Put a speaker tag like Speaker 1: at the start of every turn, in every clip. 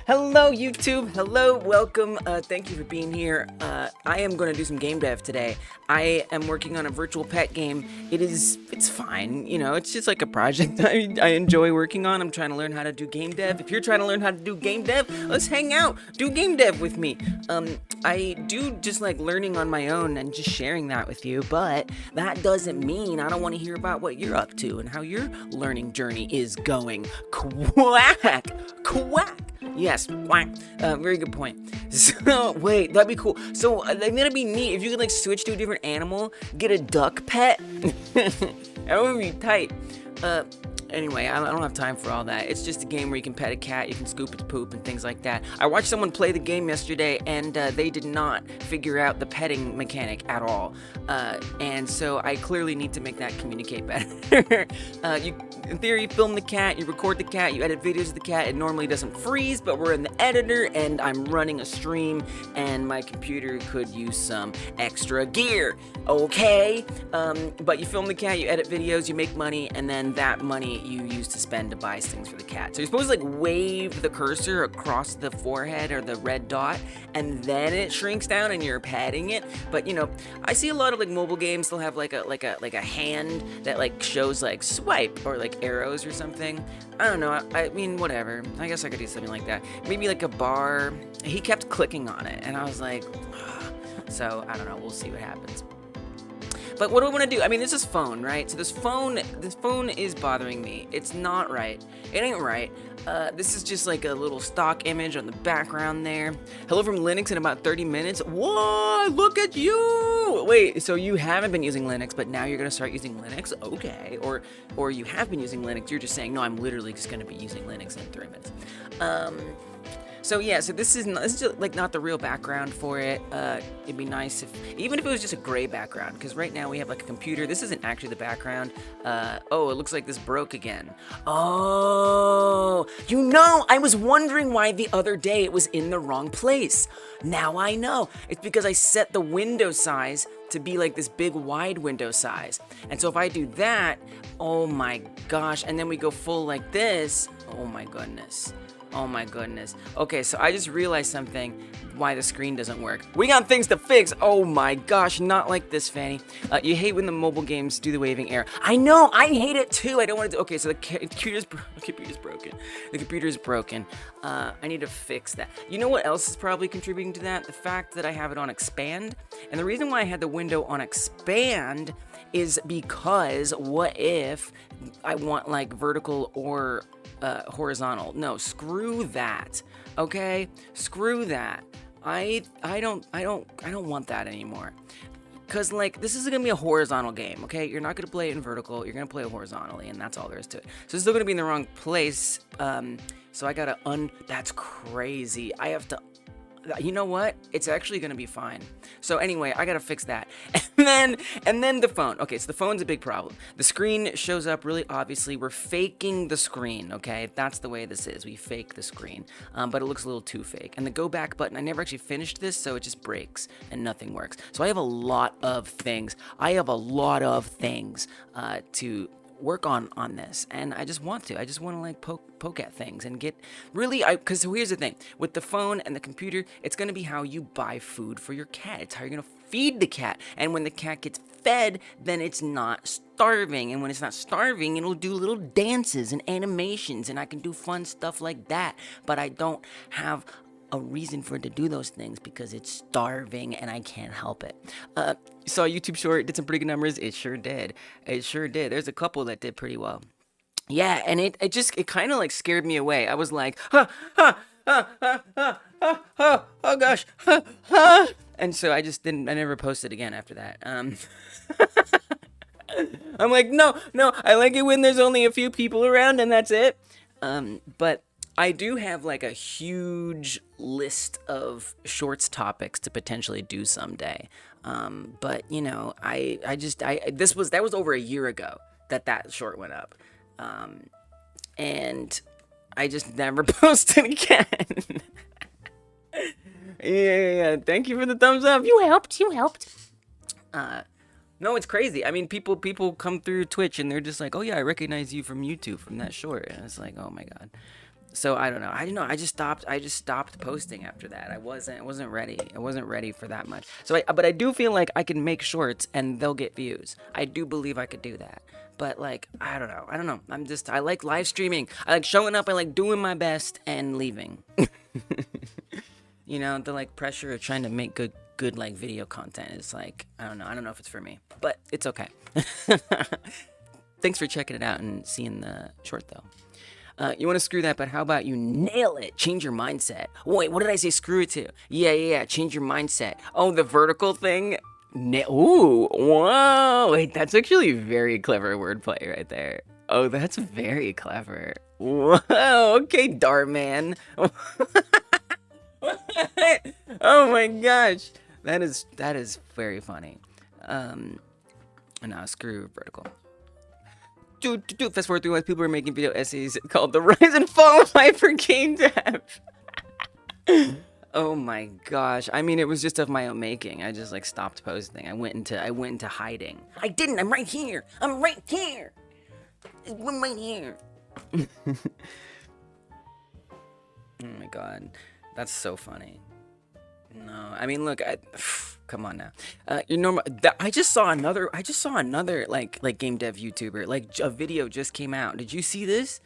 Speaker 1: Hello YouTube, hello, welcome, thank you for being here. I am going to do some game dev today. I am working on a virtual pet game. It's fine, you know, it's just like a project I enjoy working on. I'm trying to learn how to do game dev. If you're trying to learn how to do game dev, let's hang out, do game dev with me. I do just like learning on my own and just sharing that with you, but that doesn't mean I don't want to hear about what you're up to and how your learning journey is going. Quack! Quack! Yes, quack. Very good point. So, wait, that'd be cool. So, that'd be neat if you could, like, switch to a different animal, get a duck pet. That would be tight. Anyway, I don't have time for all that. It's just a game where you can pet a cat, you can scoop its poop, and things like that. I watched someone play the game yesterday, and they did not figure out the petting mechanic at all. And so I clearly need to make that communicate better. In theory, you film the cat, you record the cat, you edit videos of the cat. It normally doesn't freeze, but we're in the editor, and I'm running a stream, and my computer could use some extra gear, okay? But you film the cat, you edit videos, you make money, and then that money you use to spend to buy things for the cat. So you're supposed to like wave the cursor across the forehead or the red dot, and then it shrinks down and you're petting it. But you know, I see a lot of like mobile games. They'll have like a hand that like shows like swipe or like arrows or something. I don't know. I mean, whatever. I guess I could do something like that. Maybe like a bar. He kept clicking on it, and I was like, ugh. So I don't know. We'll see what happens. But what do I want to do? I mean, this is phone, right? So this phone is bothering me. It's not right. It ain't right. This is just like a little stock image on the background there. Hello from Linux in about 30 minutes. Whoa, look at you! Wait, so you haven't been using Linux, but now you're gonna start using Linux? Okay. Or you have been using Linux, you're just saying, no, I'm literally just gonna be using Linux in 3 minutes. So yeah, so this is just like not the real background for it. It'd be nice even if it was just a gray background, because right now we have like a computer. This isn't actually the background. Oh, it looks like this broke again. Oh, you know, I was wondering why the other day it was in the wrong place. Now I know. It's because I set the window size to be like this big wide window size. And so if I do that, oh my gosh, and then we go full like this, oh my goodness. Oh my goodness. Okay, so I just realized something, why the screen doesn't work. We got things to fix. Oh my gosh, not like this, Fanny. You hate when the mobile games do the waving arrow. I know, I hate it too. I don't want to do, okay, so the computer's broken. The computer's broken. I need to fix that. You know what else is probably contributing to that? The fact that I have it on expand. And the reason why I had the window on expand is because what if I want like vertical or horizontal? No, screw that. Okay, screw that. I don't want that anymore. Cause like this is gonna be a horizontal game, okay? You're not gonna play it in vertical. You're gonna play it horizontally, and that's all there is to it. So it's still gonna be in the wrong place. So I gotta That's crazy. I have to. You know what? It's actually gonna be fine. So anyway, I gotta fix that. And then the phone. Okay, so the phone's a big problem. The screen shows up really obviously. We're faking the screen, okay? That's the way this is. We fake the screen. But it looks a little too fake. And the go back button, I never actually finished this, so it just breaks and nothing works. So I have a lot of things. To work on this, and I just want to like poke at things and get really, because here's the thing with the phone and the computer, it's going to be how you buy food for your cat. It's how you're going to feed the cat, and when the cat gets fed, then it's not starving, and when it's not starving, it'll do little dances and animations, and I can do fun stuff like that, but I don't have a reason for it to do those things because it's starving and I can't help it. Saw a YouTube short, did some pretty good numbers. It sure did. There's a couple that did pretty well. Yeah, and it kind of like scared me away. I was like, oh gosh, and so I never posted again after that. I'm like, no, I like it when there's only a few people around and that's it. But I do have like a huge list of shorts topics to potentially do someday. But you know, that was over a year ago that short went up. And I just never posted again. Yeah. Thank you for the thumbs up. You helped. No, it's crazy. I mean, people come through Twitch and they're just like, oh yeah, I recognize you from YouTube from that short. And it's like, oh my God. So I don't know. I don't know. I just stopped posting after that. I wasn't ready. I wasn't ready for that much. So but I do feel like I can make shorts and they'll get views. I do believe I could do that. But like, I don't know. I like live streaming. I like showing up. I like doing my best and leaving. You know, the like pressure of trying to make good like video content is like, I don't know. I don't know if it's for me, but it's okay. Thanks for checking it out and seeing the short though. You want to screw that, but how about you nail it? Change your mindset. Wait, what did I say screw it to? Yeah. Change your mindset. Oh, the vertical thing? Ooh, whoa. Wait, that's actually very clever wordplay right there. Oh, that's very clever. Whoa, okay, Darman. Oh my gosh. That is very funny. No, screw vertical. Fast forward through, people are making video essays called the Ryzen Fall for Game Dev. Oh my gosh. I mean, it was just of my own making. I just like stopped posting. I went into hiding. I didn't. I'm right here. I'm right here. I'm right here. Oh my god. That's so funny. No, I mean, look, come on now. You know, I just saw another like game dev YouTuber. Like a video just came out. Did you see this?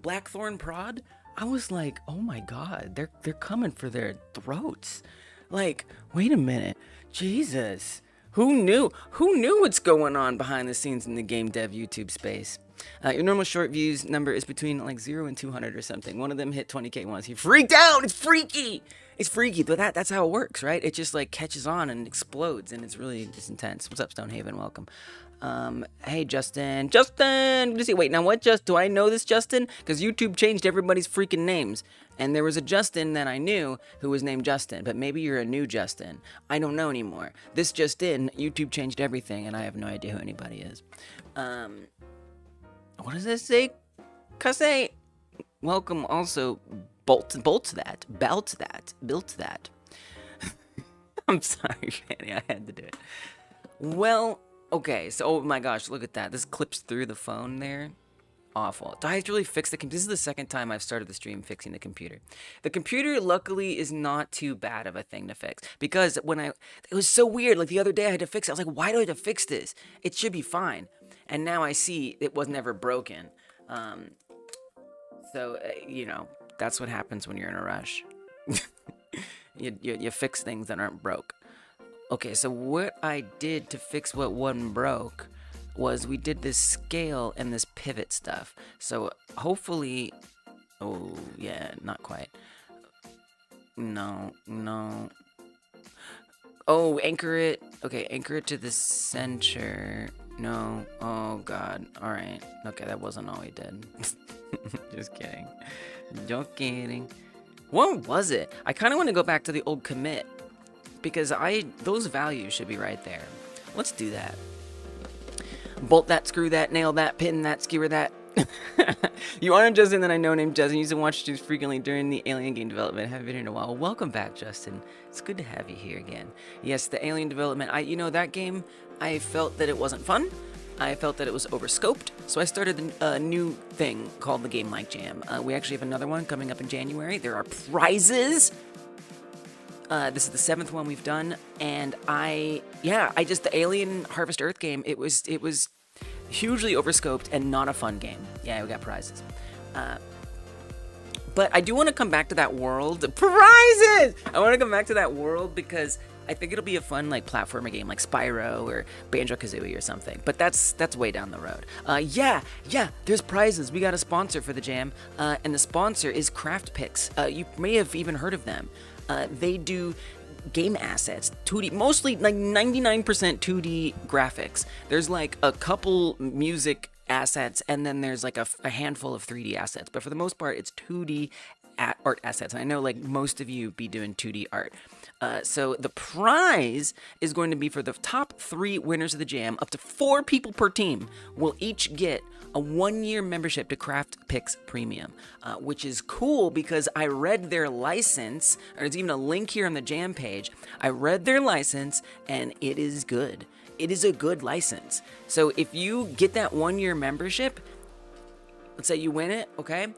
Speaker 1: Blackthorn Prod? I was like, oh my god, they're coming for their throats. Like, wait a minute, Jesus, who knew what's going on behind the scenes in the game dev YouTube space? Your normal short views number is between like 0 and 200 or something. One of them hit 20K once. He freaked out. It's freaky. It's freaky, but that's how it works, right? It just like catches on and explodes, and it's intense. What's up, Stonehaven? Welcome. Hey, Justin. Justin! Good to see. Wait, now what? Do I know this Justin? Because YouTube changed everybody's freaking names. And there was a Justin that I knew who was named Justin, but maybe you're a new Justin. I don't know anymore. This just in, YouTube changed everything, and I have no idea who anybody is. What does this say? Cussay. Welcome also. Built that. I'm sorry, Fanny. I had to do it. Well, okay. So, oh my gosh, look at that. This clips through the phone there. Awful. Do I have to really fix the computer? This is the second time I've started the stream fixing the computer. The computer, luckily, is not too bad of a thing to fix. Because it was so weird. Like the other day I had to fix it. I was like, why do I have to fix this? It should be fine. And now I see it was never broken. You know, that's what happens when you're in a rush. you fix things that aren't broke. Okay, so what I did to fix what wasn't broke was we did this scale and this pivot stuff. So hopefully, oh yeah, not quite. No. Oh, anchor it. Okay, anchor it to the center. No. Oh god. All right. Okay, that wasn't all we did. Just kidding. Just kidding. What was it? I kind of want to go back to the old commit because those values should be right there. Let's do that. Bolt that, screw that, nail that, pin that, skewer that. You are Justin that I know named Justin. Used to watch streams frequently during the Alien game development. Haven't been here in a while. Well, welcome back, Justin. It's good to have you here again. Yes, the Alien development. That game, I felt that it wasn't fun. I felt that it was overscoped, so I started a new thing called the Game Like Jam. We actually have another one coming up in January. There are prizes. This is the 7th one we've done, and the Alien Harvest Earth game, it was hugely overscoped and not a fun game. Yeah, we got prizes. But I do want to come back to that world. Prizes! I want to come back to that world because I think it'll be a fun like platformer game like Spyro or Banjo-Kazooie or something. But that's way down the road. Yeah, there's prizes. We got a sponsor for the jam, and the sponsor is Craft Picks. You may have even heard of them. They do game assets, 2D, mostly like 99% 2D graphics. There's like a couple music assets, and then there's like a handful of 3D assets. But for the most part, it's 2D art assets. And I know like most of you be doing 2D art. So the prize is going to be for the top 3 winners of the jam. Up to 4 people per team will each get a 1-year membership to Craft Picks Premium, which is cool because I read their license, or there's even a link here on the jam page. I read their license and it is good. It is a good license. So if you get that 1-year membership, let's say you win it, okay?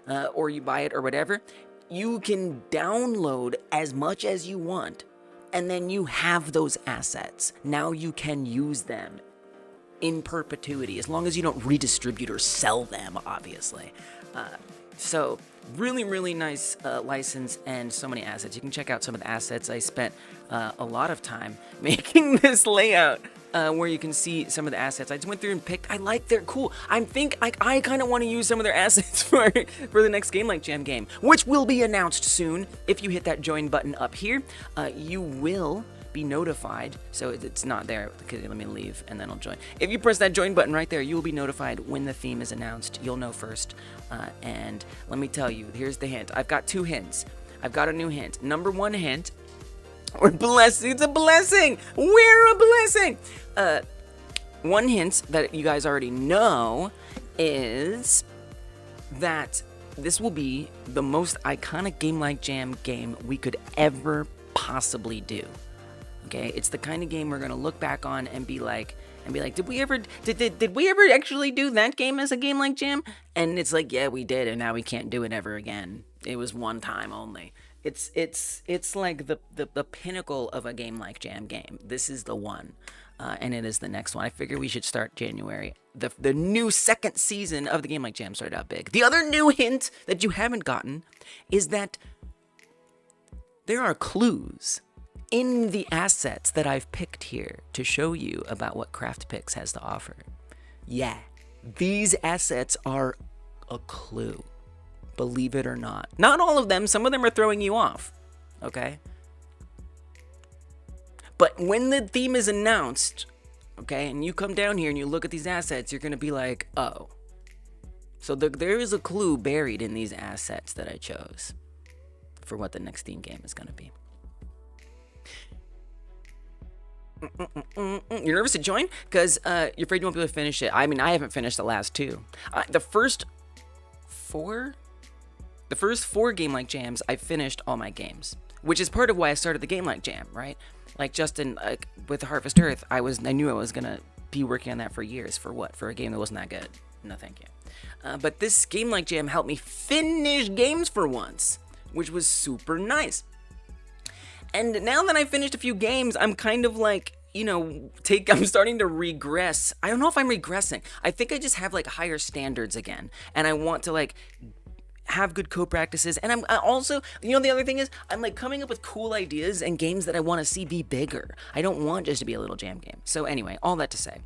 Speaker 1: or you buy it or whatever, you can download as much as you want, and then you have those assets. Now you can use them in perpetuity, as long as you don't redistribute or sell them, obviously. So really, really nice license and so many assets. You can check out some of the assets. I spent a lot of time making this layout where you can see some of the assets. I just went through and picked. I like they're cool. I kind of want to use some of their assets for the next Game Like Jam game, which will be announced soon. If you hit that join button up here, you will be notified. So it's not there. Okay, let me leave and then I'll join. If you press that join button right there, you will be notified when the theme is announced. You'll know first. And let me tell you, here's the hint. I've got 2 hints. I've got a new hint. Number 1 hint, or blessing. It's a blessing. We're a blessing. One hint that you guys already know is that this will be the most iconic Game Like Jam game we could ever possibly do. Okay, it's the kind of game we're gonna look back on and be like, did we ever actually do that game as a Game Like Jam? And it's like, yeah, we did, and now we can't do it ever again. It was one time only. It's like the pinnacle of a Game Like Jam game. This is the one, and it is the next one. I figure we should start January. The new 2nd season of the Game Like Jam started out big. The other new hint that you haven't gotten is that there are clues in the assets that I've picked here to show you about what CraftPix has to offer. Yeah, these assets are a clue. Believe it or not. Not all of them. Some of them are throwing you off. Okay? But when the theme is announced, okay, and you come down here and you look at these assets, you're going to be like, oh. So there is a clue buried in these assets that I chose for what the next theme game is going to be. You're nervous to join? Because you're afraid you won't be able to finish it. I mean, I haven't finished the last 2. The first 4 Game Like Jams, I finished all my games, which is part of why I started the Game Like Jam, right? Like Justin, with Harvest Earth, I knew I was gonna be working on that for years. For what? For a game that wasn't that good? No, thank you. But this Game Like Jam helped me finish games for once, which was super nice. And now that I finished a few games, I'm kind of like, I'm starting to regress. I don't know if I'm regressing. I think I just have like higher standards again. And I want to like have good code practices. And I also, the other thing is I'm like coming up with cool ideas and games that I want to see be bigger. I don't want just to be a little jam game. So anyway, all that to say,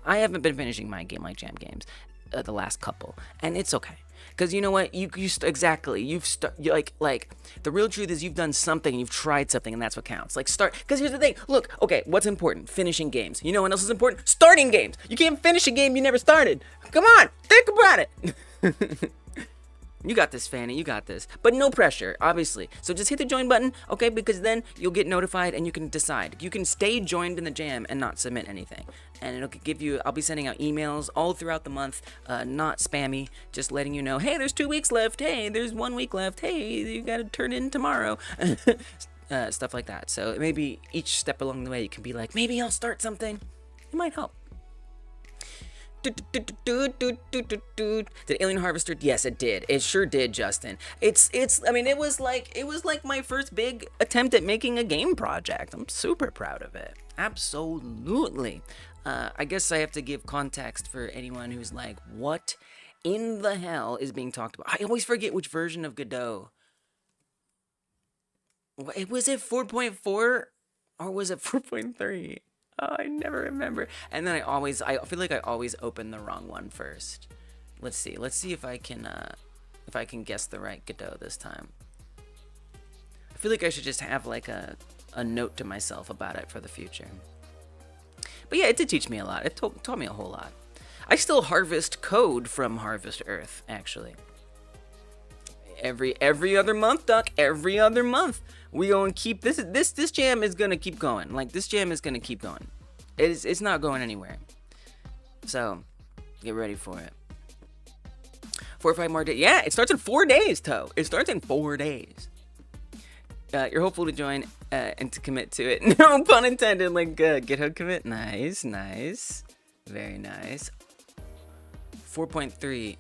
Speaker 1: I haven't been finishing my Game Like Jam games, the last couple, and it's okay. Because you know what, like the real truth is you've done something, you've tried something, and that's what counts. Like because here's the thing, look, okay, what's important? Finishing games. You know what else is important? Starting games. You can't finish a game you never started. Come on, think about it. You got this, Fanny, you got this. But no pressure, obviously. So just hit the join button, okay, because then you'll get notified and you can decide. You can stay joined in the jam and not submit anything. And it'll give you, I'll be sending out emails all throughout the month, not spammy, just letting you know, hey, there's 2 weeks left, hey, there's 1 week left, hey, you gotta turn in tomorrow. Stuff like that. So maybe each step along the way you can be like, maybe I'll start something. It might help. Did Alien Harvester? Yes, it did. It sure did, Justin. I mean, it was like my first big attempt at making a game project. I'm super proud of it. Absolutely. I guess I have to give context for anyone who's like, what in the hell is being talked about? I always forget which version of Godot. Was it 4.4 or was it 4.3? Oh, I never remember. And then I feel like I always open the wrong one first. Let's see if I can guess the right Godot this time. I feel like I should just have like a note to myself about it for the future. But yeah, it did teach me a lot. It taught me a whole lot. I still harvest code from Harvest Earth, actually. Every other month, Duck. Every other month. We gonna keep this jam is gonna keep going. Like this jam is gonna keep going. It's not going anywhere. So get ready for it. 4 or 5 more days. Yeah, it starts in 4 days, Toe. It starts in 4 days. You're hopeful to join and to commit to it. No pun intended. Like GitHub commit. Nice. Very nice. 4.3.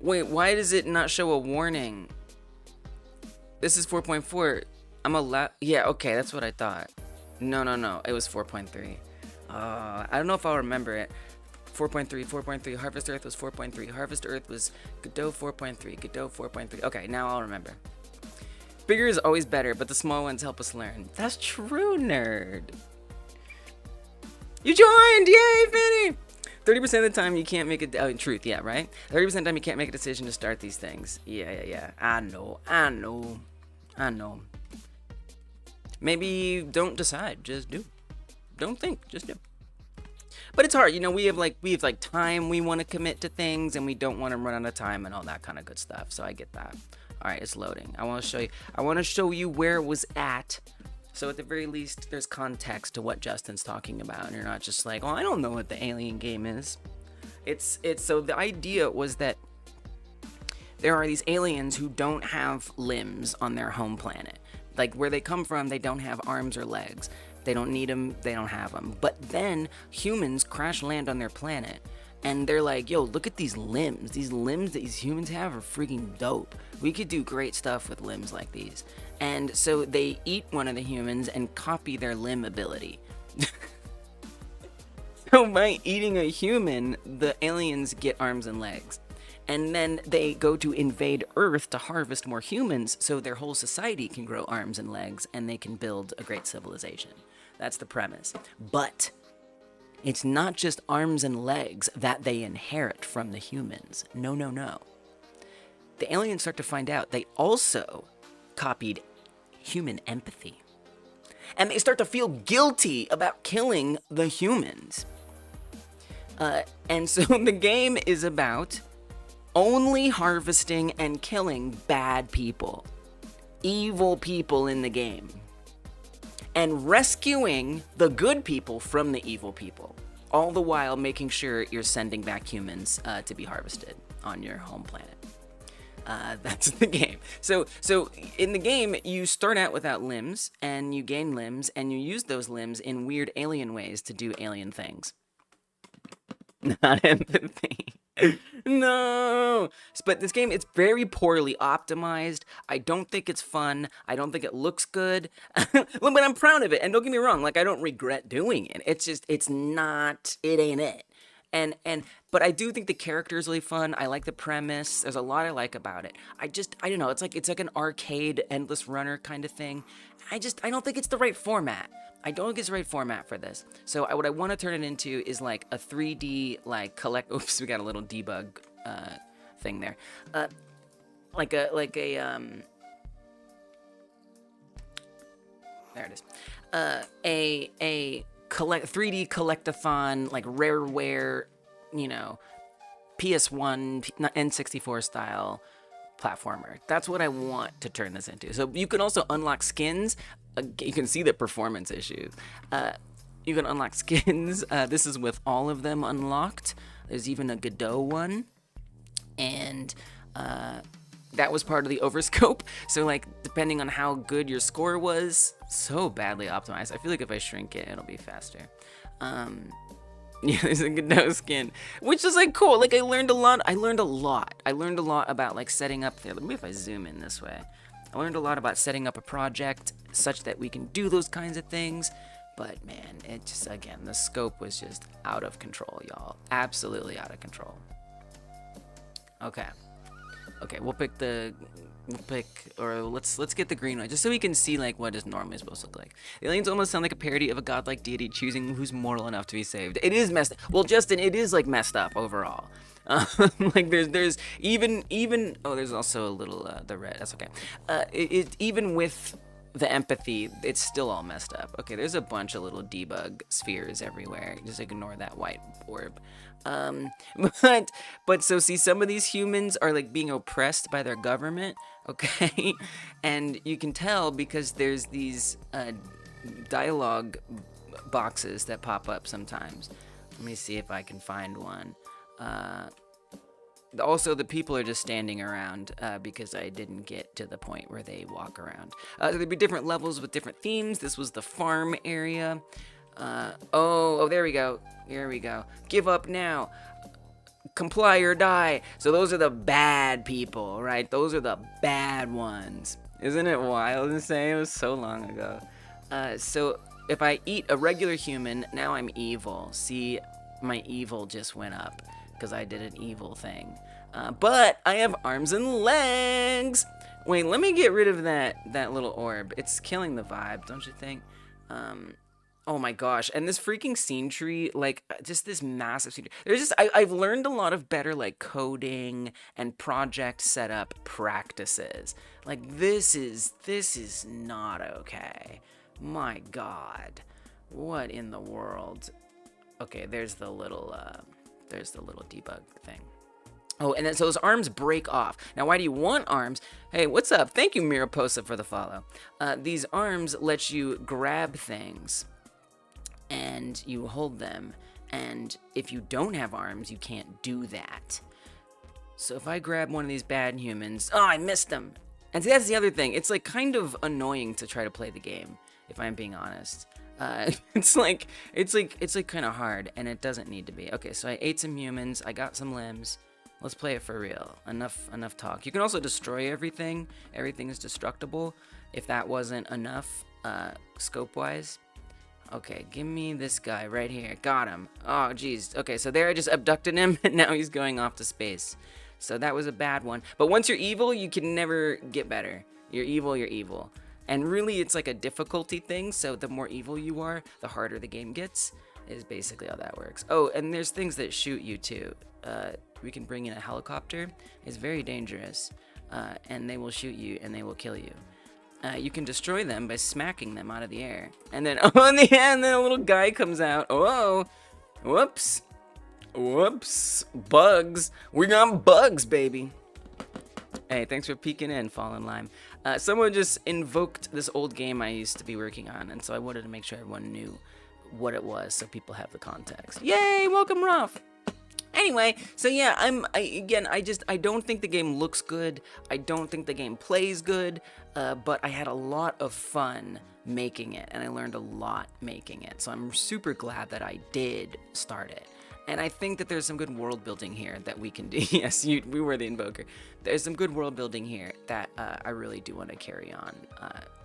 Speaker 1: Wait, why does it not show a warning? This is 4.4. I'm allowed. Yeah, okay, that's what I thought. No. It was 4.3. I don't know if I'll remember it. 4.3. Harvest Earth was 4.3. Harvest Earth was Godot 4.3. Godot 4.3. Okay, now I'll remember. Bigger is always better, but the small ones help us learn. That's true, nerd. You joined! Yay, Fanny! 30% of the time you can't make it. Oh, in truth, yeah, right? 30% of the time you can't make a decision to start these things. Yeah. I know. Maybe don't decide, just do. Don't think, just do. But it's hard, you know. We have like time we want to commit to things, and we don't want to run out of time and all that kind of good stuff. So I get that. All right, it's loading. I want to show you where it was at. So at the very least, there's context to what Justin's talking about, and you're not just like, oh, I don't know what the alien game is. It's so the idea was that there are these aliens who don't have limbs on their home planet. Like where they come from, they don't have arms or legs. They don't need them, they don't have them. But then humans crash land on their planet, and they're like, yo, look at these limbs. These limbs that these humans have are freaking dope. We could do great stuff with limbs like these. And so they eat one of the humans and copy their limb ability. So by eating a human, the aliens get arms and legs. And then they go to invade Earth to harvest more humans so their whole society can grow arms and legs and they can build a great civilization. That's the premise. But it's not just arms and legs that they inherit from the humans. No. The aliens start to find out they also copied human empathy. And they start to feel guilty about killing the humans. And so the game is about only harvesting and killing bad people. Evil people in the game. And rescuing the good people from the evil people. All the while making sure you're sending back humans to be harvested on your home planet. That's the game. So in the game, you start out without limbs, and you gain limbs, and you use those limbs in weird alien ways to do alien things. Not empathy. No. But this game, it's very poorly optimized. I don't think it's fun. I don't think it looks good. But I'm proud of it. And don't get me wrong, like I don't regret doing it. It's just, it ain't it. But I do think the character is really fun. I like the premise. There's a lot I like about it. I don't know. It's like an arcade endless runner kind of thing. I don't think it's the right format. I don't think it's the right format for this. So what I want to turn it into is like a 3D like oops, we got a little debug thing there. Like a there it is. A 3D collectathon, like rareware, you know, PS1, N64 style platformer. That's what I want to turn this into. So you can also unlock skins. You can see the performance issues. You can unlock skins. This is with all of them unlocked. There's even a Godot one. And that was part of the overscope. So like, depending on how good your score was, so badly optimized. I feel like if I shrink it, it'll be faster. Yeah, there's a Godot skin, which is like cool. Like I learned a lot about like setting up there. Let me if I zoom in this way. I learned a lot about setting up a project such that we can do those kinds of things. But man, it just, again, the scope was just out of control, y'all. Absolutely out of control. Okay, let's get the green one, just so we can see like what is normally supposed to look like. The aliens almost sound like a parody of a godlike deity choosing who's mortal enough to be saved. It is messed up. Well, Justin, it is like messed up overall. Like there's even oh, there's also a little the red. That's okay. Even with the empathy, it's still all messed up. Okay, there's a bunch of little debug spheres everywhere. Just ignore that white orb. But so see, some of these humans are like being oppressed by their government, okay? And you can tell because there's these dialogue boxes that pop up sometimes. Let me see if I can find one. Also, the people are just standing around because I didn't get to the point where they walk around. There'd be different levels with different themes. This was the farm area. Oh, there we go. Here we go. Give up now. comply or die. So those are the bad people, right? Those are the bad ones. Isn't it wild to say? It was so long ago. So if I eat a regular human, now I'm evil. See, my evil just went up because I did an evil thing. But I have arms and legs. Wait, let me get rid of that little orb. It's killing the vibe, don't you think? Oh my gosh, and this freaking scene tree, like, just this massive scene tree. There's just, I've learned a lot of better, like, coding and project setup practices. Like, this is not okay. My God, what in the world? Okay, there's the little debug thing. Oh, and then so his arms break off. Now, why do you want arms? Hey, what's up? Thank you, Miraposa, for the follow. These arms let you grab things, and you hold them. And if you don't have arms, you can't do that. So if I grab one of these bad humans, oh, I missed them. And see, that's the other thing. It's like kind of annoying to try to play the game, if I'm being honest. It's like kind of hard, and it doesn't need to be. Okay, so I ate some humans. I got some limbs. Let's play it for real. Enough talk. You can also destroy everything. Everything is destructible. If that wasn't enough, scope-wise. Okay, give me this guy right here. Got him. Oh, geez. Okay, so there I just abducted him, and now he's going off to space. So that was a bad one. But once you're evil, you can never get better. You're evil, you're evil. And really, it's like a difficulty thing, so the more evil you are, the harder the game gets, is basically how that works. Oh, and there's things that shoot you, too. We can bring in a helicopter. It's very dangerous, and they will shoot you, and they will kill you. You can destroy them by smacking them out of the air. And then, oh, in the end, then a little guy comes out. Oh, whoops. Whoops. Bugs. We got bugs, baby. Hey, thanks for peeking in, Fallen Lime. Someone just invoked this old game I used to be working on, and so I wanted to make sure everyone knew what it was so people have the context. Yay, welcome, Ruff. Anyway, so yeah, I don't think the game looks good. I don't think the game plays good, but I had a lot of fun making it, and I learned a lot making it. So I'm super glad that I did start it. And I think that there's some good world building here that we can do. Yes, we were the invoker. There's some good world building here that I really do want to carry on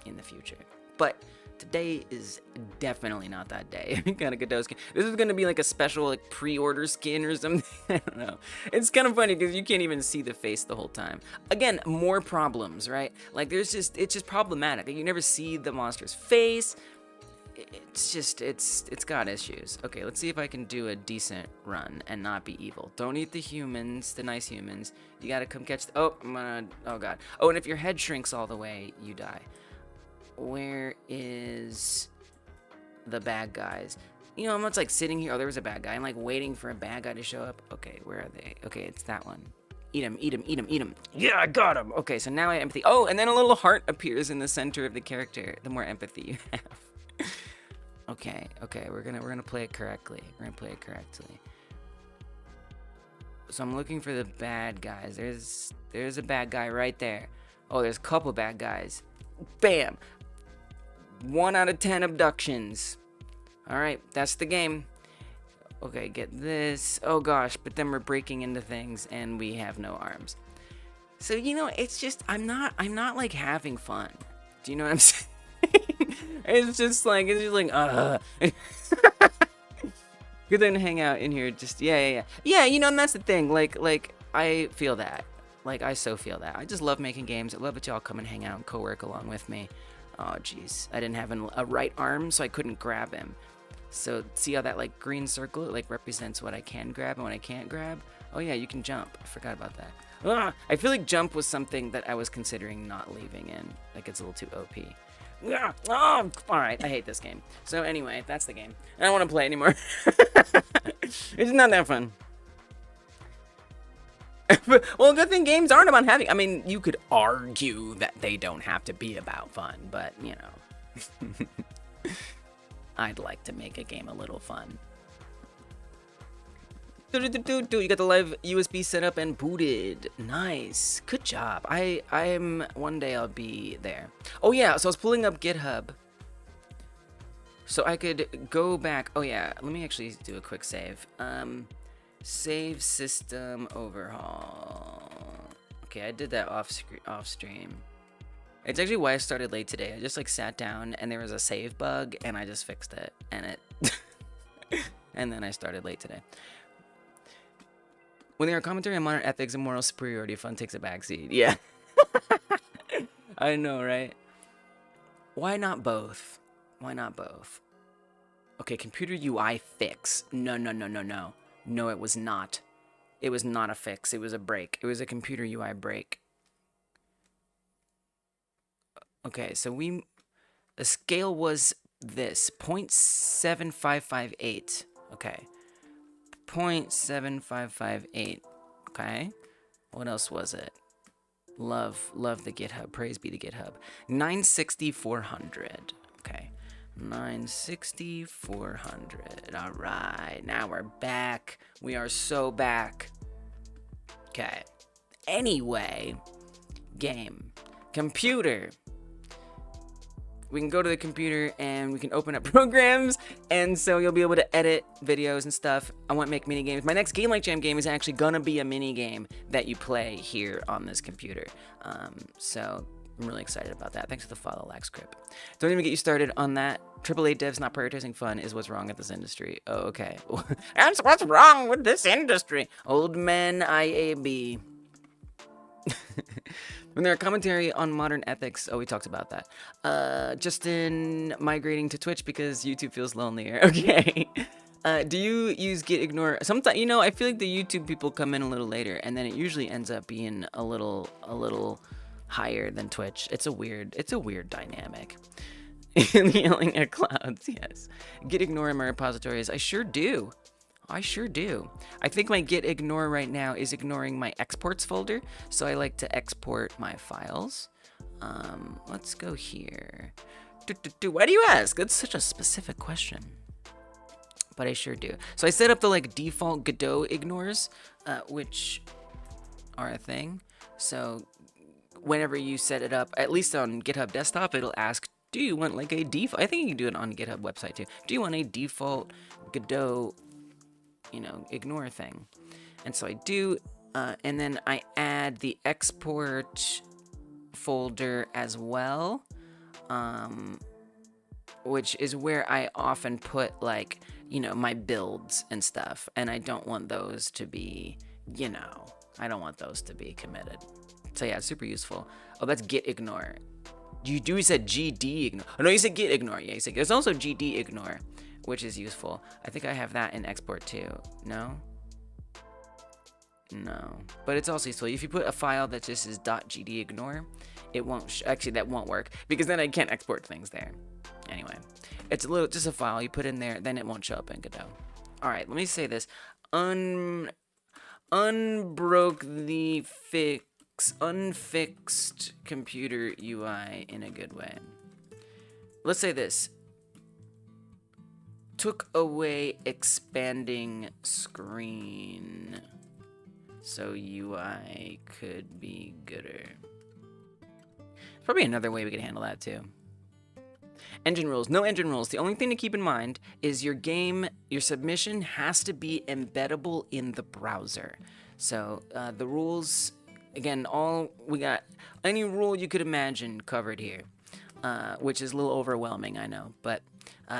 Speaker 1: in the future. But today is definitely not that day. Got a godot skin. This is gonna be like a special like pre-order skin or something. I don't know. It's kind of funny because you can't even see the face the whole time. Again, more problems, right? Like it's just problematic. You never see the monster's face. It's got issues. Okay, let's see if I can do a decent run and not be evil. Don't eat the humans, the nice humans. You gotta come catch the, oh god. Oh, and if your head shrinks all the way, you die. Where is the bad guys? You know, I'm not like sitting here. Oh, there was a bad guy. I'm like waiting for a bad guy to show up. Okay, where are they? Okay, it's that one. Eat him, eat him, eat him, eat him. Yeah, I got him. Okay, so now I have empathy. Oh, and then a little heart appears in the center of the character. The more empathy you have. Okay, we're gonna play it correctly. So I'm looking for the bad guys. There's a bad guy right there. Oh, there's a couple bad guys. Bam! 1 out of 10 abductions. Alright, that's the game. Okay, get this. Oh gosh, but then we're breaking into things and we have no arms. So, you know, it's just, I'm not like having fun. Do you know what I'm saying? It's just like, Good thing to hang out in here, just, yeah, you know, and that's the thing, like, I feel that. Like, I so feel that. I just love making games. I love that y'all come and hang out and co-work along with me. Oh, jeez. I didn't have a right arm, so I couldn't grab him. So, see how that, like, green circle, it, like, represents what I can grab and what I can't grab? Oh, yeah, you can jump. I forgot about that. Ugh! I feel like jump was something that I was considering not leaving in. Like, it's a little too OP. Ugh! Oh, alright, I hate this game. So, anyway, that's the game. I don't want to play anymore. It's not that fun. Well, good thing games aren't about having... I mean, you could argue that they don't have to be about fun, but, you know. I'd like to make a game a little fun. You got the live USB set up and booted. Nice. Good job. One day I'll be there. Oh, yeah, so I was pulling up GitHub. So I could go back. Oh, yeah, let me actually do a quick save. Save system overhaul. Okay, I did that off stream. It's actually why I started late today. I just like sat down and there was a save bug and I just fixed it and it and then I started late today. When there are commentary on modern ethics and moral superiority, fun takes a backseat. Yeah. I know, right? Why not both? Why not both? Okay, computer UI fix. No. No, it was not. It was not a fix. It was a break. It was a computer UI break. Okay, so the scale was this, 0.7558. Okay. 0.7558. Okay. What else was it? Love the GitHub. Praise be to GitHub. 960/400. Okay. 960/400. All right. Now we're back. We are so back. Okay. Anyway, game. Computer. We can go to the computer and we can open up programs, and so you'll be able to edit videos and stuff. I want to make mini games. My next Game Like Jam game is actually gonna be a mini game that you play here on this computer. So I'm really excited about that. Thanks for the follow, Laxcrip. Don't even get you started on that. AAA devs not prioritizing fun is what's wrong with this industry. Oh, okay. That's what's wrong with this industry. Old men IAB. When there are commentary on modern ethics, oh, we talked about that. Justin migrating to Twitch because YouTube feels lonelier. Okay. Do you use git ignore? Sometimes, you know, I feel like the YouTube people come in a little later, and then it usually ends up being a little higher than Twitch. It's a weird dynamic. Yelling at clouds, yes. Git ignore in my repositories. I sure do. I think my git ignore right now is ignoring my exports folder, so I like to export my files. Let's go here. Why do you ask? That's such a specific question. But I sure do. So I set up the like default Godot ignores, which are a thing. So whenever you set it up, at least on GitHub desktop, it'll ask, do you want like a default? I think you can do it on GitHub website too. Do you want a default Godot, you know, ignore thing? And so I do, and then I add the export folder as well, which is where I often put like, you know, my builds and stuff, and I don't want those to be, you know, I don't want those to be committed. So yeah, it's super useful. Oh, that's git ignore. You said GD ignore. Oh no, you said git ignore. Yeah, you said there's also GD ignore, which is useful. I think I have that in export too. No? No. But it's also useful. If you put a file that just is .gd ignore, it won't, actually that won't work, because then I can't export things there. Anyway, it's just a file you put in there, then it won't show up in Godot. Alright, let me say this. Unbroke the unfixed computer UI in a good way. Let's say this. Took away expanding screen so UI could be gooder. Probably another way we could handle that too. Engine rules. No engine rules. The only thing to keep in mind is your submission has to be embeddable in the browser. So the rules, again, we got any rule you could imagine covered here, which is a little overwhelming, I know, but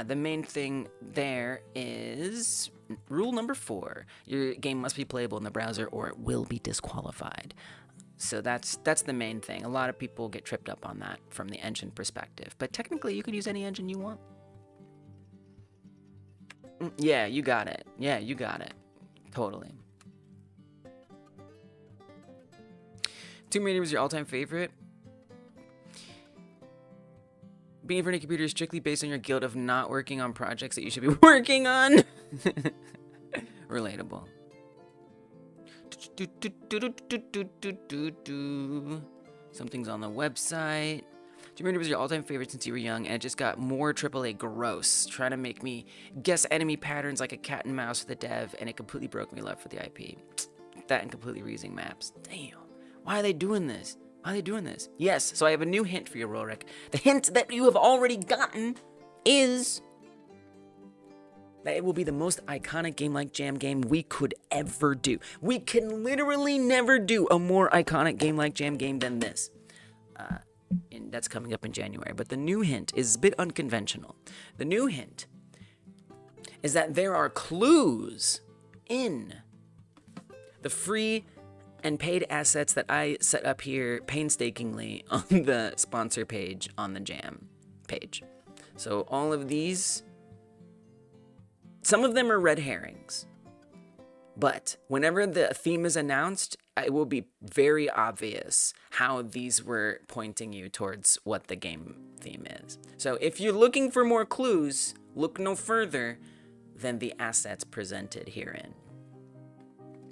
Speaker 1: the main thing there is rule number 4. Your game must be playable in the browser or it will be disqualified. So that's the main thing. A lot of people get tripped up on that from the engine perspective, but technically you could use any engine you want. Yeah, you got it. Yeah, you got it. Totally. Tomb Raider was your all-time favorite? Being a Vernon computer is strictly based on your guilt of not working on projects that you should be working on. Relatable. Something's on the website. Tomb Raider was your all-time favorite since you were young, and it just got more AAA gross, trying to make me guess enemy patterns like a cat and mouse with the dev, and it completely broke my love for the IP. That and completely reusing maps. Damn. Why are they doing this? Why are they doing this? Yes, so I have a new hint for you, Rorik. The hint that you have already gotten is that it will be the most iconic game like Jam game we could ever do. We can literally never do a more iconic game like Jam game than this. And that's coming up in January. But the new hint is a bit unconventional. The new hint is that there are clues in the free and paid assets that I set up here painstakingly on the sponsor page on the Jam page. So all of these, some of them are red herrings, but whenever the theme is announced, it will be very obvious how these were pointing you towards what the game theme is. So if you're looking for more clues, look no further than the assets presented herein.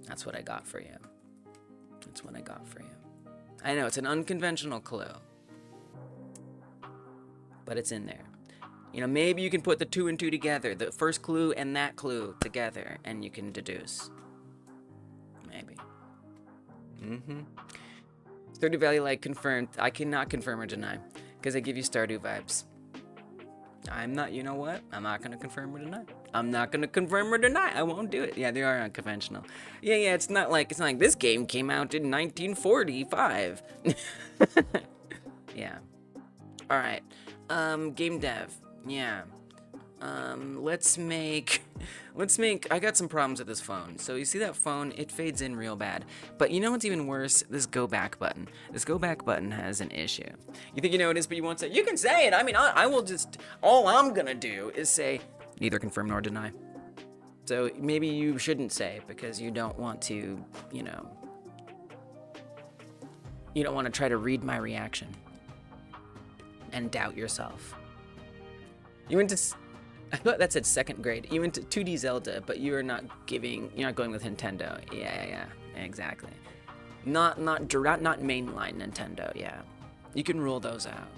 Speaker 1: That's what I got for you. That's what I got for you. I know, it's an unconventional clue, but it's in there. You know, maybe you can put the 2 and 2 together, the first clue and that clue together, and you can deduce. Maybe. Stardew Valley like confirmed. I cannot confirm or deny, because they give you Stardew vibes. I'm not, you know what? I'm not going to confirm or deny. I'm not going to confirm or deny. I won't do it. Yeah, they are unconventional. Yeah, it's not like this game came out in 1945. Yeah. All right. Game dev. Yeah. Let's make, I got some problems with this phone. So you see that phone, it fades in real bad. But you know what's even worse? This go back button. This go back button has an issue. You think you know what it is, but you won't say, you can say it. I mean, I will just, all I'm gonna do is say, neither confirm nor deny. So maybe you shouldn't say, because you don't want to, you know, you don't want to try to read my reaction and doubt yourself. You went to, I thought that said second grade. You went to 2D Zelda, but you're not going with Nintendo. Yeah, exactly. Not mainline Nintendo, yeah. You can rule those out.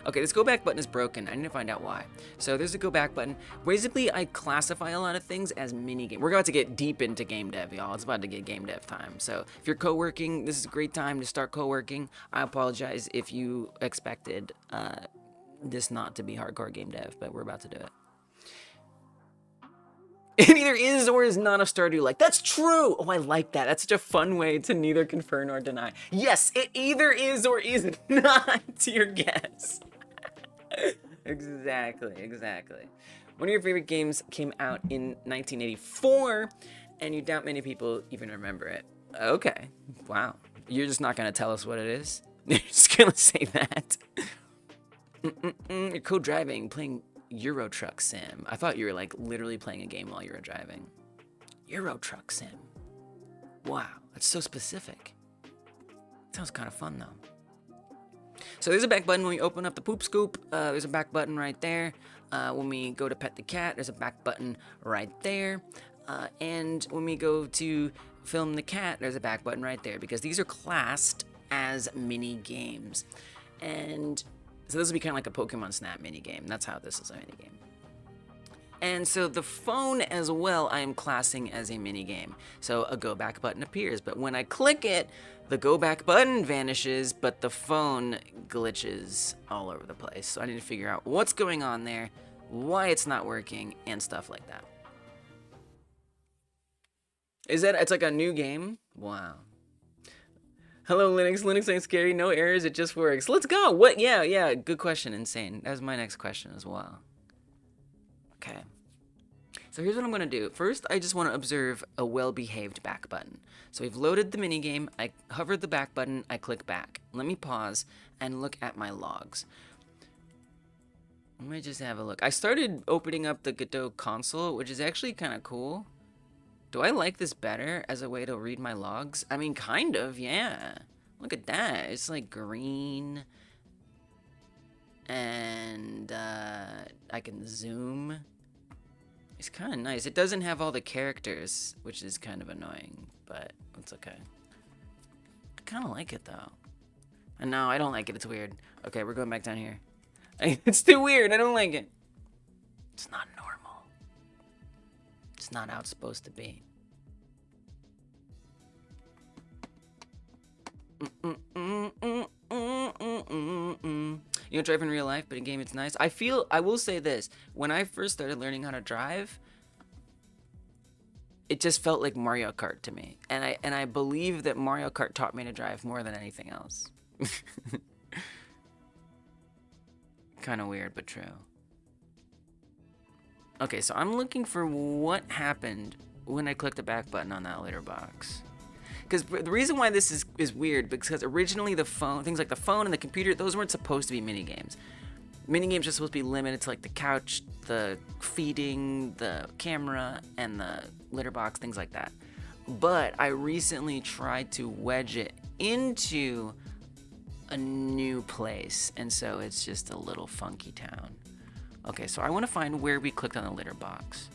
Speaker 1: Okay, this go back button is broken. I need to find out why. So there's a go back button. Basically, I classify a lot of things as minigame. We're about to get deep into game dev, y'all. It's about to get game dev time. So if you're co-working, this is a great time to start co-working. I apologize if you expected this not to be hardcore game dev, but we're about to do it. It either is or is not a Stardew like. That's true! Oh, I like that. That's such a fun way to neither confirm nor deny. Yes, it either is or is not your guess. Exactly. One of your favorite games came out in 1984, and you doubt many people even remember it. Okay, wow. You're just not gonna tell us what it is? You're just gonna say that? You're co-driving, playing Euro Truck Sim. I thought you were like literally playing a game while you were driving. Euro Truck Sim. Wow, that's so specific. Sounds kind of fun though. So there's a back button when we open up the poop scoop. There's a back button right there. When we go to pet the cat, there's a back button right there. And when we go to film the cat, there's a back button right there, because these are classed as mini games. And so this will be kind of like a Pokemon Snap mini game. That's how this is a mini game. And so the phone as well, I am classing as a mini game. So a go back button appears, but when I click it, the go back button vanishes, but the phone glitches all over the place. So I need to figure out what's going on there, why it's not working, and stuff like that. It's like a new game? Wow. Hello, Linux. Linux ain't scary. No errors. It just works. Let's go. What? Yeah. Good question. Insane. That was my next question as well. Okay. So here's what I'm going to do. First, I just want to observe a well-behaved back button. So we've loaded the minigame. I hovered the back button. I click back. Let me pause and look at my logs. Let me just have a look. I started opening up the Godot console, which is actually kind of cool. Do I like this better as a way to read my logs? I mean, kind of, yeah. Look at that. It's like green. And I can zoom. It's kind of nice. It doesn't have all the characters, which is kind of annoying, but it's okay. I kind of like it, though. And no, I don't like it. It's weird. Okay, we're going back down here. It's too weird. I don't like it. It's not normal. It's not how it's supposed to be. You You don't drive in real life, but in game it's nice. I will say this. When I first started learning how to drive, it just felt like Mario Kart to me. And I believe that Mario Kart taught me to drive more than anything else. Kind of weird, but true. Okay, so I'm looking for what happened when I clicked the back button on that litter box. Because the reason why this is weird, because originally the phone, things like the phone and the computer, those weren't supposed to be minigames. Minigames are supposed to be limited to like the couch, the feeding, the camera, and the litter box, things like that. But I recently tried to wedge it into a new place, and so it's just a little funky town. Okay, so I want to find where we clicked on the litter box.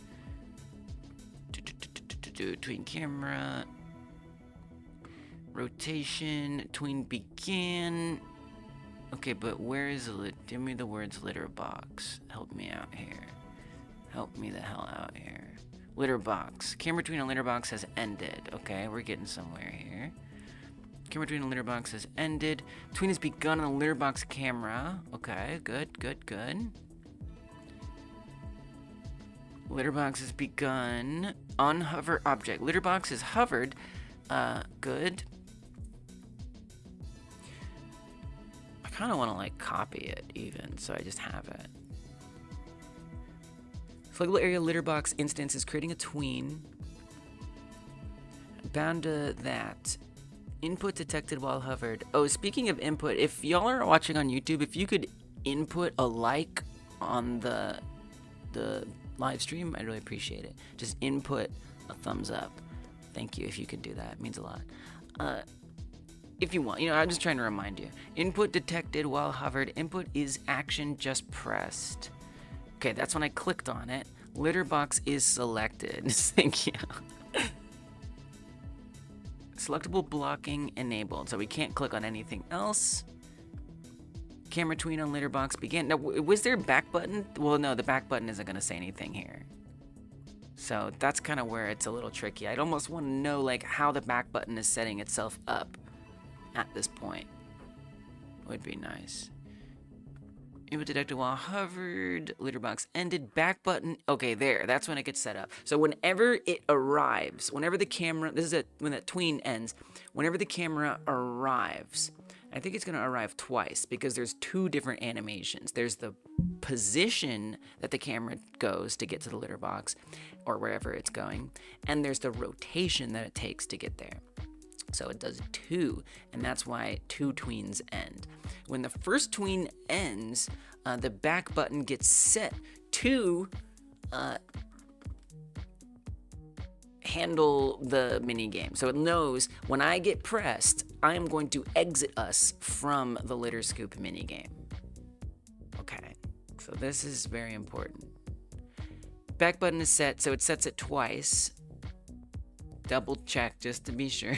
Speaker 1: Tween camera, rotation, tween began. Okay, but where is the give me the words litter box. Help me out here. Help me the hell out here. Litter box. Camera tween and litter box has ended. Okay, we're getting somewhere here. Camera tween and litter box has ended. Tween has begun on the litter box camera. Okay, good, good, good. Litter box has begun. On hover object. Litter box is hovered. Good. I kind of want to like copy it even, so I just have it. Flexible area litter box instance is creating a tween. Bound to that. Input detected while hovered. Oh, speaking of input, if y'all are watching on YouTube, if you could input a like on the live stream, I'd really appreciate it. Just input a thumbs up. Thank you if you could do that. It means a lot. If you want, I'm just trying to remind you. Input detected while hovered. Input is action just pressed. Okay, that's when I clicked on it. Litter box is selected. Thank you. Selectable blocking enabled, so we can't click on anything else. Camera tween on litter box began. Now, was there a back button? Well, no, the back button isn't going to say anything here. So that's kind of where it's a little tricky. I'd almost want to know like how the back button is setting itself up at this point. Would be nice. Input detected while hovered. Litter box ended. Back button. Okay, there. That's when it gets set up. So whenever it arrives, whenever the camera, when that tween ends, whenever the camera arrives, I think it's going to arrive twice because there's two different animations. There's the position that the camera goes to get to the litter box or wherever it's going, and there's the rotation that it takes to get there. So it does two, and that's why two tweens end. When the first tween ends, the back button gets set to handle the mini game. So it knows when I get pressed, I am going to exit us from the litter scoop mini game. Okay, so this is very important. Back button is set, so it sets it twice. Double check just to be sure.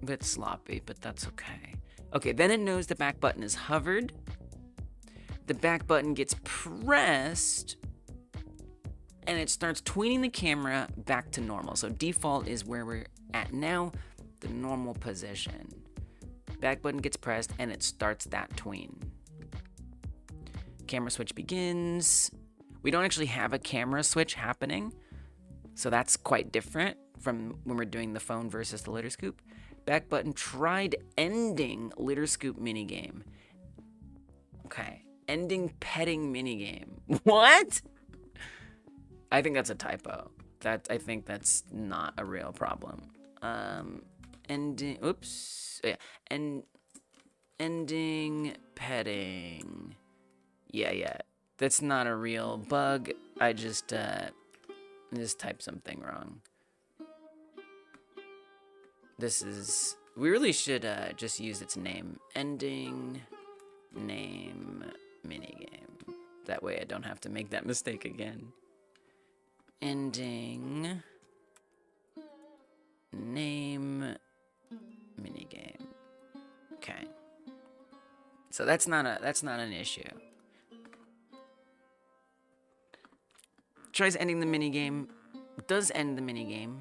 Speaker 1: A bit sloppy, but that's okay. Okay, then it knows the back button is hovered. The back button gets pressed, and it starts tweening the camera back to normal. So default is where we're at now, the normal position. Back button gets pressed, and it starts that tween. Camera switch begins. We don't actually have a camera switch happening, so that's quite different from when we're doing the phone versus the litter scoop. Back button tried ending litter scoop minigame. Okay, ending petting minigame. What? I think that's a typo. I think that's not a real problem. Ending. Oops. Yeah. Ending petting. Yeah. That's not a real bug. I just typed something wrong. We really should just use its name. Ending name minigame. That way I don't have to make that mistake again. Ending name minigame. Okay. So that's not an issue. Tries ending the minigame. Does end the minigame.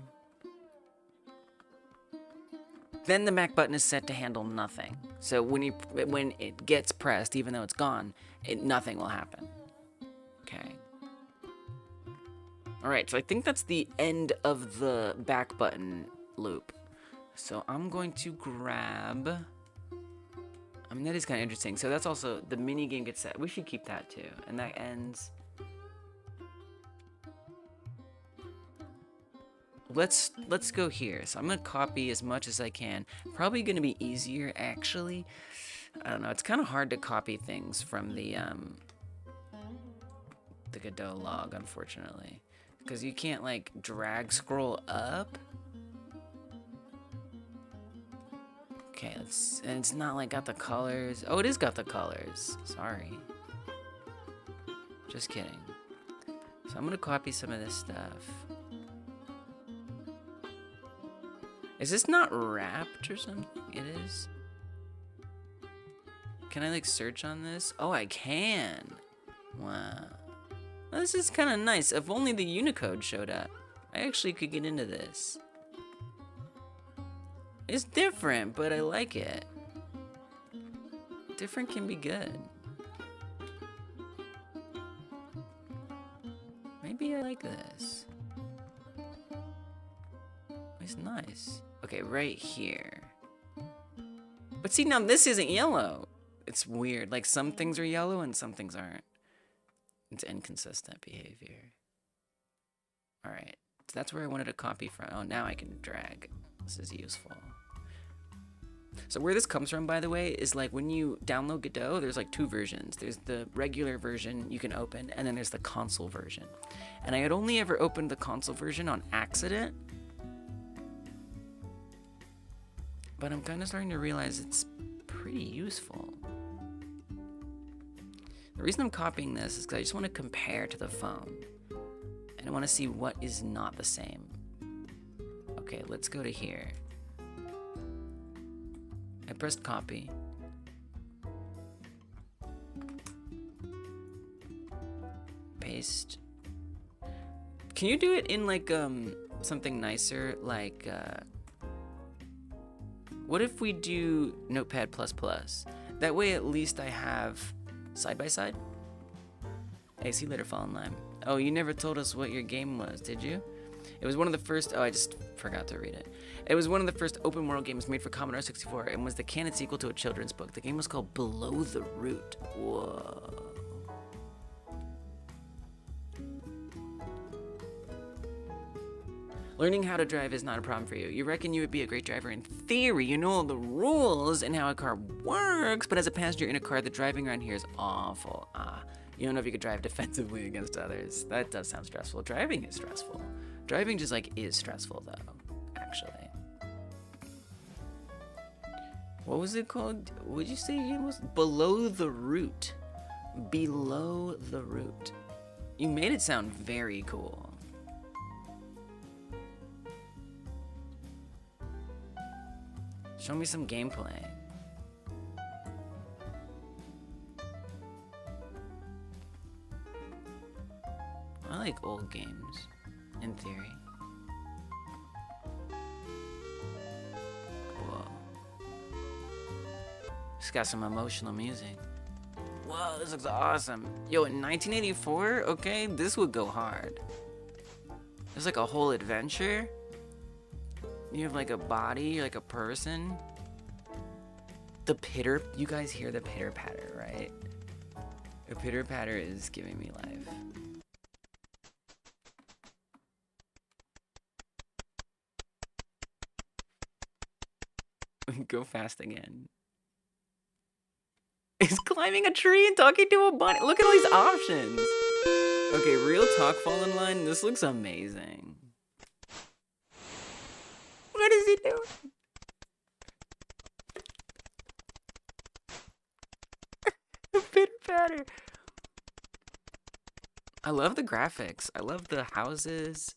Speaker 1: then the back button is set to handle nothing. So when it gets pressed, even though it's gone, nothing will happen. Okay. All right, so I think that's the end of the back button loop. So I'm going to grab... I mean, that is kind of interesting. So that's also, the mini game gets set. We should keep that too. And that ends... Let's go here. So I'm going to copy as much as I can. Probably going to be easier, actually. I don't know. It's kind of hard to copy things from the Godot log, unfortunately. Because you can't, like, drag scroll up. Okay, and it's not, like, got the colors. Oh, it is got the colors. Sorry. Just kidding. So I'm going to copy some of this stuff. Is this not wrapped or something? It is. Can I, like, search on this? Oh, I can. Wow. Well, this is kind of nice. If only the Unicode showed up. I actually could get into this. It's different, but I like it. Different can be good. Maybe I like this. It's nice. Okay, right here. But see, now this isn't yellow. It's weird. Like, some things are yellow and some things aren't. It's inconsistent behavior. Alright. So that's where I wanted to copy from. Oh, now I can drag. This is useful. So where this comes from, by the way, is like when you download Godot, there's like two versions. There's the regular version you can open, and then there's the console version. And I had only ever opened the console version on accident. But I'm kind of starting to realize it's pretty useful. The reason I'm copying this is because I just want to compare to the phone. And I want to see what is not the same. Okay, let's go to here. I pressed copy. Paste. Can you do it in like something nicer, like what if we do Notepad++? That way at least I have side by side. Hey, see you later, Fallen Lime. Oh, you never told us what your game was, did you? It was one of the first, oh, I just forgot to read it. It was one of the first open world games made for Commodore 64 and was the canon sequel to a children's book. The game was called Below the Root. Whoa. Learning how to drive is not a problem for you. You reckon you would be a great driver in theory. You know all the rules and how a car works, but as a passenger in a car, the driving around here is awful. You don't know if you could drive defensively against others. That does sound stressful. Driving is stressful. Driving just like is stressful though, actually. What was it called? Would you say it was Below the Root? Below the Root. You made it sound very cool. Show me some gameplay. I like old games, in theory. Whoa. It's got some emotional music. Whoa, this looks awesome. Yo, in 1984, okay, this would go hard. There's like a whole adventure. You have like a body, like a person. The pitter, you guys hear the pitter patter, right? The pitter patter is giving me life. Go fast again. He's climbing a tree and talking to a bunny. Look at all these options. Okay, real talk, Fallen Line. This looks amazing. What is he doing? The pitter patter. I love the graphics. I love the houses,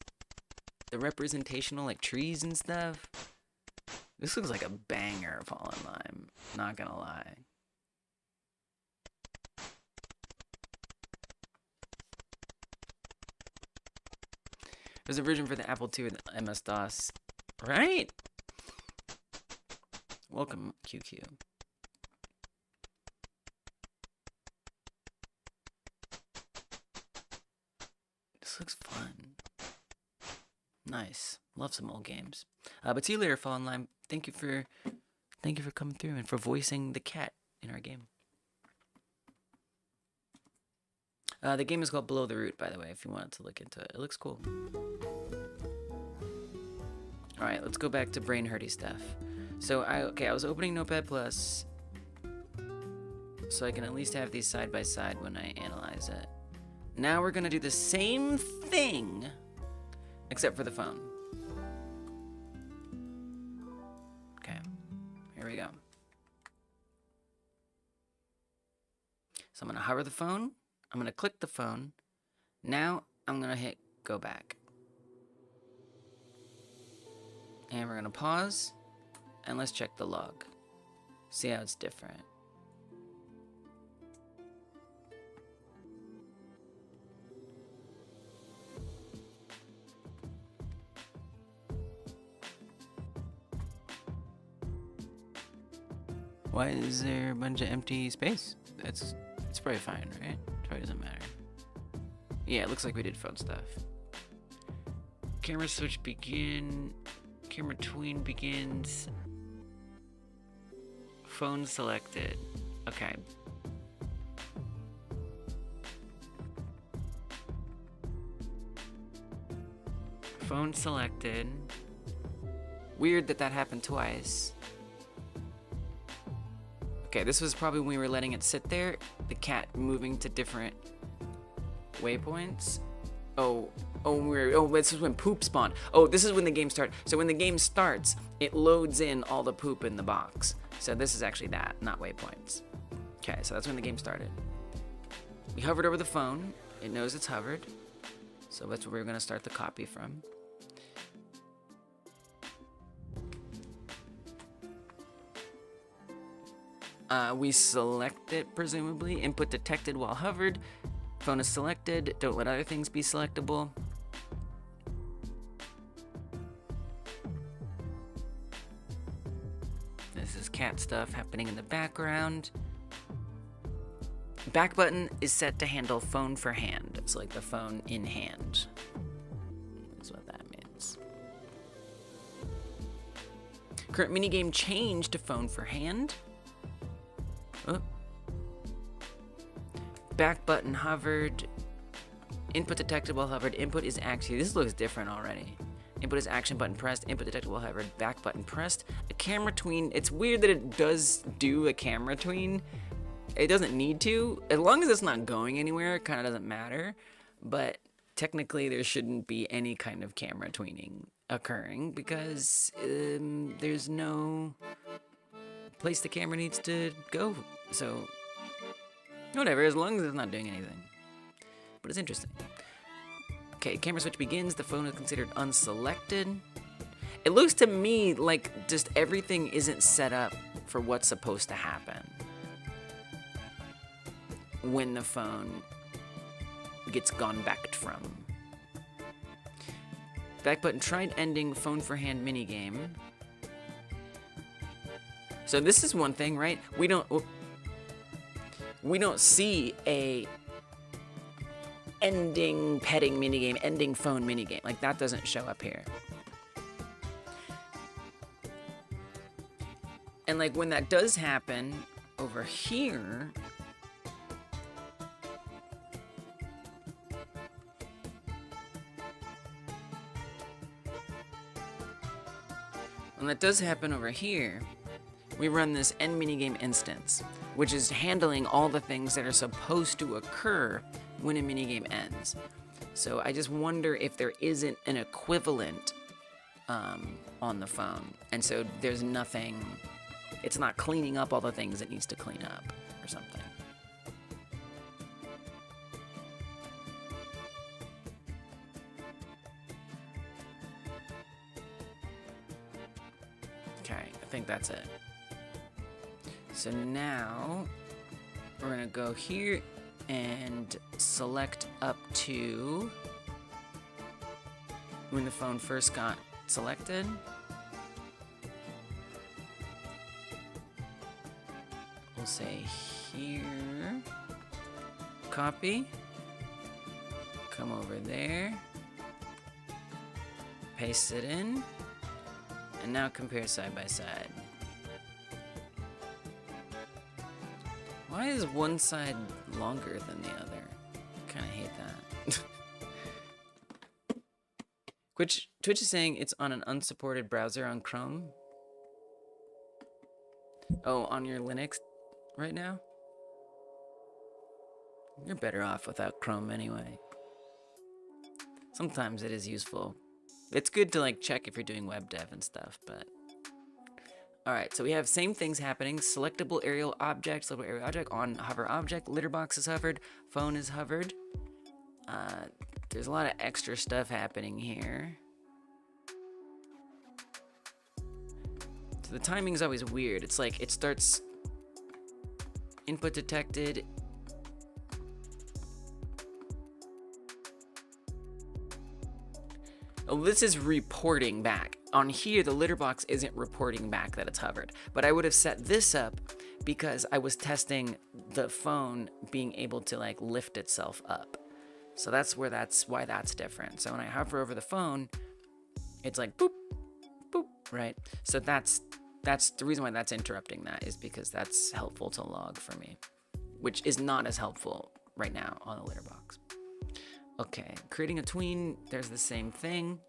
Speaker 1: the representational like trees and stuff. This looks like a banger, Fallen Lime. Not gonna lie. There's a version for the Apple II and MS-DOS, right? Welcome, QQ. This looks fun. Nice. Love some old games. But see you later, Fall in Line. Thank you for coming through and for voicing the cat in our game. The game is called Below the Root, by the way, if you wanted to look into it. It looks cool. Alright, let's go back to brain hurty stuff. So, I was opening Notepad+, so I can at least have these side by side when I analyze it. Now we're gonna do the same thing, except for the phone. Okay, here we go. So I'm gonna hover the phone, I'm gonna click the phone, now I'm gonna hit go back. And we're gonna pause, and let's check the log. See how it's different. Why is there a bunch of empty space? It's probably fine, right? It probably doesn't matter. Yeah, it looks like we did phone stuff. Camera switch begin. Camera tween begins. Phone selected. Okay. Phone selected. Weird that happened twice. Okay, this was probably when we were letting it sit there. The cat moving to different waypoints. This is when poop spawned. Oh, this is when the game starts. So when the game starts, it loads in all the poop in the box. So this is actually that, not waypoints. Okay, so that's when the game started. We hovered over the phone. It knows it's hovered. So that's where we're gonna start the copy from. We select it, presumably. Input detected while hovered. Phone is selected. Don't let other things be selectable. This is cat stuff happening in the background. Back button is set to handle phone for hand. It's like the phone in hand. That's what that means. Current minigame changed to phone for hand. Oh. Back button hovered. Input detected while hovered. Input is actually, this looks different already. Input is action button pressed. Input detected while hovered. Back button pressed. A camera tween. It's weird that it does do a camera tween. It doesn't need to. As long as it's not going anywhere, it kind of doesn't matter. But technically, there shouldn't be any kind of camera tweening occurring because there's no place the camera needs to go. So, whatever, as long as it's not doing anything. But it's interesting. Okay, camera switch begins. The phone is considered unselected. It looks to me like just everything isn't set up for what's supposed to happen when the phone gets gone back from. Back button tried ending phone for hand minigame. So this is one thing, right? We don't see a ending petting minigame, ending phone minigame. Like that doesn't show up here. And like when that does happen over here, we run this end minigame instance, which is handling all the things that are supposed to occur when a minigame ends. So I just wonder if there isn't an equivalent on the phone. And so there's nothing, it's not cleaning up all the things it needs to clean up or something. Okay, I think that's it. So now we're gonna go here and select up to when the phone first got selected. we'll say here, copy, come over there, paste it in, and now compare side by side. Why is one side longer than the other? I kind of hate that. Twitch is saying it's on an unsupported browser on Chrome. Oh, on your Linux right now? You're better off without Chrome anyway. Sometimes it is useful. It's good to like check if you're doing web dev and stuff, but... Alright, so we have same things happening. Selectable aerial object, on hover object, litter box is hovered, phone is hovered. There's a lot of extra stuff happening here. So the timing is always weird. It's like it starts input detected. Oh, this is reporting back. On here, the litter box isn't reporting back that it's hovered. But I would have set this up because I was testing the phone being able to like lift itself up. So that's why that's different. So when I hover over the phone, it's like boop, boop, right? So that's the reason why that's interrupting that, is because that's helpful to log for me, which is not as helpful right now on the litter box. Okay, creating a tween, there's the same thing.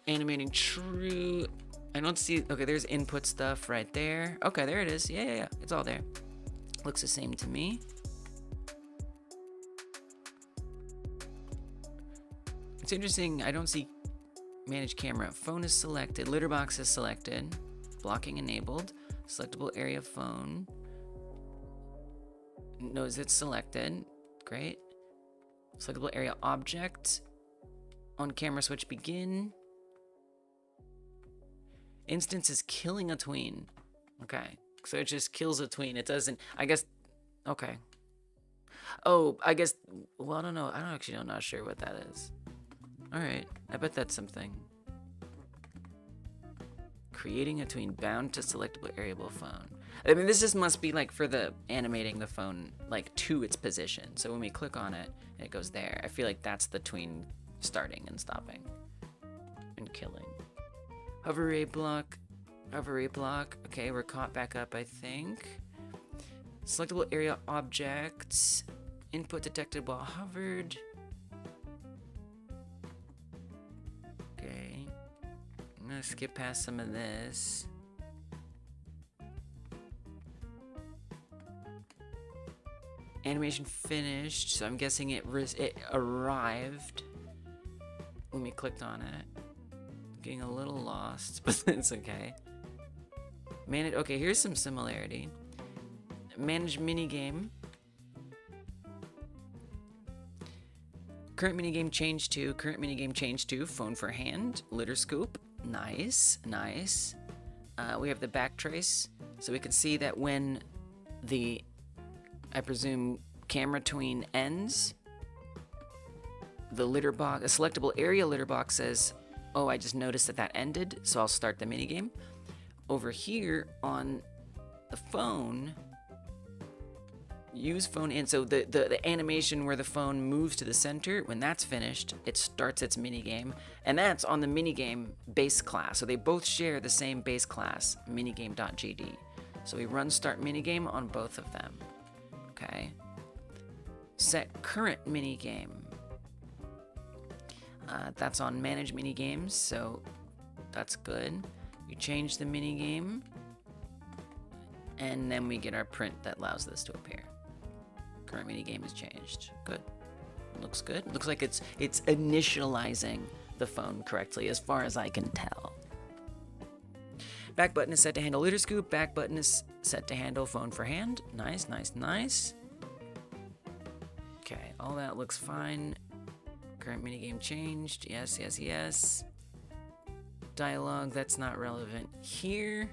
Speaker 1: Animating true, I don't see, okay, there's input stuff right there. Okay, there it is, yeah, it's all there. Looks the same to me. It's interesting, I don't see manage camera. Phone is selected, litter box is selected, blocking enabled, selectable area phone. Knows it's selected, great. Selectable area object, on camera switch begin. Instance is killing a tween. Okay, so it just kills a tween. It doesn't, I guess, okay. Oh, I guess, well, I don't know. I'm not sure what that is. All right, I bet that's something. Creating a tween bound to selectable areable phone. I mean, this just must be like for the animating the phone like to its position. So when we click on it, it goes there. I feel like that's the tween starting and stopping and killing. Hover A block, hover A block. Okay, we're caught back up, I think. Selectable area objects. Input detected while hovered. Okay. I'm gonna skip past some of this. Animation finished, so I'm guessing it arrived when we clicked on it. Getting a little lost, but it's okay. Okay, here's some similarity. Manage minigame. Current minigame change to phone for hand, litter scoop. Nice, nice. We have the backtrace, so we can see that when the, I presume, camera tween ends, the litter box, a selectable area litter box says, oh, I just noticed that ended, so I'll start the minigame. Over here on the phone, use phone in, so the animation where the phone moves to the center, when that's finished, it starts its minigame, and that's on the minigame base class. So they both share the same base class, minigame.gd. So we run start minigame on both of them. Okay. Set current minigame. That's on manage minigames, so that's good. We change the minigame, and then we get our print that allows this to appear. Current minigame is changed. Good. Looks good. Looks like it's initializing the phone correctly, as far as I can tell. Back button is set to handle litter scoop. Back button is set to handle phone for hand. Nice, nice, nice. Okay, all that looks fine. Current minigame changed. Yes, yes, yes. Dialogue, that's not relevant here.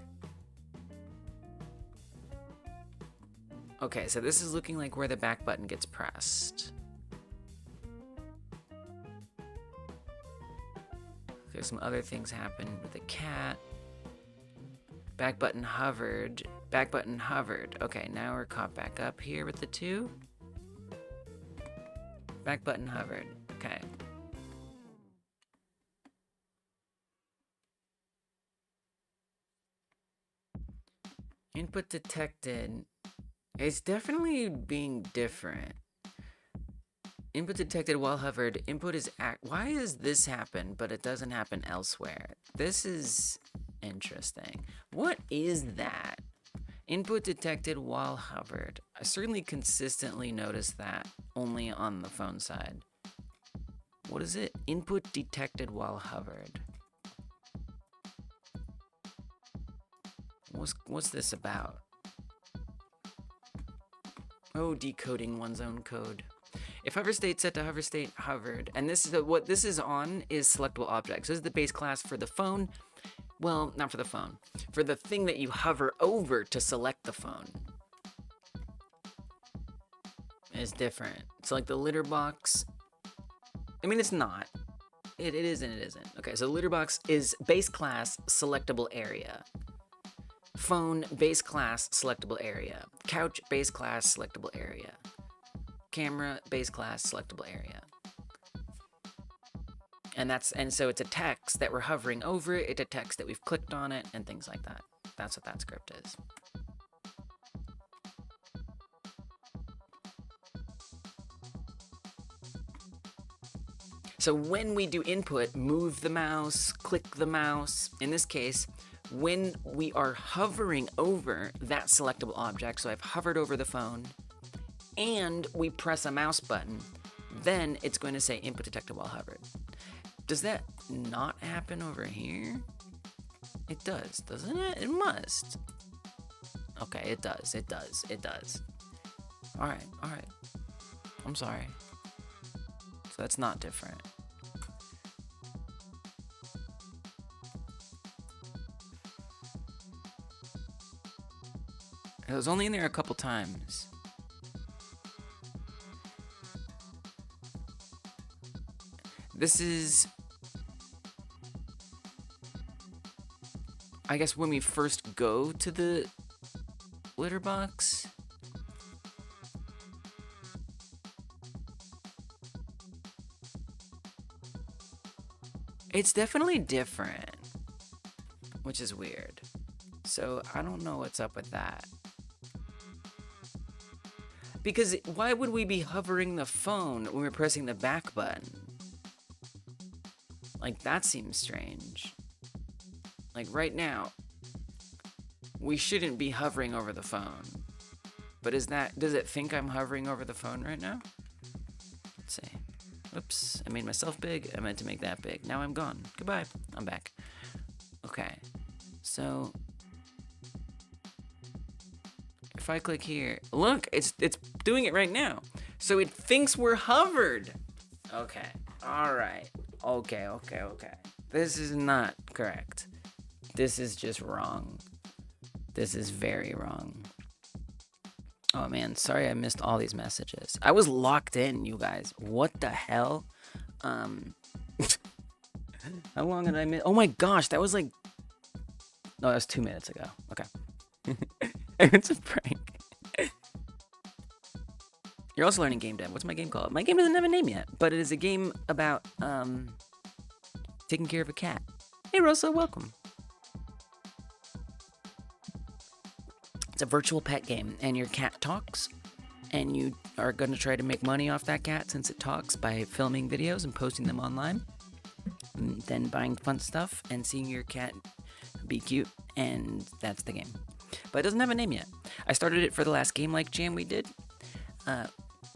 Speaker 1: Okay, so this is looking like where the back button gets pressed. There's some other things happen with the cat. Back button hovered. Back button hovered. Okay, now we're caught back up here with the 2. Back button hovered. Okay. Input detected. It's definitely being different. Input detected while hovered. Input is why does this happen, but it doesn't happen elsewhere? This is interesting. What is that? Input detected while hovered. I certainly consistently notice that only on the phone side. What is it? Input detected while hovered. What's this about? Oh, decoding one's own code. If hover state set to hover state hovered, and this is what this is on is selectable objects. This is the base class for the phone. Well, not for the phone. For the thing that you hover over to select the phone. It's different. So like the litter box. I mean, it's not. It is and it isn't. Okay, so litter box is base class selectable area. Phone base class selectable area. Couch base class selectable area. Camera base class selectable area. And so it's a text that we're hovering over it, it's a text that we've clicked on it, and things like that. That's what that script is. So when we do input, move the mouse, click the mouse. In this case, when we are hovering over that selectable object, so I've hovered over the phone, and we press a mouse button, then it's going to say input detected while hovered. Does that not happen over here? It does, doesn't it? It must. Okay, it does, it does, it does. All right. I'm sorry. So that's not different. It was only in there a couple times. This is, I guess, when we first go to the litter box. It's definitely different, which is weird. So I don't know what's up with that. Because why would we be hovering the phone when we're pressing the back button? Like, that seems strange. Like, right now, we shouldn't be hovering over the phone. But does it think I'm hovering over the phone right now? Let's see. Oops, I made myself big. I meant to make that big. Now I'm gone. Goodbye. I'm back. Okay. So, if I click here, look, it's doing it right now. So it thinks we're hovered. Okay. All right. Okay. This is not correct. This is just wrong. This is very wrong. Oh man, sorry I missed all these messages. I was locked in, you guys. What the hell? How long did I miss? Oh my gosh, that was like... No, that was 2 minutes ago. Okay. It's a prank. You're also learning game dev. What's my game called? My game doesn't have a name yet, but it is a game about taking care of a cat. Hey Rosa, welcome. It's a virtual pet game, and your cat talks, and you are going to try to make money off that cat since it talks by filming videos and posting them online, and then buying fun stuff and seeing your cat be cute, and that's the game. But it doesn't have a name yet. I started it for the last Game Like Jam we did.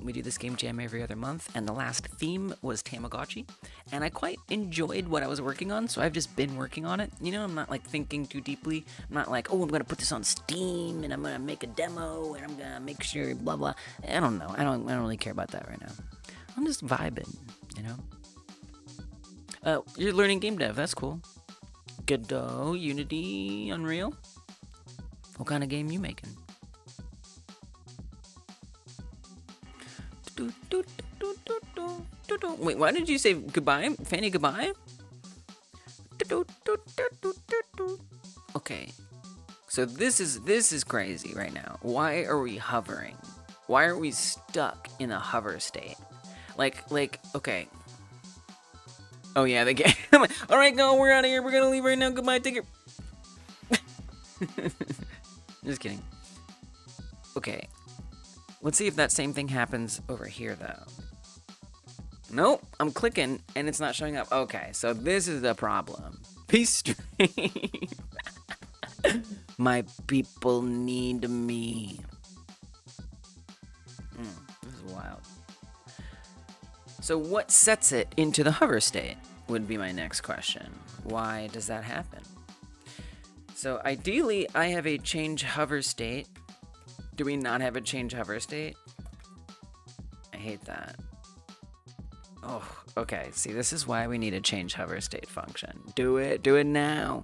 Speaker 1: We do this game jam every other month, and the last theme was Tamagotchi, and I quite enjoyed what I was working on, so I've just been working on it. You know, I'm not like thinking too deeply. I'm not like, oh, I'm gonna put this on Steam, and I'm gonna make a demo, and I'm gonna make sure blah blah. I don't know. I don't really care about that right now. I'm just vibing, you know. You're learning game dev. That's cool. Godot, Unity, Unreal. What kind of game you making? Wait, why did you say goodbye? Fanny, goodbye? Okay. So this is crazy right now. Why are we hovering? Why are we stuck in a hover state? Like, okay. Oh yeah, the game. All right, no, we're out of here. We're gonna leave right now. Goodbye. Take care. Just kidding. Okay. Let's see if that same thing happens over here, though. Nope, I'm clicking and it's not showing up. Okay, so this is the problem. Peace stream. My people need me. This is wild. So what sets it into the hover state would be my next question. Why does that happen? So ideally, I have a change hover state. Do we not have a change hover state? I hate that. Oh, okay. See, this is why we need a change hover state function. Do it now.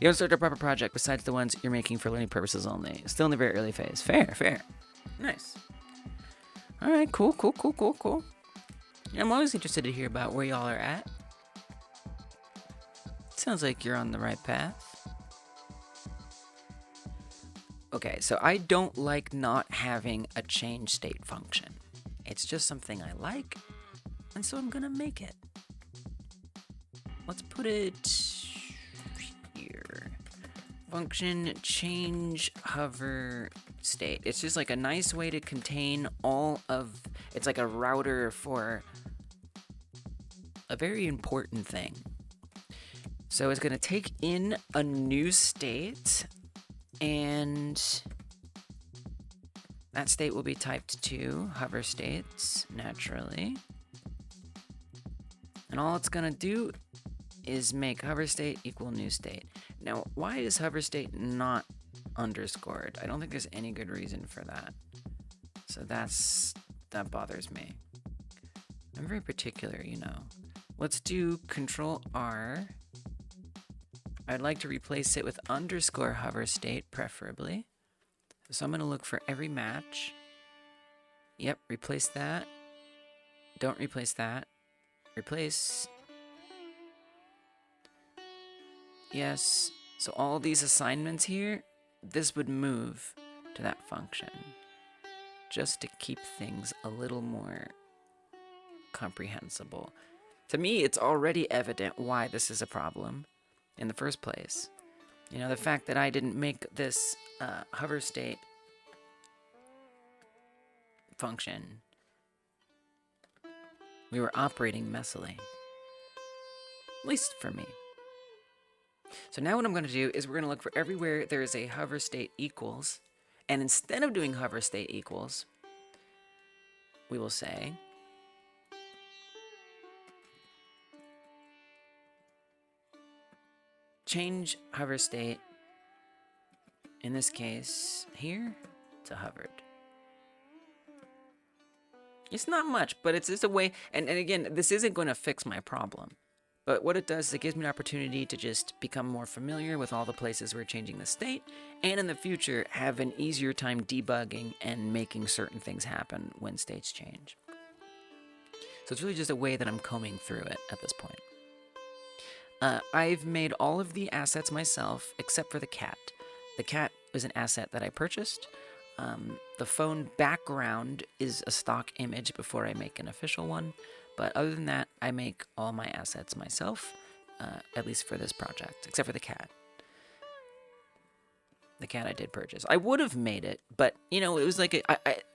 Speaker 1: You don't start a proper project besides the ones you're making for learning purposes only. Still in the very early phase. Fair. Nice. All right, cool. Yeah, I'm always interested to hear about where y'all are at. Sounds like you're on the right path. Okay, so I don't like not having a change state function. It's just something I like, and so I'm gonna make it. Let's put it here. Function change hover state. It's just like a nice way to contain all of, it's like a router for a very important thing. So it's gonna take in a new state, and that state will be typed to hover states, naturally. And all it's gonna do is make hover state equal new state. Now, why is hover state not underscored? I don't think there's any good reason for that. So that bothers me. I'm very particular, you know. Let's do Control R. I'd like to replace it with underscore hover state, preferably. So I'm gonna look for every match. Yep, replace that. Don't replace that. Replace. Yes. So all these assignments here, this would move to that function. Just to keep things a little more comprehensible. To me, it's already evident why this is a problem in the first place. You know, the fact that I didn't make this hover state function. We were operating messily. At least for me. So now what I'm going to do is we're going to look for everywhere there is a hover state equals. And instead of doing hover state equals, we will say change hover state, in this case, here to hovered. It's not much, but it's just a way, and again, this isn't going to fix my problem. But what it does is it gives me an opportunity to just become more familiar with all the places we're changing the state, and in the future, have an easier time debugging and making certain things happen when states change. So it's really just a way that I'm combing through it at this point. I've made all of the assets myself, except for the cat. The cat is an asset that I purchased. The phone background is a stock image before I make an official one. But other than that, I make all my assets myself, at least for this project, except for the cat. The cat I did purchase. I would have made it, but, you know, it was like,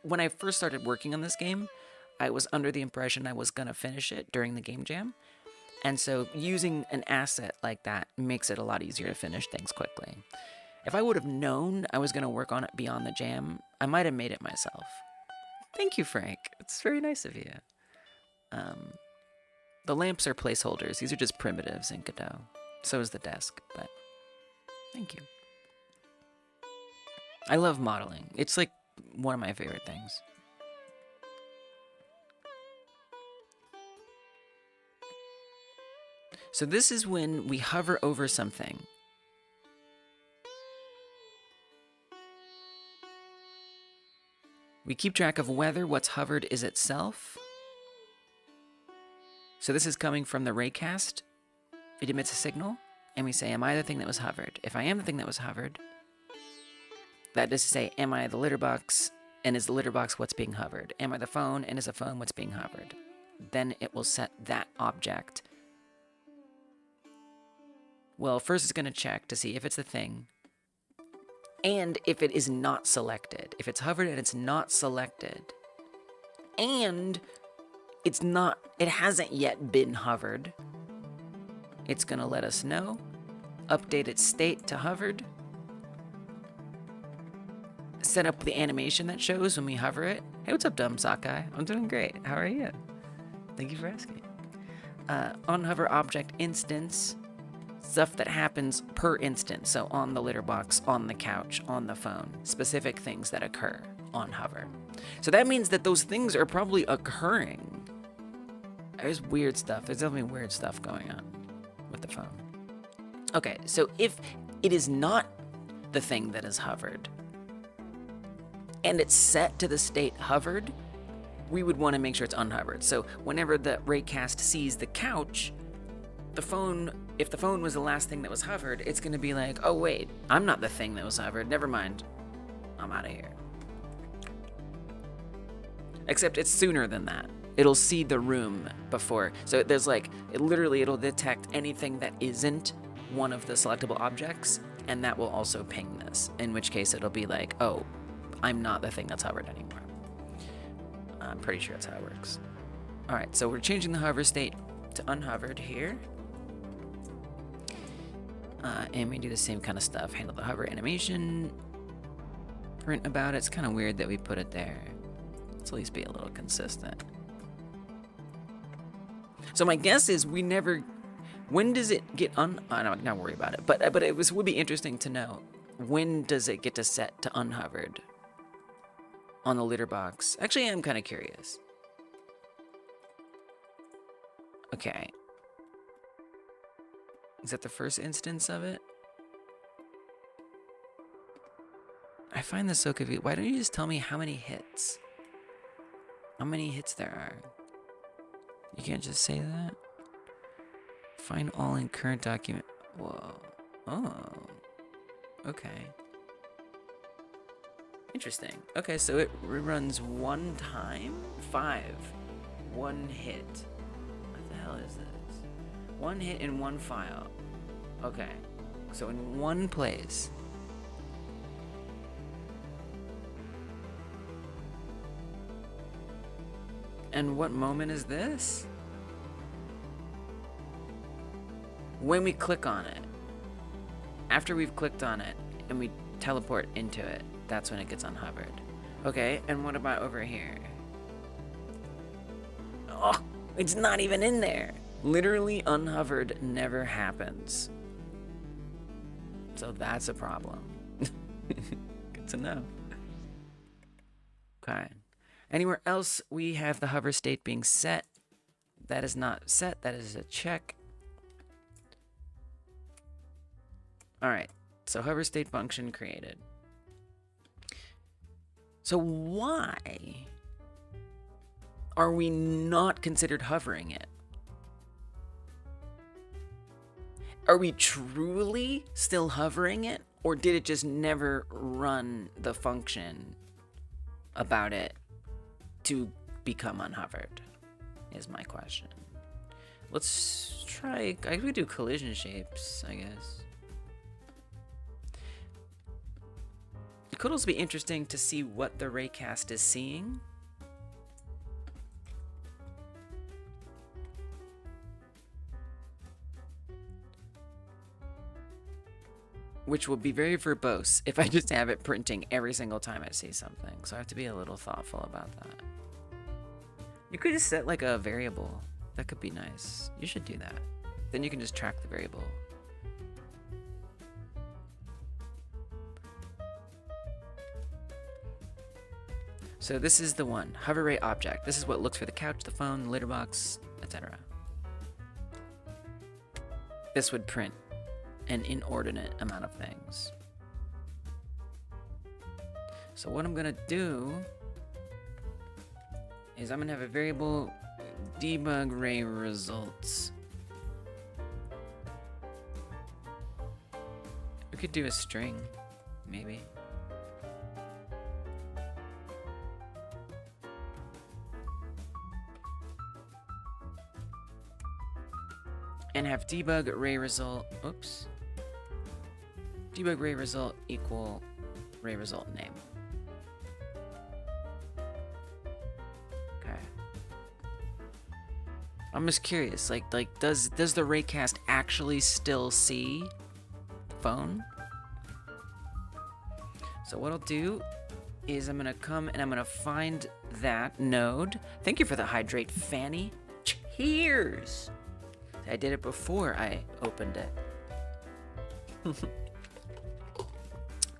Speaker 1: when I first started working on this game, I was under the impression I was going to finish it during the game jam. And so using an asset like that makes it a lot easier to finish things quickly. If I would have known I was going to work on it beyond the jam, I might have made it myself. Thank you, Frank. It's very nice of you. The lamps are placeholders. These are just primitives in Godot. So is the desk, but thank you. I love modeling. It's like one of my favorite things. So this is when we hover over something. We keep track of whether what's hovered is itself. So this is coming from the raycast. It emits a signal, and we say, am I the thing that was hovered? If I am the thing that was hovered, That is to say, am I the litter box, and is the litter box what's being hovered? Am I the phone, and is the phone what's being hovered? Then it will set that object. Well, first it's going to check to see if it's the thing, and if it is not selected. If it's hovered and it's not selected, and it hasn't yet been hovered, it's going to let us know, update its state to hovered, set up the animation that shows when we hover it. Hey, what's up, dumb Sakai? I'm doing great. How are you? Thank you for asking. On hover object instance, stuff that happens per instance. So on the litter box, on the couch, on the phone, specific things that occur on hover. So that means that those things are probably occurring. There's weird stuff. There's definitely weird stuff going on with the phone. Okay, so if it is not the thing that is hovered, and it's set to the state hovered, we would want to make sure it's unhovered. So whenever the raycast sees the couch, the phone, if the phone was the last thing that was hovered, it's going to be like, oh wait, I'm not the thing that was hovered. Never mind. I'm out of here. Except it's sooner than that. It'll see the room before. So there's like, it'll detect anything that isn't one of the selectable objects, and that will also ping this, in which case it'll be like, oh, I'm not the thing that's hovered anymore. I'm pretty sure that's how it works. All right, so we're changing the hover state to unhovered here. And we do the same kind of stuff. Handle the hover animation. Print about it. It's kind of weird that we put it there. Let's at least be a little consistent. So my guess is we never... When does it get I'm not worry about it. But it would be interesting to know, when does it get to set to unhovered on the litter box? Actually, I'm kind of curious. Okay. Is that the first instance of it? I find this so confusing. Why don't you just tell me how many hits? How many hits there are? You can't just say that? Find all in current document. Whoa. Oh. Okay. Interesting. Okay, so it reruns one time? 5. 1 hit. What the hell is this? 1 hit in 1 file. Okay. So in one place. And what moment is this? When we click on it. After we've clicked on it and we teleport into it, that's when it gets unhovered. Okay, and what about over here? Oh, it's not even in there. Literally unhovered never happens. So that's a problem. Good to know. Okay. Anywhere else we have the hover state being set. That is not set, that is a check. Alright, so hover state function created. So why are we not considered hovering it? Are we truly still hovering it? Or did it just never run the function about it to become unhovered? Is my question. Let's try, I could do collision shapes, I guess. It could also be interesting to see what the raycast is seeing. Which will be very verbose if I just have it printing every single time I see something. So I have to be a little thoughtful about that. You could just set like a variable. That could be nice. You should do that. Then you can just track the variable. So this is the one, hover ray object. This is what looks for the couch, the phone, the litter box, etc. This would print an inordinate amount of things. So what I'm gonna do is I'm gonna have a variable debug ray results. We could do a string, maybe. and have debug array result. Oops. Debug array result equal array result name. Okay. I'm just curious, like does the raycast actually still see the phone? So what I'll do is I'm gonna come and I'm gonna find that node. Thank you for the hydrate, Fanny. Cheers! I did it before I opened it.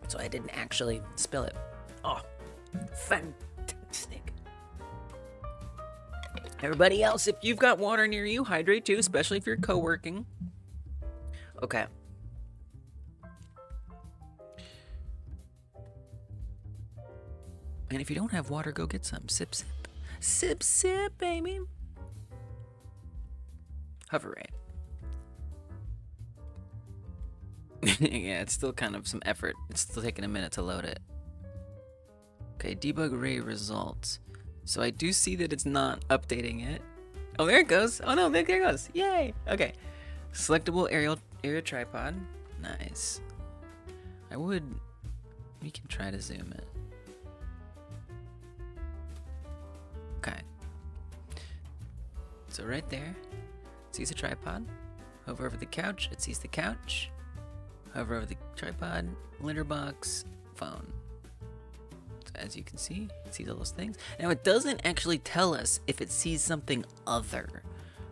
Speaker 1: So I didn't actually spill it. Oh, fantastic. Everybody else, if you've got water near you, hydrate too, especially if you're co-working. Okay. And if you don't have water, go get some. Sip, sip. Sip, sip, baby. Hover rate. Yeah, it's still kind of some effort. It's still taking a minute to load it. Okay, debug array results. So I do see that it's not updating it. Oh, there it goes. Oh no, there it goes. Yay. Okay. Selectable area tripod. Nice. We can try to zoom it. Okay. So right there, it sees a tripod. Hover over the couch, it sees the couch. Hover over the tripod, litter box, phone. So as you can see, it sees all those things. Now it doesn't actually tell us if it sees something other,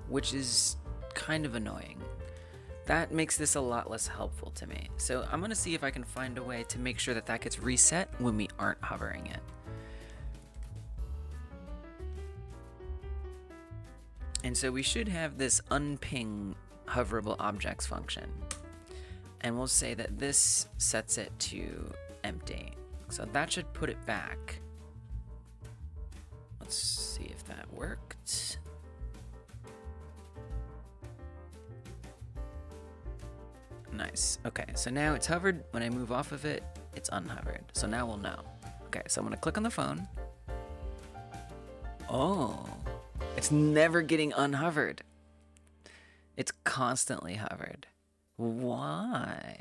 Speaker 1: which is kind of annoying. That makes this a lot less helpful to me. So I'm gonna see if I can find a way to make sure that that gets reset when we aren't hovering it. And so we should have this unping hoverable objects function. And we'll say that this sets it to empty. So that should put it back. Let's see if that worked. Nice. Okay, so now it's hovered. When I move off of it, it's unhovered. So now we'll know. Okay, so I'm gonna click on the phone. Oh, it's never getting unhovered. It's constantly hovered. Why?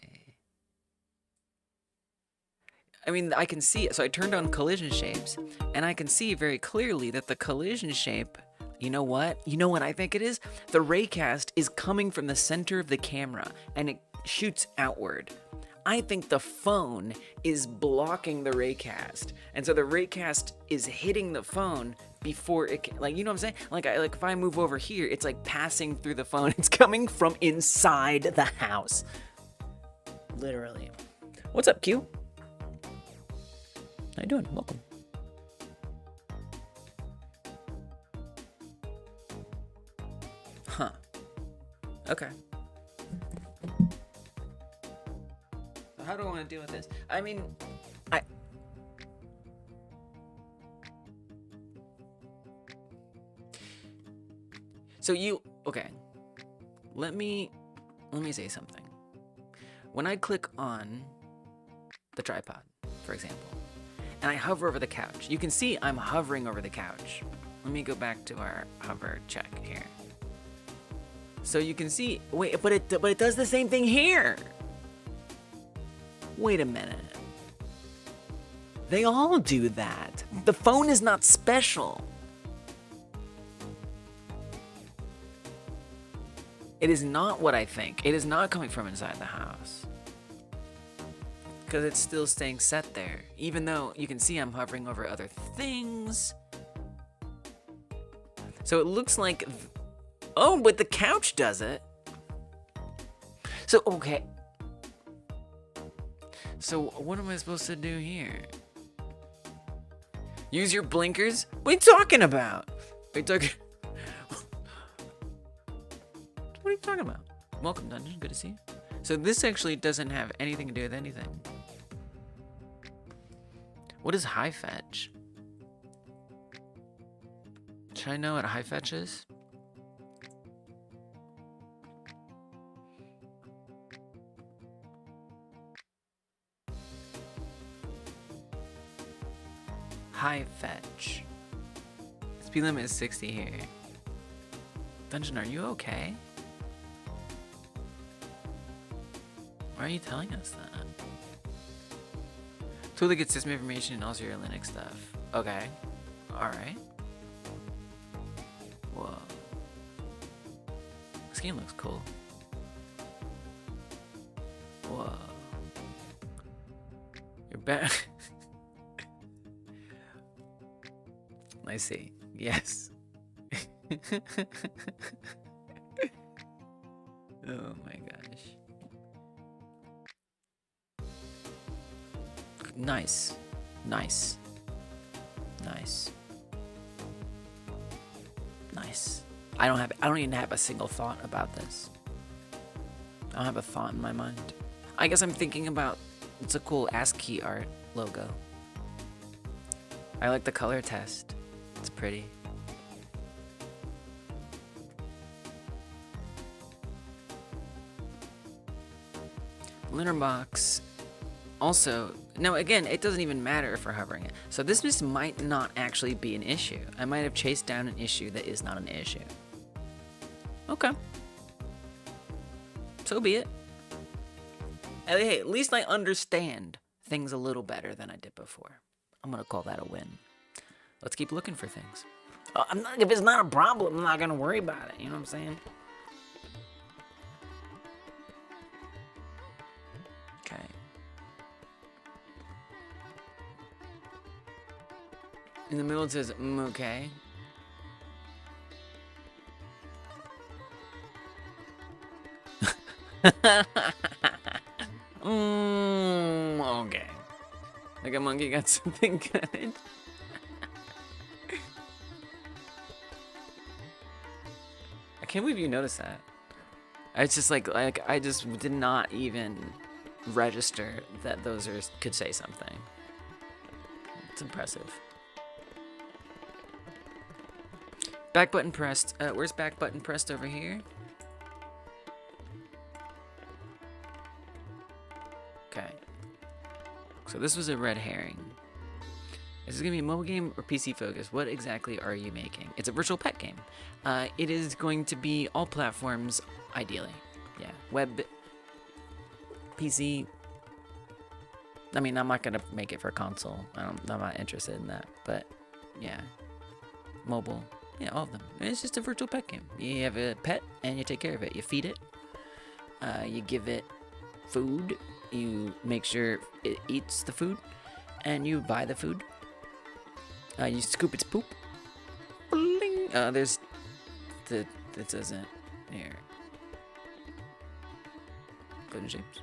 Speaker 1: I mean, I can see it. So I turned on collision shapes, and I can see very clearly that the collision shape, you know what? You know what I think it is? The raycast is coming from the center of the camera, and it shoots outward. I think the phone is blocking the raycast, and so the raycast is hitting the phone before it can, like, you know what I'm saying? Like if I move over here, it's like passing through the phone. It's coming from inside the house. Literally. What's up, Q? How you doing? Welcome. Huh. Okay. How do I want to deal with this? I mean, So okay. Let me say something. When I click on the tripod, for example, and I hover over the couch, you can see I'm hovering over the couch. Let me go back to our hover check here. So you can see, wait, but it does the same thing here. Wait a minute. They all do that. The phone is not special. It is not what I think. It is not coming from inside the house. Because it's still staying set there. Even though you can see I'm hovering over other things. So it looks like... Oh, but the couch does it. So, okay. So what am I supposed to do here? Use your blinkers? What are you talking about? Are you talking... What are you talking about? Welcome, Dungeon. Good to see you. So this actually doesn't have anything to do with anything. What is high fetch? Should I know what high fetch is? High fetch. Speed limit is 60 here. Dungeon, are you okay? Why are you telling us that? Tool that gets system information and also your Linux stuff. Okay. Alright. Whoa. This game looks cool. Whoa. You're back. I see. Yes. Oh my gosh. Nice. Nice. Nice. Nice. I don't even have a single thought about this. I don't have a thought in my mind. I guess I'm thinking about, it's a cool ASCII art logo. I like the color test. It's pretty. Linterbox. Also, no, again, it doesn't even matter if we're hovering it. So this just might not actually be an issue. I might have chased down an issue that is not an issue. Okay. So be it. Hey, at least I understand things a little better than I did before. I'm gonna call that a win. Let's keep looking for things. If it's not a problem, I'm not gonna worry about it. You know what I'm saying? Okay. In the middle it says, okay. Okay. Like a monkey got something good. I can't believe you noticed that. It's just like I just did not even register that those could say something. It's impressive. Back button pressed. Where's back button pressed over here? Okay. So this was a red herring. Is this gonna be a mobile game or PC focused? What exactly are you making? It's a virtual pet game. It is going to be all platforms, ideally. Yeah, web, PC. I mean, I'm not gonna make it for console. I'm not interested in that. But yeah, mobile. Yeah, all of them. It's just a virtual pet game. You have a pet and you take care of it. You feed it. You give it food. You make sure it eats the food, and you buy the food. You scoop its poop. Bling. There's the it doesn't here. Golden shapes.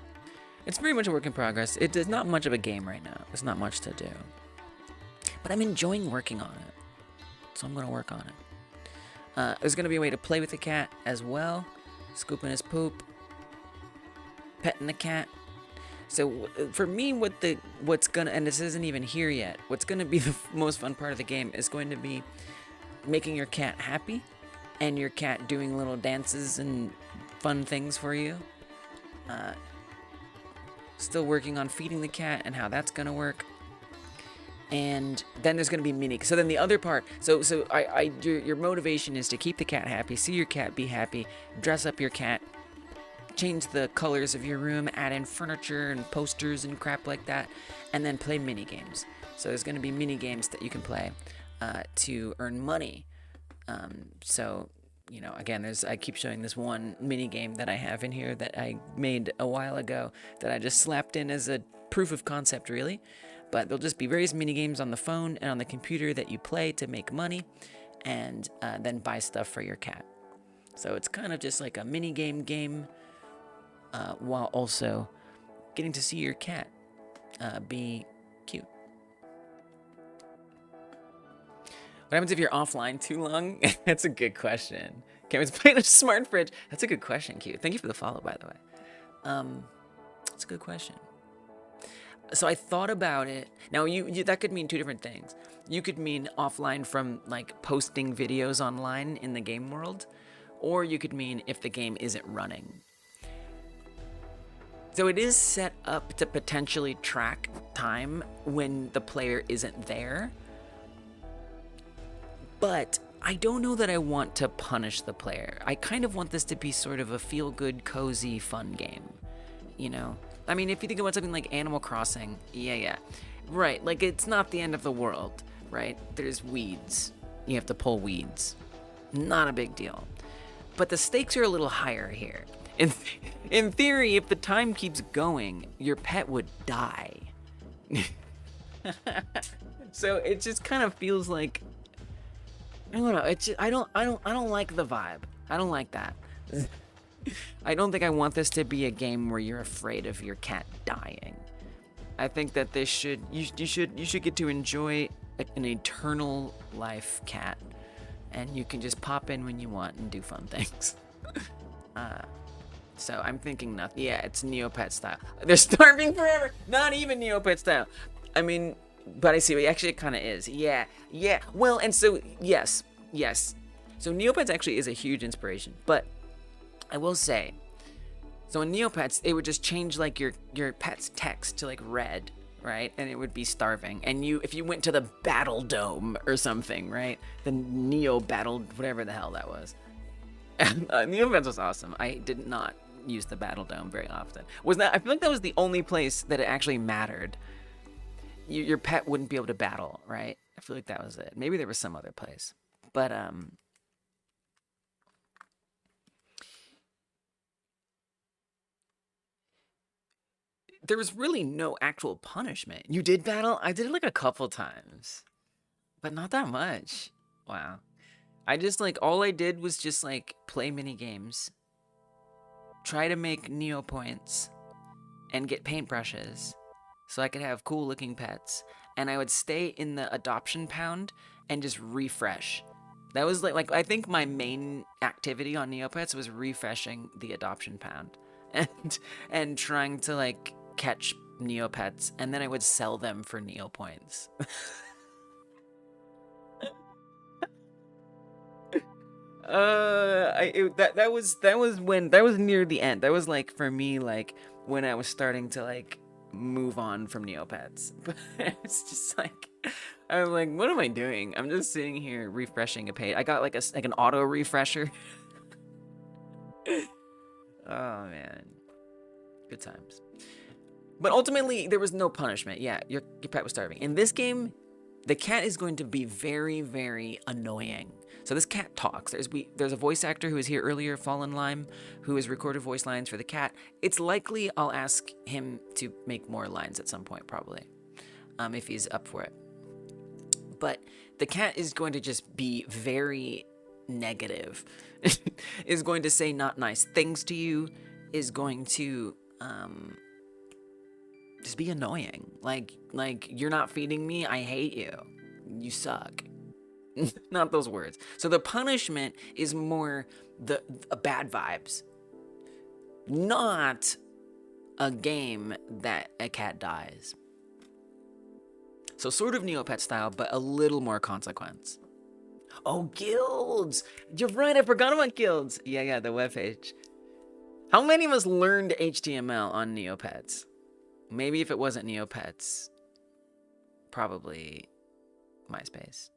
Speaker 1: It's very much a work in progress. It is not much of a game right now. There's not much to do, but I'm enjoying working on it, so I'm gonna work on it. There's gonna be a way to play with the cat as well, scooping his poop, petting the cat. So for me, what's gonna, and this isn't even here yet, what's gonna be the most fun part of the game is going to be making your cat happy, and your cat doing little dances and fun things for you. Still working on feeding the cat and how that's gonna work. And then there's gonna be mini. So then the other part, your motivation is to keep the cat happy, see your cat be happy, dress up your cat, change the colors of your room, add in furniture and posters and crap like that, and then play mini games. So there's going to be mini games that you can play to earn money. So, you know, again, I keep showing this one mini game that I have in here that I made a while ago that I just slapped in as a proof of concept, really. But there'll just be various mini games on the phone and on the computer that you play to make money, and then buy stuff for your cat. So it's kind of just like a mini game. While also getting to see your cat be cute. What happens if you're offline too long? That's a good question. Cameron's playing a smart fridge. That's a good question, Q. Thank you for the follow, by the way. That's a good question. So I thought about it. Now, you that could mean two different things. You could mean offline from like posting videos online in the game world, or you could mean if the game isn't running. So it is set up to potentially track time when the player isn't there. But I don't know that I want to punish the player. I kind of want this to be sort of a feel-good, cozy, fun game. You know? I mean, if you think about something like Animal Crossing, yeah. Right, like it's not the end of the world, right? There's weeds. You have to pull weeds. Not a big deal. But the stakes are a little higher here. In theory, if the time keeps going, your pet would die. So it just kind of feels like, I don't know. It's just, I don't like the vibe. I don't like that. I don't think I want this to be a game where you're afraid of your cat dying. I think that you should get to enjoy an eternal life cat, and you can just pop in when you want and do fun things. So I'm thinking nothing. Yeah, it's Neopet style. They're starving forever. Not even Neopet style. I mean, but I see. Actually, it kind of is. Yeah. Well, and so yes. So Neopets actually is a huge inspiration. But I will say, so in Neopets, it would just change like your pet's text to like red, right? And it would be starving. And if you went to the Battle Dome or something, right? The Neo Battle, whatever the hell that was. Neopets was awesome. I did not use the Battle Dome very often. I feel like that was the only place that it actually mattered. Your pet wouldn't be able to battle, right? I feel like that was it. Maybe there was some other place. But there was really no actual punishment. You did battle? I did it like a couple times, but not that much. Wow. I just like, all I did was just like play mini games, try to make Neo points, and get paintbrushes so I could have cool looking pets. And I would stay in the adoption pound and just refresh. That was like I think my main activity on Neopets was refreshing the adoption pound and trying to like catch Neopets, and then I would sell them for Neo points. That was near the end. That was like for me like when I was starting to like move on from Neopets. But it's just like I was like, what am I doing? I'm just sitting here refreshing a page. I got like an auto refresher. Oh man, good times. But ultimately, there was no punishment. Yeah, your pet was starving. In this game, the cat is going to be very, very annoying. So this cat talks. There's a voice actor who was here earlier, Fallen Lime, who has recorded voice lines for the cat. It's likely I'll ask him to make more lines at some point, probably, if he's up for it. But the cat is going to just be very negative. Is going to say not nice things to you. Is going to just be annoying. Like you're not feeding me. I hate you. You suck. Not those words. So the punishment is more the bad vibes, not a game that a cat dies. So sort of Neopet style, but a little more consequence. Oh, guilds! You're right, I forgot about guilds. Yeah, the webpage. How many of us learned HTML on Neopets? Maybe if it wasn't Neopets, probably MySpace.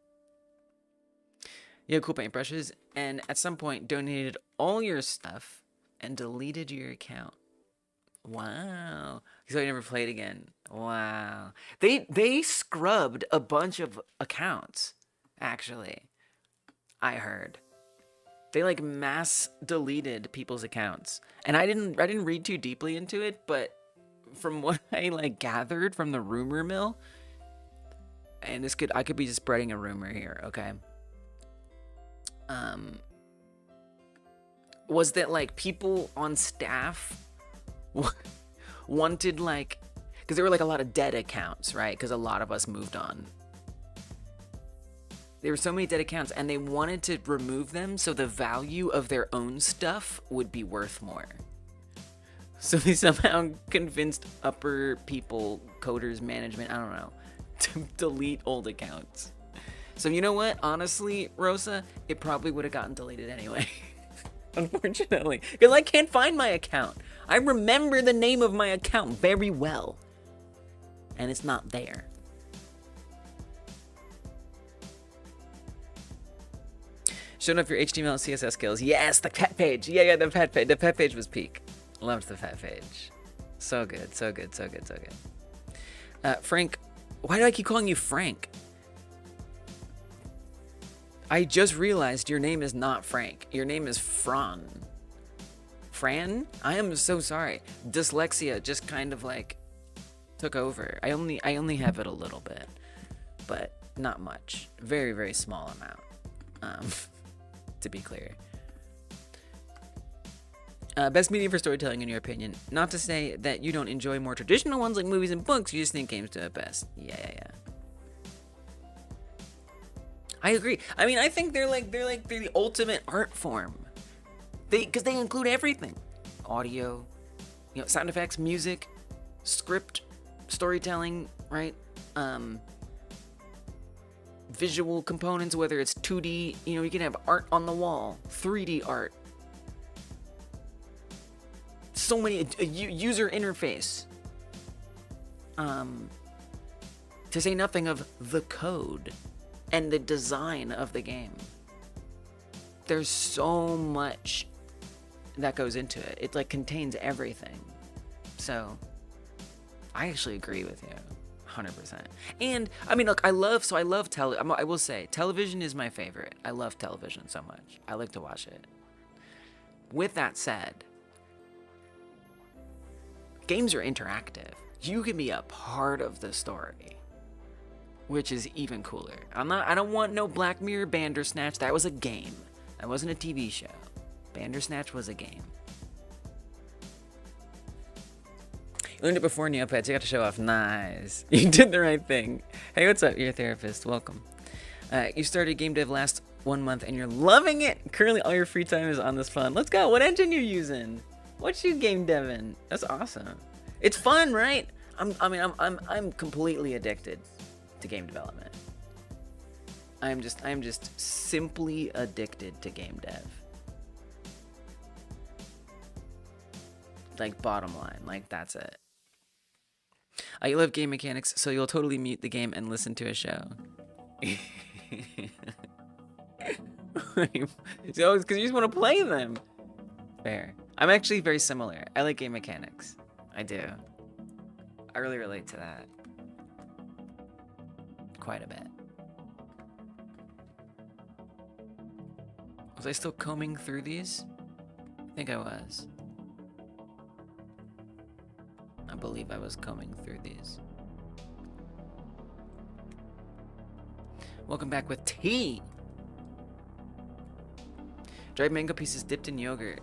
Speaker 1: You have cool paintbrushes, and at some point donated all your stuff and deleted your account. Wow. So I never played again. Wow. They scrubbed a bunch of accounts, actually. I heard. They like mass deleted people's accounts. And I didn't read too deeply into it, but from what I like gathered from the rumor mill, and I could be just spreading a rumor here, okay? Was that like people on staff wanted like, because there were like a lot of dead accounts, right? Because a lot of us moved on. There were so many dead accounts, and they wanted to remove them so the value of their own stuff would be worth more. So they somehow convinced upper people, coders, management, I don't know, to delete old accounts. So you know what? Honestly, Rosa, it probably would have gotten deleted anyway. Unfortunately. Because I can't find my account. I remember the name of my account very well. And it's not there. Showing off your HTML and CSS skills. Yes, the pet page. Yeah, the pet page. The pet page was peak. Loved the pet page. So good, so good, so good, so good. Frank, why do I keep calling you Frank? I just realized your name is not Frank. Your name is Fran. Fran? I am so sorry. Dyslexia just kind of like took over. I only have it a little bit, but not much. Very, very small amount. To be clear. Best medium for storytelling in your opinion. Not to say that you don't enjoy more traditional ones like movies and books, you just think games do it best. Yeah. I agree. I mean, I think they're the ultimate art form. Because they include everything. Audio, sound effects, music, script, storytelling, right? Visual components, whether it's 2D, you can have art on the wall, 3D art. So many, user interface. To say nothing of the code and the design of the game. There's so much that goes into it. It like contains everything. So I actually agree with you 100%. And I mean, look, I love I will say television is my favorite. I love television so much. I like to watch it. With that said, games are interactive. You can be a part of the story, which is even cooler. I don't want no Black Mirror Bandersnatch. That was a game. That wasn't a TV show. Bandersnatch was a game. You learned it before Neopets. You got to show off. Nice. You did the right thing. Hey, what's up? You're a therapist. Welcome. You started game dev last 1 month and you're loving it. Currently, all your free time is on this fun. Let's go. What engine you using? What you game deving? That's awesome. It's fun, right? I'm completely addicted to game development. I'm just simply addicted to game dev. Like, bottom line, like, that's it. I love game mechanics, so you'll totally mute the game and listen to a show. So it's because you just want to play them. Fair. I'm actually very similar. I like game mechanics. I do. I really relate to that. Quite a bit. Was I still combing through these? I think I was. I believe I was combing through these. Welcome back with tea. Dried mango pieces dipped in yogurt.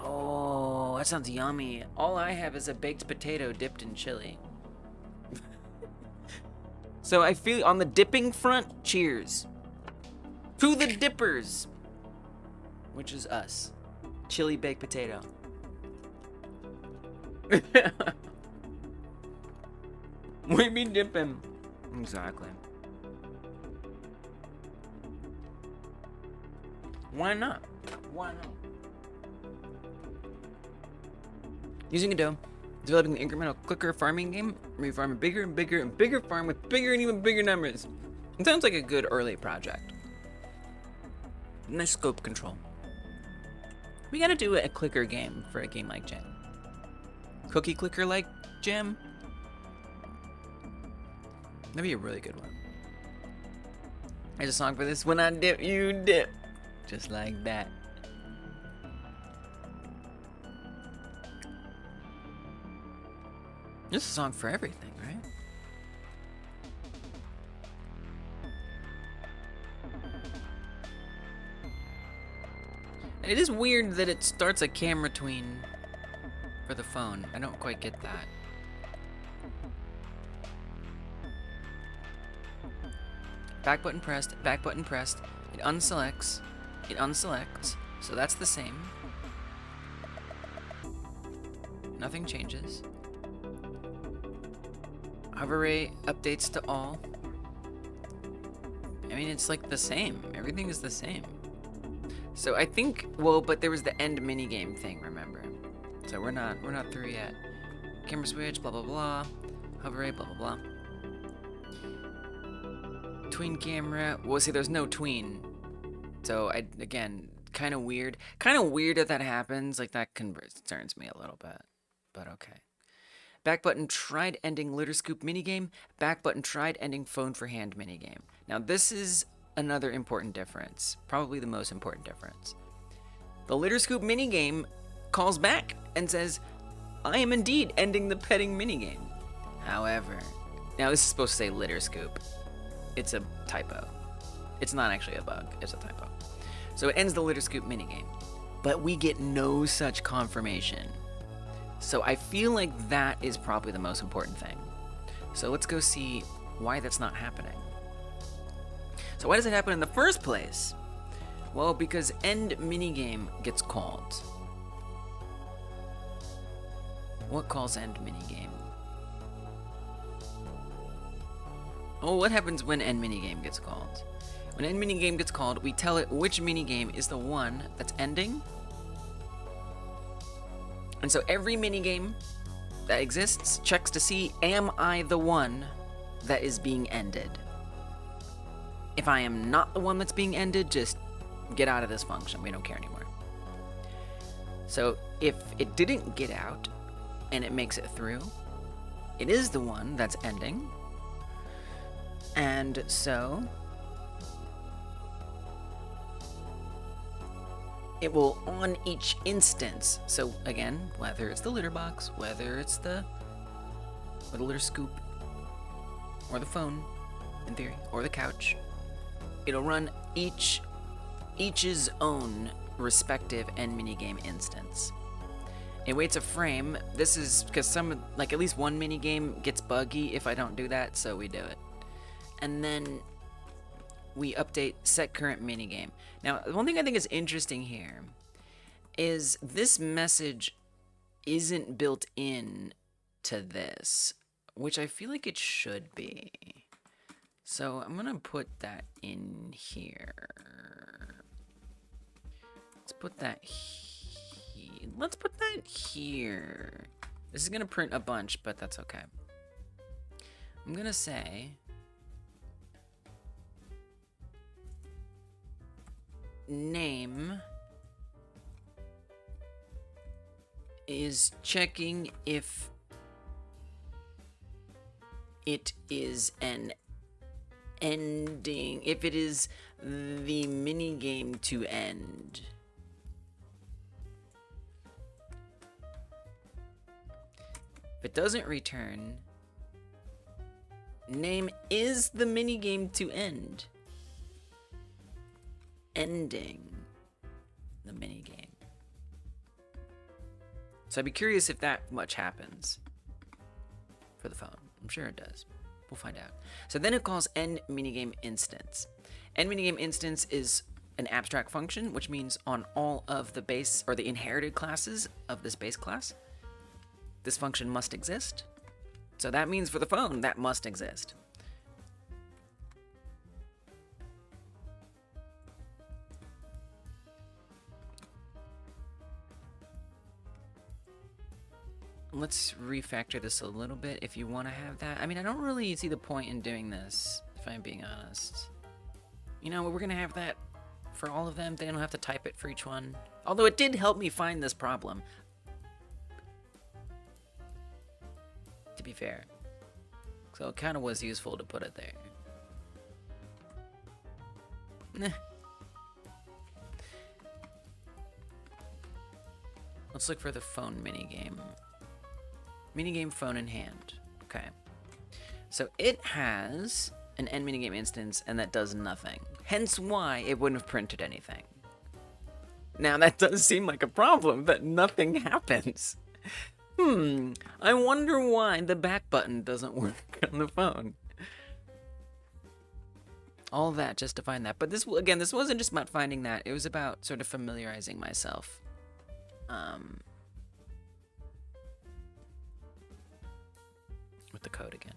Speaker 1: Oh, that sounds yummy. All I have is a baked potato dipped in chili. So I feel on the dipping front, cheers. To the dippers. Which is us. Chili baked potato. We be dipping. Exactly. Why not? Why not? Using Godot, developing the incremental clicker farming game, where you farm a bigger and bigger and bigger farm with bigger and even bigger numbers. It sounds like a good early project. Nice scope control. We gotta do a clicker game for a game like Jam. Cookie clicker like Jam? That'd be a really good one. There's a song for this. When I dip, you dip. Just like that. There's a song for everything, right? It is weird that it starts a camera tween for the phone. I don't quite get that. Back button pressed, it unselects, so that's the same. Nothing changes. Hover ray updates to all. I mean, it's like the same. Everything is the same. So I think, well, but there was the end minigame thing, remember? So we're not through yet. Camera switch, blah blah blah. Hover ray, blah blah blah. Tween camera. Well, see, there's no tween. So again, kind of weird. Kind of weird that happens. Like, that concerns me a little bit. But okay. Back button tried ending litter scoop minigame. Back button tried ending phone for hand minigame. Now this is another important difference, probably the most important difference. The litter scoop minigame calls back and says, I am indeed ending the petting minigame. However, now this is supposed to say litter scoop. It's a typo. It's not actually a bug, it's a typo. So it ends the litter scoop minigame, but we get no such confirmation. So I feel like that is probably the most important thing. So let's go see why that's not happening. So why does it happen in the first place? Well, because end minigame gets called. What calls end minigame? Oh, what happens when end minigame gets called? When end minigame gets called, we tell it which minigame is the one that's ending. And so every minigame that exists checks to see, am I the one that is being ended? If I am not the one that's being ended, just get out of this function. We don't care anymore. So if it didn't get out and it makes it through, it is the one that's ending. And so it will on each instance. So again, whether it's the litter box, whether it's the litter scoop, or the phone, in theory, or the couch, it'll run each's own respective end minigame instance. It waits a frame. This is because at least one minigame gets buggy if I don't do that, so we do it. And then we update set current minigame. Now, the one thing I think is interesting here is this message isn't built in to this, which I feel like it should be. So I'm gonna put that in here. Let's put that here. Let's put that here. This is gonna print a bunch, but that's okay. I'm gonna say name is checking if it is an ending, if it is the minigame to end. If it doesn't return, name is the minigame to end. Ending the minigame. So I'd be curious if that much happens for the phone. I'm sure it does. We'll find out. So then it calls end minigame instance. End minigame instance is an abstract function, which means on all of the base or the inherited classes of this base class, this function must exist. So that means for the phone, that must exist. Let's refactor this a little bit if you want to have that. I mean, I don't really see the point in doing this, if I'm being honest. You know, we're going to have that for all of them. They don't have to type it for each one. Although it did help me find this problem, to be fair. So it kind of was useful to put it there. Nah. Let's look for the phone minigame. Minigame phone in hand. Okay. So it has an end minigame instance, and that does nothing. Hence why it wouldn't have printed anything. Now that does seem like a problem, that nothing happens. I wonder why the back button doesn't work on the phone. All that just to find that. But this, again, this wasn't just about finding that. It was about sort of familiarizing myself. With the code again.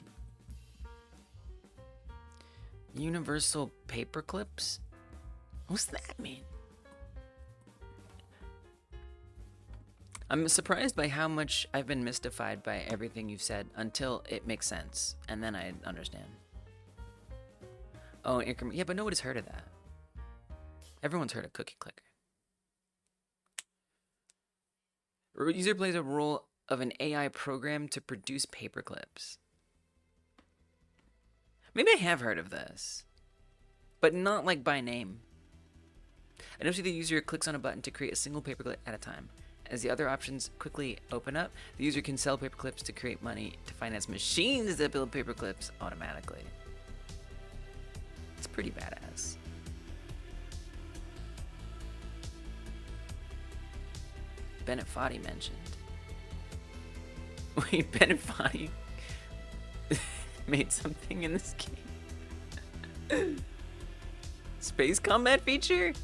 Speaker 1: Universal paper clips? What's that mean? I'm surprised by how much I've been mystified by everything you've said until it makes sense, and then I understand. Oh, increment. Yeah, but nobody's heard of that. Everyone's heard of cookie clicker. User plays a role of an AI program to produce paper clips. Maybe I have heard of this, but not like by name. Initially, the user clicks on a button to create a single paperclip at a time. As the other options quickly open up, the user can sell paperclips to create money to finance machines that build paperclips automatically. It's pretty badass. Bennett Foddy mentioned. Wait, Bennett Foddy made something in this game? Space combat feature?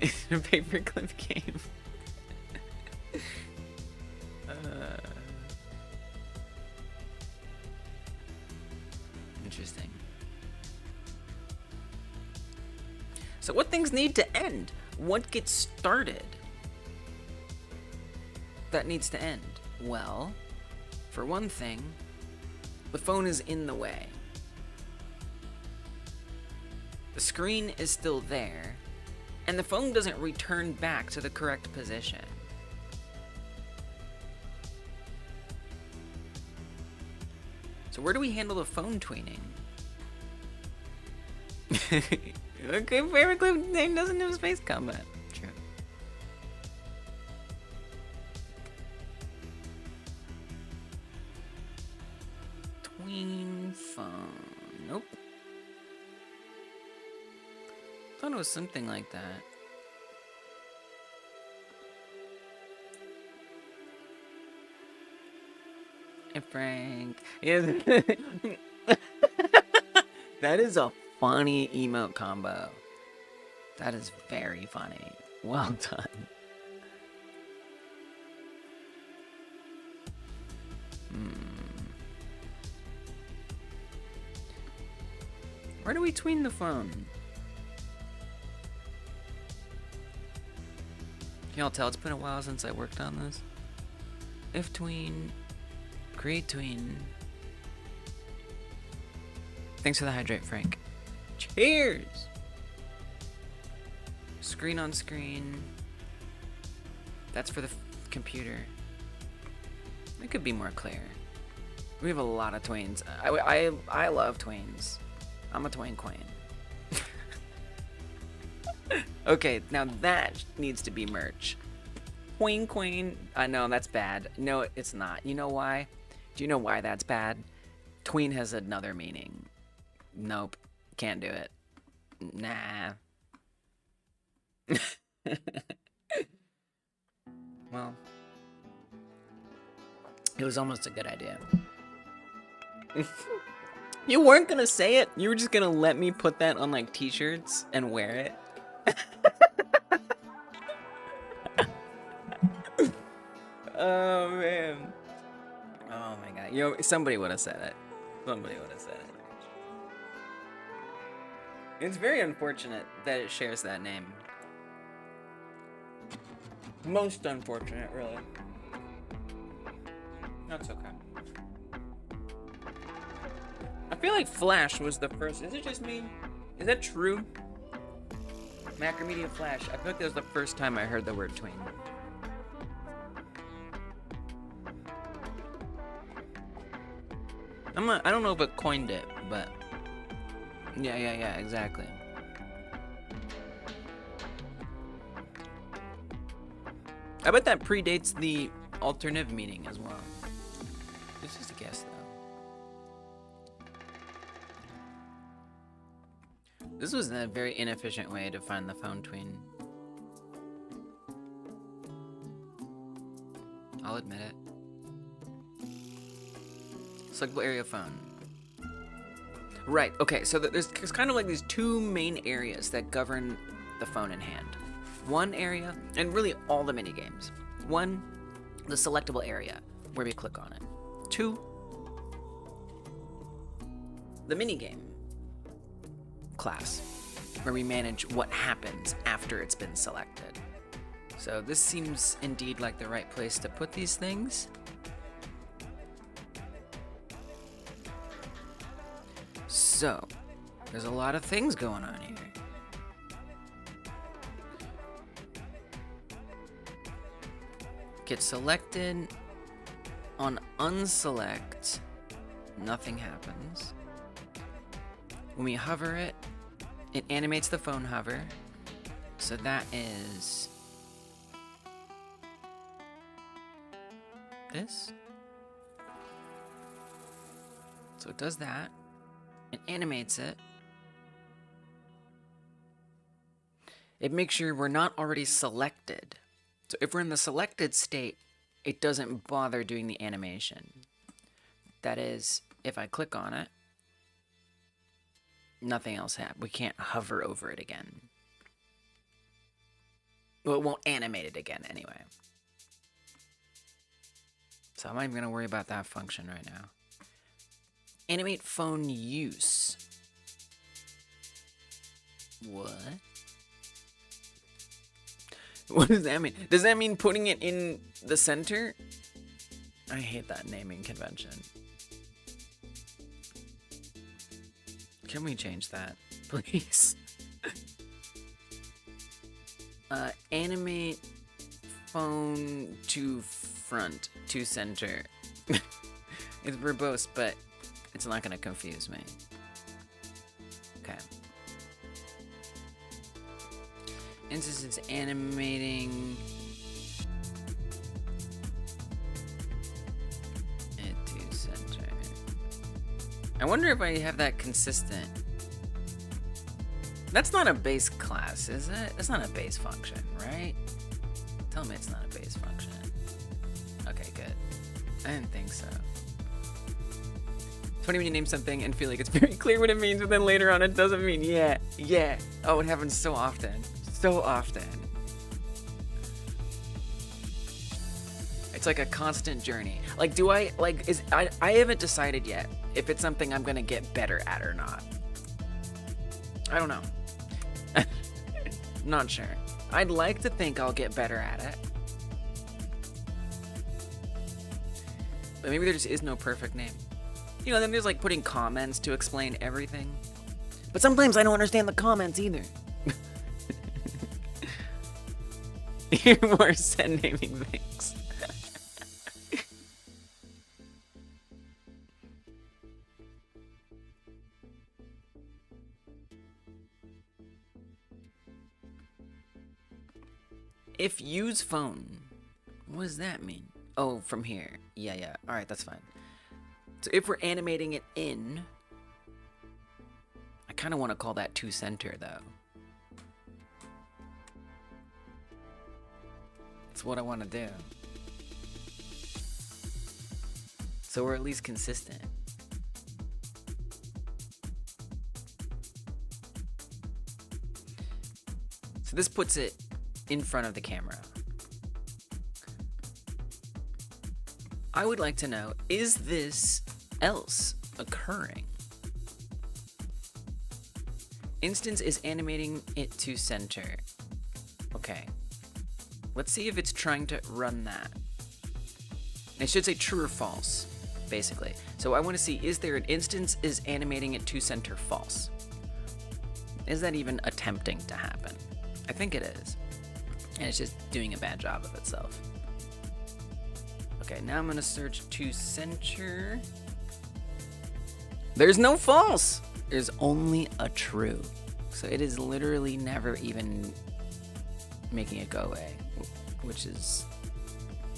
Speaker 1: In a paperclip game. Interesting. So what things need to end? What gets started? That needs to end. Well, for one thing, the phone is in the way. The screen is still there, and the phone doesn't return back to the correct position. So where do we handle the phone tweening? Okay, paperclip name doesn't have space combat. True. Tween phone. Nope. Thought it was something like that. Hey, Frank. Yeah. That is a funny emote combo. That is very funny. Well done. Where do we tween the phone? Can y'all tell it's been a while since I worked on this? If tween, create tween. Thanks for the hydrate, Frank. Cheers! Screen on screen. That's for the computer. It could be more clear. We have a lot of tweens. I love tweens. I'm a tween queen. Okay, now that needs to be merch. Tween queen. No, that's bad. No, it's not. You know why? Do you know why that's bad? Tween has another meaning. Nope. Can't do it. Nah. Well, it was almost a good idea. You weren't gonna say it. You were just gonna let me put that on like t-shirts and wear it. Oh man. Oh my god. You know, somebody would have said it. Somebody would have said it. It's very unfortunate that it shares that name. Most unfortunate, really. That's okay. I feel like Flash was the first. Is it just me? Is that true? Macromedia Flash. I feel like that was the first time I heard the word tween. I don't know if it coined it, but yeah, exactly. I bet that predates the alternative meaning as well. It's just a guess, though. This was a very inefficient way to find the phone tween. I'll admit it. Selectable area phone. Right, okay, so there's kind of like these two main areas that govern the phone in hand. One area, and really all the minigames. One, the selectable area, where we click on it. Two, the minigame class, where we manage what happens after it's been selected. So this seems indeed like the right place to put these things. So, there's a lot of things going on here. Get selected, On unselect, nothing happens. When we hover it, it animates the phone hover. So that is this. So it does that. It animates it. It makes sure we're not already selected. So if we're in the selected state, it doesn't bother doing the animation. That is, if I click on it, nothing else happens. We can't hover over it again. Well, it won't animate it again anyway. So I'm not even going to worry about that function right now. Animate phone use. What? What does that mean? Does that mean putting it in the center? I hate that naming convention. Can we change that, please? Animate phone to front to center. It's verbose, but it's not gonna confuse me. Okay. Instance is animating it to center. I wonder if I have that consistent. That's not a base class, is it? It's not a base function, right? Tell me it's not a base function. Okay, good. I didn't think so. It's funny when you name something and feel like it's very clear what it means, but then later on it doesn't mean yeah. Oh, it happens so often. So often. It's like a constant journey. Like, I haven't decided yet if it's something I'm gonna get better at or not. I don't know. Not sure. I'd like to think I'll get better at it. But maybe there just is no perfect name. You know, then there's like putting comments to explain everything. But sometimes I don't understand the comments either. You're worse at naming things. If use phone, what does that mean? Oh, from here. Yeah. All right, that's fine. So if we're animating it in, I kind of want to call that to center though. That's what I want to do. So we're at least consistent. So this puts it in front of the camera. I would like to know, is this else occurring? Instance is animating it to center. Okay. Let's see if it's trying to run that. It should say true or false, basically. So I want to see, is there an instance is animating it to center false? Is that even attempting to happen? I think it is. And it's just doing a bad job of itself. Okay, now I'm gonna search to center. There's no false. There's only a true. So it is literally never even making it go away, which is,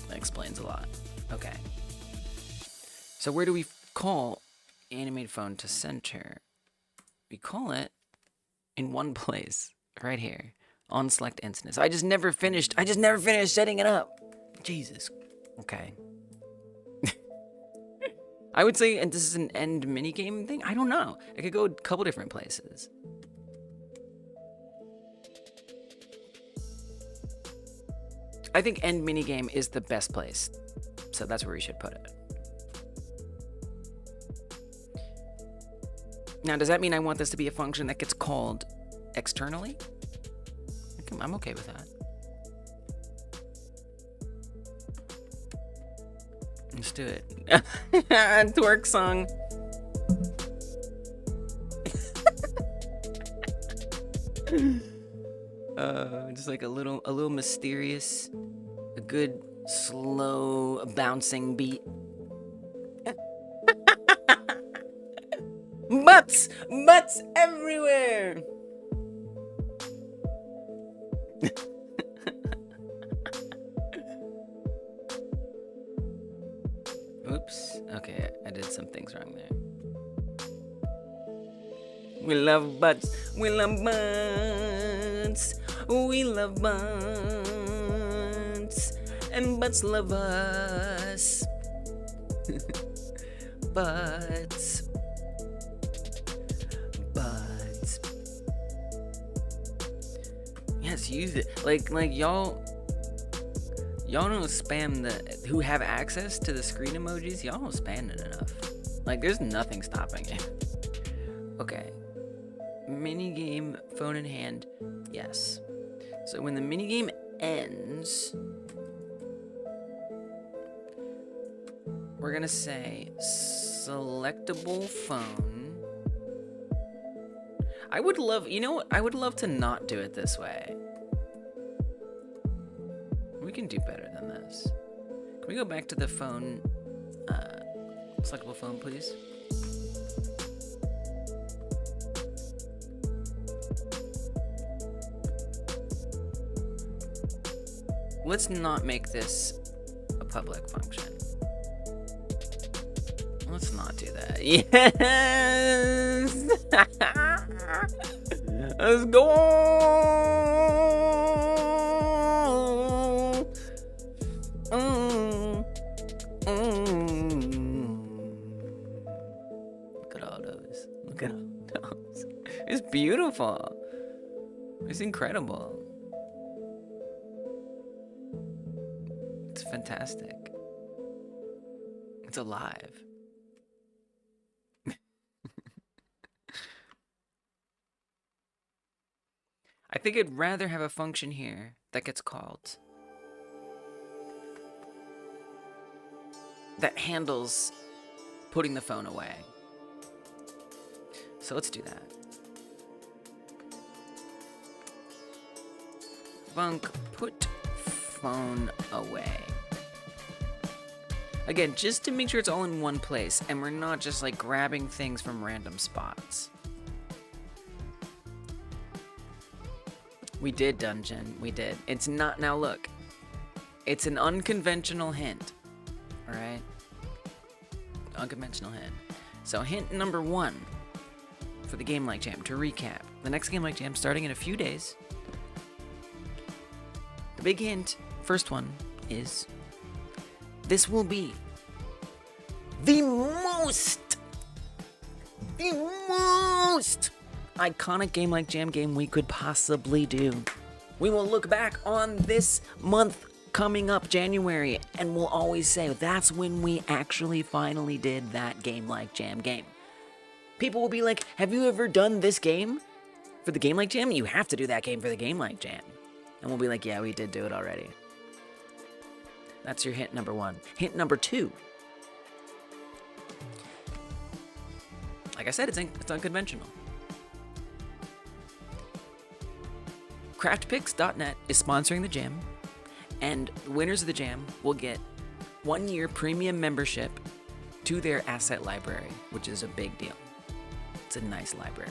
Speaker 1: that explains a lot. Okay. So where do we call animate phone to center? We call it in one place, right here, on select instance. I just never finished setting it up. Jesus. Okay. I would say, and this is an end minigame thing? I don't know. I could go a couple different places. I think end minigame is the best place. So that's where we should put it. Now, does that mean I want this to be a function that gets called externally? I'm okay with that. Let's do it. Twerk song. Just like a little mysterious, a good slow bouncing beat. butts! Butts everywhere! Oops. Okay, I did some things wrong there. We love butts. We love butts. We love butts. And butts love us. Butts. Butts. Yes, use it. Like y'all don't spam who have access to the screen emojis, y'all don't spam it enough. Like, there's nothing stopping it. Okay. Minigame, phone in hand, yes. So when the minigame ends, we're gonna say selectable phone. I would love, you know what? I would love to not do it this way. We can do better than this. Can we go back to the phone, selectable phone, please? Let's not make this a public function. Let's not do that. Yes! Let's go! Look at all those. Look at all those. It's beautiful. It's incredible. It's fantastic. It's alive. I think I'd rather have a function here that gets called that handles putting the phone away. So let's do that. Func put phone away. Again, just to make sure it's all in one place and we're not just like grabbing things from random spots. We did, Dungeon. We did. It's not, now look. It's an unconventional hint. Alright? Unconventional hint. So hint number 1 for the Game Like Jam, to recap. The next Game Like Jam starting in a few days. The big hint, first one, is this will be the most iconic Game Like Jam game we could possibly do. We will look back on this month coming up, January, and we'll always say that's when we actually finally did that Game Like Jam game. People will be like, have you ever done this game for the Game Like Jam? You have to do that game for the Game Like Jam. And we'll be like, yeah, we did do it already. That's your hint number 1. Hint number 2. Like I said, it's unconventional. Craftpicks.net is sponsoring the jam, and winners of the jam will get 1 year premium membership to their asset library, which is a big deal. It's a nice library.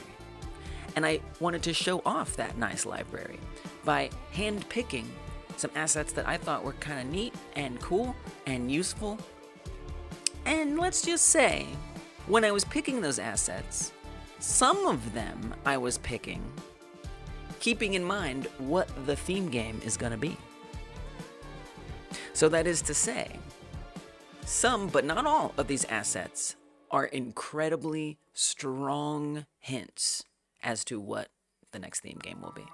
Speaker 1: And I wanted to show off that nice library by hand-picking some assets that I thought were kind of neat and cool and useful. And let's just say, when I was picking those assets, some of them I was picking keeping in mind what the theme game is going to be. So that is to say, some, but not all, of these assets are incredibly strong hints as to what the next theme game will be.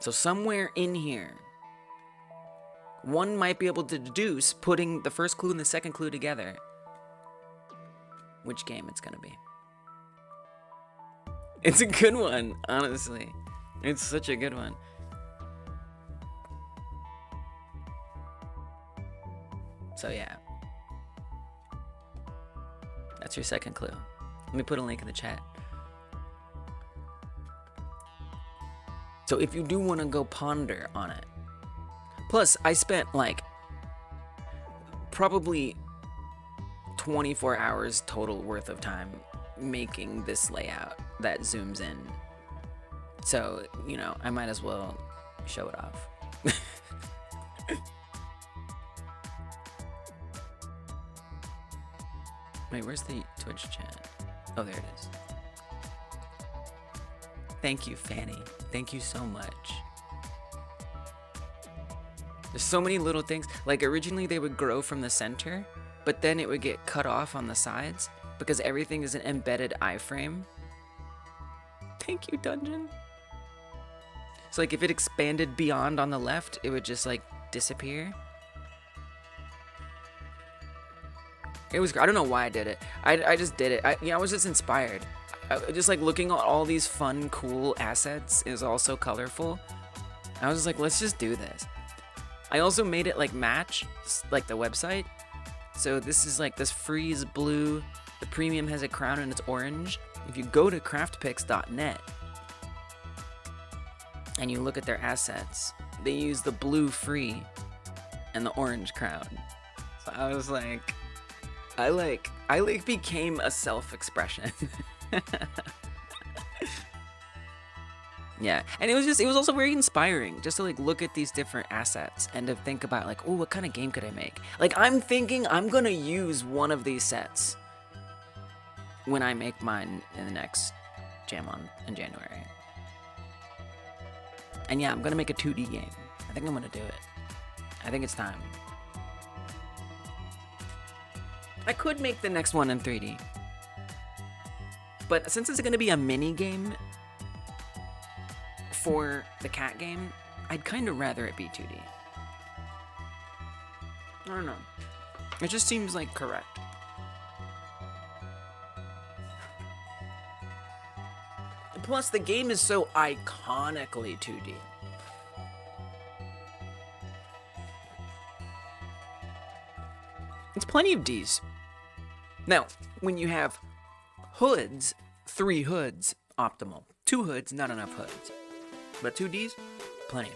Speaker 1: So somewhere in here, one might be able to deduce, putting the first clue and the second clue together, which game it's going to be. It's a good one, honestly. It's such a good one. So yeah. That's your second clue. Let me put a link in the chat. So if you do want to go ponder on it. Plus, I spent like probably 24 hours total worth of time making this layout that zooms in. So, you know, I might as well show it off. Wait, where's the Twitch chat? Oh, there it is. Thank you, Fanny. Thank you so much. There's so many little things. Like, originally they would grow from the center, but then it would get cut off on the sides because everything is an embedded iframe. Thank you, Dungeon. So, like, if it expanded beyond on the left, it would just, like, disappear. It was, I don't know why I did it. I just did it. I was just inspired. Just like looking at all these fun, cool assets is all so colorful. I was just like, let's just do this. I also made it like match, like the website. So this is like this freeze blue. The premium has a crown and it's orange. If you go to craftpix.net and you look at their assets, they use the blue free and the orange crown. So I was like, I became a self-expression. Yeah, and it was also very inspiring just to like look at these different assets and to think about like, oh, what kind of game could I make? Like, I'm thinking I'm gonna use one of these sets when I make mine in the next Jamon in January. And yeah, I'm gonna make a 2D game. I think I'm gonna do it. I think it's time. I could make the next one in 3D. But since it's going to be a mini game for the cat game, I'd kind of rather it be 2D. I don't know. It just seems like correct. Plus, the game is so iconically 2D. It's plenty of Ds. Now, when you have hoods, 3 hoods, optimal. 2 hoods, not enough hoods. But 2 Ds, plenty.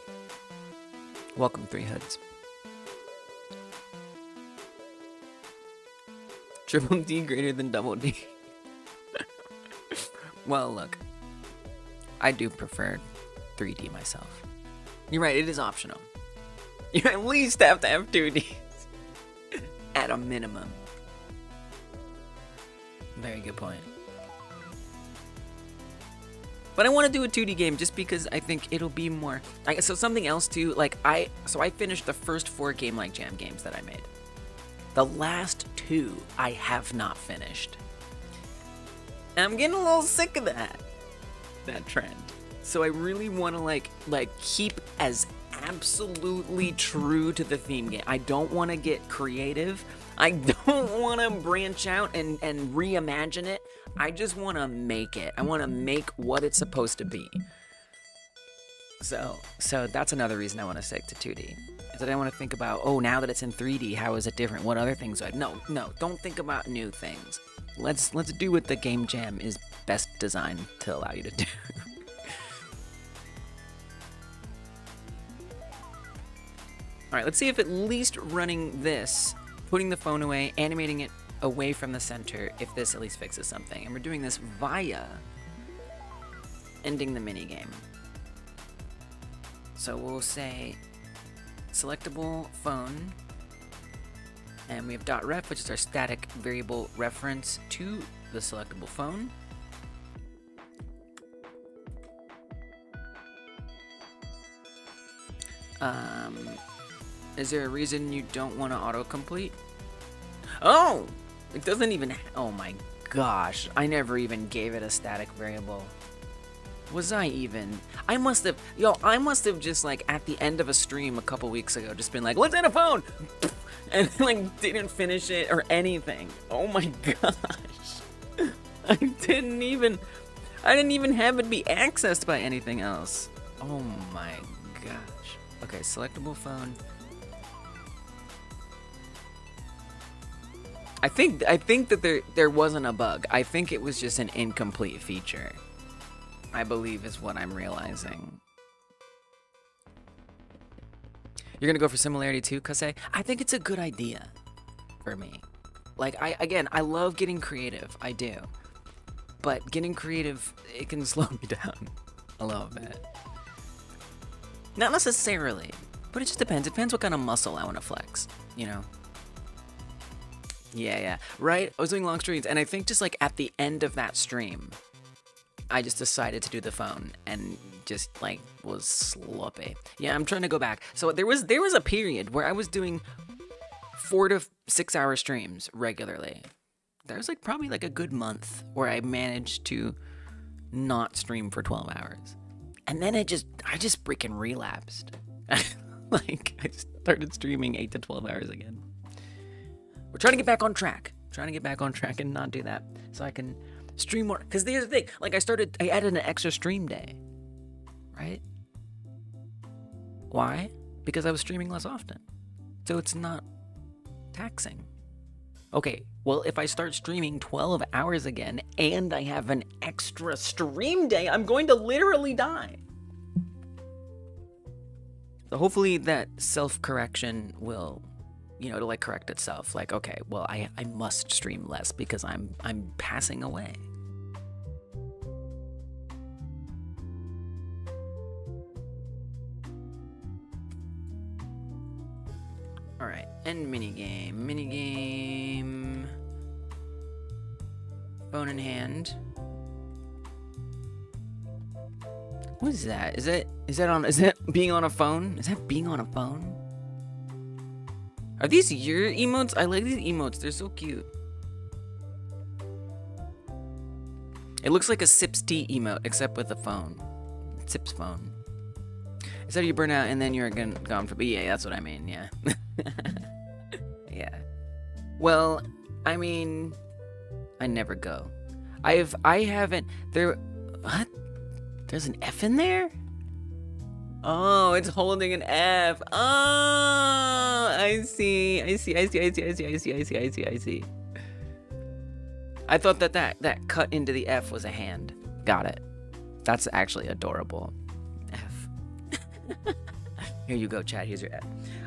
Speaker 1: Welcome, 3 hoods. Triple D greater than double D. Well, look. I do prefer 3D myself. You're right, it is optional. You at least have to have 2Ds. At a minimum. Very good point. But I want to do a 2D game just because I think it'll be more... So something else too, like I finished the first 4 Game Like Jam games that I made. The last 2 I have not finished. And I'm getting a little sick of that trend. So I really want to like keep as absolutely true to the theme game. I don't want to get creative. I don't want to branch out and reimagine it. I just want to make it. I want to make what it's supposed to be. So that's another reason I want to stick to 2D. Is that I want to think about, oh, now that it's in 3D, how is it different? What other things do I... No, don't think about new things. Let's do what the Game Jam is best designed to allow you to do. Alright, let's see if at least running this, putting the phone away, animating it away from the center, if this at least fixes something. And we're doing this via ending the minigame. So we'll say selectable phone, and we have .ref, which is our static variable reference to the selectable phone. Is there a reason you don't want to autocomplete? Oh! It doesn't even... Oh my gosh. I never even gave it a static variable. Was I even? I must have... Yo, I must have just, like, at the end of a stream a couple weeks ago, just been like, let's add a phone! And, like, didn't finish it or anything. Oh my gosh. I didn't even have it be accessed by anything else. Oh my gosh. Okay, selectable phone. I think that there wasn't a bug. I think it was just an incomplete feature. I believe is what I'm realizing. You're gonna go for similarity too, Kase? I think it's a good idea for me. Like, I love getting creative. I do. but getting creative, it can slow me down a little bit. Not necessarily, but it just depends. It depends what kind of muscle I want to flex, you know? Yeah, right? I was doing long streams, and I think just like at the end of that stream, I just decided to do the phone and just like was sloppy. Yeah, I'm trying to go back. So there was a period where I was doing 4 to 6 hour streams regularly. There was like probably like a good month where I managed to not stream for 12 hours. And then I just freaking relapsed. Like I started streaming 8 to 12 hours again. We're trying to get back on track. And not do that so I can stream more. Because here's the thing, like I added an extra stream day, right? Why? Because I was streaming less often. So it's not taxing. Okay, well, if I start streaming 12 hours again and I have an extra stream day, I'm going to literally die. So hopefully that self-correction will, it'll like correct itself. Like, okay, well, I must stream less because I'm passing away. All right, end minigame. Phone in hand. What is that? Is that being on a phone? Is that being on a phone? Are these your emotes? I like these emotes. They're so cute. It looks like a Sips tea emote, except with a phone. Sips phone. Instead of you burn out and then you're gone for... Yeah, that's what I mean, yeah. Yeah. Well, I mean... I never go. I haven't... What? There's an F in there? Oh, it's holding an F. Oh, I see. I thought that cut into the F was a hand. Got it. That's actually adorable. F. Here you go, chat. Here's your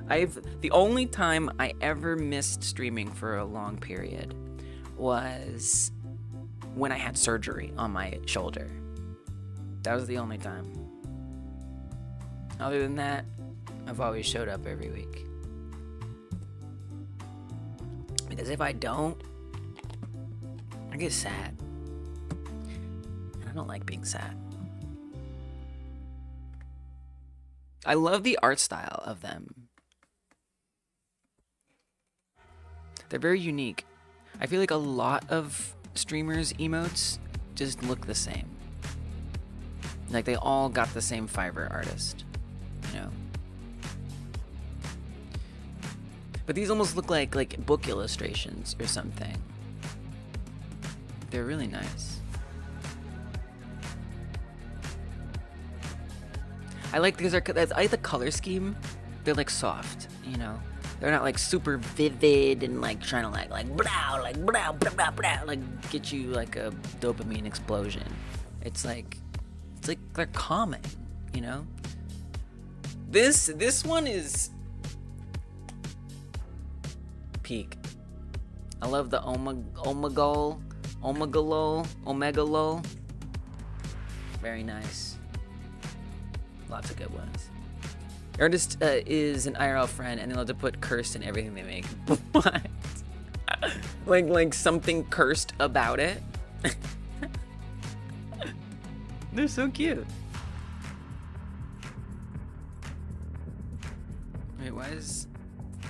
Speaker 1: F. The only time I ever missed streaming for a long period was when I had surgery on my shoulder. That was the only time. Other than that, I've always showed up every week. Because if I don't, I get sad. And I don't like being sad. I love the art style of them. They're very unique. I feel like a lot of streamers' emotes just look the same. Like they all got the same Fiverr artist, But these almost look like book illustrations or something. They're really nice. I like because I like the color scheme. They're like soft, They're not like super vivid and like trying to like blah, like get you like a dopamine explosion. It's like they're calming, This one is peak. I love the omegalo. Very nice. Lots of good ones. The artist is an IRL friend, and they love to put cursed in everything they make. What? like something cursed about it? They're so cute. Wait, why is...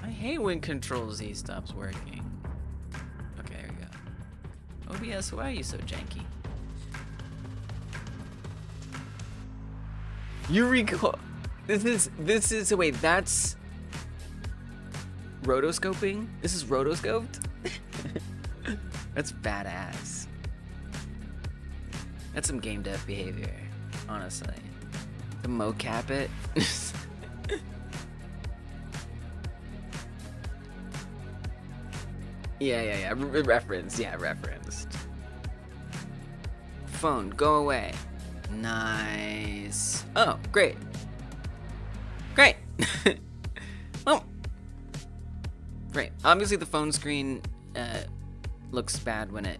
Speaker 1: I hate when Control Z stops working. Okay, here we go. OBS, why are you so janky? You record... This is... Wait, that's... Rotoscoping? This is rotoscoped? That's badass. That's some game dev behavior, honestly. To mocap it. Yeah. Referenced. Phone, go away. Nice. Oh, great. Oh. Great. Obviously the phone screen looks bad when it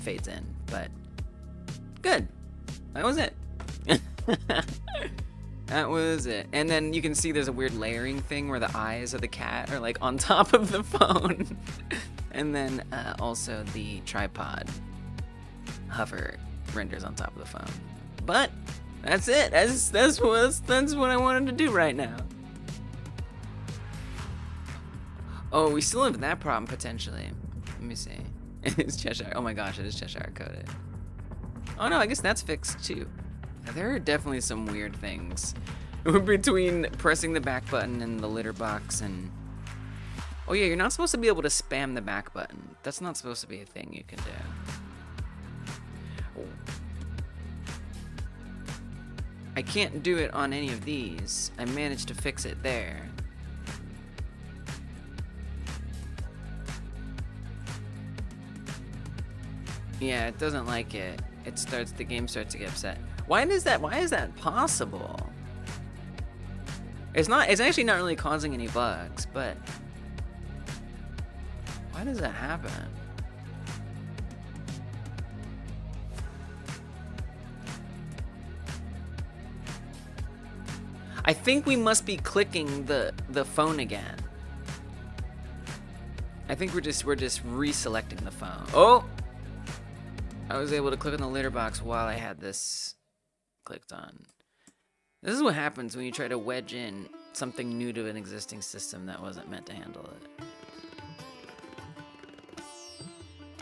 Speaker 1: fades in, but Good. That was it. That was it. And then you can see there's a weird layering thing where the eyes of the cat are like on top of the phone. And then also the tripod hover renders on top of the phone. But that's it. That's what I wanted to do right now. Oh, we still have that problem potentially. Let me see. It's Cheshire. Oh my gosh, it is Cheshire coded. Oh no, I guess that's fixed too. There are definitely some weird things between pressing the back button and the litter box and... Oh yeah, you're not supposed to be able to spam the back button. That's not supposed to be a thing you can do. I can't do it on any of these. I managed to fix it there. Yeah, it doesn't like it. The game starts to get upset. Why is that possible? It's actually not really causing any bugs, but why does that happen? I think we must be clicking the phone again. I think we're just reselecting the phone. Oh! I was able to click on the litter box while I had this clicked on. This is what happens when you try to wedge in something new to an existing system that wasn't meant to handle it.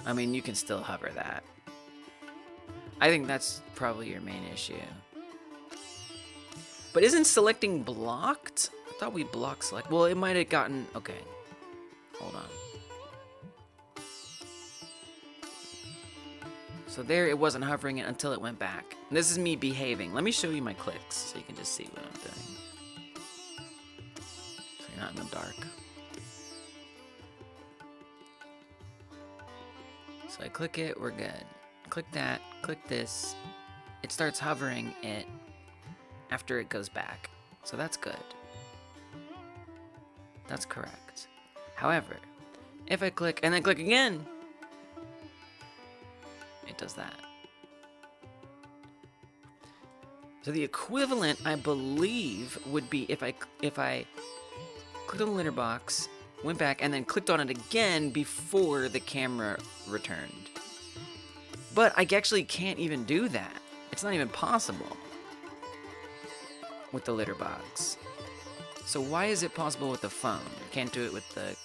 Speaker 1: I mean, you can still hover that. I think that's probably your main issue. But isn't selecting blocked? I thought we blocked select. Well, it might have gotten... Okay. Hold on. So there it wasn't hovering it until it went back. And this is me behaving. Let me show you my clicks so you can just see what I'm doing. So you're not in the dark. So I click it, we're good. Click that, click this. It starts hovering it after it goes back. So that's good. That's correct. However, if I click and then click again, it does that. So the equivalent, I believe, would be if I clicked on the litter box, went back, and then clicked on it again before the camera returned. But I actually can't even do that. It's not even possible with the litter box. So why is it possible with the phone? I can't do it with the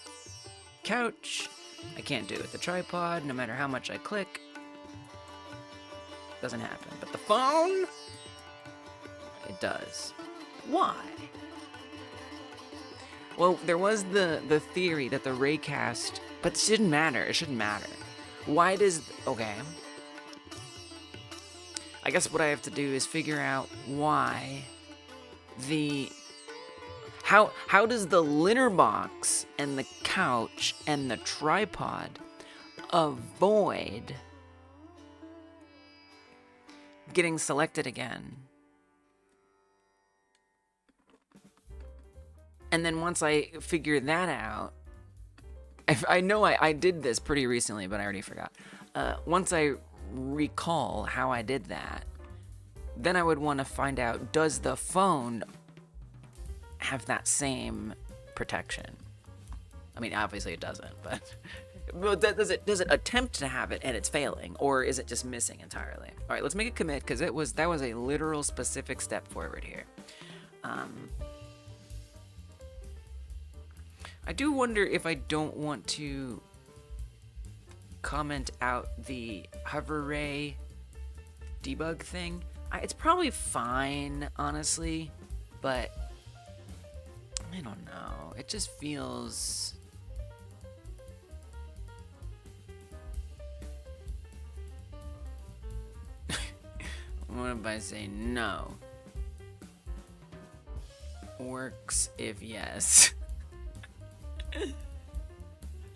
Speaker 1: couch. I can't do it with the tripod, no matter how much I click. Doesn't happen. But the phone, it does. Why? Well, there was the theory that the raycast, but it shouldn't matter. It shouldn't matter. Why does... Okay. I guess what I have to do is figure out why the... How does the litter box and the couch and the tripod avoid getting selected again? And then once I figure that out, I know I did this pretty recently, but I already forgot. Once I recall how I did that, then I would want to find out, does the phone have that same protection? I mean, obviously it doesn't, but well, does it attempt to have it and it's failing, or is it just missing entirely? All right, let's make a commit, because that was a literal specific step forward here. I do wonder if I don't want to comment out the hover ray debug thing. It's probably fine, honestly, but I don't know. It just feels... What if I say no? Works if yes.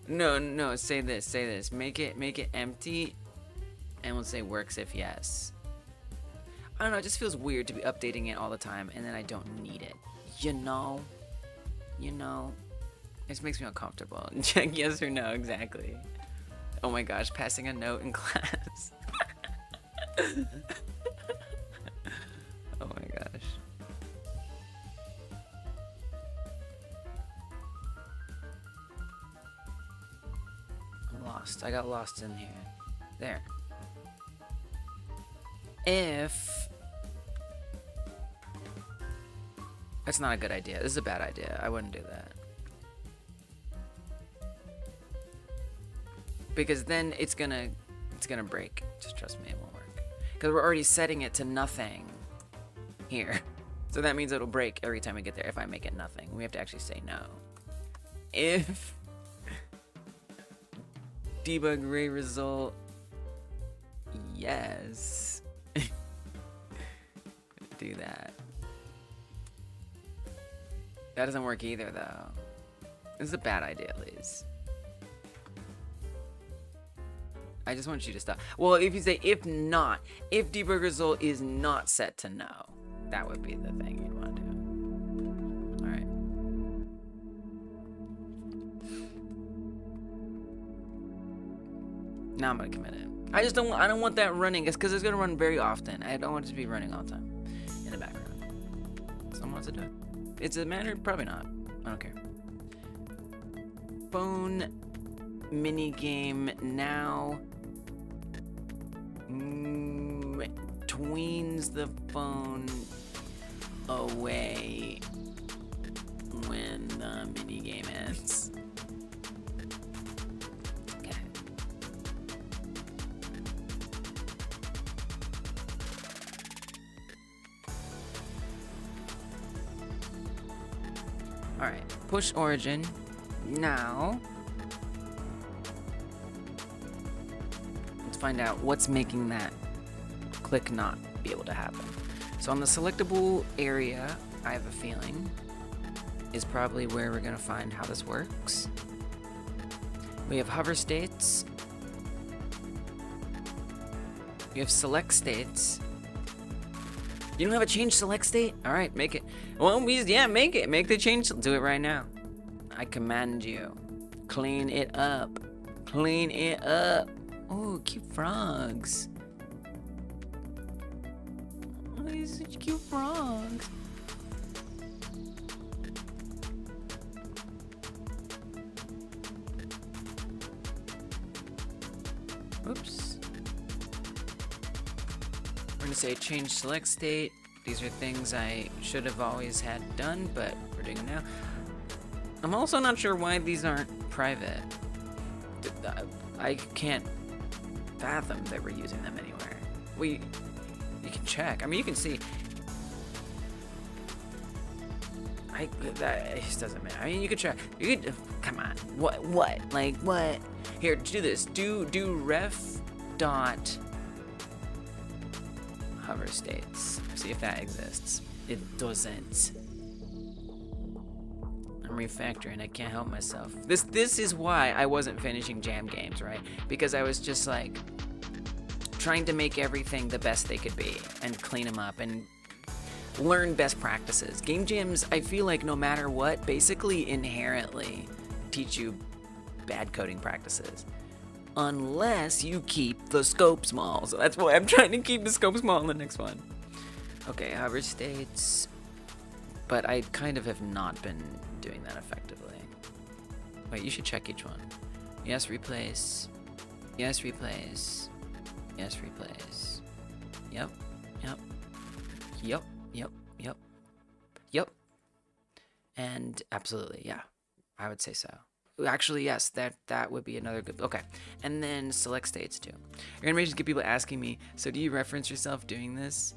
Speaker 1: No, say this. Make it empty, and we'll say works if yes. I don't know, it just feels weird to be updating it all the time, and then I don't need it. You know? It just makes me uncomfortable. Check yes or no, exactly. Oh my gosh, passing a note in class. Oh my gosh. I'm lost. I got lost in here. There. If... That's not a good idea. This is a bad idea. I wouldn't do that. Because then it's gonna break. Just trust me, it won't work. Because we're already setting it to nothing here. So that means it'll break every time we get there if I make it nothing. We have to actually say no. If debug ray result, yes. Do that. That doesn't work either though. This is a bad idea, at least. I just want you to stop. Well, if you say if not, if debug result is not set to no, that would be the thing you'd want to do. All right. Now I'm gonna commit it. I don't want that running. It's because it's gonna run very often. I don't want it to be running all the time in the background. Someone wants to do it. It's a matter, probably not. I don't care. Phone minigame now. Tweens the phone away when the minigame ends. Okay. Alright, push origin. Now, let's find out what's making that click not be able to happen. So on the selectable area, I have a feeling, is probably where we're gonna find how this works. We have hover states. We have select states. You don't have a change select state? All right, make it. Well, yeah, make it. Make the change. Do it right now. I command you. Clean it up. Clean it up. Oh, cute frogs. Oh, these are such cute frogs. Oops. We're gonna say change select state. These are things I should have always had done, but we're doing them now. I'm also not sure why these aren't private. I can't fathom that we're using them anywhere. You can check. I mean, you can see. That just doesn't matter. I mean, you could check. You could. Come on. What? Like what? Here, do this. Do ref dot hover states. See if that exists. It doesn't. I'm refactoring. I can't help myself. This is why I wasn't finishing jam games, right? Because I was just like trying to make everything the best they could be and clean them up and learn best practices. Game jams, I feel like no matter what, basically inherently teach you bad coding practices. Unless you keep the scope small. So that's why I'm trying to keep the scope small in the next one. Okay, hover states. But I kind of have not been doing that effectively. Wait, you should check each one. Yes, replace. Yes, replace. Yes, replace. Yep. Yep. Yep. Yep. Yep. Yep. And absolutely, yeah. I would say so. Actually, yes, that would be another good. Okay, and then select states too. You're gonna just get people asking me. So, do you reference yourself doing this?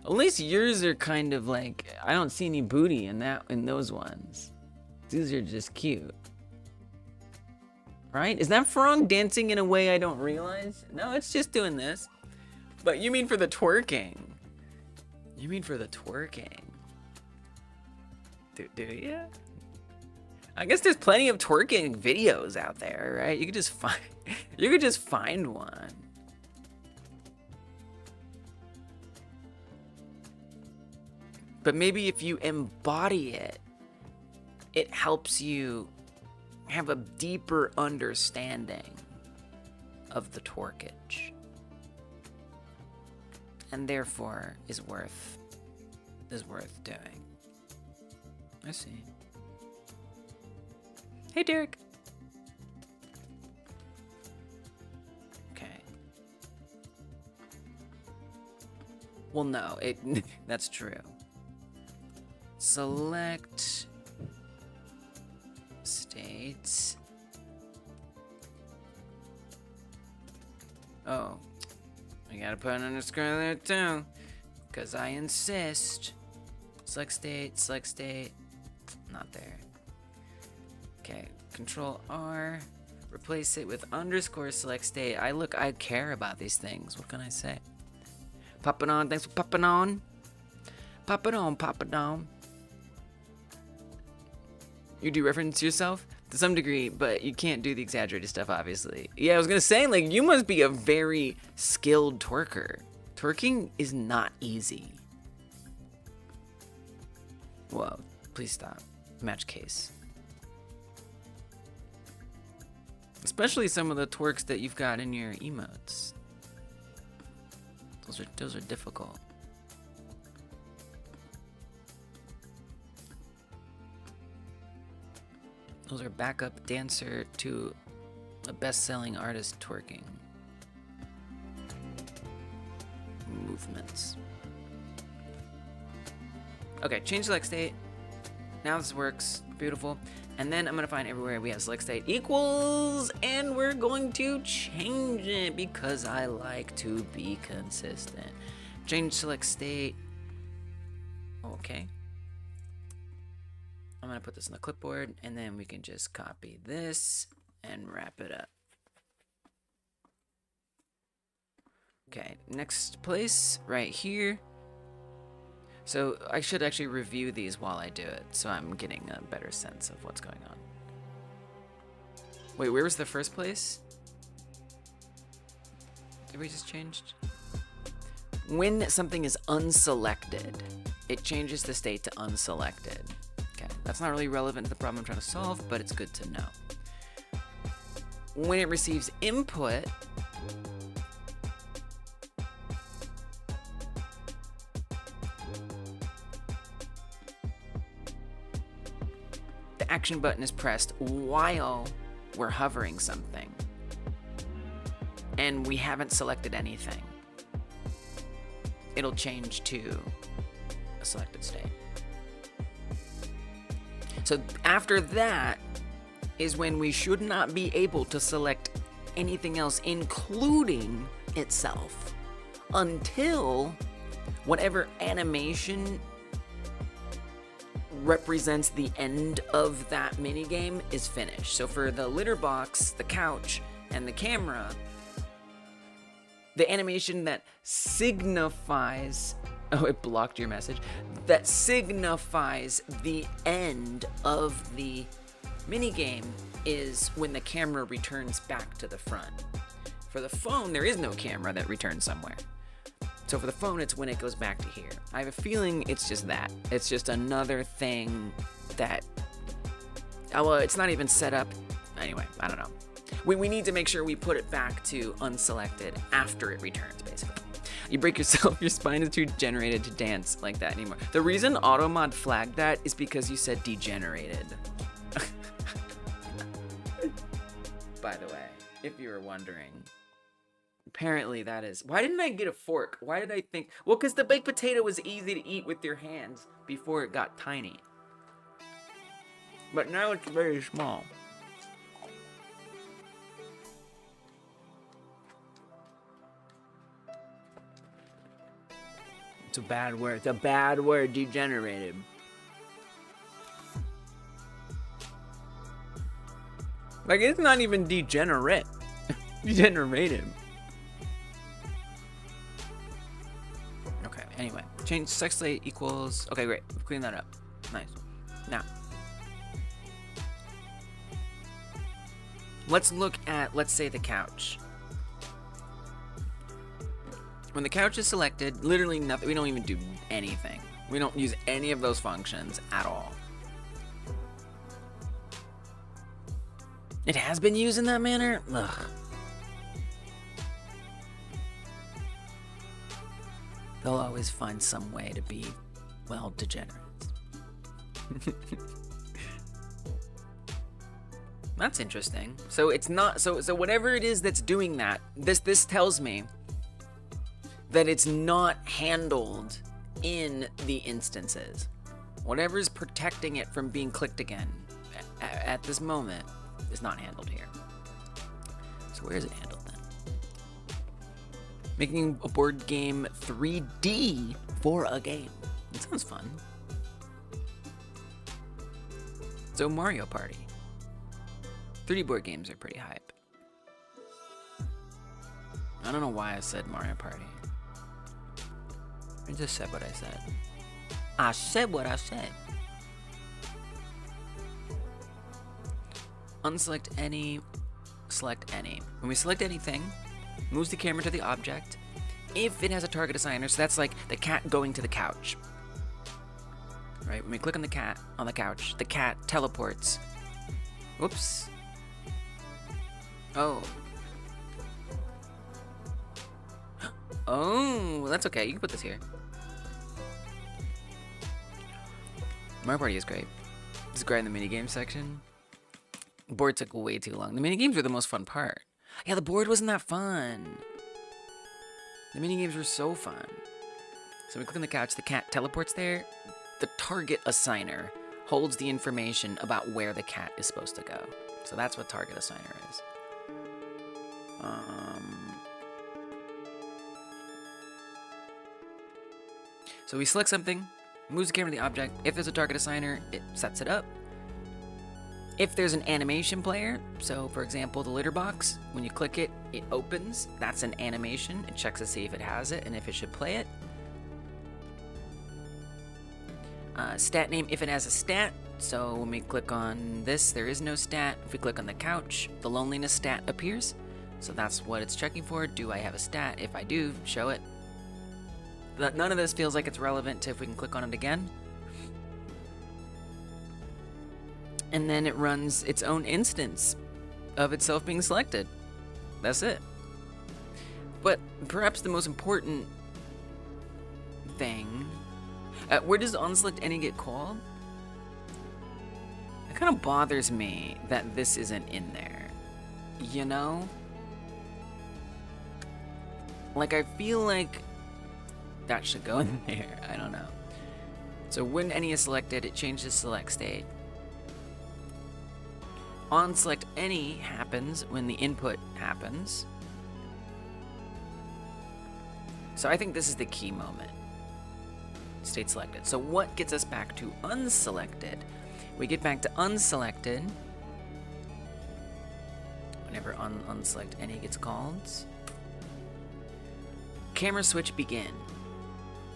Speaker 1: At least yours are kind of like I don't see any booty in those ones. These are just cute, right? Is that frog dancing in a way I don't realize? No, it's just doing this. But you mean for the twerking? You mean for the twerking? Do you? I guess there's plenty of twerking videos out there, right? You could just find one. But maybe if you embody it, it helps you have a deeper understanding of the twerkage. and therefore is worth doing. I see. Hey, Derek. Okay. Well, no, that's true. Select states. Oh, I gotta put an underscore there too, because I insist. Select state, not there. Okay, Control R, replace it with underscore select state. I care about these things. What can I say? Pop it on, thanks for popping on. Pop it on, pop it on. You do reference yourself to some degree, but you can't do the exaggerated stuff, obviously. Yeah, I was gonna say, like, you must be a very skilled twerker. Twerking is not easy. Whoa, please stop. Match case. Especially some of the twerks that you've got in your emotes. Those are difficult. Those are backup dancer to a best-selling artist twerking movements. Okay, change select state. Now this works. Beautiful. And then I'm gonna find everywhere we have select state equals, and we're going to change it because I like to be consistent. Change select state. Okay. I'm gonna put this on the clipboard, and then we can just copy this and wrap it up. Okay, next place, right here. So I should actually review these while I do it, so I'm getting a better sense of what's going on. Wait, where was the first place? Did we just changed? When something is unselected, it changes the state to unselected. Okay, that's not really relevant to the problem I'm trying to solve, but it's good to know. When it receives input, the action button is pressed while we're hovering something, and we haven't selected anything. It'll change to a selected state. So after that is when we should not be able to select anything else, including itself, until whatever animation represents the end of that minigame is finished. So for the litter box, the couch, and the camera, the animation that signifies, oh, it blocked your message, that signifies the end of the minigame is when the camera returns back to the front. For the phone, there is no camera that returns somewhere. So for the phone, it's when it goes back to here. I have a feeling it's just that. It's just another thing that, well, it's not even set up. Anyway, I don't know. We need to make sure we put it back to unselected after it returns, basically. You break yourself, your spine is too degenerated to dance like that anymore. The reason AutoMod flagged that is because you said degenerated. By the way, if you were wondering. Apparently that is. Why didn't I get a fork? Why did I think? Well, because the baked potato was easy to eat with your hands before it got tiny. But now it's very small. It's a bad word. It's a bad word, degenerated. Like, it's not even degenerate. Degenerated. Okay, anyway. Change sex slate equals... Okay, great. Clean that up. Nice. Now. Let's look at, let's say, the couch. When the couch is selected, literally nothing. We don't even do anything. We don't use any of those functions at all. It has been used in that manner? Ugh. They'll always find some way to be, well, degenerates. That's interesting. So it's not, so whatever it is that's doing that, this tells me that it's not handled in the instances. Whatever is protecting it from being clicked again at this moment is not handled here. So where is it handled then? Making a board game 3D for a game. That sounds fun. So Mario Party. 3D board games are pretty hype. I don't know why I said Mario Party. I just said what I said. I said what I said. Unselect any, select any. When we select anything, moves the camera to the object. If it has a target assigner, so that's like the cat going to the couch. Right, when we click on the cat on the couch, the cat teleports. Whoops. Oh. Oh, that's okay. You can put this here. Mario Party is great. This is great in the minigame section. The board took way too long. The minigames were the most fun part. Yeah, the board wasn't that fun. The minigames were so fun. So we click on the couch, the cat teleports there. The target assigner holds the information about where the cat is supposed to go. So that's what target assigner is. So we select something, moves the camera to the object. If there's a target assigner, it sets it up. If there's an animation player, so for example, the litter box, when you click it, it opens. That's an animation. It checks to see if it has it and if it should play it. Stat name, if it has a stat. So when we click on this, there is no stat. If we click on the couch, the loneliness stat appears. So that's what it's checking for. Do I have a stat? If I do, show it. None of this feels like it's relevant to if we can click on it again. And then it runs its own instance of itself being selected. That's it. But perhaps the most important thing, where does unselect any get called? It kind of bothers me that this isn't in there. You know? Like, I feel like that should go in there. I don't know. So when any is selected, it changes select state. OnSelect any happens when the input happens. So I think this is the key moment. State selected. So what gets us back to unselected? We get back to unselected whenever unselect any gets called. Camera switch begin.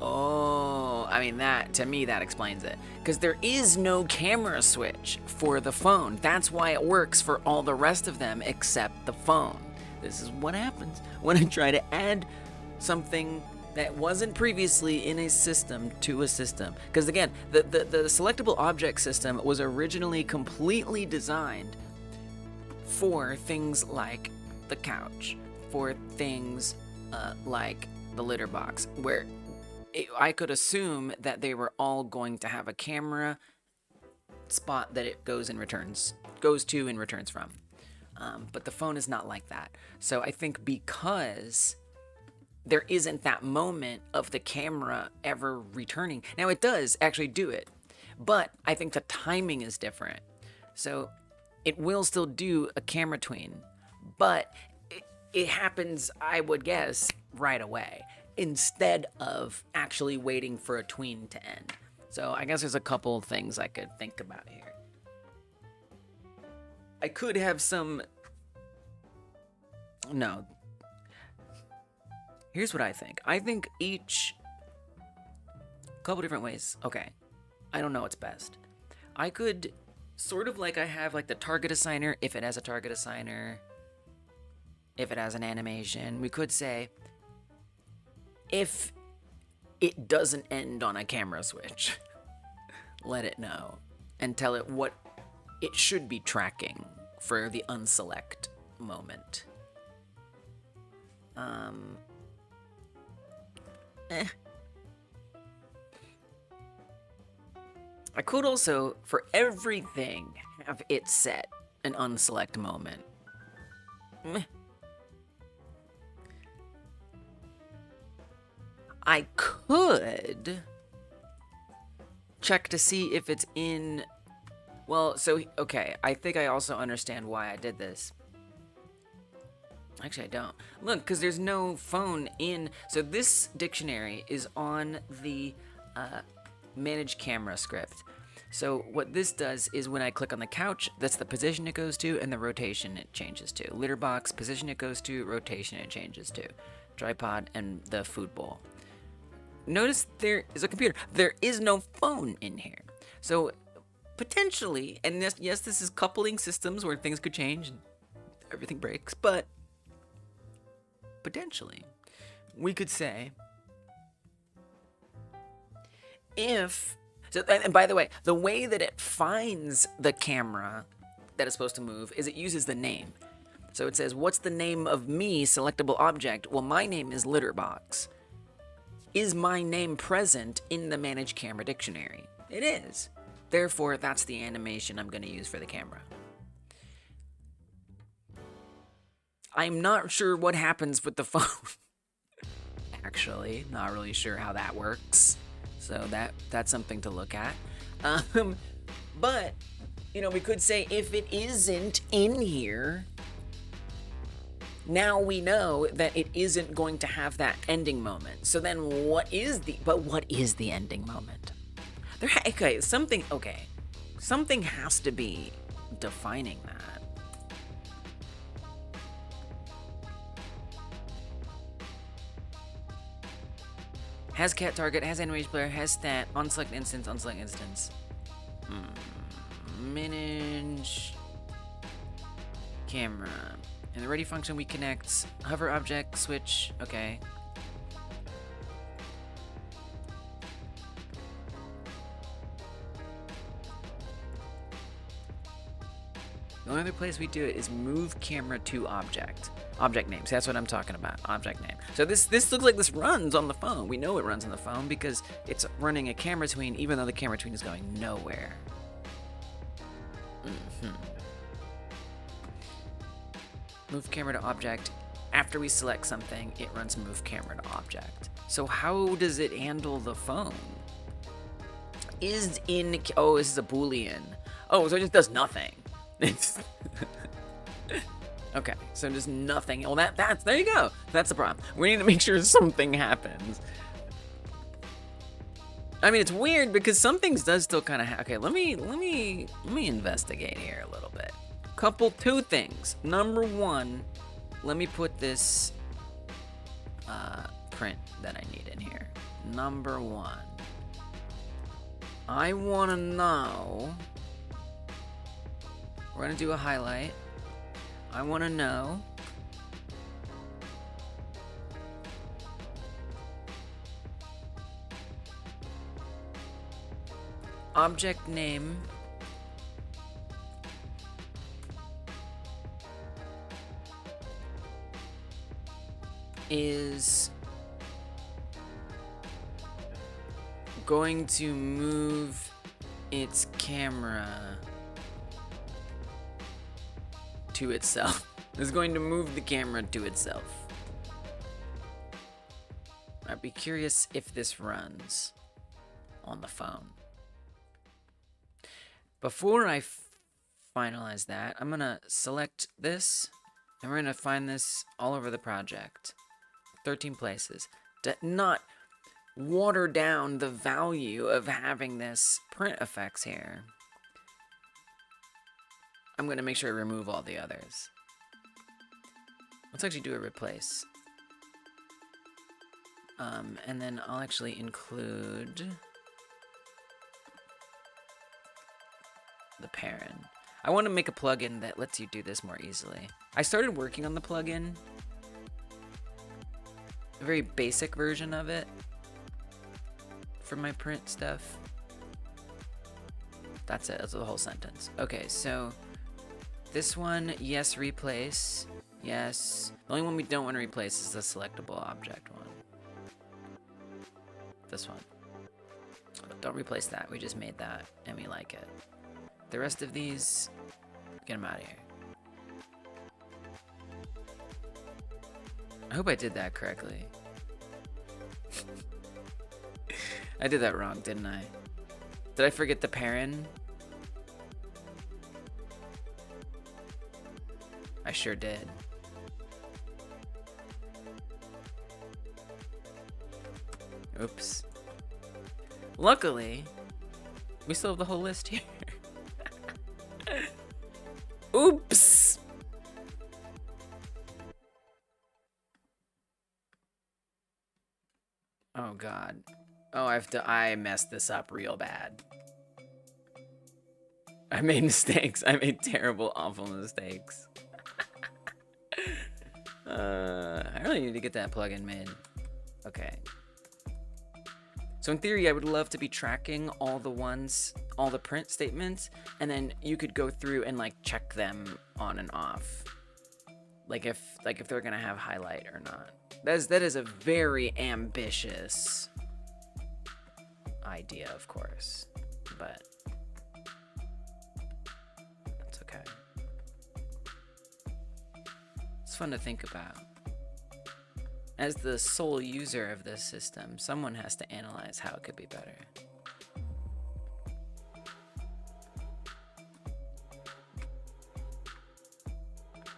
Speaker 1: Oh, I mean, that, to me, that explains it. Because there is no camera switch for the phone. That's why it works for all the rest of them except the phone. This is what happens when I try to add something that wasn't previously in a system to a system. Because again, the selectable object system was originally completely designed for things like the couch, for things like the litter box, where I could assume that they were all going to have a camera spot that it goes to and returns from. But the phone is not like that. So I think because there isn't that moment of the camera ever returning. Now it does actually do it, but I think the timing is different. So it will still do a camera tween, but it happens, I would guess, right away, instead of actually waiting for a tween to end. So I guess there's a couple things I could think about here. I could have some... No. Here's what I think. I think each... couple different ways. Okay. I don't know what's best. I could sort of like I have like the target assigner, if it has a target assigner, if it has an animation. We could say, if it doesn't end on a camera switch, let it know and tell it what it should be tracking for the unselect moment. I could also, for everything, have it set an unselect moment. Meh. I could check to see if it's in... Well, so, okay, I think I also understand why I did this. Actually, I don't. Look, because there's no phone in... So this dictionary is on the manage camera script. So what this does is when I click on the couch, that's the position it goes to and the rotation it changes to. Litter box, position it goes to, rotation it changes to. Tripod, and the food bowl. Notice there is a computer. There is no phone in here. So potentially, and yes, this is coupling systems where things could change and everything breaks, but potentially, we could say if... So, and by the way, the way that it finds the camera that is supposed to move is it uses the name. So it says, what's the name of me, selectable object? Well, my name is Litterbox. Is my name present in the Manage Camera Dictionary? It is. Therefore, that's the animation I'm going to use for the camera. I'm not sure what happens with the phone. Actually, not really sure how that works. So that's something to look at. But, you know, we could say if it isn't in here, now we know that it isn't going to have that ending moment. So then what is the ending moment? Something has to be defining that. Has cat target, has animation player, has stat, unselect instance, unselect instance. Manage camera. In the ready function, we connect hover object, switch, okay. The only other place we do it is move camera to object. Object name. So that's what I'm talking about. Object name. So this looks like this runs on the phone. We know it runs on the phone because it's running a camera tween, even though the camera tween is going nowhere. Move camera to object. After we select something, it runs move camera to object. So how does it handle the phone? Is in... Oh, this is a Boolean. Oh, so it just does nothing. Okay, so just nothing. Well, that's there you go. That's the problem. We need to make sure something happens. I mean, it's weird because some things does still kind of. Okay, let me investigate here a little bit. Two things. Number one, let me put this print that I need in here. Number one, I want to know. We're gonna do a highlight. I want to know object name is going to move its camera to itself. Is going to move the camera to itself. I'd be curious if this runs on the phone. Before I finalize that, I'm gonna select this, and we're gonna find this all over the project. 13 places. To not water down the value of having this print effects here, I'm going to make sure I remove all the others. Let's actually do a replace. And then I'll actually include the parent. I want to make a plugin that lets you do this more easily. I started working on the plugin. A very basic version of it for my print stuff. That's it. That's the whole sentence. Okay, so this one, yes, replace. Yes. The only one we don't want to replace is the selectable object one. This one. don't replace that. We just made that, and we like it. The rest of these, get them out of here. I hope I did that correctly. I did that wrong, didn't I? Did I forget the parent? I sure did. Oops. Luckily, we still have the whole list here. Oops! Oh god. Oh, I messed this up real bad. I made mistakes. I made terrible, awful mistakes. I really need to get that plugin made. Okay. So in theory, I would love to be tracking all the print statements, and then you could go through and like check them on and off. Like if they're gonna have highlight or not. That is a very ambitious idea, of course, but that's okay. It's fun to think about. As the sole user of this system, someone has to analyze how it could be better.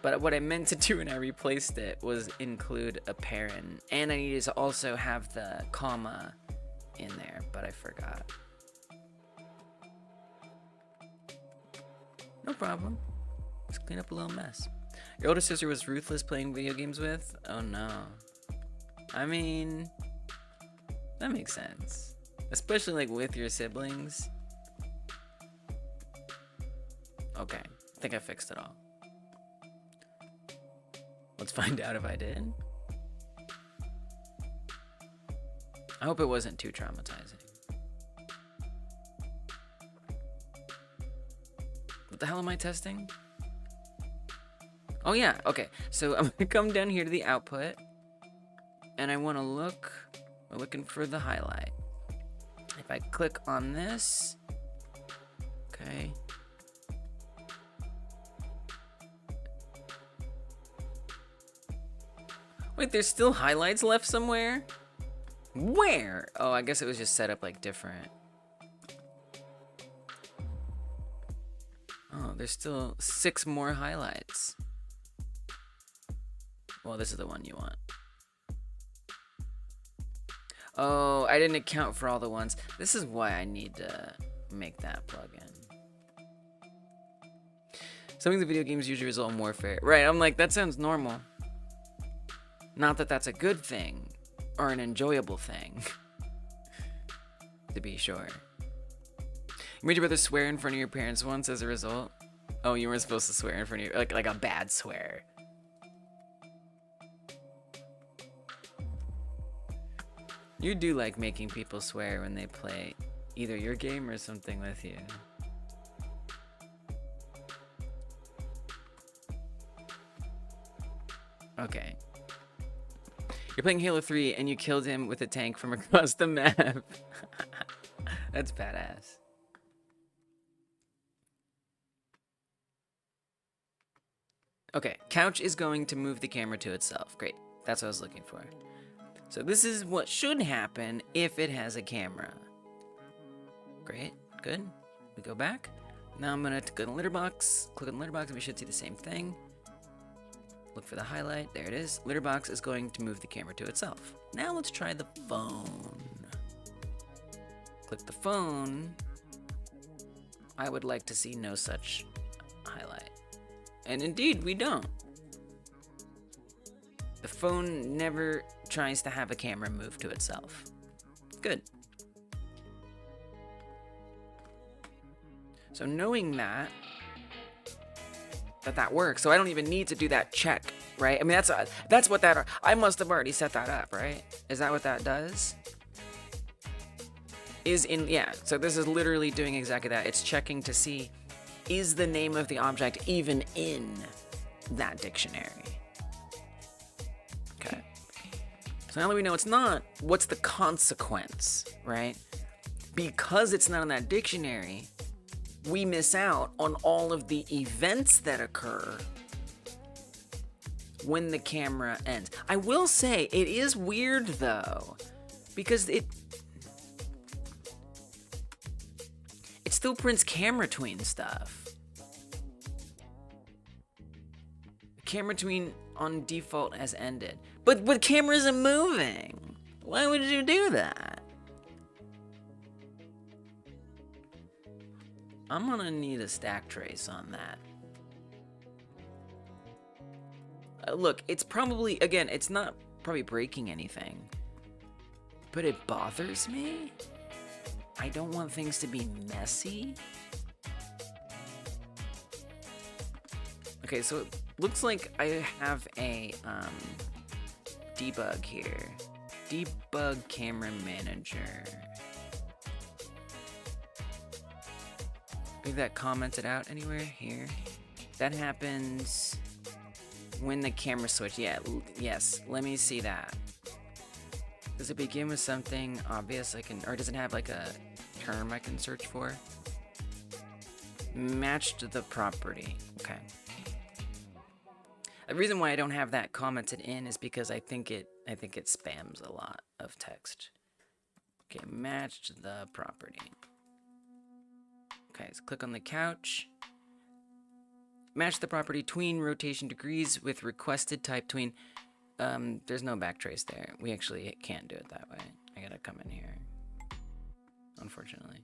Speaker 1: But what I meant to do when I replaced it was include a parent, and I needed to also have the comma in there, but I forgot. No problem. Just clean up a little mess. Your older sister was ruthless playing video games with? Oh no. I mean, that makes sense. Especially like with your siblings. Okay, I think I fixed it all. Let's find out if I did. I hope it wasn't too traumatizing. What the hell am I testing? Oh yeah, okay. So I'm gonna come down here to the output, and I wanna look, we're looking for the highlight. If I click on this, okay. Wait, there's still highlights left somewhere? Where? Oh, I guess it was just set up like different. Oh, there's still 6 more highlights. Well, this is the one you want. Oh, I didn't account for all the ones. This is why I need to make that plugin. Some of the video games usually result in warfare. Right, I'm like, that sounds normal. Not that that's a good thing or an enjoyable thing, to be sure. You made your brother swear in front of your parents once as a result? Oh, you weren't supposed to swear in front of your, like a bad swear. You do like making people swear when they play either your game or something with you. Okay. You're playing Halo 3 and you killed him with a tank from across the map. That's badass. Okay, couch is going to move the camera to itself. Great, that's what I was looking for. So this is what should happen if it has a camera. Great, good. We go back. Now I'm gonna go to litter box, click on litter box, and we should see the same thing. Look for the highlight, there it is. Litter box is going to move the camera to itself. Now let's try the phone. Click the phone. I would like to see no such highlight. And indeed, we don't. The phone never tries to have a camera move to itself. Good. So knowing that works, so I don't even need to do that check, right? I mean, that's what that, I must have already set that up, right? Is that what that does? Yeah, so this is literally doing exactly that. It's checking to see, is the name of the object even in that dictionary? Okay. So now that we know it's not, what's the consequence, right? because it's not in that dictionary, we miss out on all of the events that occur when the camera ends. I will say, it is weird though, because it still prints camera tween stuff. Camera tween on default has ended. But the camera isn't moving. Why would you do that? I'm gonna need a stack trace on that. Look, it's probably, again, it's not probably breaking anything, but it bothers me. I don't want things to be messy. Okay, so it looks like I have a debug here. Debug camera manager. Maybe that commented out anywhere here. That happens when the camera switch. Yeah, yes, let me see that. Does it begin with something obvious I can, or does it have like a term I can search for? Matched the property. Okay. The reason why I don't have that commented in is because I think it spams a lot of text. Okay, matched the property. Okay, so click on the couch. Match the property tween rotation degrees with requested type tween. There's no backtrace there. We actually can't do it that way. I gotta come in here, unfortunately,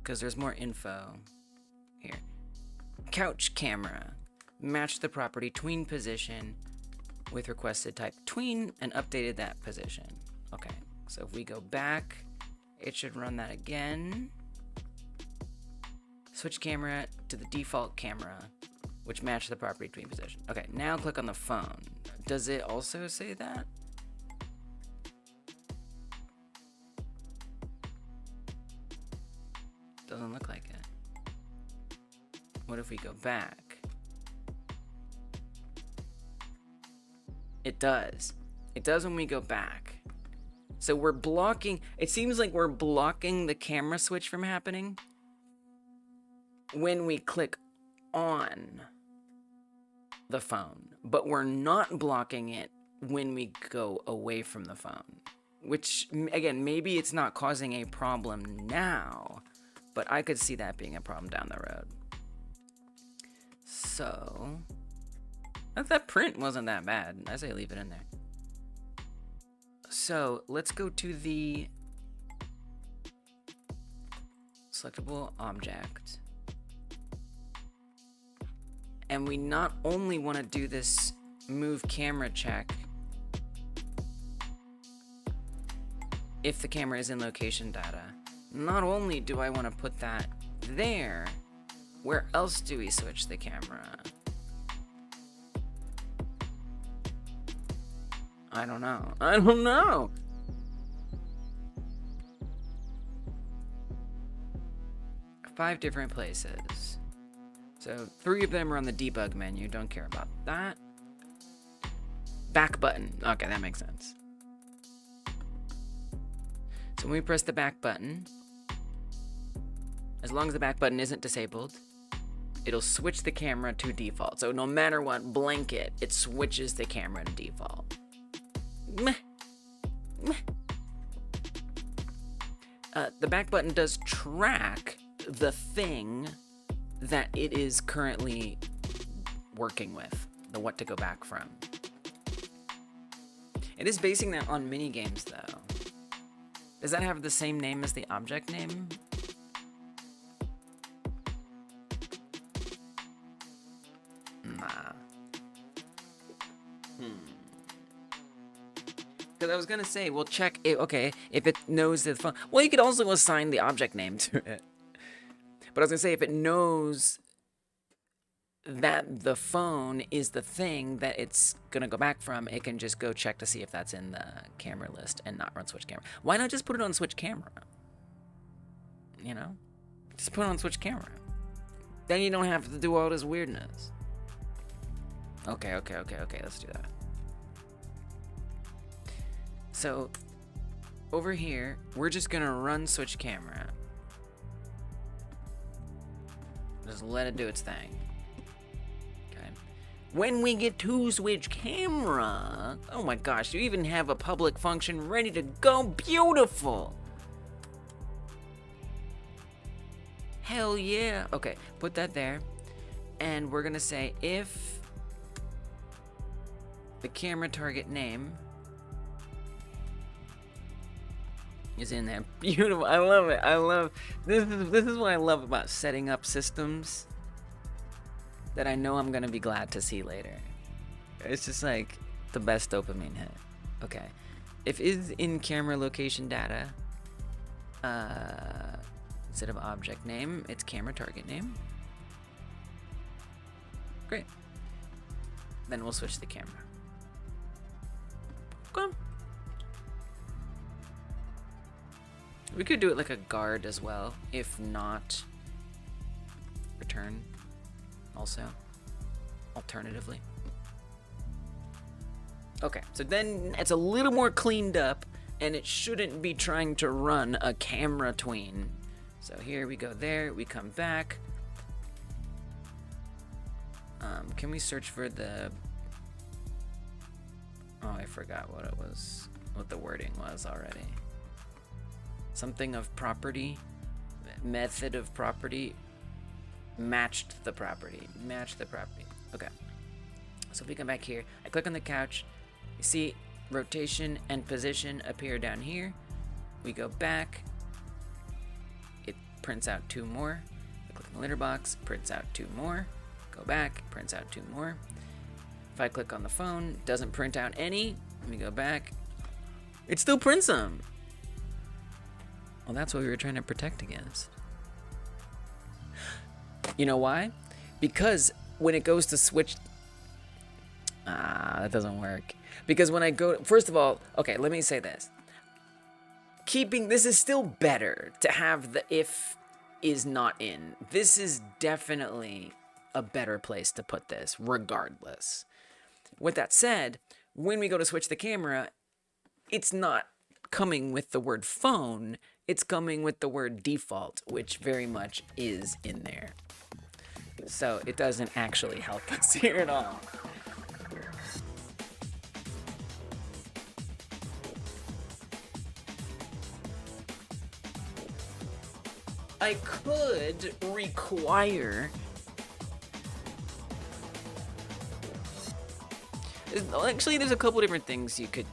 Speaker 1: because there's more info here. Couch camera. Match the property tween position with requested type tween and updated that position. Okay, so if we go back, it should run that again. Switch camera to the default camera, which match the property tween position. Okay, now click on the phone. Does it also say that? Doesn't look like it. What if we go back? It does. It does when we go back. So we're blocking, it seems like we're blocking the camera switch from happening when we click on the phone, but we're not blocking it when we go away from the phone, which, again, maybe it's not causing a problem now, but I could see that being a problem down the road. So, that print wasn't that bad. I say leave it in there. So, let's go to the selectable object. And we not only want to do this move camera check if the camera is in location data, not only do I want to put that there, where else do we switch the camera? I don't know. I don't know. Five different places. So 3 of them are on the debug menu. Don't care about that. Back button. Okay, that makes sense. So when we press the back button, as long as the back button isn't disabled, it'll switch the camera to default. So no matter what blanket, it switches the camera to default. Meh. Meh. The back button does track the thing that it is currently working with, the what to go back from. It is basing that on minigames, though. Does that have the same name as the object name? Nah. Because I was gonna say, we'll check it, okay, if it knows the phone. Well, you could also assign the object name to it. But I was gonna say, if it knows that the phone is the thing that it's gonna go back from, it can just go check to see if that's in the camera list and not run switch camera. Why not just put it on switch camera? You know? Just put it on switch camera. Then you don't have to do all this weirdness. Okay, let's do that. So, over here, we're just gonna run switch camera. Just let it do its thing. Okay. When we get to switch camera, oh my gosh, you even have a public function ready to go. Beautiful. Hell yeah. Okay, put that there. And we're gonna say if the camera target name is in there. Beautiful. I love it. I love this is what I love about setting up systems that I know I'm gonna be glad to see later. It's just like the best dopamine hit. Okay. If is in camera location data, instead of object name, it's camera target name. Great. Then we'll switch the camera. Come on. We could do it like a guard as well, if not return also, alternatively. Okay, so then it's a little more cleaned up and it shouldn't be trying to run a camera tween. So here we go there, we come back. Can we search for the, oh, I forgot what it was, what the wording was already. Something of property, method of property, matched the property, match the property. Okay, so if we come back here, I click on the couch, you see rotation and position appear down here. We go back, it prints out 2 more. I click on the litter box, prints out 2 more. Go back, prints out 2 more. If I click on the phone, doesn't print out any. Let me go back. It still prints them. Well, that's what we were trying to protect against. You know why? Because when it goes to switch, that doesn't work. Because when I go, first of all, okay, let me say this. This is still better to have the if is not in. This is definitely a better place to put this, regardless. With that said, when we go to switch the camera, it's not coming with the word phone, it's coming with the word default, which very much is in there. So it doesn't actually help us here at all. I could require, actually there's a couple different things you could,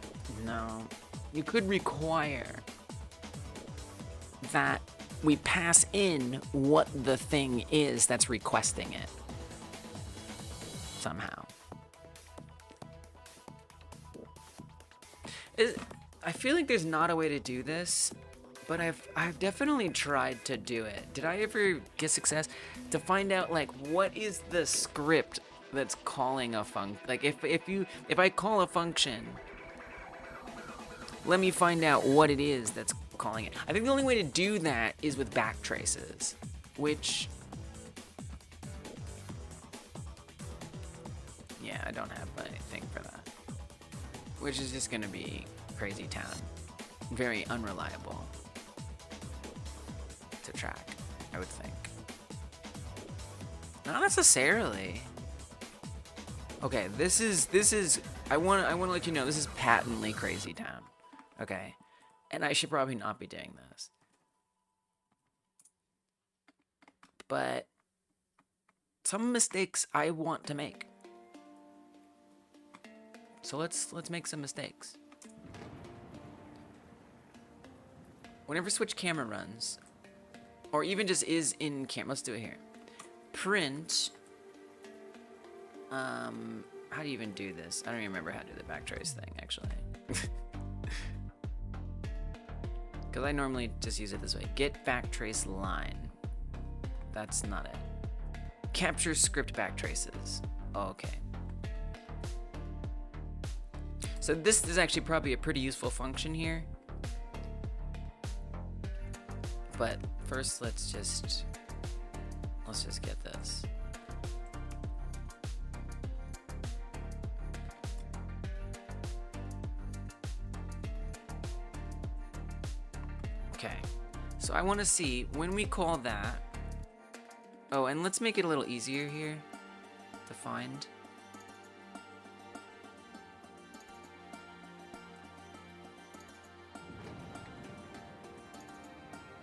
Speaker 1: no, you could require that we pass in what the thing is that's requesting it somehow. I feel like there's not a way to do this, but I've definitely tried to do it. Did I ever get success to find out like what is the script that's calling a function? Like if I call a function, let me find out what it is that's calling it. I think the only way to do that is with backtraces, which, yeah, I don't have anything for that, which is just gonna be crazy town, very unreliable to track, I would think. Not necessarily. Okay, this is I want to let you know this is patently crazy town. Okay, and I should probably not be doing this, but some mistakes I want to make. So let's make some mistakes. Whenever switch camera runs, or even just is in camera, let's do it here. Print. How do you even do this? I don't even remember how to do the backtrace thing actually. Because I normally just use it this way. Get backtrace line. That's not it. Capture script backtraces. Oh, okay. So this is actually probably a pretty useful function here. But first let's just get this. Okay, so I want to see when we call that. Oh, and let's make it a little easier here to find.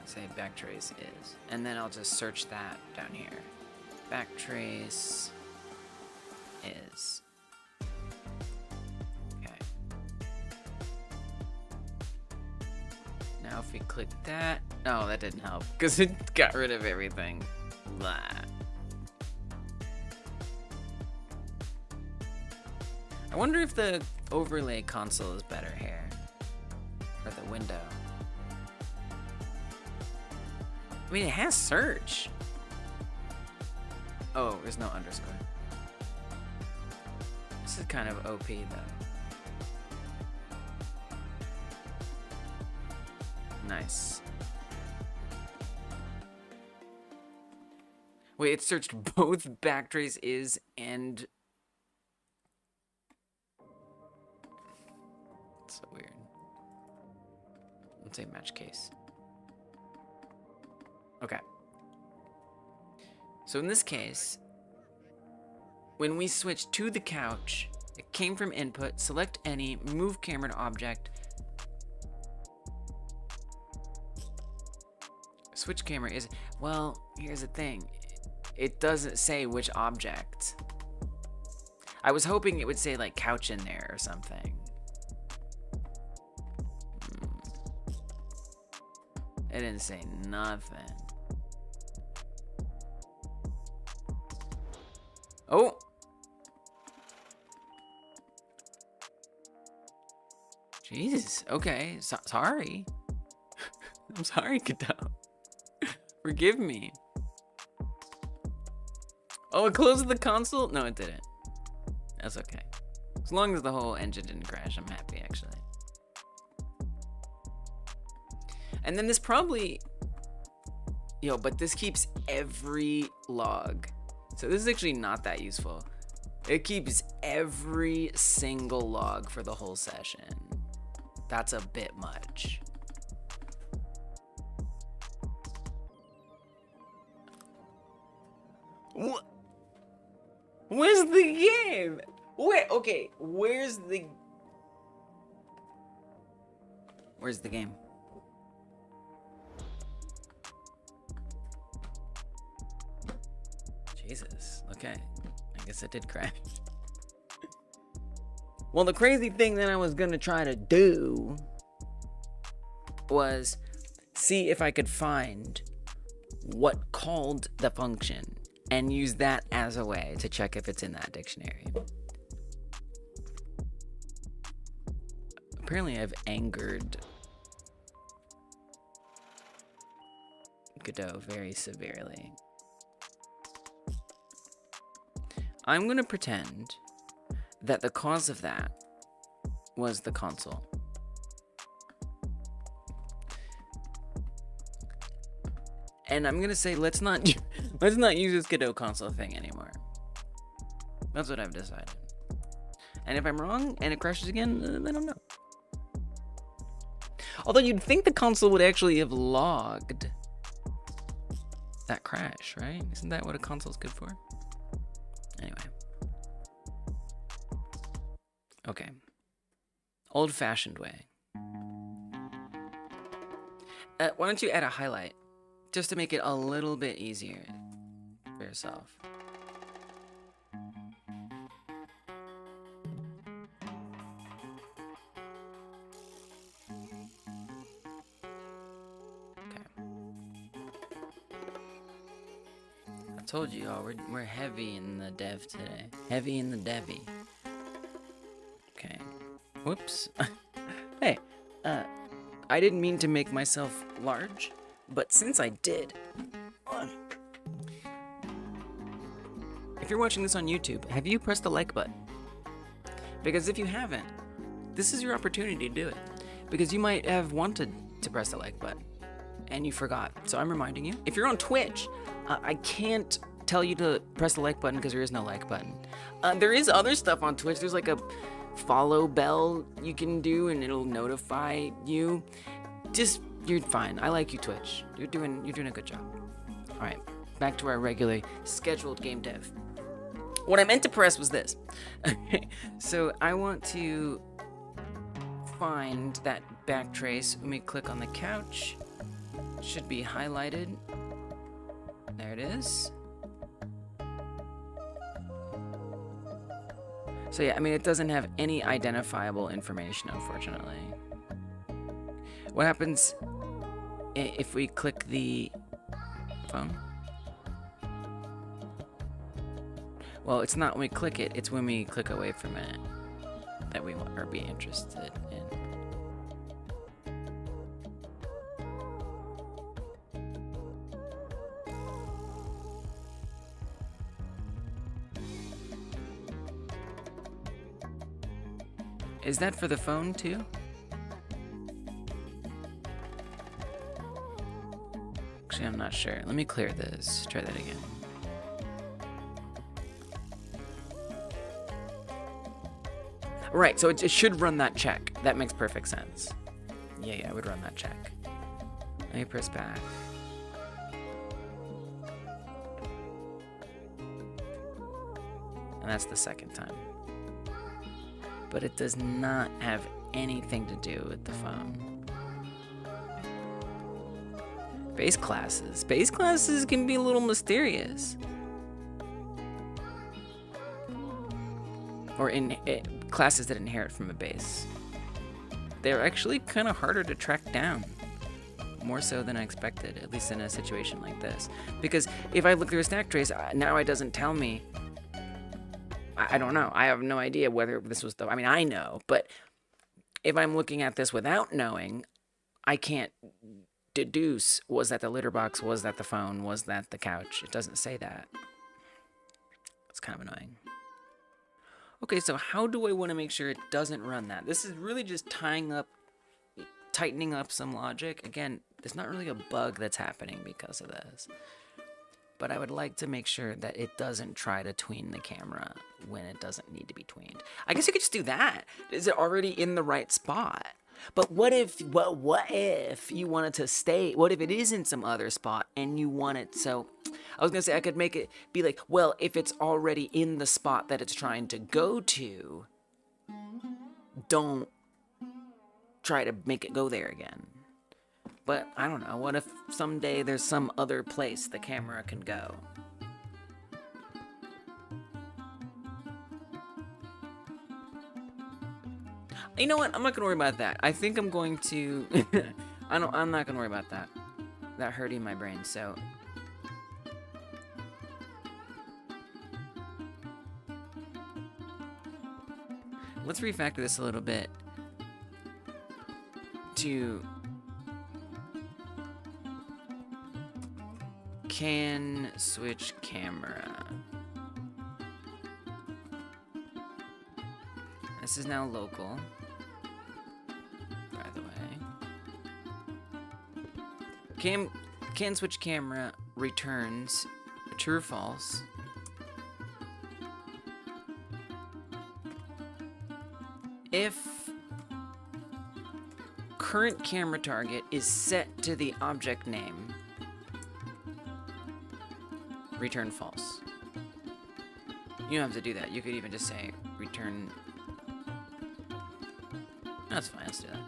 Speaker 1: Say backtrace is, and then I'll just search that down here. Backtrace is. Okay. Now if we click that, oh, that didn't help because it got rid of everything. Blah. I wonder if the overlay console is better here, or the window. I mean, it has search. Oh, there's no underscore. This is kind of OP though. Nice. Wait, it searched both backtrace is and... It's so weird. Let's say match case. Okay. So in this case, when we switch to the couch, it came from input, select any, move camera to object, switch camera is, well, here's the thing. It doesn't say which object. I was hoping it would say like couch in there or something. It didn't say nothing. Oh! Jesus, okay, sorry. I'm sorry, Godot. Forgive me. Oh, it closed the console? No, it didn't. That's okay. As long as the whole engine didn't crash, I'm happy, actually. And then this probably... Yo, but this keeps every log. So this is actually not that useful. It keeps every single log for the whole session. That's a bit much. What? Where's the game? Wait, okay, where's the game? Jesus, okay. I guess it did crash. Well, the crazy thing that I was gonna try to do was see if I could find what called the function and use that as a way to check if it's in that dictionary. Apparently I've angered Godot very severely. I'm gonna pretend that the cause of that was the console. And I'm gonna say let's not use this Godot console thing anymore. That's what I've decided. And if I'm wrong and it crashes again, then I don't know. Although you'd think the console would actually have logged that crash, right? Isn't that what a console's good for? Anyway. Okay. Old-fashioned way. Why don't you add a highlight? Just to make it a little bit easier for yourself. Okay. I told you all, we're heavy in the dev today. Heavy in the devy. Okay. Whoops. Hey, I didn't mean to make myself large. But since I did, if you're watching this on YouTube, have you pressed the like button? Because if you haven't, this is your opportunity to do it. Because you might have wanted to press the like button and you forgot. So I'm reminding you. If you're on Twitch, I can't tell you to press the like button because there is no like button. There is other stuff on Twitch. There's like a follow bell you can do and it'll notify you. Just You're fine. I like you, Twitch. You're doing a good job. All right, back to our regularly scheduled game dev. What I meant to press was this. Okay, so I want to find that backtrace. When we click on the couch, it should be highlighted. There it is. So yeah, I mean, it doesn't have any identifiable information, unfortunately. What happens if we click the phone? Well, it's not when we click it, it's when we click away from it that we are be interested in. Is that for the phone too? Actually, I'm not sure. Let me clear this. Try that again. Right, so it should run that check. That makes perfect sense. Yeah, I would run that check. Let me press back. And that's the second time. But it does not have anything to do with the phone. Base classes. Base classes can be a little mysterious. Or classes that inherit from a base. They're actually kind of harder to track down. More so than I expected, at least in a situation like this. Because if I look through a stack trace, now it doesn't tell me. I don't know. I have no idea whether this was the... I mean, I know, but if I'm looking at this without knowing, I can't deduce, was that the litter box, was that the phone, was that the couch? It doesn't say that. It's kind of annoying. Okay, so how do I want to make sure it doesn't run that? This is really just tightening up some logic. Again, there's not really a bug that's happening because of this. But I would like to make sure that it doesn't try to tween the camera when it doesn't need to be tweened. I guess you could just do that. Is it already in the right spot? But what if you wanted to stay? What if it is in some other spot and you want it? So I was going to say I could make it be like, well, if it's already in the spot that it's trying to go to, don't try to make it go there again. But I don't know, what if someday there's some other place the camera can go? You know what? I'm not gonna worry about that. I think I'm going to... I'm not gonna worry about that. That hurting my brain, so... Let's refactor this a little bit to... Can switch camera. This is now local, by the way. Can switch camera returns true or false. If current camera target is set to the object name, return false. You don't have to do that. You could even just say return. That's fine. Let's do that.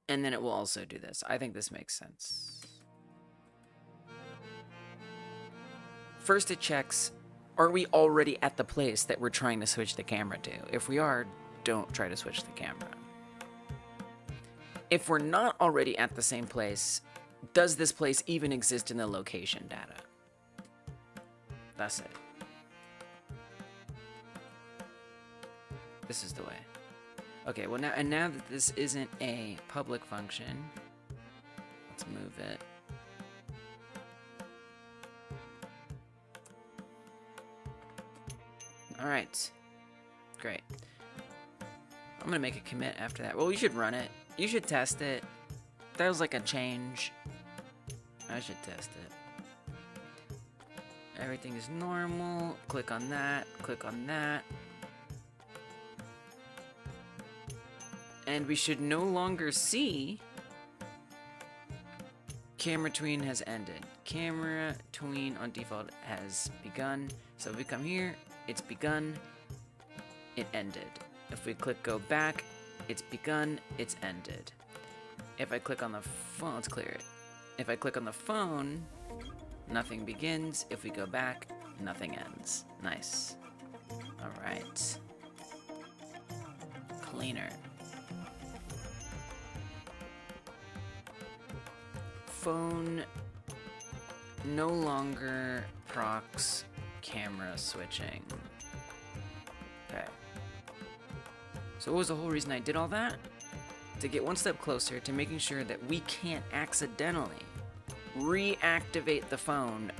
Speaker 1: And then it will also do this. I think this makes sense. First, it checks, are we already at the place that we're trying to switch the camera to? If we are, don't try to switch the camera. If we're not already at the same place, does this place even exist in the location data? That's it. This is the way. Okay, well now that this isn't a public function, let's move it. All right, great. I'm gonna make a commit after that. Well, you should run it. You should test it. That was like a change. I should test it. Everything is normal. Click on that. Click on that. And we should no longer see camera tween has ended. Camera tween on default has begun. So if we come here, it's begun, it ended. If we click go back, it's begun, it's ended. If I click on the phone, let's clear it. If I click on the phone, nothing begins. If we go back, nothing ends. Nice. All right. Cleaner. Phone no longer procs camera switching. Okay. So what was the whole reason I did all that? To get one step closer to making sure that we can't accidentally reactivate the phone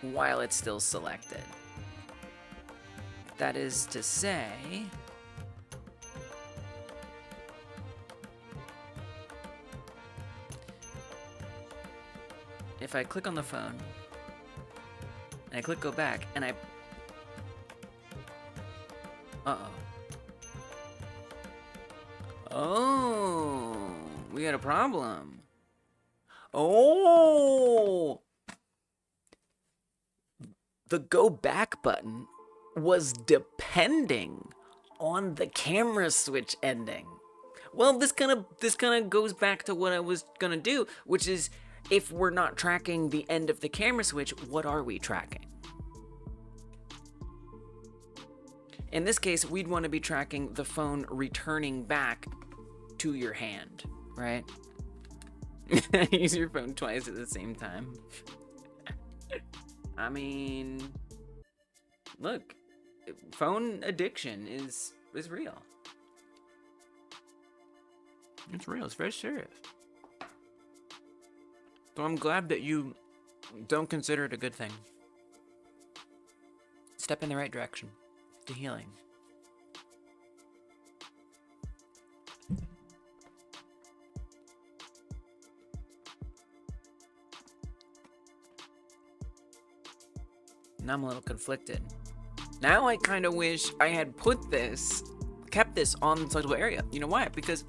Speaker 1: while it's still selected. That is to say, if I click on the phone and I click go back and I Oh, we got a problem. Oh, the go back button was depending on the camera switch ending. Well, this kind of goes back to what I was gonna do, which is if we're not tracking the end of the camera switch, what are we tracking? In this case, we'd want to be tracking the phone returning back to your hand, right? Use your phone twice at the same time. I mean, look, phone addiction is real. It's real. It's very serious. So I'm glad that you don't consider it a good thing. Step in the right direction to healing. Now I'm a little conflicted. Now I kind of wish I had kept this on the selectable area. You know why? Because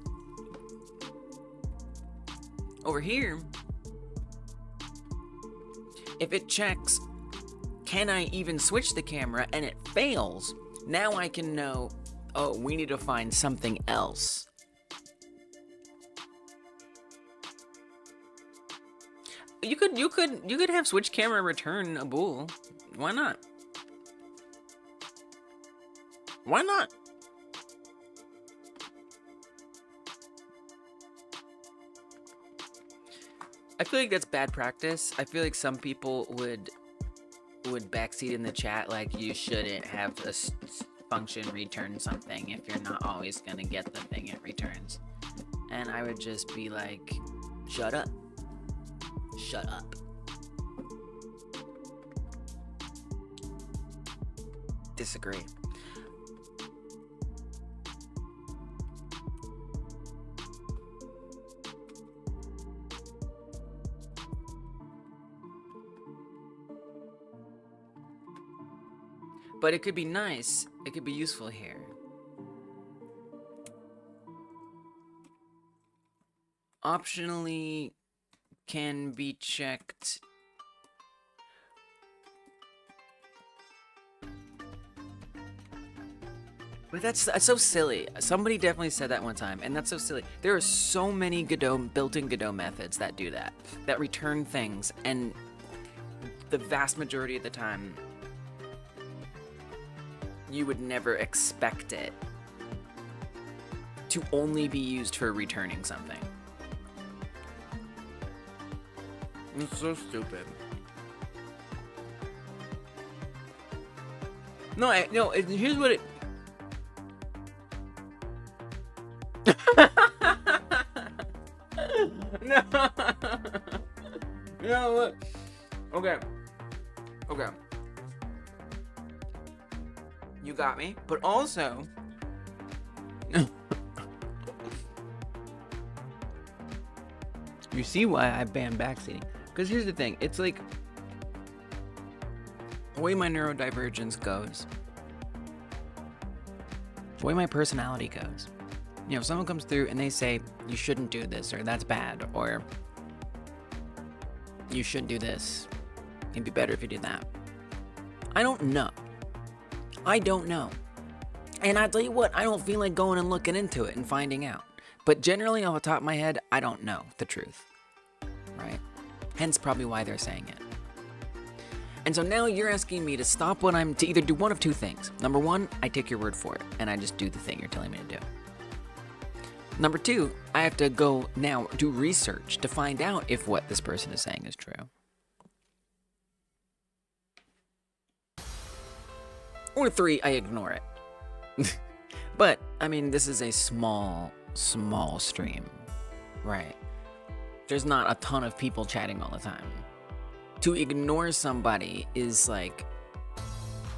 Speaker 1: over here, if it checks, can I even switch the camera, and it fails, now I can know, oh, we need to find something else. You could have switch camera return a bool. Why not? Why not? I feel like that's bad practice. I feel like some people would backseat in the chat like you shouldn't have a function return something if you're not always gonna get the thing it returns. And I would just be like, shut up. Shut up. Disagree. But it could be nice. It could be useful here. Optionally can be checked. But that's so silly. Somebody definitely said that one time, and that's so silly. There are so many built-in Godot methods that do that return things, and the vast majority of the time, you would never expect it to only be used for returning something. It's so stupid. Here's what it... No, look. Okay. You got me, but also... You see why I banned backseating? Because here's the thing, it's like... the way my neurodivergence goes, the way my personality goes, You know, if someone comes through and they say, you shouldn't do this, or that's bad, or you should do this, it'd be better if you did that. I don't know. I don't know. And I tell you what, I don't feel like going and looking into it and finding out. But generally, off the top of my head, I don't know the truth. Right? Hence probably why they're saying it. And so now you're asking me to stop what I'm to either do one of two things. Number one, I take your word for it and I just do the thing you're telling me to do. Number two, I have to go now do research to find out if what this person is saying is true. Or three, I ignore it. But, I mean, this is a small stream, right? There's not a ton of people chatting all the time. To ignore somebody is, like,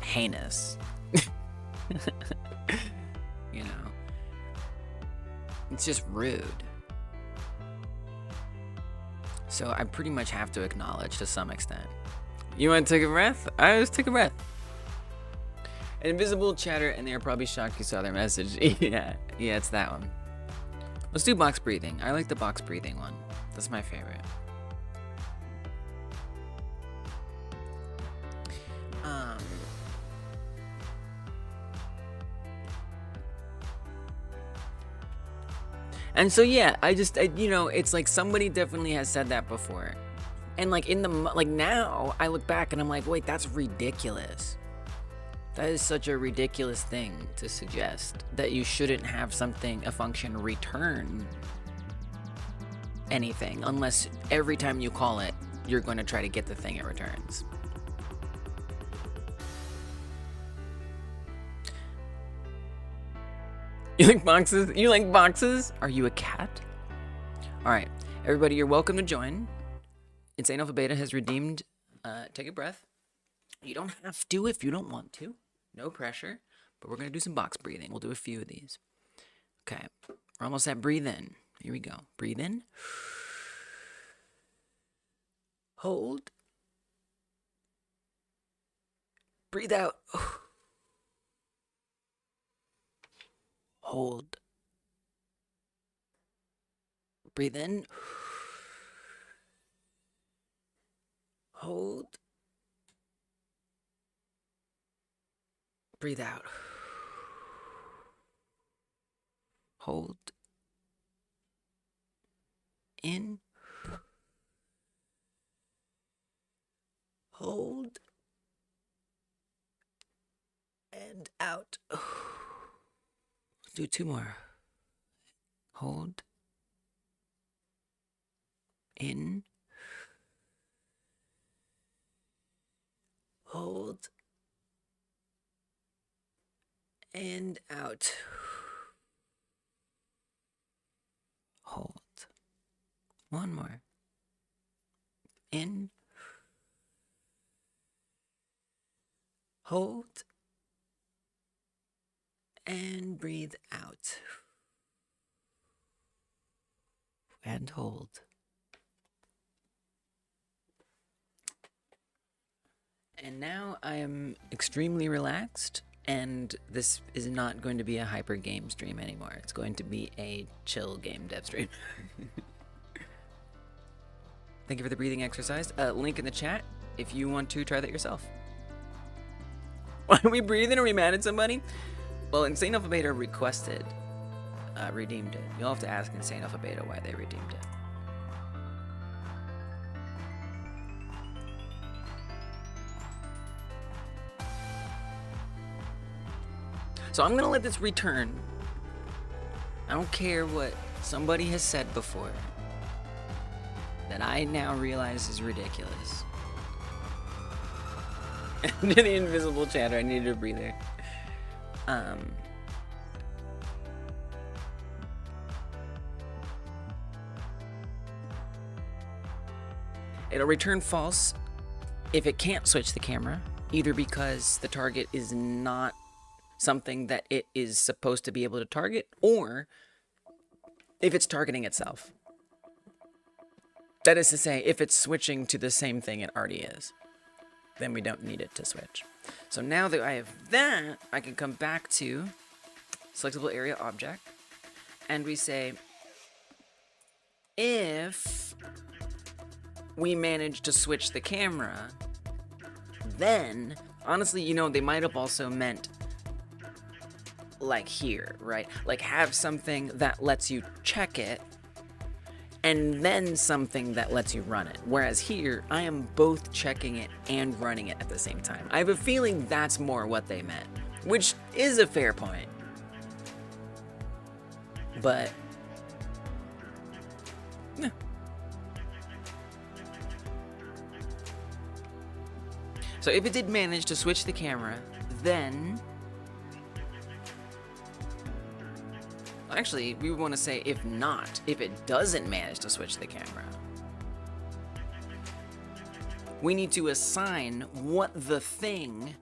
Speaker 1: heinous. You know? It's just rude. So I pretty much have to acknowledge to some extent. You want to take a breath? I just take a breath. An invisible chatter, and they're probably shocked you saw their message. Yeah, it's that one. Let's do box breathing. I like the box breathing one. That's my favorite. And so yeah, you know, it's like somebody definitely has said that before, and like now I look back and I'm like, wait, that's ridiculous. That is such a ridiculous thing to suggest, that you shouldn't have a function return anything unless every time you call it, you're going to try to get the thing it returns. You like boxes? You like boxes? Are you a cat? All right, everybody, you're welcome to join. Insane Alpha Beta has redeemed. Take a breath. You don't have to if you don't want to. No pressure, but we're going to do some box breathing. We'll do a few of these. Okay, we're almost at breathe in. Here we go. Breathe in. Hold. Breathe out. Hold. Breathe in. Hold. Breathe out. Hold. In. Hold. And out. Do two more. Hold. In. Hold. And out. Hold. One more. In. Hold. And breathe out. And hold. And now I am extremely relaxed. And this is not going to be a hyper game stream anymore. It's going to be a chill game dev stream. Thank you for the breathing exercise. Link in the chat if you want to try that yourself. Why are we breathing? Are we mad at somebody? Well, Insane Alpha Beta requested, redeemed it. You'll have to ask Insane Alpha Beta why they redeemed it. So I'm gonna let this return. I don't care what somebody has said before that I now realize is ridiculous. And the invisible chatter, I needed a breather. It'll return false if it can't switch the camera, either because the target is not something that it is supposed to be able to target, or if it's targeting itself. That is to say, if it's switching to the same thing it already is, then we don't need it to switch. So now that I have that, I can come back to selectable area object, and we say, if we manage to switch the camera, then, honestly, you know, they might have also meant like here, right? Like have something that lets you check it and then something that lets you run it. Whereas here, I am both checking it and running it at the same time. I have a feeling that's more what they meant, which is a fair point. But yeah. So if it did manage to switch the camera, then actually we want to say if not, if it doesn't manage to switch the camera, we need to assign what the thing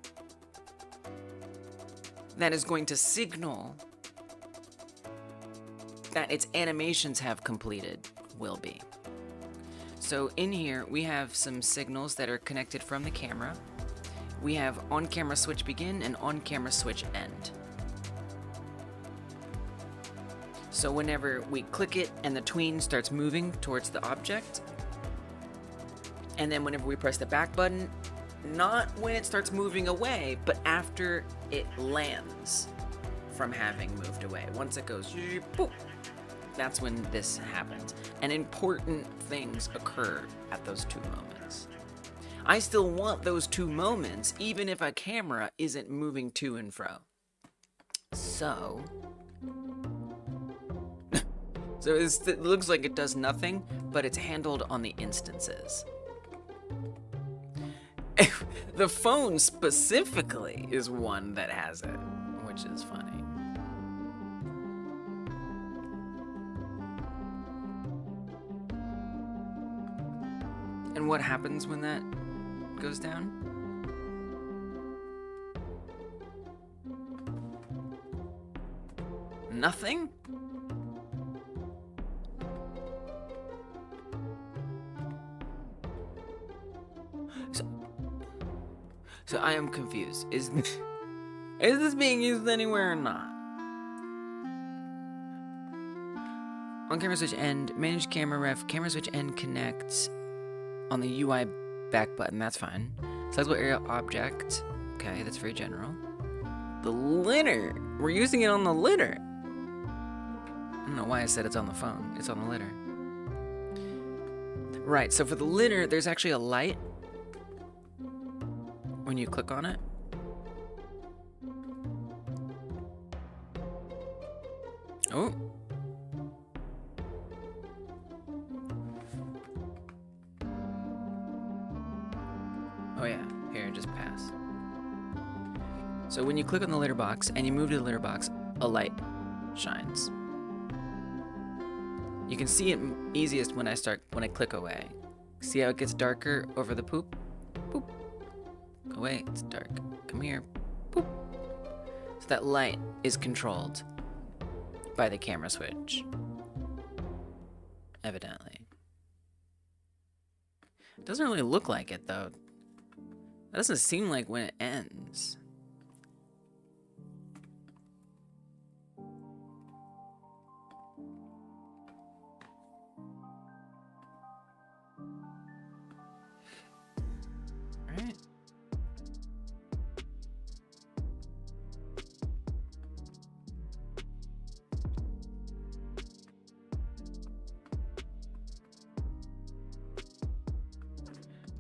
Speaker 1: that is going to signal that its animations have completed will be. So in here, we have some signals that are connected from the camera. We have on-camera switch begin and on-camera switch end. So whenever we click it and the tween starts moving towards the object, and then whenever we press the back button, not when it starts moving away, but after it lands from having moved away. Once it goes, boop, that's when this happens. And important things occur at those two moments. I still want those two moments, even if a camera isn't moving to and fro. So it looks like it does nothing, but it's handled on the instances. The phone specifically is one that has it, which is funny. And what happens when that goes down? Nothing? So I am confused. Is this being used anywhere or not? On camera switch end, manage camera ref, camera switch end connects on the UI back button, that's fine. Sizable area object, okay, that's very general. The litter, we're using it on the litter. I don't know why I said it's on the phone, it's on the litter. Right, so for the litter, there's actually a light when you click on it. Oh. Oh yeah, here, just pass. So when you click on the litter box and you move to the litter box, a light shines. You can see it easiest when I click away. See how it gets darker over the poop? Boop. Go away, it's dark. Come here. Boop. So that light is controlled by the camera switch. Evidently. It doesn't really look like it though. That doesn't seem like when it ends. Right.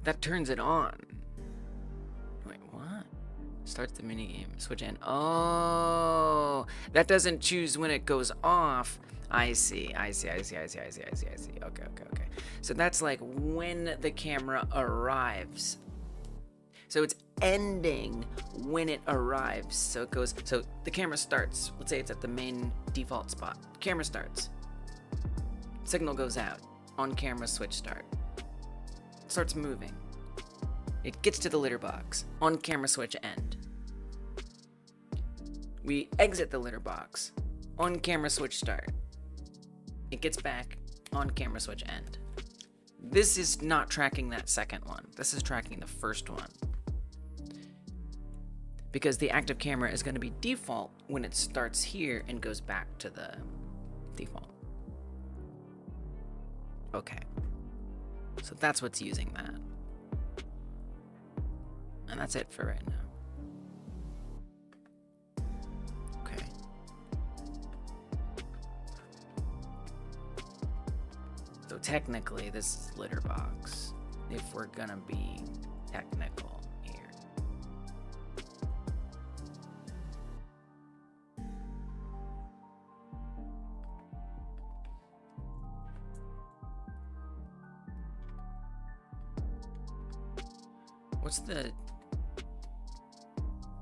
Speaker 1: That turns it on. Wait, what? Starts the minigame. Switch in. Oh, that doesn't choose when it goes off. I see. Okay. So that's like when the camera arrives. So it's ending when it arrives. So it goes, so the camera starts. Let's say it's at the main default spot. Camera starts. Signal goes out. On camera switch start. Starts moving. It gets to the litter box. On camera switch end. We exit the litter box. On camera switch start. It gets back. On camera switch end. This is not tracking that second one. This is tracking the first one. Because the active camera is going to be default when it starts here and goes back to the default. Okay. So that's what's using that. And that's it for right now. Okay. So technically, this is litter box, if we're gonna be technical here. What's the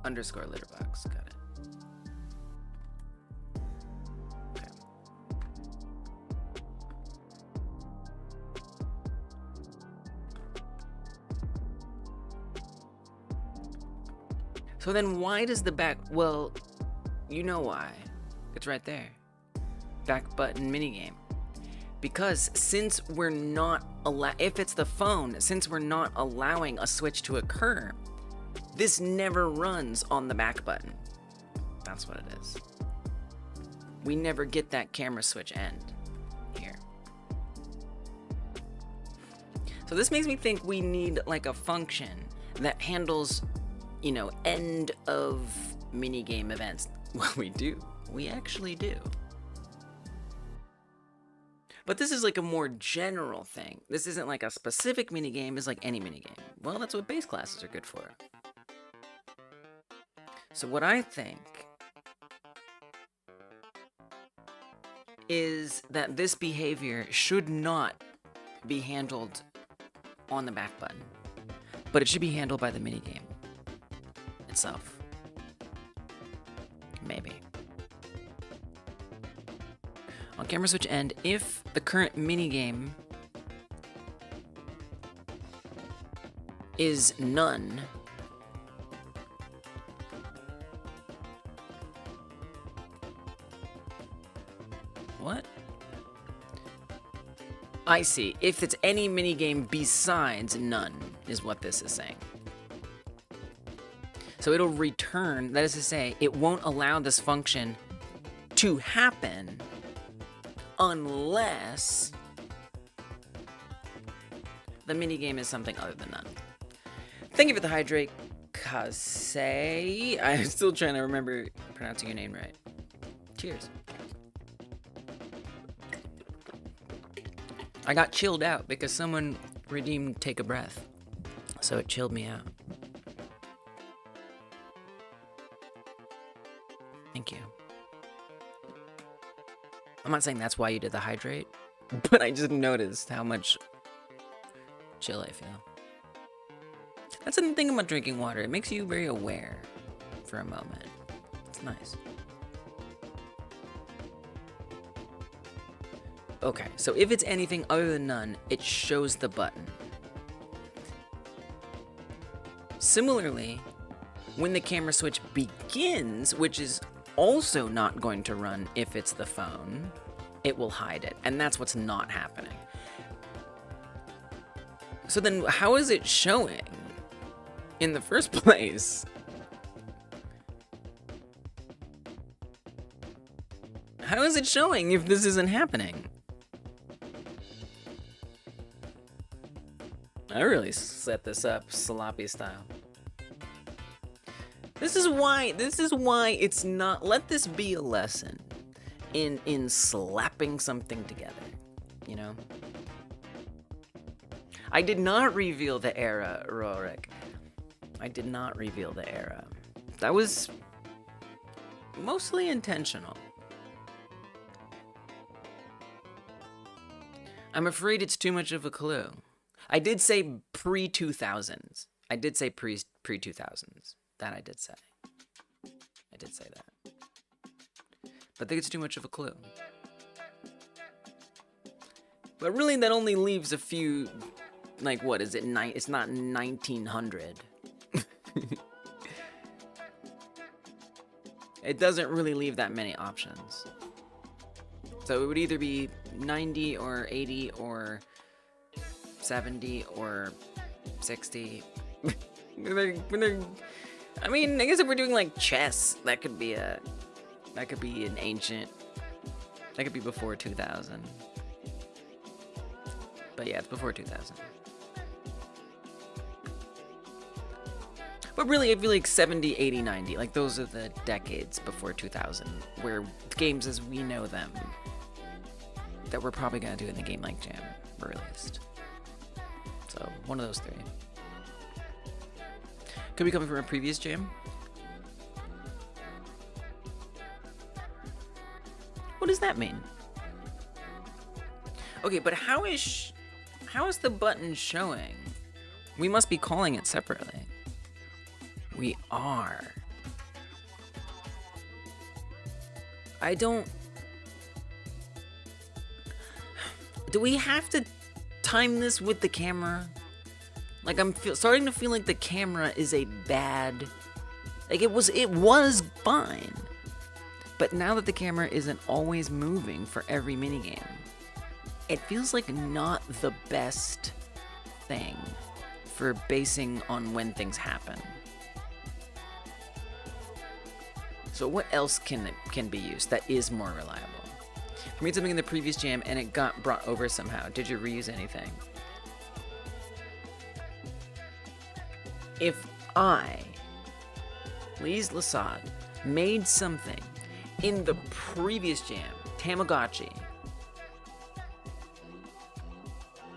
Speaker 1: underscore litter box? Got it. Okay. So then why does the back, well, you know why. It's right there. Back button minigame. Because since we're not if it's the phone, since we're not allowing a switch to occur, this never runs on the back button. That's what it is. We never get that camera switch end here. So this makes me think we need like a function that handles, you know, end of minigame events. Well, we do. We actually do. But this is like a more general thing. This isn't like a specific minigame, it's like any minigame. Well, that's what base classes are good for. So what I think is that this behavior should not be handled on the back button, but it should be handled by the minigame itself. Maybe. On camera switch end, if the current minigame is none, what? I see. If it's any minigame besides none, is what this is saying. So it'll return, that is to say, it won't allow this function to happen unless the minigame is something other than none. Thank you for the hydrate, Kase. I'm still trying to remember pronouncing your name right. Cheers. I got chilled out because someone redeemed Take a Breath, so it chilled me out. Thank you. I'm not saying that's why you did the hydrate, but I just noticed how much chill I feel. That's the thing about drinking water. It makes you very aware for a moment. It's nice. Okay, so if it's anything other than none, it shows the button. Similarly, when the camera switch begins, which is also not going to run if it's the phone, it will hide it, and that's what's not happening. So then how is it showing in the first place? How is it showing if this isn't happening? I really set this up sloppy style. This is why it's not, let this be a lesson in slapping something together, you know? I did not reveal the era, Rorik. I did not reveal the era. That was mostly intentional. I'm afraid it's too much of a clue. I did say pre-2000s. I did say pre-2000s. That I did say. I did say that. But I think it's too much of a clue. But really, that only leaves a few, like, what is it? It's not 1900. It doesn't really leave that many options. So it would either be 90 or 80 or 70 or 60. I mean, I guess if we're doing like chess, that could be an ancient That could be before 2000. But yeah, it's before 2000. But really, I feel like 70, 80, 90, like those are the decades before 2000, where games as we know them, that we're probably going to do in the Game Like Jam, were released. So, one of those three. Could be coming from a previous jam. What does that mean? Okay, but how is the button showing? We must be calling it separately. We are. I don't... Do we have to time this with the camera? Like, I'm starting to feel like the camera is a bad... Like, it was fine. But now that the camera isn't always moving for every minigame, it feels like not the best thing for basing on when things happen. So what else can be used that is more reliable? I made something in the previous jam and it got brought over somehow. Did you reuse anything? If I, Lise Lasad, made something in the previous jam, Tamagotchi,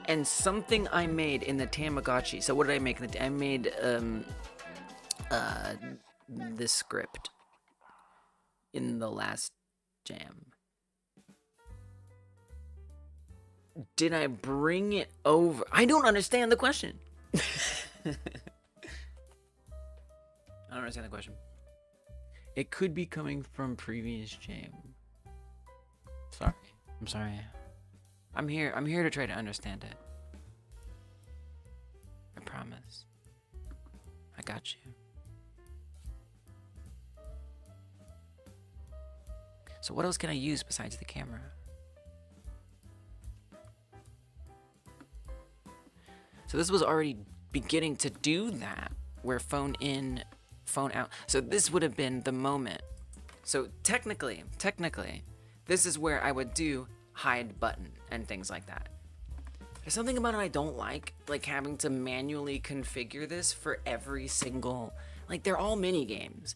Speaker 1: and something I made in the Tamagotchi, so what did I make? I made this script in the last jam. Did I bring it over? I don't understand the question. I don't understand the question. It could be coming from previous jam. Sorry. I'm sorry. I'm here to try to understand it. I promise. I got you. So what else can I use besides the camera? So this was already beginning to do that, where phone in, phone out. So this would have been the moment. So technically, this is where I would do hide button and things like that. There's something about it I don't like having to manually configure this for every single, like they're all mini games.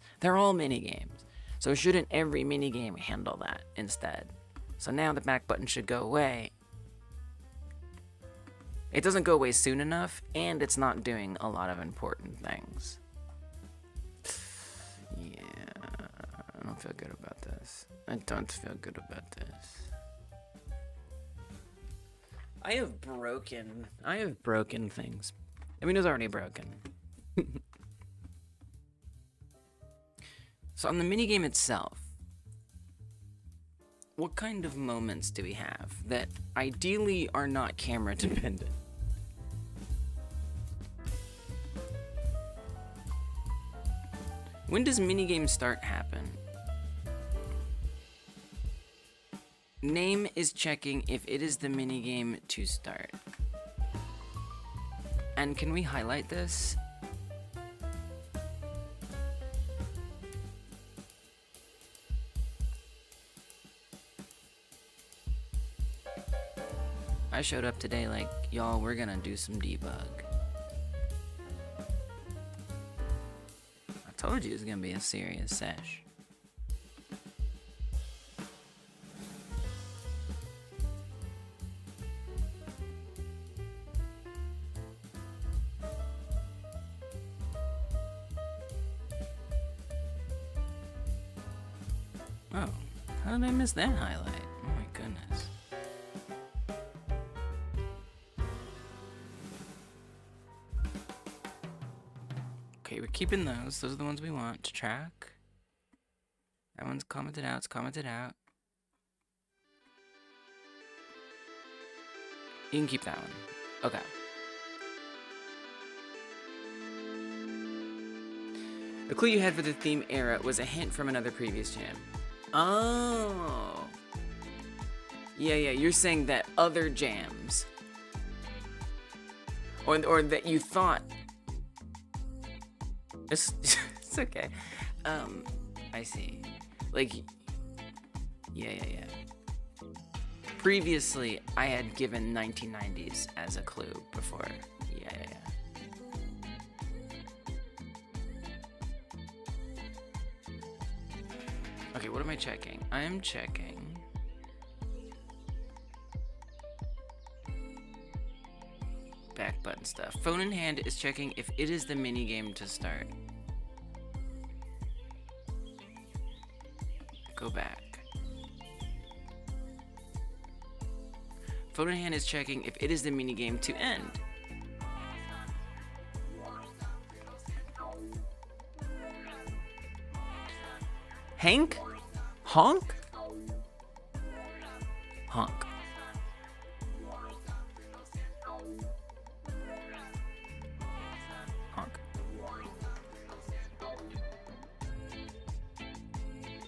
Speaker 1: So shouldn't every minigame handle that instead? So now the back button should go away. It doesn't go away soon enough, and it's not doing a lot of important things. Yeah, I don't feel good about this. I don't feel good about this. I have broken things. I mean, it was already broken. So on the minigame itself, what kind of moments do we have that ideally are not camera dependent? When does minigame start happen? Name is checking if it is the minigame to start. And can we highlight this? I showed up today like, y'all, we're gonna do some debug. I told you it was gonna be a serious sesh. Oh, how did I miss that highlight? Oh my goodness. Okay, we're keeping those. Those are the ones we want to track. That one's commented out. It's commented out. You can keep that one. Okay. The clue you had for the theme era was a hint from another previous jam. Oh. Yeah, you're saying that other jams. Or that you thought... It's okay. I see. Like... Yeah. Previously, I had given 1990s as a clue before. Yeah. Okay, what am I checking? I am checking. Back button stuff. Phone in hand is checking if it is the minigame to start. Go back. Phone in hand is checking if it is the minigame to end. Hank? Honk? Honk. Honk.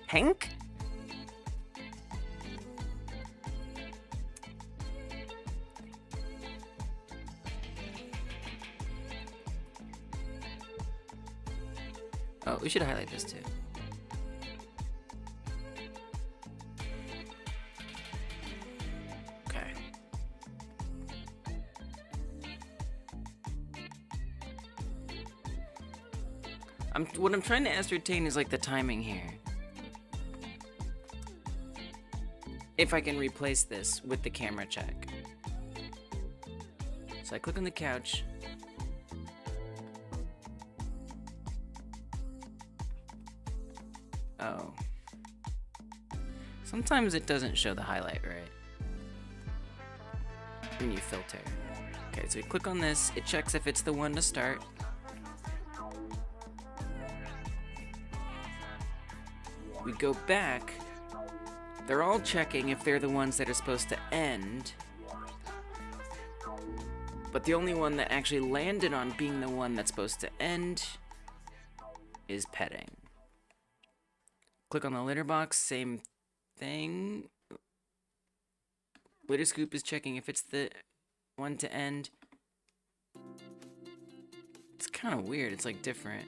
Speaker 1: Hank? Oh, we should highlight this too. Okay. What I'm trying to ascertain is like the timing here. If I can replace this with the camera check. So I click on the couch. Oh. Sometimes it doesn't show the highlight, right? When you filter. Okay, so we click on this, it checks if it's the one to start. We go back. They're all checking if they're the ones that are supposed to end. But the only one that actually landed on being the one that's supposed to end is petting. Click on the litter box, same thing. Litter scoop is checking if it's the one to end. It's kind of weird, it's like different.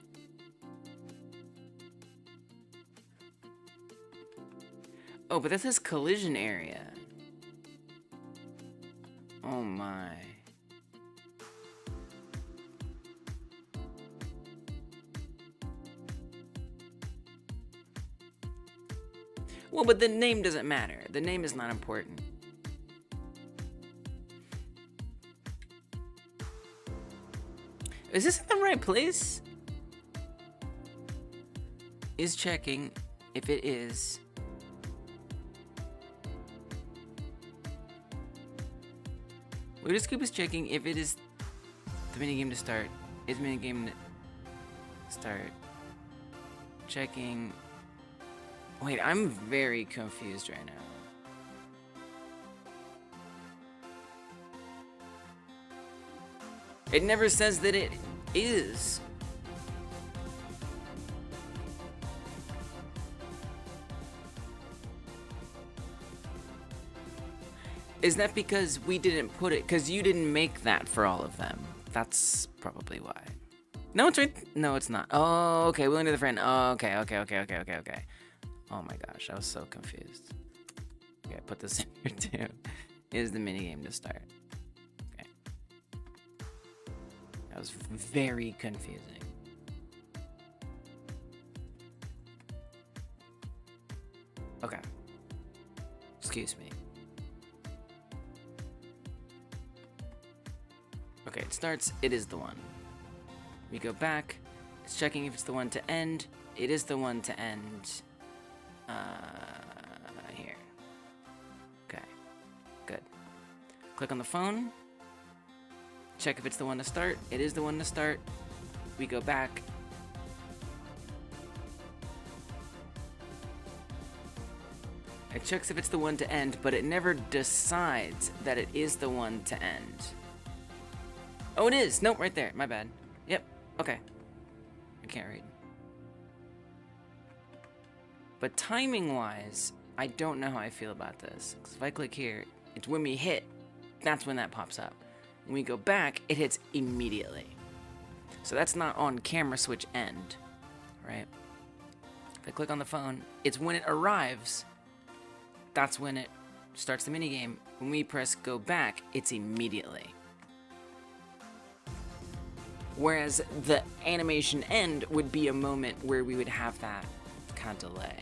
Speaker 1: Oh, but that says collision area. Oh my. Well, but the name doesn't matter. The name is not important. Is this in the right place? Is checking if it is. Litter scoop is checking if it is the minigame to start. Is minigame to start. Checking. Wait, I'm very confused right now. It never says that it is. Is that because we didn't put it? Because you didn't make that for all of them. That's probably why. No, it's right. No, it's not. Oh, okay. Willing to the friend. Oh, okay. Oh my gosh, I was so confused. Okay, put this in here too. Is the minigame to start? Okay. That was very confusing. Okay. Excuse me. Okay, it starts. It is the one. We go back. It's checking if it's the one to end. It is the one to end. Here. Okay, good. Click on the phone. Check if it's the one to start. It is the one to start. We go back. It checks if it's the one to end, but it never decides that it is the one to end. Oh, it is. Nope, right there. My bad. Yep. Okay. I can't read. But timing-wise, I don't know how I feel about this. Because if I click here, it's when we hit, that's when that pops up. When we go back, it hits immediately. So that's not on camera switch end, right? If I click on the phone, it's when it arrives, that's when it starts the minigame. When we press go back, it's immediately. Whereas the animation end would be a moment where we would have that kind of delay,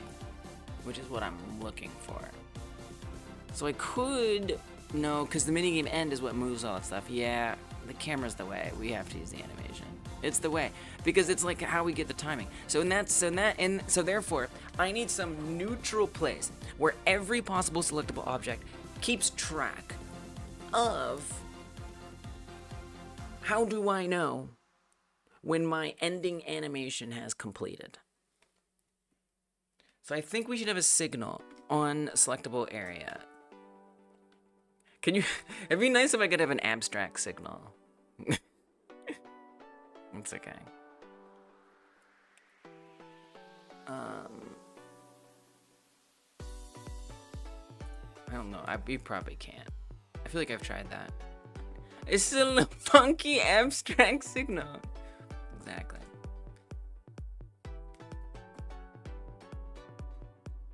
Speaker 1: which is what I'm looking for. So I could, no, because the minigame end is what moves all that stuff. Yeah, the camera's the way. We have to use the animation. It's the way, because it's like how we get the timing. So therefore, I need some neutral place where every possible selectable object keeps track of how do I know when my ending animation has completed. So I think we should have a signal on selectable area. Can you, it'd be nice if I could have an abstract signal. It's okay. I don't know, we probably can't. I feel like I've tried that. It's still a funky abstract signal. Exactly.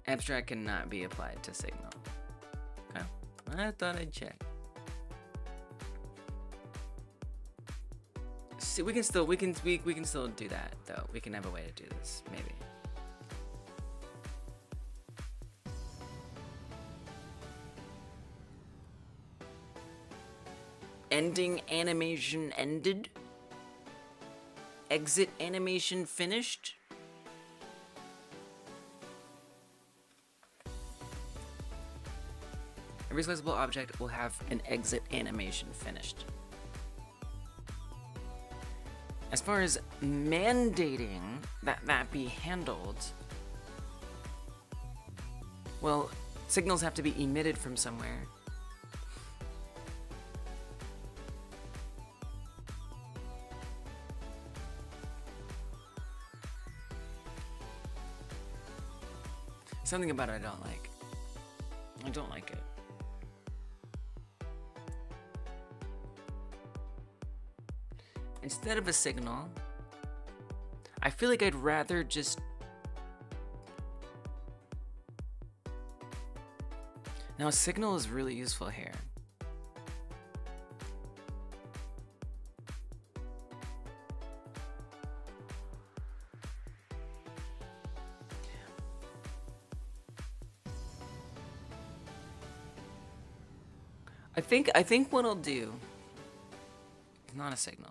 Speaker 1: Abstract cannot be applied to signal. Okay. I thought I'd check. See, we can still do that though. We can have a way to do this, maybe. Ending animation ended. Exit animation finished. Every selectable object will have an exit animation finished. As far as mandating that be handled, well, signals have to be emitted from somewhere. Something about it I don't like. I don't like it. Instead of a signal, I feel like I'd rather just... Now, a signal is really useful here. I think what I'll do is not a signal.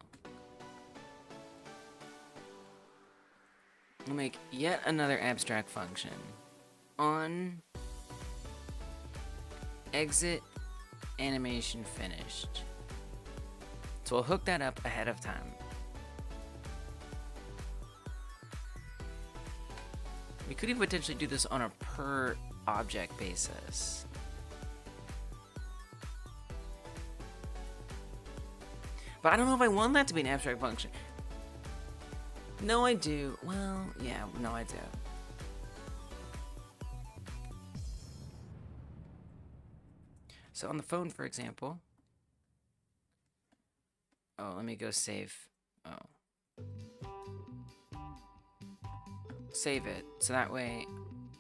Speaker 1: I'll make yet another abstract function on exit animation finished. So I'll hook that up ahead of time. We could even potentially do this on a per object basis. But I don't know if I want that to be an abstract function. No, I do. Well, yeah, no, I do. So on the phone, for example. Oh, let me go save. Oh. Save it. So that way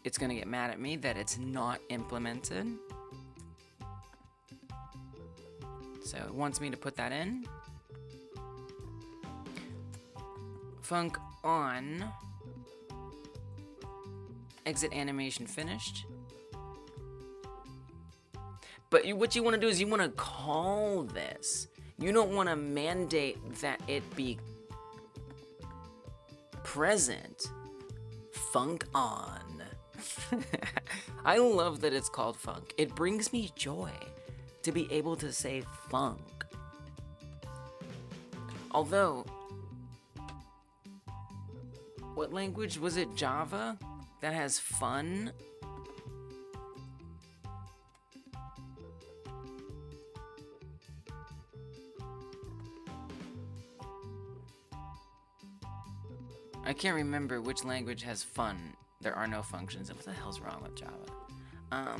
Speaker 1: it's going to get mad at me that it's not implemented. So it wants me to put that in. Func on exit animation finished. But what you want to do is you want to call this. You don't want to mandate that it be present. Func on. I love that it's called func. It brings me joy to be able to say func. Although, what language was it? Java? That has fun? I can't remember which language has fun. There are no functions. What the hell's wrong with Java? I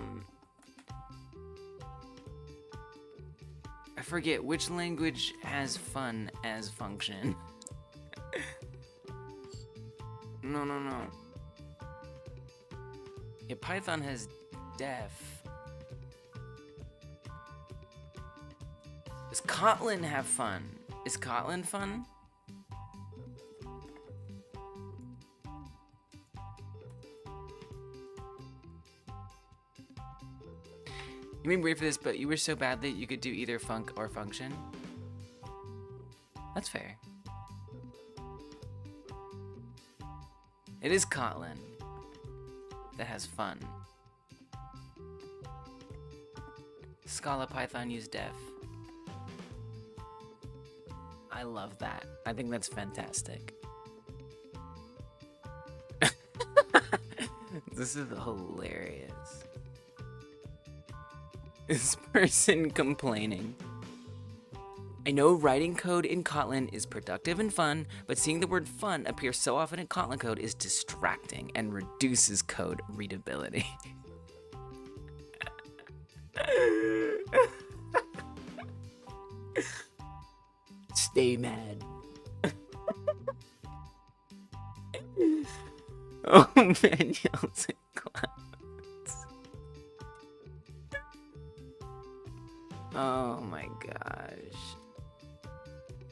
Speaker 1: forget which language has fun as function. No. Yeah, Python has def. Does Kotlin have fun? Is Kotlin fun? You may be weird for this, but you were so bad that you could do either func or function. That's fair. It is Kotlin that has fun. Scala, Python, use def. I love that. I think that's fantastic. This is hilarious. This person complaining. I know writing code in Kotlin is productive and fun, but seeing the word fun appear so often in Kotlin code is distracting and reduces code readability. Stay mad. Oh man, yells at clouds. Oh my gosh.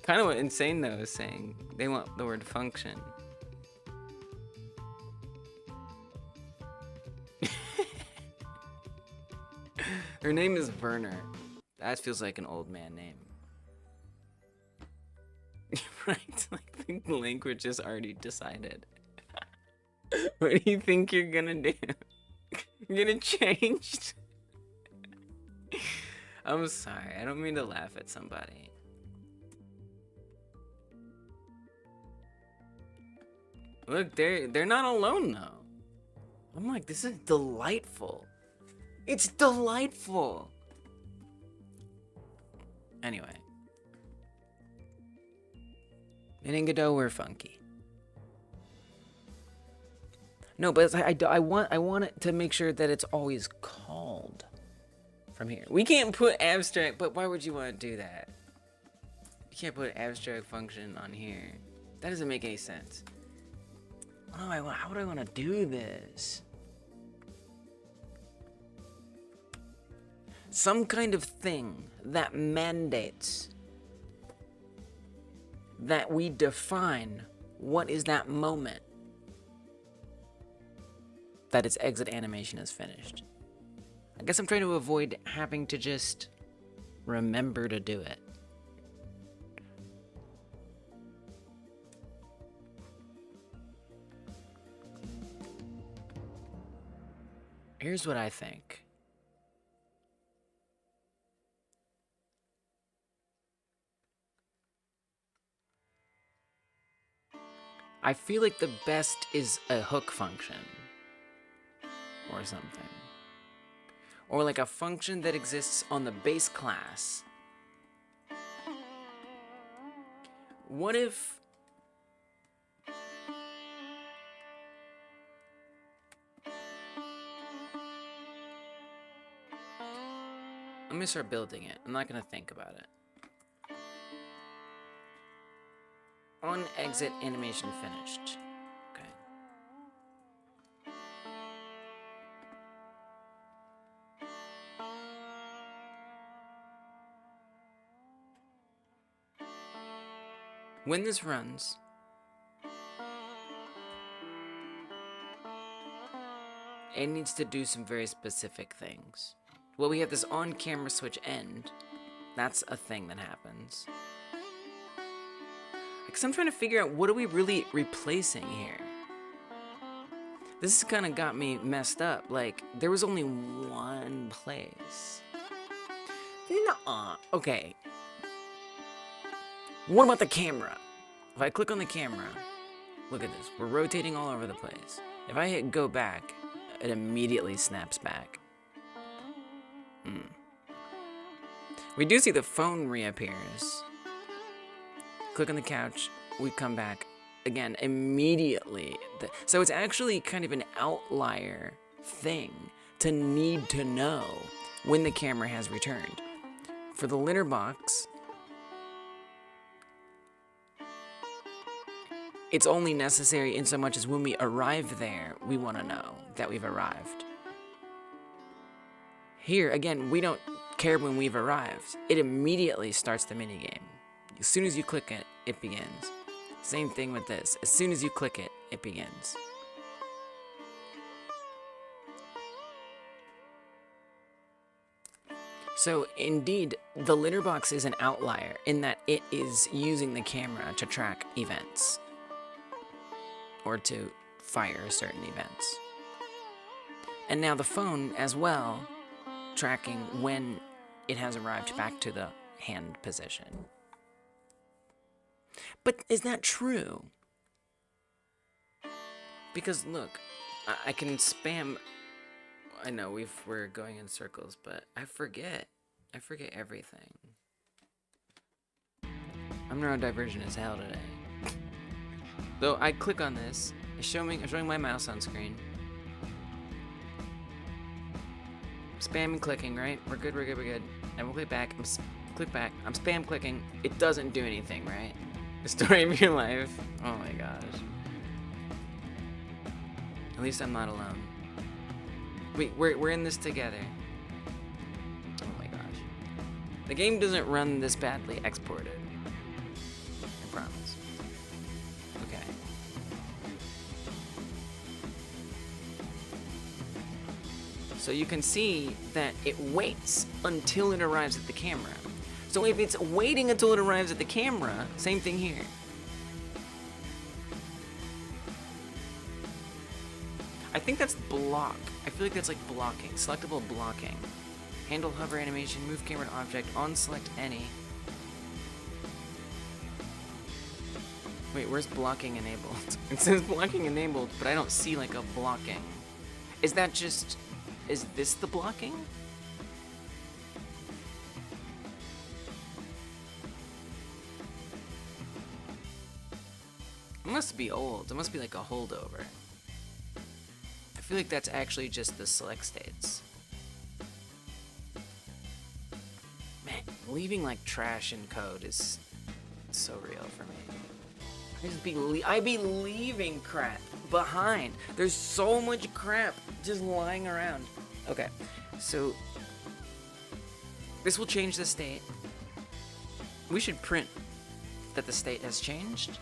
Speaker 1: Kind of insane though, is saying they want the word function. Her name is Werner. That feels like an old man name. Right? Like the language is already decided. What do you think you're gonna do? You're gonna change? I'm sorry, I don't mean to laugh at somebody. Look, they're not alone though. I'm like, this is delightful. It's delightful. Anyway. In Godot, we're funky. No, but I want it to make sure that it's always called from here. We can't put abstract, but why would you want to do that? You can't put abstract function on here. That doesn't make any sense. Oh, how would I want to do this? Some kind of thing that mandates that we define what is that moment that its exit animation is finished. I guess I'm trying to avoid having to just remember to do it. Here's what I think. I feel like the best is a hook function. Or something. Or like a function that exists on the base class. What if... Let me start building it. I'm not going to think about it. On exit animation finished. Okay. When this runs, it needs to do some very specific things. Well, we have this on-camera switch end. That's a thing that happens. Because I'm trying to figure out what are we really replacing here. This has kind of got me messed up. Like, there was only one place. Nuh-uh. Okay. What about the camera? If I click on the camera, look at this. We're rotating all over the place. If I hit go back, it immediately snaps back. We do see the phone reappears. Click on the couch, we come back again immediately. So it's actually kind of an outlier thing to need to know when the camera has returned. For the litter box, it's only necessary in so much as when we arrive there, we want to know that we've arrived. Here, again, we don't care when we've arrived. It immediately starts the minigame. As soon as you click it, it begins. Same thing with this. As soon as you click it, it begins. So indeed, the litter box is an outlier in that it is using the camera to track events or to fire certain events. And now the phone as well, tracking when it has arrived back to the hand position. But is that true? Because look, I can spam. I know we're going in circles, but I forget. I forget everything. I'm neurodivergent as hell today. So I click on this. I'm showing my mouse on screen. Spam and clicking, right? We're good. And we'll click back. Click back. I'm spam clicking. It doesn't do anything, right? The story of your life. Oh my gosh. At least I'm not alone. Wait, we're in this together. Oh my gosh. The game doesn't run this badly exported. I promise. Okay. So you can see that it waits until it arrives at the camera. So if it's waiting until it arrives at the camera, same thing here. I think that's block. I feel like that's like blocking, selectable blocking. Handle hover animation, move camera to object, on select any. Wait, where's blocking enabled? It says blocking enabled, but I don't see like a blocking. Is this the blocking? It must be old. It must be like a holdover. I feel like that's actually just the select states. Man, leaving like trash in code is so real for me. I'd be leaving crap behind. There's so much crap just lying around. Okay, so this will change the state. We should print that the state has changed.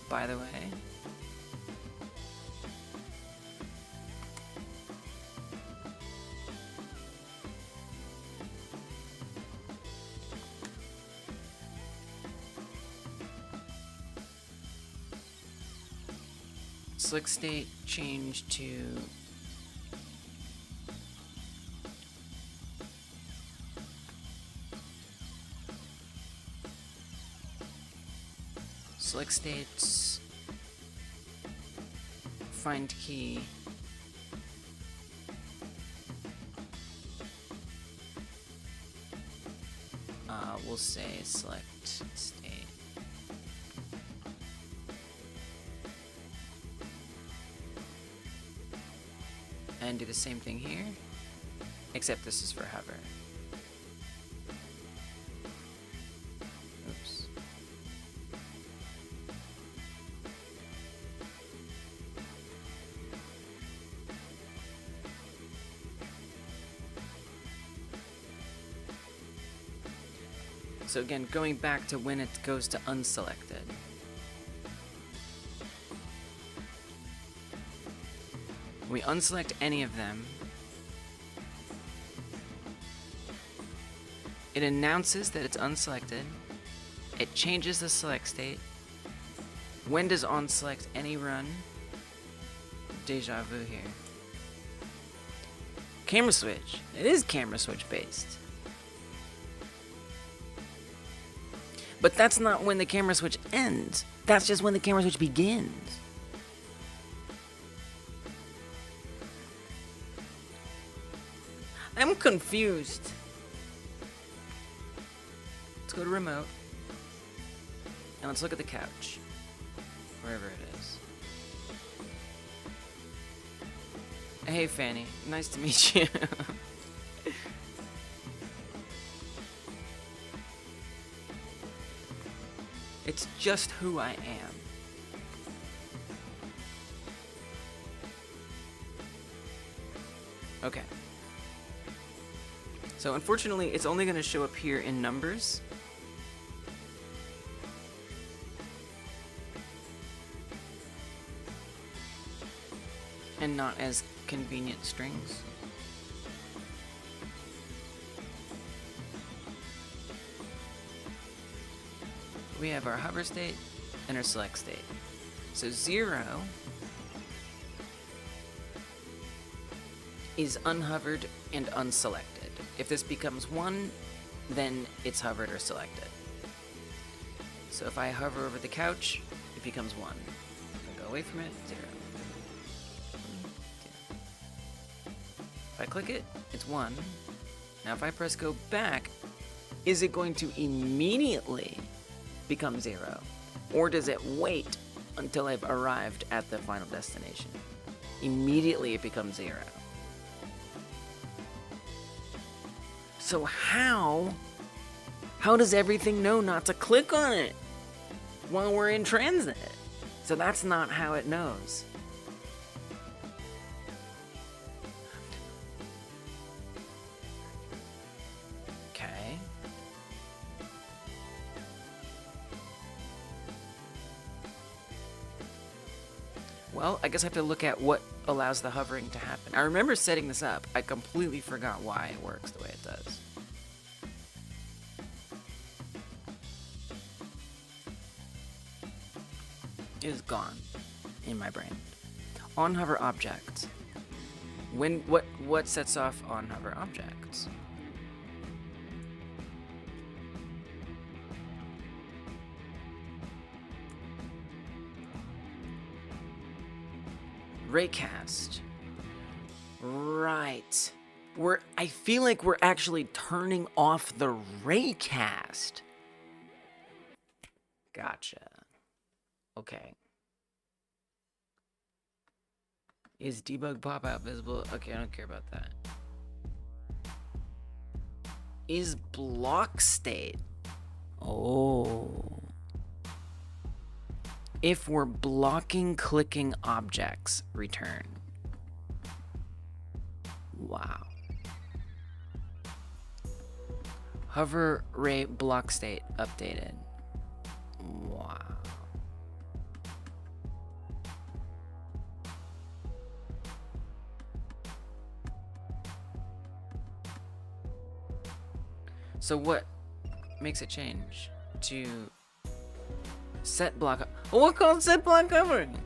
Speaker 1: By the way. Select state change to select states, find key, we'll say select state. And do the same thing here, except this is for hover. Oops. So again, going back to when it goes to unselected. We unselect any of them. It announces that it's unselected. It changes the select state. When does onSelect any run? Deja vu here. Camera switch. It is camera switch based. But that's not when the camera switch ends. That's just when the camera switch begins. I'm confused. Let's go to remote. And let's look at the couch. Wherever it is. Hey Fanny, nice to meet you. It's just who I am. Okay. So unfortunately, it's only going to show up here in numbers. And not as convenient strings. We have our hover state and our select state. So 0 is unhovered and unselected. If this becomes 1, then it's hovered or selected. So if I hover over the couch, it becomes 1. If I go away from it, 0. If I click it, it's 1. Now if I press go back, is it going to immediately become 0? Or does it wait until I've arrived at the final destination? Immediately it becomes 0. So how does everything know not to click on it while we're in transit? So that's not how it knows. Okay. Well, I guess I have to look at what allows the hovering to happen. I remember setting this up. I completely forgot why it works the way it does. It is gone in my brain. On hover object. What sets off on hover objects? Raycast. Right. I feel like we're actually turning off the raycast. Gotcha. Okay. Is debug pop-out visible? Okay, I don't care about that. Is block state? Oh. If we're blocking clicking objects, return. Wow. Hover ray block state updated. Wow. So what makes it change to set block? What called set block covering?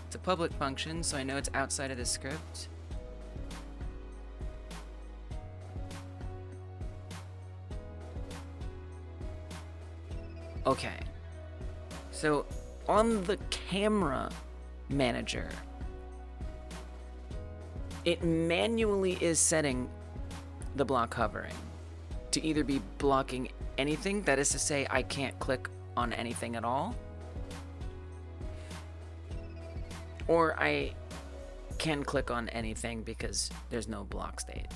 Speaker 1: It's a public function, so I know it's outside of the script. Okay. So on the camera manager, it manually is setting the block hovering to either be blocking anything, that is to say I can't click on anything at all, or I can click on anything because there's no block state.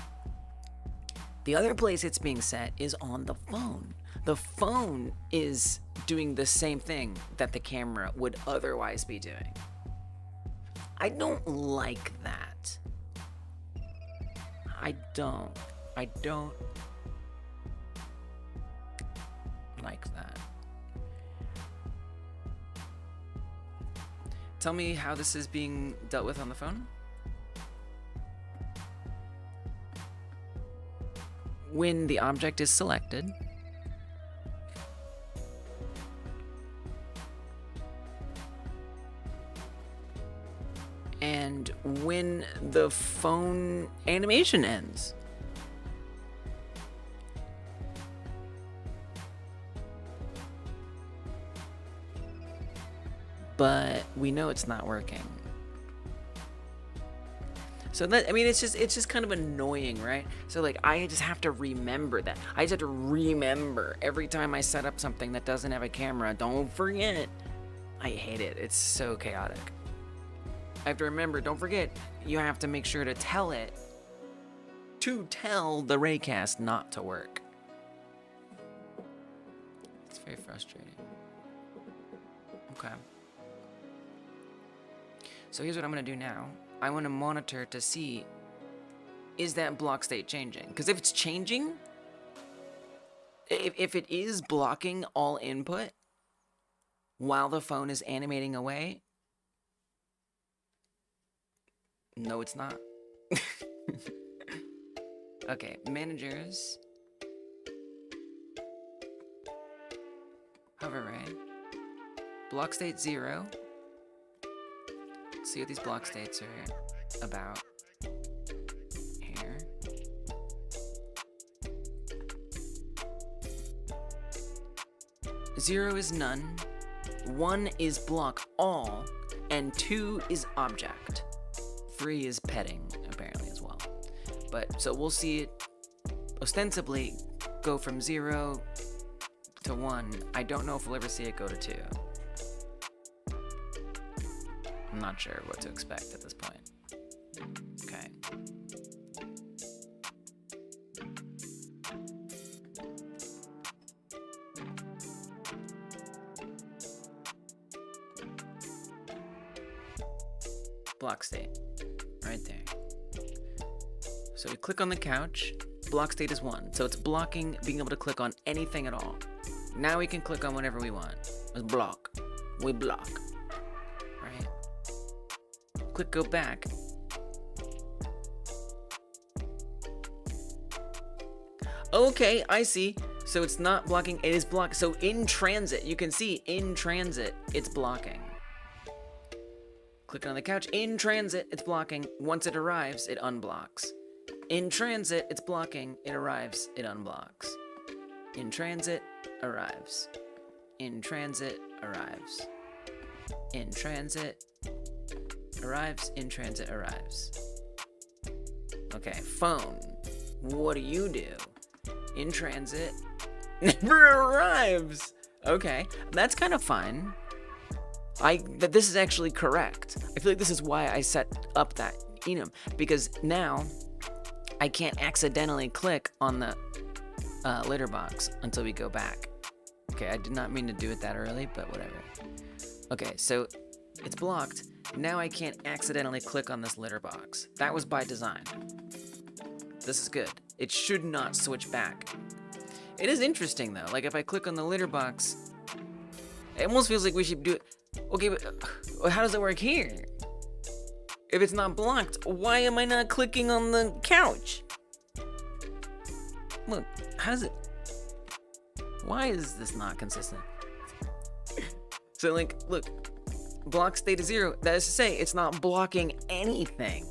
Speaker 1: The other place it's being set is on the phone. The phone is doing the same thing that the camera would otherwise be doing. I don't like that. I don't like that. Tell me how this is being dealt with on the phone. When the object is selected, and when the phone animation ends. But we know it's not working. So that, I mean, it's just kind of annoying, right? So like, I just have to remember that. I just have to remember every time I set up something that doesn't have a camera. Don't forget. I hate it. It's so chaotic. I have to remember, don't forget, you have to make sure to tell it to tell the raycast not to work. It's very frustrating. Okay. So here's what I'm gonna do now. I want to monitor to see is that block state changing? Because if it's changing, if it is blocking all input while the phone is animating away, no, it's not. Okay, managers. Hover ray. Block state 0. Let's see what these block states are about. Here. Zero is none. 1 is block all. And 2 is object. 3 is petting, apparently, as well. But, so we'll see it ostensibly go from 0 to 1. I don't know if we'll ever see it go to 2. I'm not sure what to expect at this point. Okay. Block state. Right there. So we click on the couch. Block state is 1. So it's blocking being able to click on anything at all. Now we can click on whatever we want. Let's block. We block. Right? Click go back. Okay, I see. So it's not blocking, it is blocked. So in transit, you can see in transit, it's blocking. Click on the couch. In transit, it's blocking. Once it arrives, it unblocks. In transit, it's blocking. It arrives, it unblocks. In transit, arrives. In transit, arrives. In transit, arrives. In transit, arrives. Okay, phone. What do you do? In transit, never arrives. Okay, that's kind of fine. This is actually correct. I feel like this is why I set up that enum, because now I can't accidentally click on the litter box until we go back. Okay, I did not mean to do it that early, but whatever. Okay, so it's blocked. Now I can't accidentally click on this litter box. That was by design. This is good. It should not switch back. It is interesting though. Like if I click on the litter box, it almost feels like we should do it. Okay, but how does it work here? If it's not blocked, why am I not clicking on the couch? Look, how does it... Why is this not consistent? So like, look, block state is 0. That is to say, it's not blocking anything.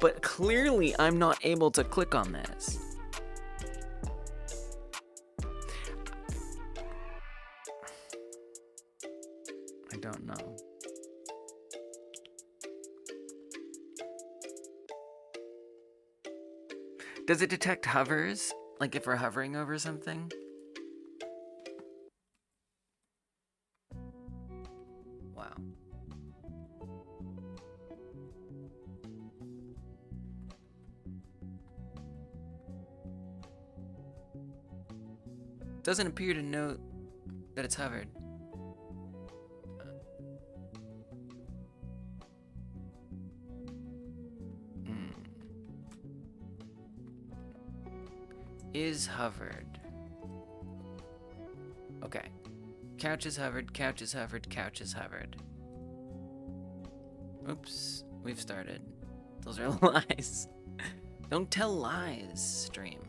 Speaker 1: But clearly, I'm not able to click on this. I don't know. Does it detect hovers? Like if we're hovering over something? Wow. Doesn't appear to know that it's hovered. Is hovered. Okay. Couch is hovered, couch is hovered, couch is hovered. Oops, we've started. Those are lies. Don't tell lies, stream.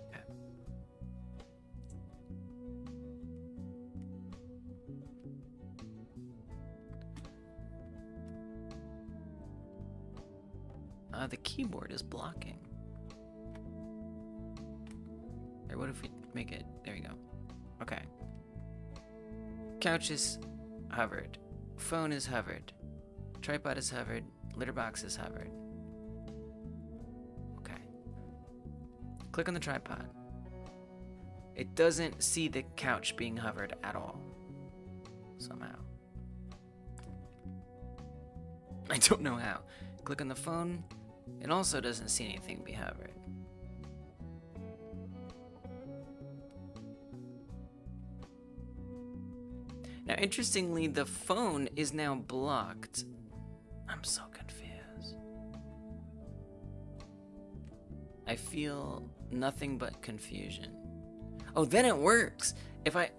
Speaker 1: Okay. The keyboard is blocking. Or what if we make it? There you go. Okay. Couch is hovered. Phone is hovered. Tripod is hovered. Litter box is hovered. Okay. Click on the tripod. It doesn't see the couch being hovered at all. Somehow. I don't know how. Click on the phone. It also doesn't see anything be hovered. Now, interestingly, the phone is now blocked. I'm so confused. I feel nothing but confusion. Oh, then it works. If I...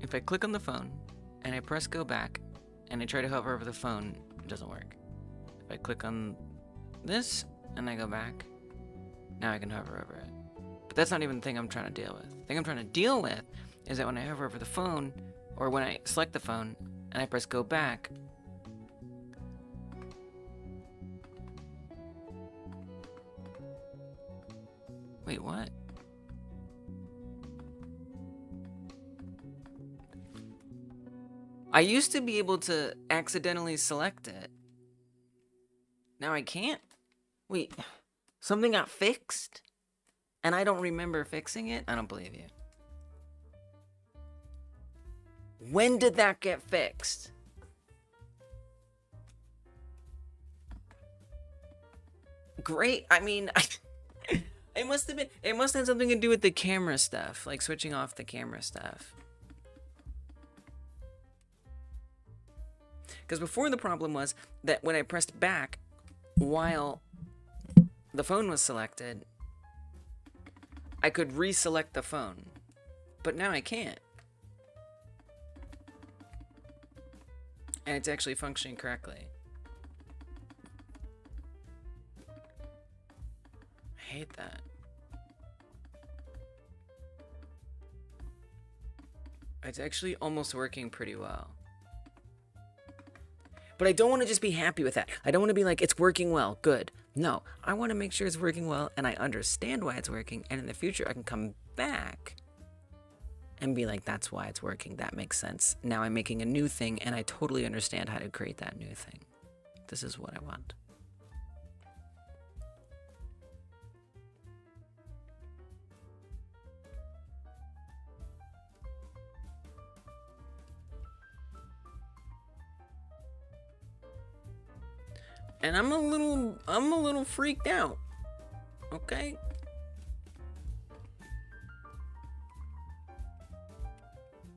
Speaker 1: If I click on the phone, and I press go back, and I try to hover over the phone, it doesn't work. If I click on this, and I go back, now I can hover over it. But that's not even the thing I'm trying to deal with. The thing I'm trying to deal with is that when I hover over the phone, or when I select the phone, and I press go back, wait, what? I used to be able to accidentally select it. Now I can't? Wait, something got fixed? And I don't remember fixing it? I don't believe you. When did that get fixed? Great, I mean, it must have something to do with the camera stuff, like switching off the camera stuff. Because before the problem was that when I pressed back while the phone was selected, I could reselect the phone. But now I can't. And it's actually functioning correctly. I hate that. It's actually almost working pretty well. But I don't want to just be happy with that. I don't want to be like, it's working well, good. No, I want to make sure it's working well and I understand why it's working. And in the future, I can come back and be like, that's why it's working. That makes sense. Now I'm making a new thing and I totally understand how to create that new thing. This is what I want. And I'm a little freaked out. Okay?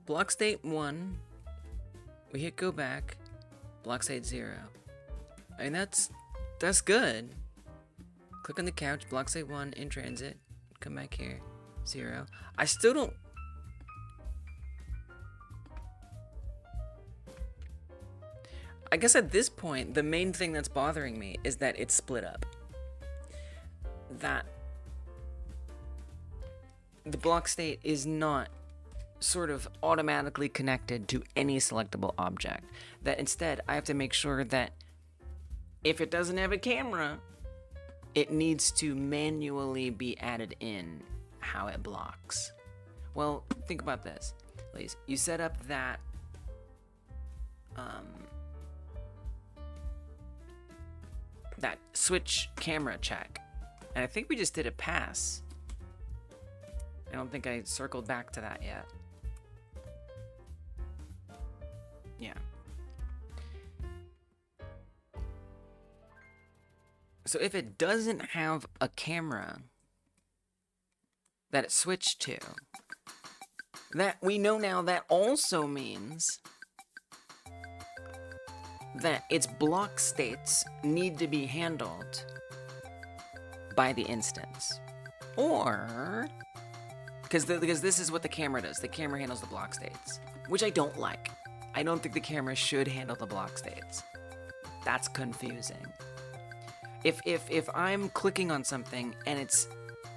Speaker 1: Block state 1. We hit go back. Block state 0. I mean, that's good. Click on the couch, block state 1, in transit. Come back here. 0. I still don't... I guess at this point, the main thing that's bothering me is that it's split up. That the block state is not sort of automatically connected to any selectable object. That instead, I have to make sure that if it doesn't have a camera, it needs to manually be added in how it blocks. Well, think about this, please. You set up that that switch camera check. And I think we just did a pass. I don't think I circled back to that yet. Yeah. So if it doesn't have a camera that it switched to, that we know now that also means that its block states need to be handled by the instance. Or, because this is what the camera does. The camera handles the block states, which I don't like. I don't think the camera should handle the block states. That's confusing. If I'm clicking on something and it's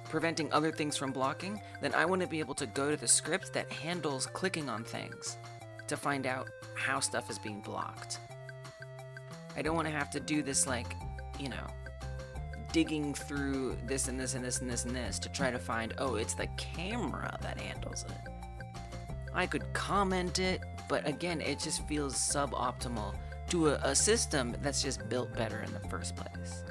Speaker 1: preventing other things from blocking, then I want to be able to go to the script that handles clicking on things to find out how stuff is being blocked. I don't want to have to do this, like, you know, digging through this and this and this and this and this to try to find, oh, it's the camera that handles it. I could comment it, but again, it just feels suboptimal to a system that's just built better in the first place.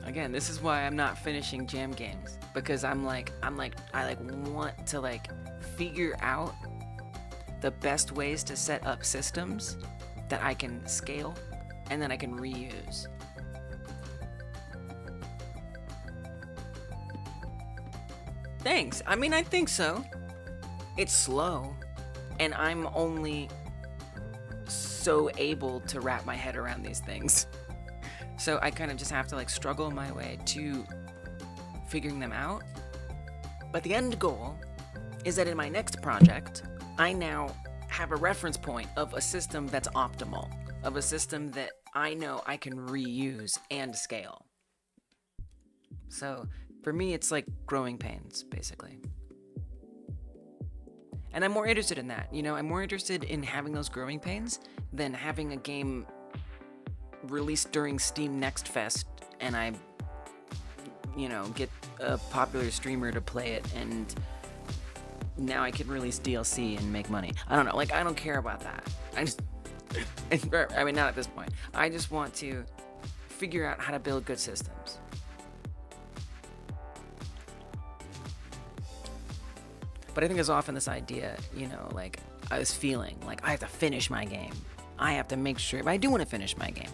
Speaker 1: Again, this is why I'm not finishing jam games, because I want to figure out the best ways to set up systems that I can scale and then I can reuse. Thanks. I mean, I think so. It's slow, and I'm only so able to wrap my head around these things. So I kind of just have to like struggle my way to figuring them out. But the end goal is that in my next project, I now have a reference point of a system that's optimal, of a system that I know I can reuse and scale. So for me, it's like growing pains, basically. And I'm more interested in that. You know, I'm more interested in having those growing pains than having a game released during Steam Next Fest and I, you know, get a popular streamer to play it and now I can release DLC and make money. I don't know, like, I don't care about that. I mean, not at this point. I just want to figure out how to build good systems. But I think there's often this idea, you know, like, I was feeling like I have to finish my game. I have to make sure, but I do want to finish my game.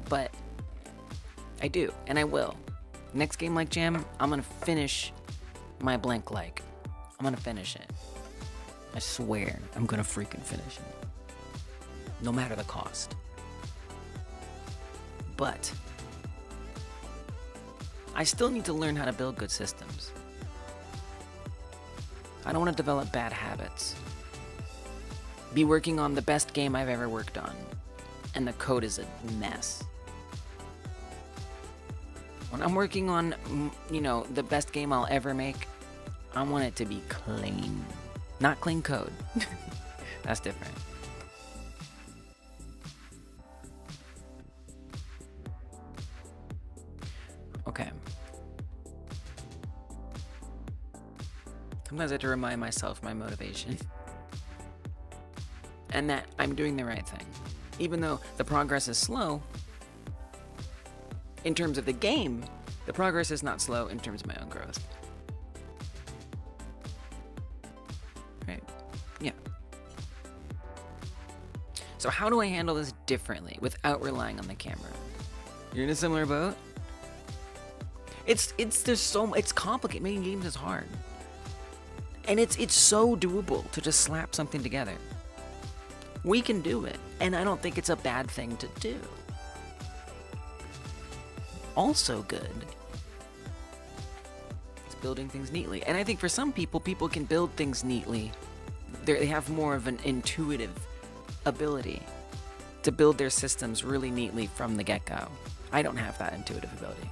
Speaker 1: But I do, and I will. Next game like Jam, I'm gonna finish my blank like. I'm gonna finish it. I swear, I'm gonna freaking finish it. No matter the cost. But I still need to learn how to build good systems. I don't want to develop bad habits. Be working on the best game I've ever worked on, and the code is a mess. When I'm working on, you know, the best game I'll ever make, I want it to be clean. Not clean code. That's different. Okay. Sometimes I have to remind myself my motivation. And that I'm doing the right thing. Even though the progress is slow, in terms of the game, the progress is not slow in terms of my own growth. Right? Yeah. So how do I handle this differently without relying on the camera? You're in a similar boat? It's complicated. Making games is hard. And it's so doable to just slap something together. We can do it, and I don't think it's a bad thing to do. Also good is building things neatly. And I think for some people, people can build things neatly. They have more of an intuitive ability to build their systems really neatly from the get-go. I don't have that intuitive ability.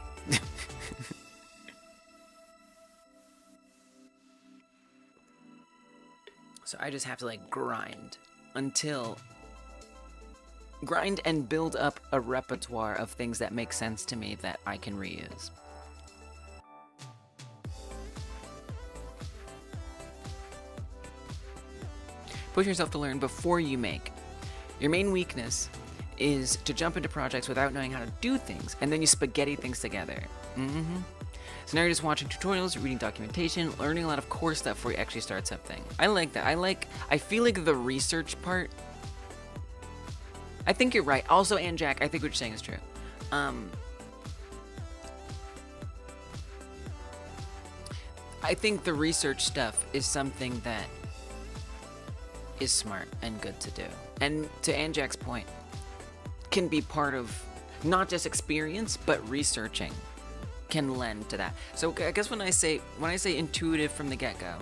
Speaker 1: So I just have to like grind and build up a repertoire of things that make sense to me that I can reuse. Push yourself to learn before you make. Your main weakness is to jump into projects without knowing how to do things, and then you spaghetti things together. So now you're just watching tutorials, reading documentation, learning a lot of core stuff before you actually start something. I like that. I feel like the research part, I think you're right. Also, and Jack, I think what you're saying is true. I think the research stuff is something that is smart and good to do. And to Anjak's point, can be part of not just experience, but researching can lend to that. So I guess when I say intuitive from the get-go,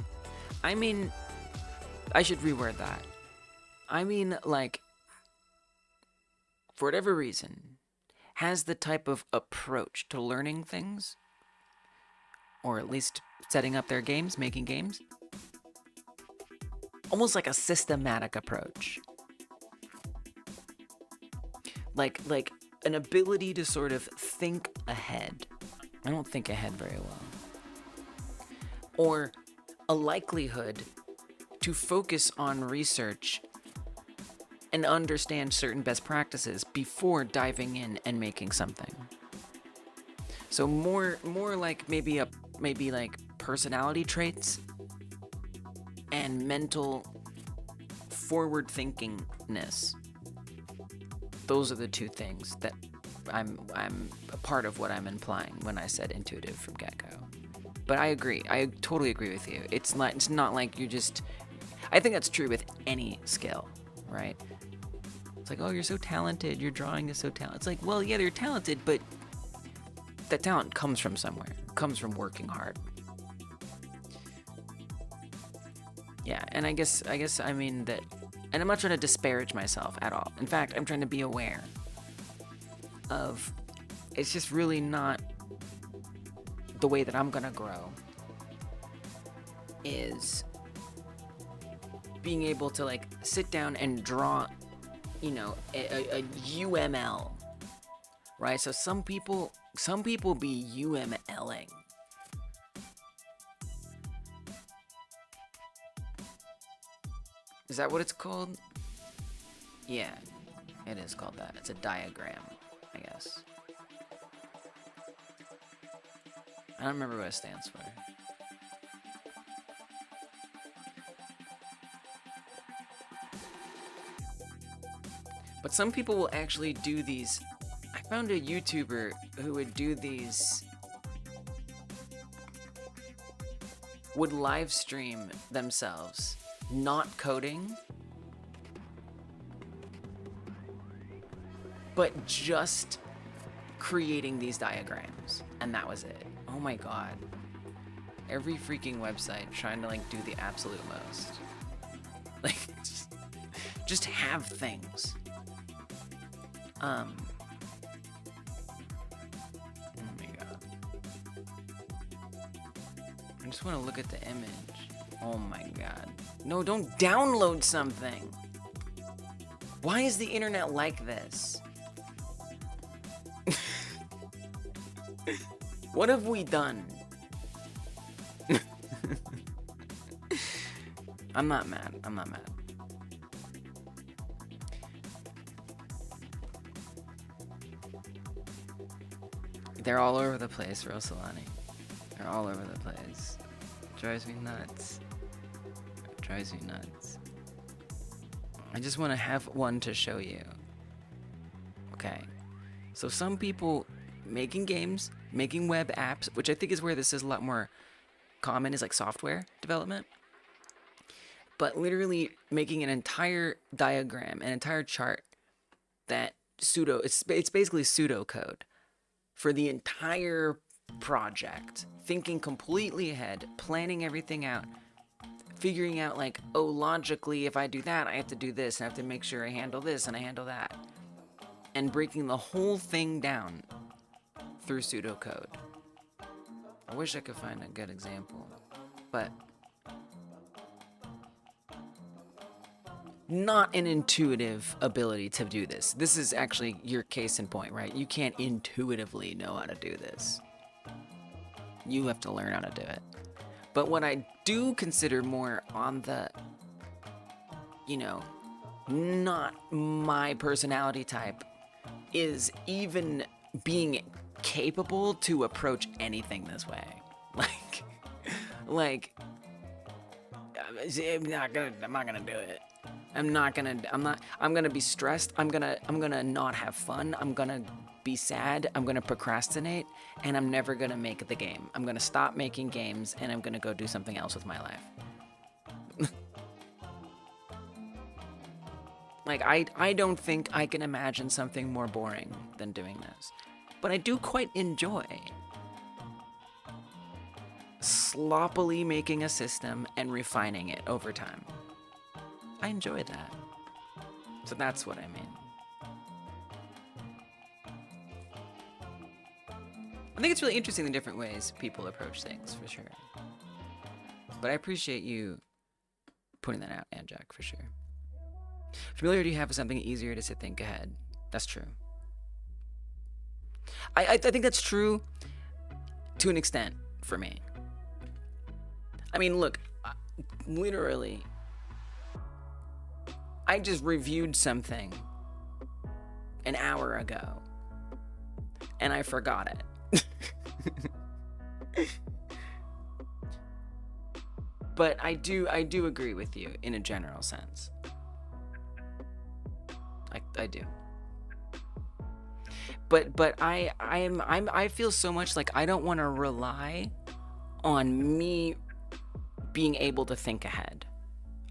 Speaker 1: I mean, I should reword that. I mean, like, for whatever reason, has the type of approach to learning things, or at least setting up their games, making games, almost like a systematic approach. Like an ability to sort of think ahead. I don't think ahead very well. Or a likelihood to focus on research and understand certain best practices before diving in and making something. So more like maybe like personality traits and mental forward thinkingness. Those are the two things that I'm a part of what I'm implying when I said intuitive from get-go. But I agree. I totally agree with you. It's not like I think that's true with any skill, right? It's like, oh, you're so talented. Your drawing is so talented. It's like, well, yeah, they're talented, but that talent comes from somewhere. It comes from working hard. Yeah, and I guess I mean that, and I'm not trying to disparage myself at all. In fact, I'm trying to be aware of, it's just really not the way that I'm gonna grow, is being able to like sit down and draw, you know, a UML, right? So some people be UMLing. Is that what it's called? Yeah, it is called that. It's a diagram, I guess. I don't remember what it stands for. But some people will actually do these. I found a YouTuber who would do these, would live stream themselves, not coding, but just creating these diagrams, and that was it. Oh my god. Every freaking website trying to like do the absolute most. Like, just have things. Oh my god. I just want to look at the image. Oh my god. No, don't download something. Why is the internet like this? What have we done? I'm not mad. I'm not mad. They're all over the place, Rosalani. They're all over the place. It drives me nuts. It drives me nuts. I just want to have one to show you. Okay. So some people making games, making web apps, which I think is where this is a lot more common, is like software development. But literally making an entire diagram, an entire chart that it's basically pseudocode for the entire project, thinking completely ahead, planning everything out, figuring out like, oh, logically, if I do that, I have to do this, and I have to make sure I handle this and I handle that, and breaking the whole thing down through pseudocode. I wish I could find a good example, but not an intuitive ability to do this. This is actually your case in point, right? You can't intuitively know how to do this. You have to learn how to do it. But what I do consider more on the, you know, not my personality type, is even being capable to approach anything this way. Like, I'm not gonna do it. I'm gonna be stressed. I'm gonna not have fun. I'm gonna be sad. I'm gonna procrastinate, and I'm never gonna make the game. I'm gonna stop making games, and I'm gonna go do something else with my life. Like, I don't think I can imagine something more boring than doing this. But I do quite enjoy sloppily making a system and refining it over time. I enjoy that. So that's what I mean. I think it's really interesting the different ways people approach things, for sure. But I appreciate you putting that out, Anjac, for sure. Familiarity you have with something easier to think ahead. That's true. I think that's true to an extent for me. I mean, look, literally, I just reviewed something an hour ago, and I forgot it. But I do agree with you in a general sense. I do. But I feel so much like I don't want to rely on me being able to think ahead.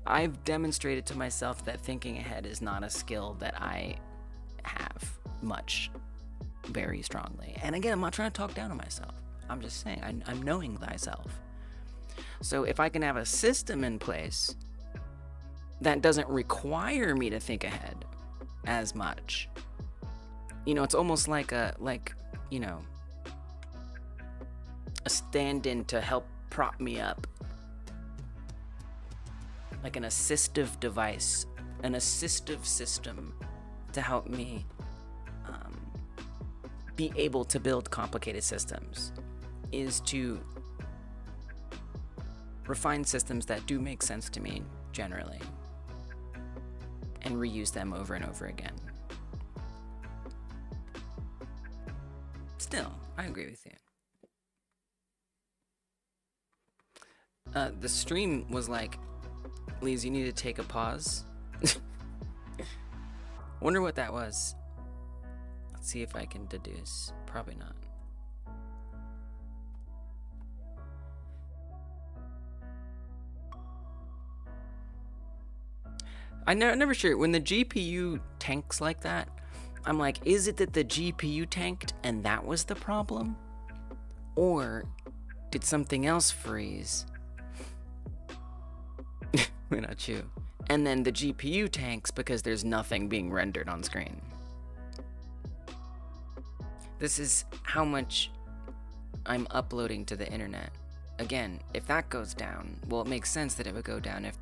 Speaker 1: I've demonstrated to myself that thinking ahead is not a skill that I have much, very strongly. And again, I'm not trying to talk down on myself. I'm just saying, I'm knowing thyself. So if I can have a system in place that doesn't require me to think ahead as much, you know, it's almost like a stand-in to help prop me up. Like an assistive device, an assistive system to help me be able to build complicated systems, is to refine systems that do make sense to me generally and reuse them over and over again. Still, I agree with you. The stream was like, Lees, you need to take a pause. Wonder what that was. Let's see if I can deduce. Probably not. I'm never sure. When the GPU tanks like that, I'm like, is it that the GPU tanked and that was the problem? Or did something else freeze? Why not you? And then the GPU tanks because there's nothing being rendered on screen. This is how much I'm uploading to the internet. Again, if that goes down, well, it makes sense that it would go down if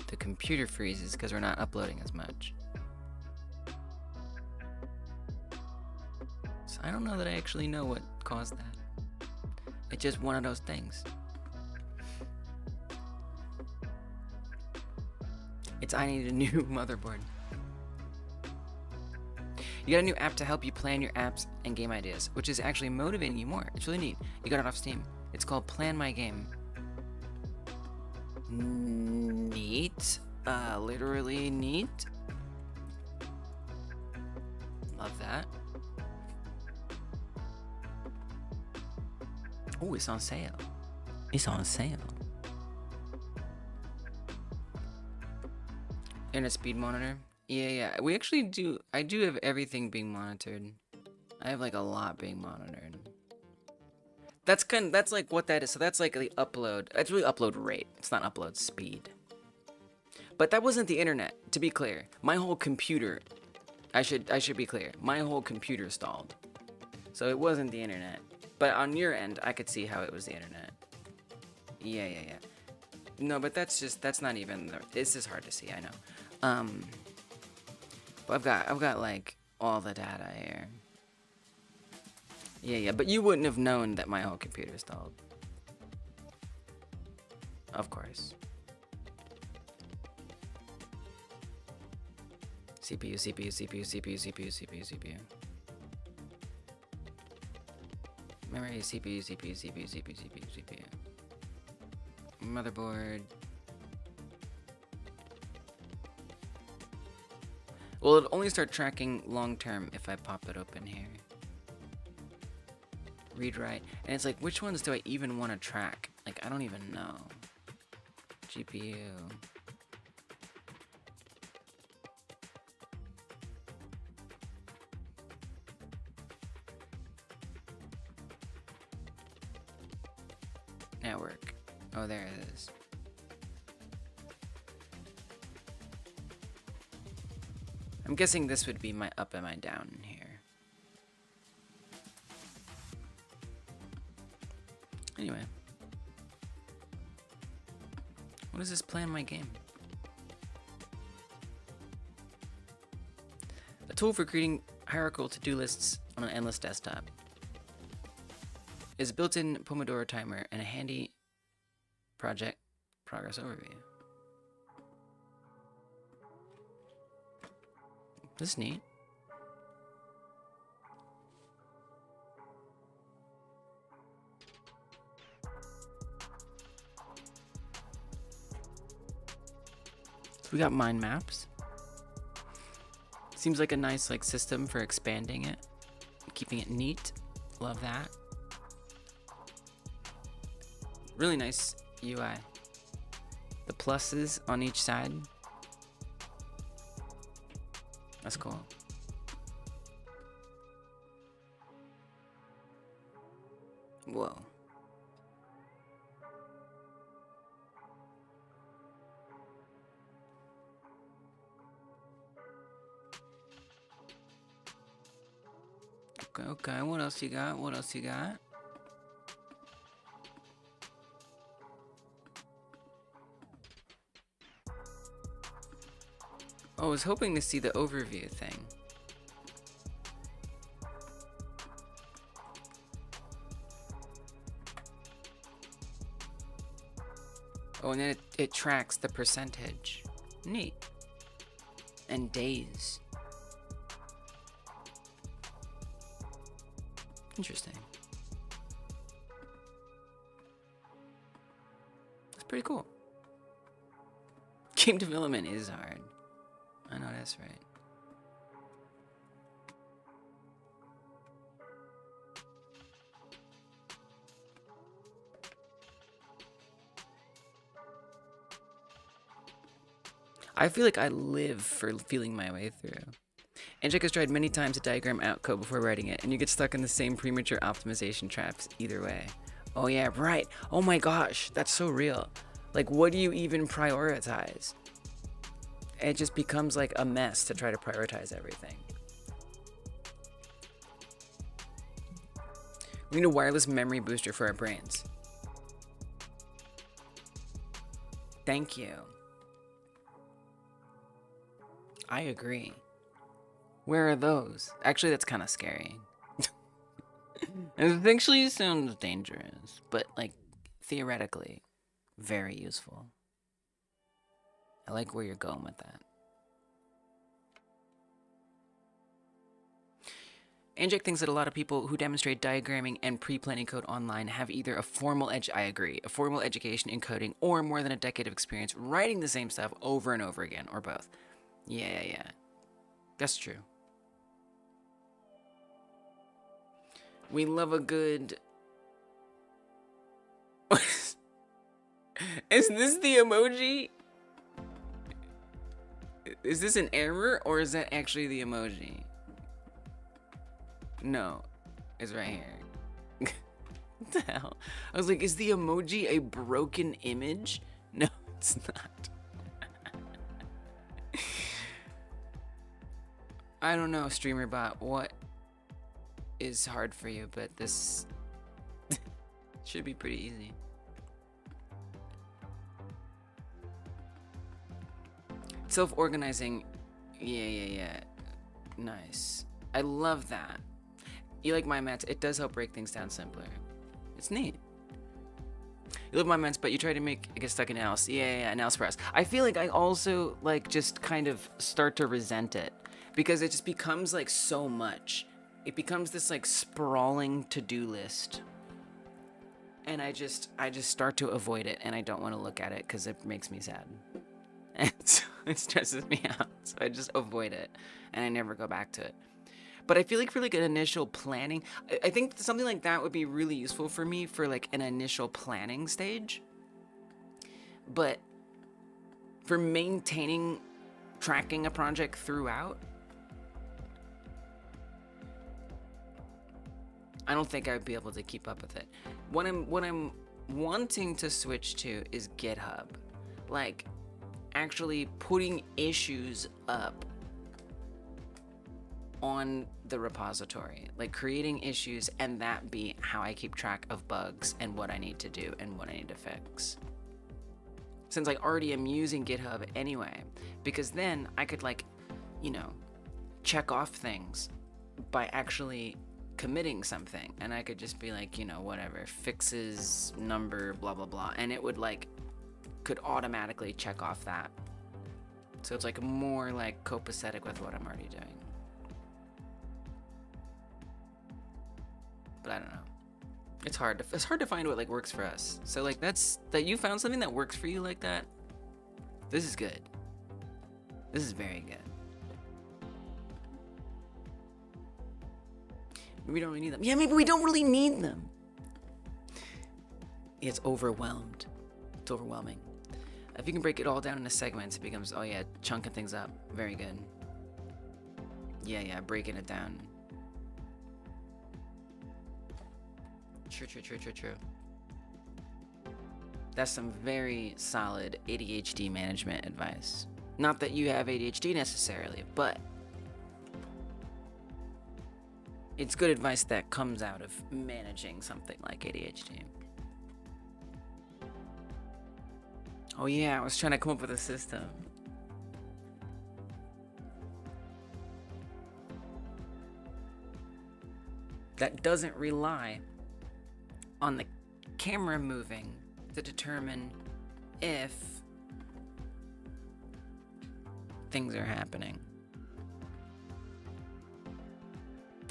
Speaker 1: the computer freezes because we're not uploading as much. So I don't know that I actually know what caused that. It's just one of those things. I need a new motherboard. You got a new app to help you plan your apps and game ideas, which is actually motivating you more. It's really neat. You got it off Steam. It's called Plan My Game. Neat. Literally neat. Love that. Oh, it's on sale. It's on sale. Internet speed monitor. Yeah. We actually do. I do have everything being monitored. I have like a lot being monitored. That's like what that is. So that's like the upload. That's really upload rate. It's not upload speed. But that wasn't the internet. To be clear, my whole computer. I should be clear. My whole computer stalled. So it wasn't the internet. But on your end, I could see how it was the internet. Yeah. No, but that's not even. This is hard to see. I know. But I've got like all the data here. Yeah, but you wouldn't have known that my whole computer stalled. Of course. CPU. Memory, CPU. Motherboard. Well, it'll only start tracking long term if I pop it open here. Read, write. And it's like, which ones do I even want to track? Like, I don't even know. GPU. Network. Oh, there it is. I'm guessing this would be my up and my down here. Anyway. What does this Plan My Game? A tool for creating hierarchical to-do lists on an endless desktop. Is a built-in Pomodoro timer and a handy project progress overview. This is neat. So we got mind maps. Seems like a nice system for expanding it, keeping it neat. Love that. Really nice UI. The pluses on each side. That's cool. Whoa. Okay, what else you got? What else you got? Oh, I was hoping to see the overview thing. Oh, and then it tracks the percentage. Neat. And days. Interesting. That's pretty cool. Game development is hard. I know that's right. I feel like I live for feeling my way through. Angelic has tried many times to diagram out code before writing it, and you get stuck in the same premature optimization traps either way. Oh yeah, right. Oh my gosh, that's so real. Like, what do you even prioritize? It just becomes like a mess to try to prioritize everything. We need a wireless memory booster for our brains. Thank you. I agree. Where are those? Actually, that's kind of scary. It actually sounds dangerous, but like theoretically, very useful. I like where you're going with that. Anjek thinks that a lot of people who demonstrate diagramming and pre-planning code online have either a formal a formal education in coding, or more than a decade of experience writing the same stuff over and over again, or both. Yeah. That's true. We love a good... Is this the emoji? Is this an error, or is that actually the emoji? No, it's right here. What the hell? I was like, is the emoji a broken image? No, it's not. I don't know, StreamerBot, what is hard for you, but this should be pretty easy. Self-organizing, yeah. Nice. I love that. You like my mats, it does help break things down simpler. It's neat. You love my mats, but you try to get stuck in else. Yeah, an else for us. I feel like I also like just kind of start to resent it, because it just becomes like so much. It becomes this like sprawling to-do list. And I just start to avoid it, and I don't want to look at it because it makes me sad. And so it stresses me out, so I just avoid it, and I never go back to it. But I feel like for like an initial planning, I think something like that would be really useful for me for like an initial planning stage. But for maintaining, tracking a project throughout, I don't think I would be able to keep up with it. What I'm wanting to switch to is GitHub. Like, actually putting issues up on the repository, like creating issues, and that be how I keep track of bugs and what I need to do and what I need to fix. Since I already am using GitHub anyway, because then I could like, you know, check off things by actually committing something, and I could just be like, you know, whatever, fixes number, blah, blah, blah. And it would like, could automatically check off that. So it's like more like copacetic with what I'm already doing. But I don't know. It's hard to find what like works for us. So like that you found something that works for you like that. This is good. This is very good. Maybe we don't really need them. Yeah, maybe we don't really need them. It's overwhelmed. It's overwhelming. If you can break it all down into segments, it becomes, oh yeah, chunking things up. Very good. Yeah, breaking it down. True. That's some very solid ADHD management advice. Not that you have ADHD necessarily, but it's good advice that comes out of managing something like ADHD. Oh yeah, I was trying to come up with a system. That doesn't rely on the camera moving to determine if things are happening.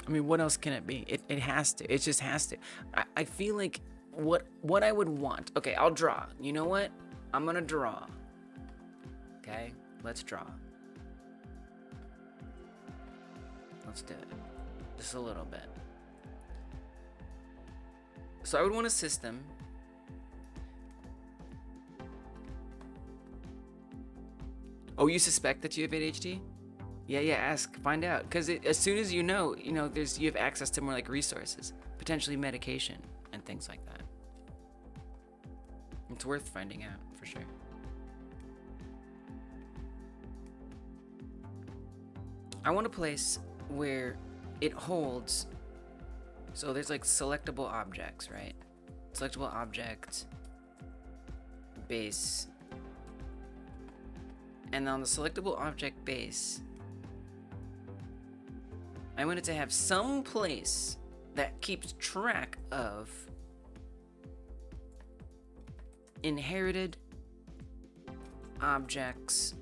Speaker 1: I mean, what else can it be? It has to. It just has to. I feel like what I would want. Okay, I'll draw. You know what? I'm gonna draw. Okay, let's draw. Let's do it. Just a little bit. So I would want a system Oh, you suspect that you have ADHD? Yeah, ask, find out. Because as soon as you know, you have access to more like resources, potentially medication and things like that. It's worth finding out for sure. I want a place where it holds, so there's like selectable objects, right? Selectable object, base. And on the selectable object base, I want it to have some place that keeps track of inherited objects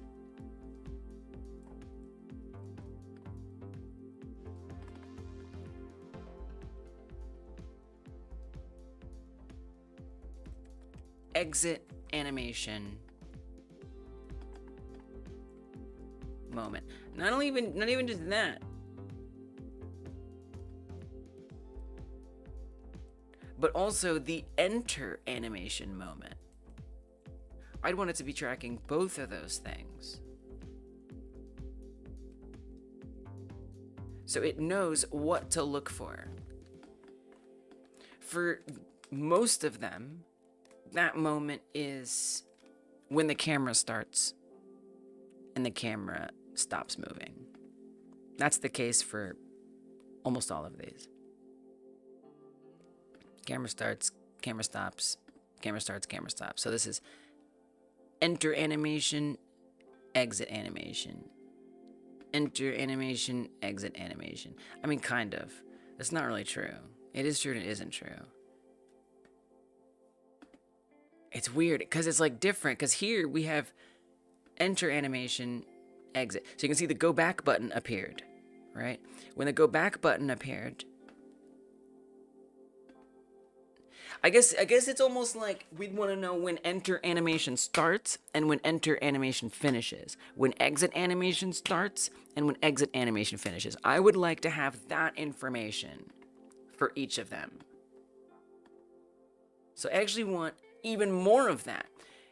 Speaker 1: exit animation moment. Not even just that, but also the enter animation moment. I'd want it to be tracking both of those things, so it knows what to look for. For most of them, that moment is when the camera starts and the camera stops moving. That's the case for almost all of these. Camera starts, camera stops, camera starts, camera stops. So this is enter animation, exit animation. Enter animation, exit animation. I mean, kind of. That's not really true. It is true and it isn't true. It's weird because it's like different, because here we have enter animation, exit. So you can see the go back button appeared, right? When the go back button appeared, I guess it's almost like we'd want to know when enter animation starts and when enter animation finishes. When exit animation starts and when exit animation finishes. I would like to have that information for each of them. So I actually want even more of that.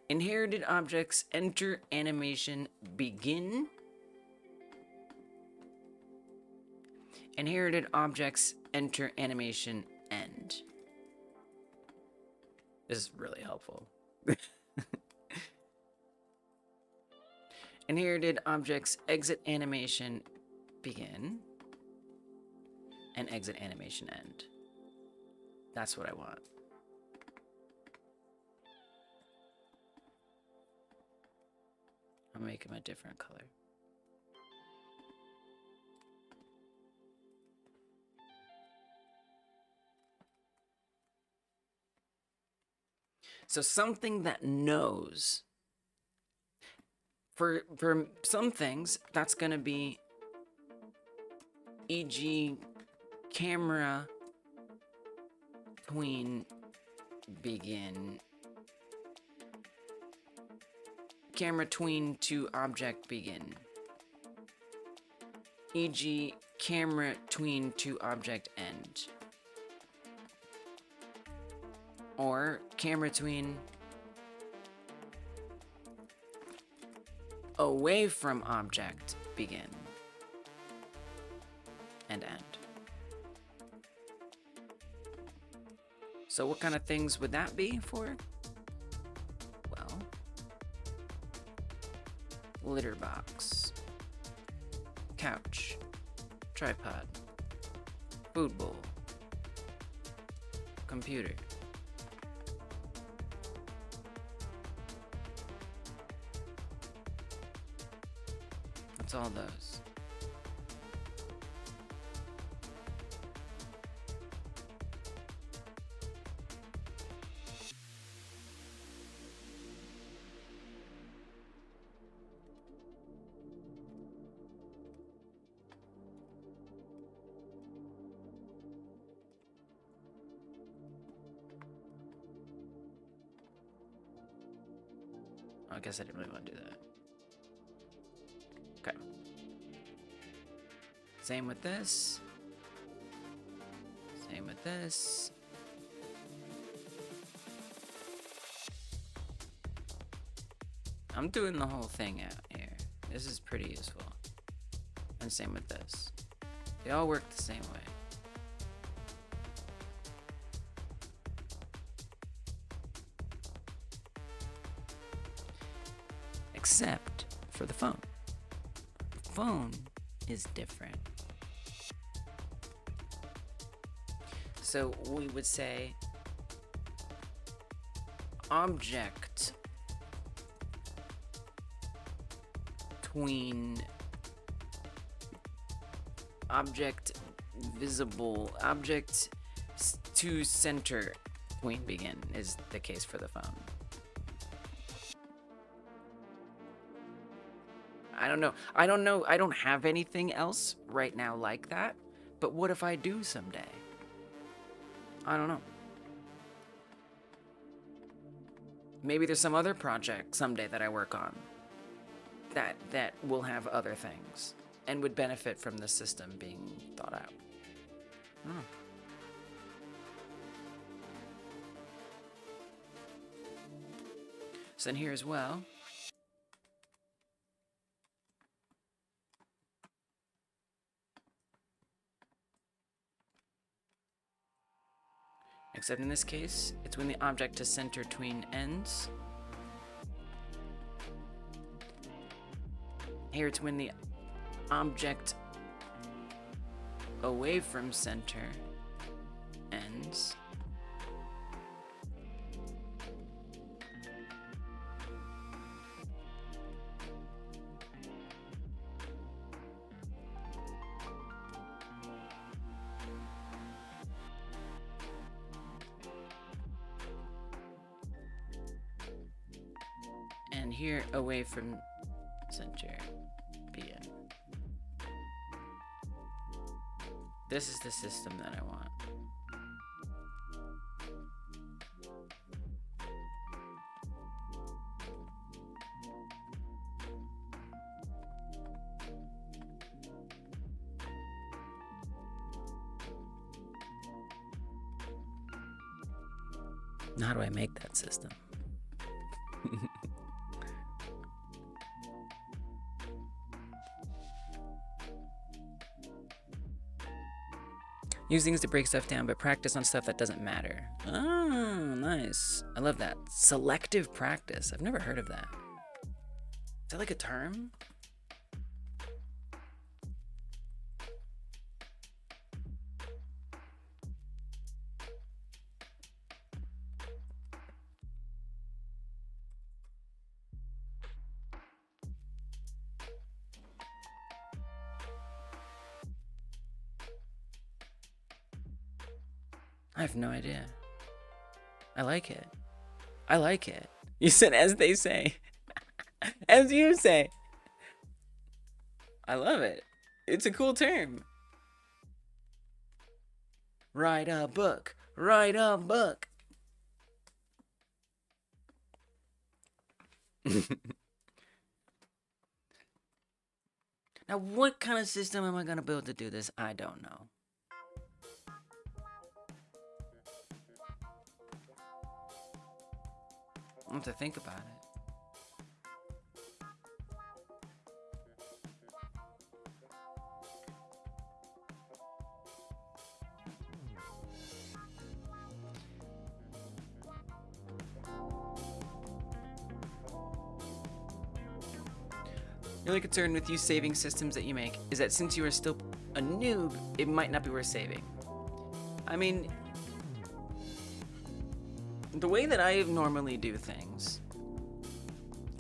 Speaker 1: Inherited objects, enter animation, begin. Inherited objects, enter animation, end. This is really helpful. Inherited objects, exit animation, begin. And exit animation, end. That's what I want. I'll make them a different color. So something that knows. For some things, that's going to be, e.g., camera tween begin. Camera tween to object begin. E.g., camera tween to object end. Or camera tween away from object begin and end. So what kind of things would that be for? Well, litter box, couch, tripod, food bowl, computer. That's all those. I guess I didn't really want to do that. Okay. Same with this. Same with this. I'm doing the whole thing out here. This is pretty useful. And same with this. They all work the same way. Except for the phone. The phone is different. So we would say object tween object visible object to center tween begin is the case for the phone. I don't know. I don't have anything else right now like that. But what if I do someday? I don't know. Maybe there's some other project someday that I work on that will have other things and would benefit from the system being thought out. I don't know. So then here as well. Except in this case, it's when the object to center tween ends. Here it's when the object away from center ends. And here away from center begin. This is the system that I want. Now how do I make that system? Use things to break stuff down, but practice on stuff that doesn't matter. Oh, nice. I love that. Selective practice. I've never heard of that. Is that like a term? I have no idea. I like it. I like it. You said as they say. As you say. I love it. It's a cool term. Write a book. Write a book. Now, what kind of system am I going to build to do this? I don't know. I'll have to think about it. Your only concern with you saving systems that you make is that since you are still a noob, it might not be worth saving. I mean, the way that I normally do things,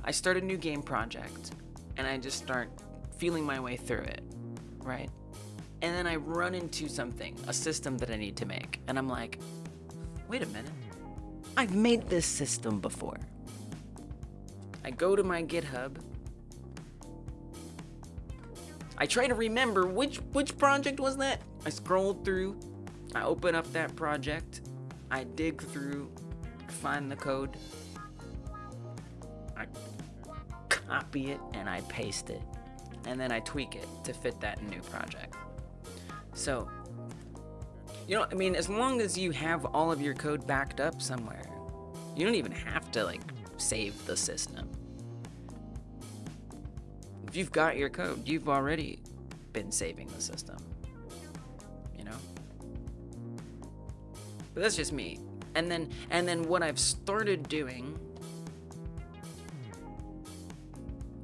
Speaker 1: I start a new game project and I just start feeling my way through it, right? And then I run into something, a system that I need to make, and I'm like, wait a minute, I've made this system before. I go to my GitHub, I try to remember which project was that? I scroll through, I open up that project, I dig through, find the code, I copy it and I paste it, and then I tweak it to fit that new project. So, you know, I mean, as long as you have all of your code backed up somewhere, you don't even have to, like, save the system. If you've got your code, you've already been saving the system, you know? But that's just me. And then what I've started doing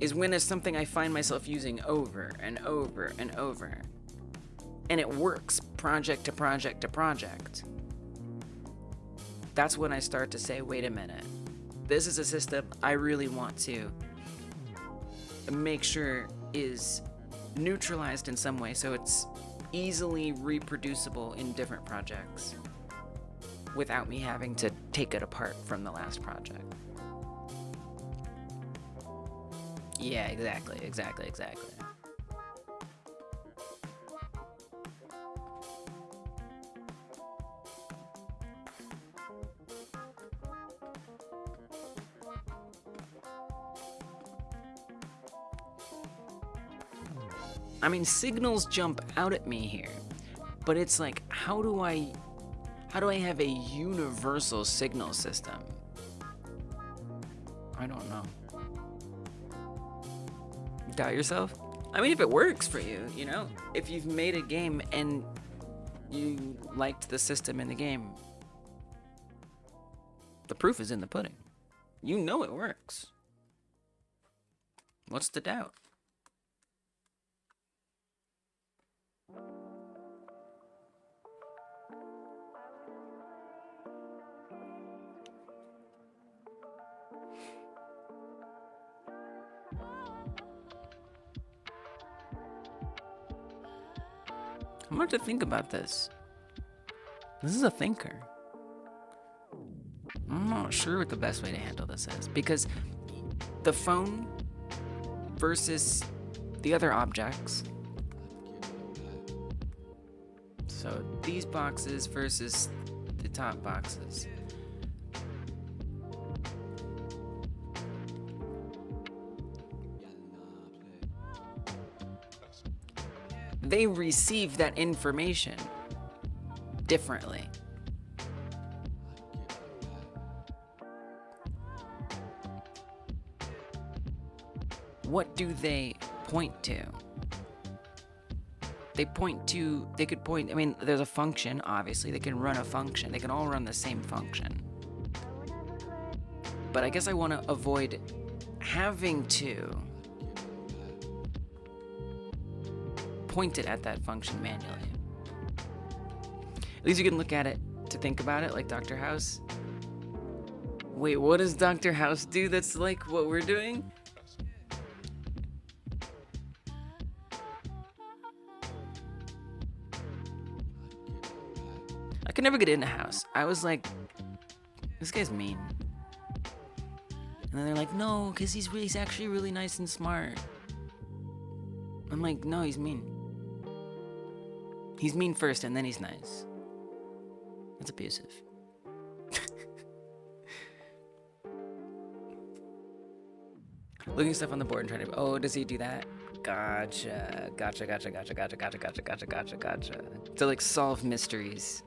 Speaker 1: is when it's something I find myself using over and over and over, and it works project to project to project, that's when I start to say, wait a minute, this is a system I really want to make sure is neutralized in some way so it's easily reproducible in different projects without me having to take it apart from the last project. Yeah, exactly. I mean, signals jump out at me here, but it's like, how do I have a universal signal system? I don't know. Doubt yourself? I mean, if it works for you, you know? If you've made a game and you liked the system in the game, the proof is in the pudding. You know it works. What's the doubt? I'm going to think about this. This is a thinker. I'm not sure what the best way to handle this is, because the phone versus the other objects. So these boxes versus the top boxes. They receive that information differently. What do they point to? They could point, I mean, there's a function, obviously. They can run a function. They can all run the same function. But I guess I want to avoid having to point it at that function manually. At least you can look at it to think about it, like Dr. House. Wait, what does Dr. House do that's like what we're doing? I could never get into House. I was like, this guy's mean. And then they're like, no, because he's actually really nice and smart. I'm like, no, he's mean. He's mean first, and then he's nice. That's abusive. Looking stuff on the board and trying to... Oh, does he do that? Gotcha. To, like, solve mysteries.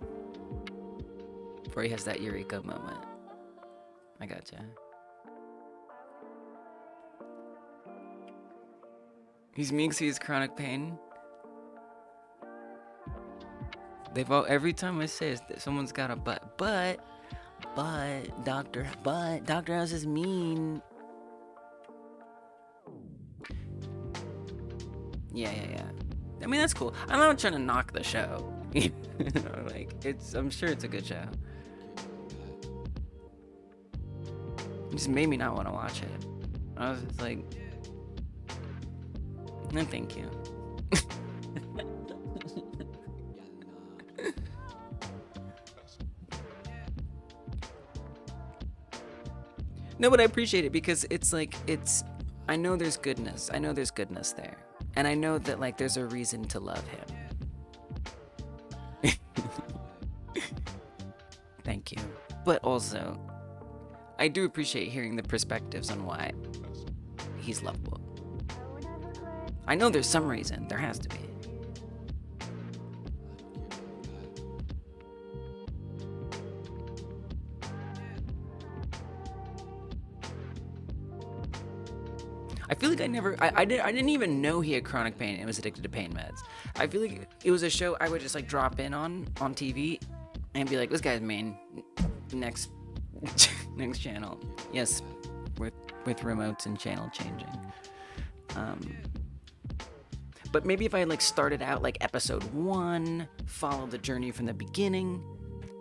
Speaker 1: Before he has that eureka moment. I gotcha. He's mean because he has chronic pain. Every time I say it, someone's got a but Dr. House is mean. Yeah, yeah, yeah. I mean, that's cool. I'm not trying to knock the show. You know, like, I'm sure it's a good show. It just made me not want to watch it. I was just like, no, thank you. No, but I appreciate it because it's like, I know there's goodness. I know there's goodness there. And I know that, like, there's a reason to love him. Thank you. But also, I do appreciate hearing the perspectives on why he's lovable. I know there's some reason. There has to be. I feel like I didn't even know he had chronic pain and was addicted to pain meds. I feel like it was a show I would just like drop in on TV and be like, this guy's main. Next next channel. Yes, with remotes and channel changing. But maybe if I had like started out like episode 1, followed the journey from the beginning,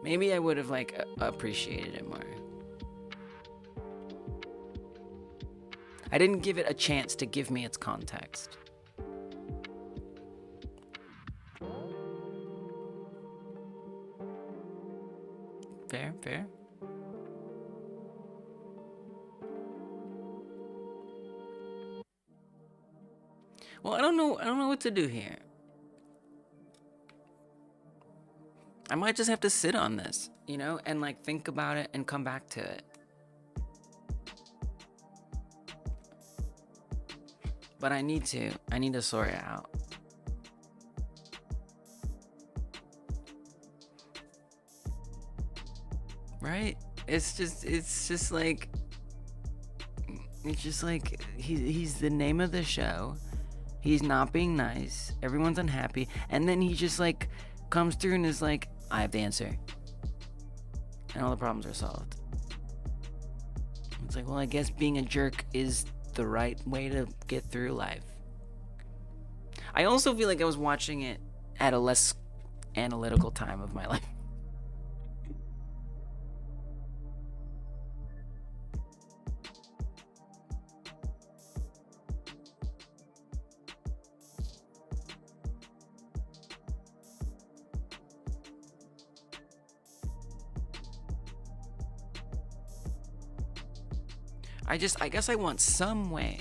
Speaker 1: maybe I would have like appreciated it more. I didn't give it a chance to give me its context. Fair, fair. Well, I don't know what to do here. I might just have to sit on this, you know, and like think about it and come back to it. But I need to sort it out. Right? It's just like he's the name of the show. He's not being nice. Everyone's unhappy. And then he just like comes through and is like, I have the answer. And all the problems are solved. It's like, well, I guess being a jerk is the right way to get through life. I also feel like I was watching it at a less analytical time of my life. I guess I want some way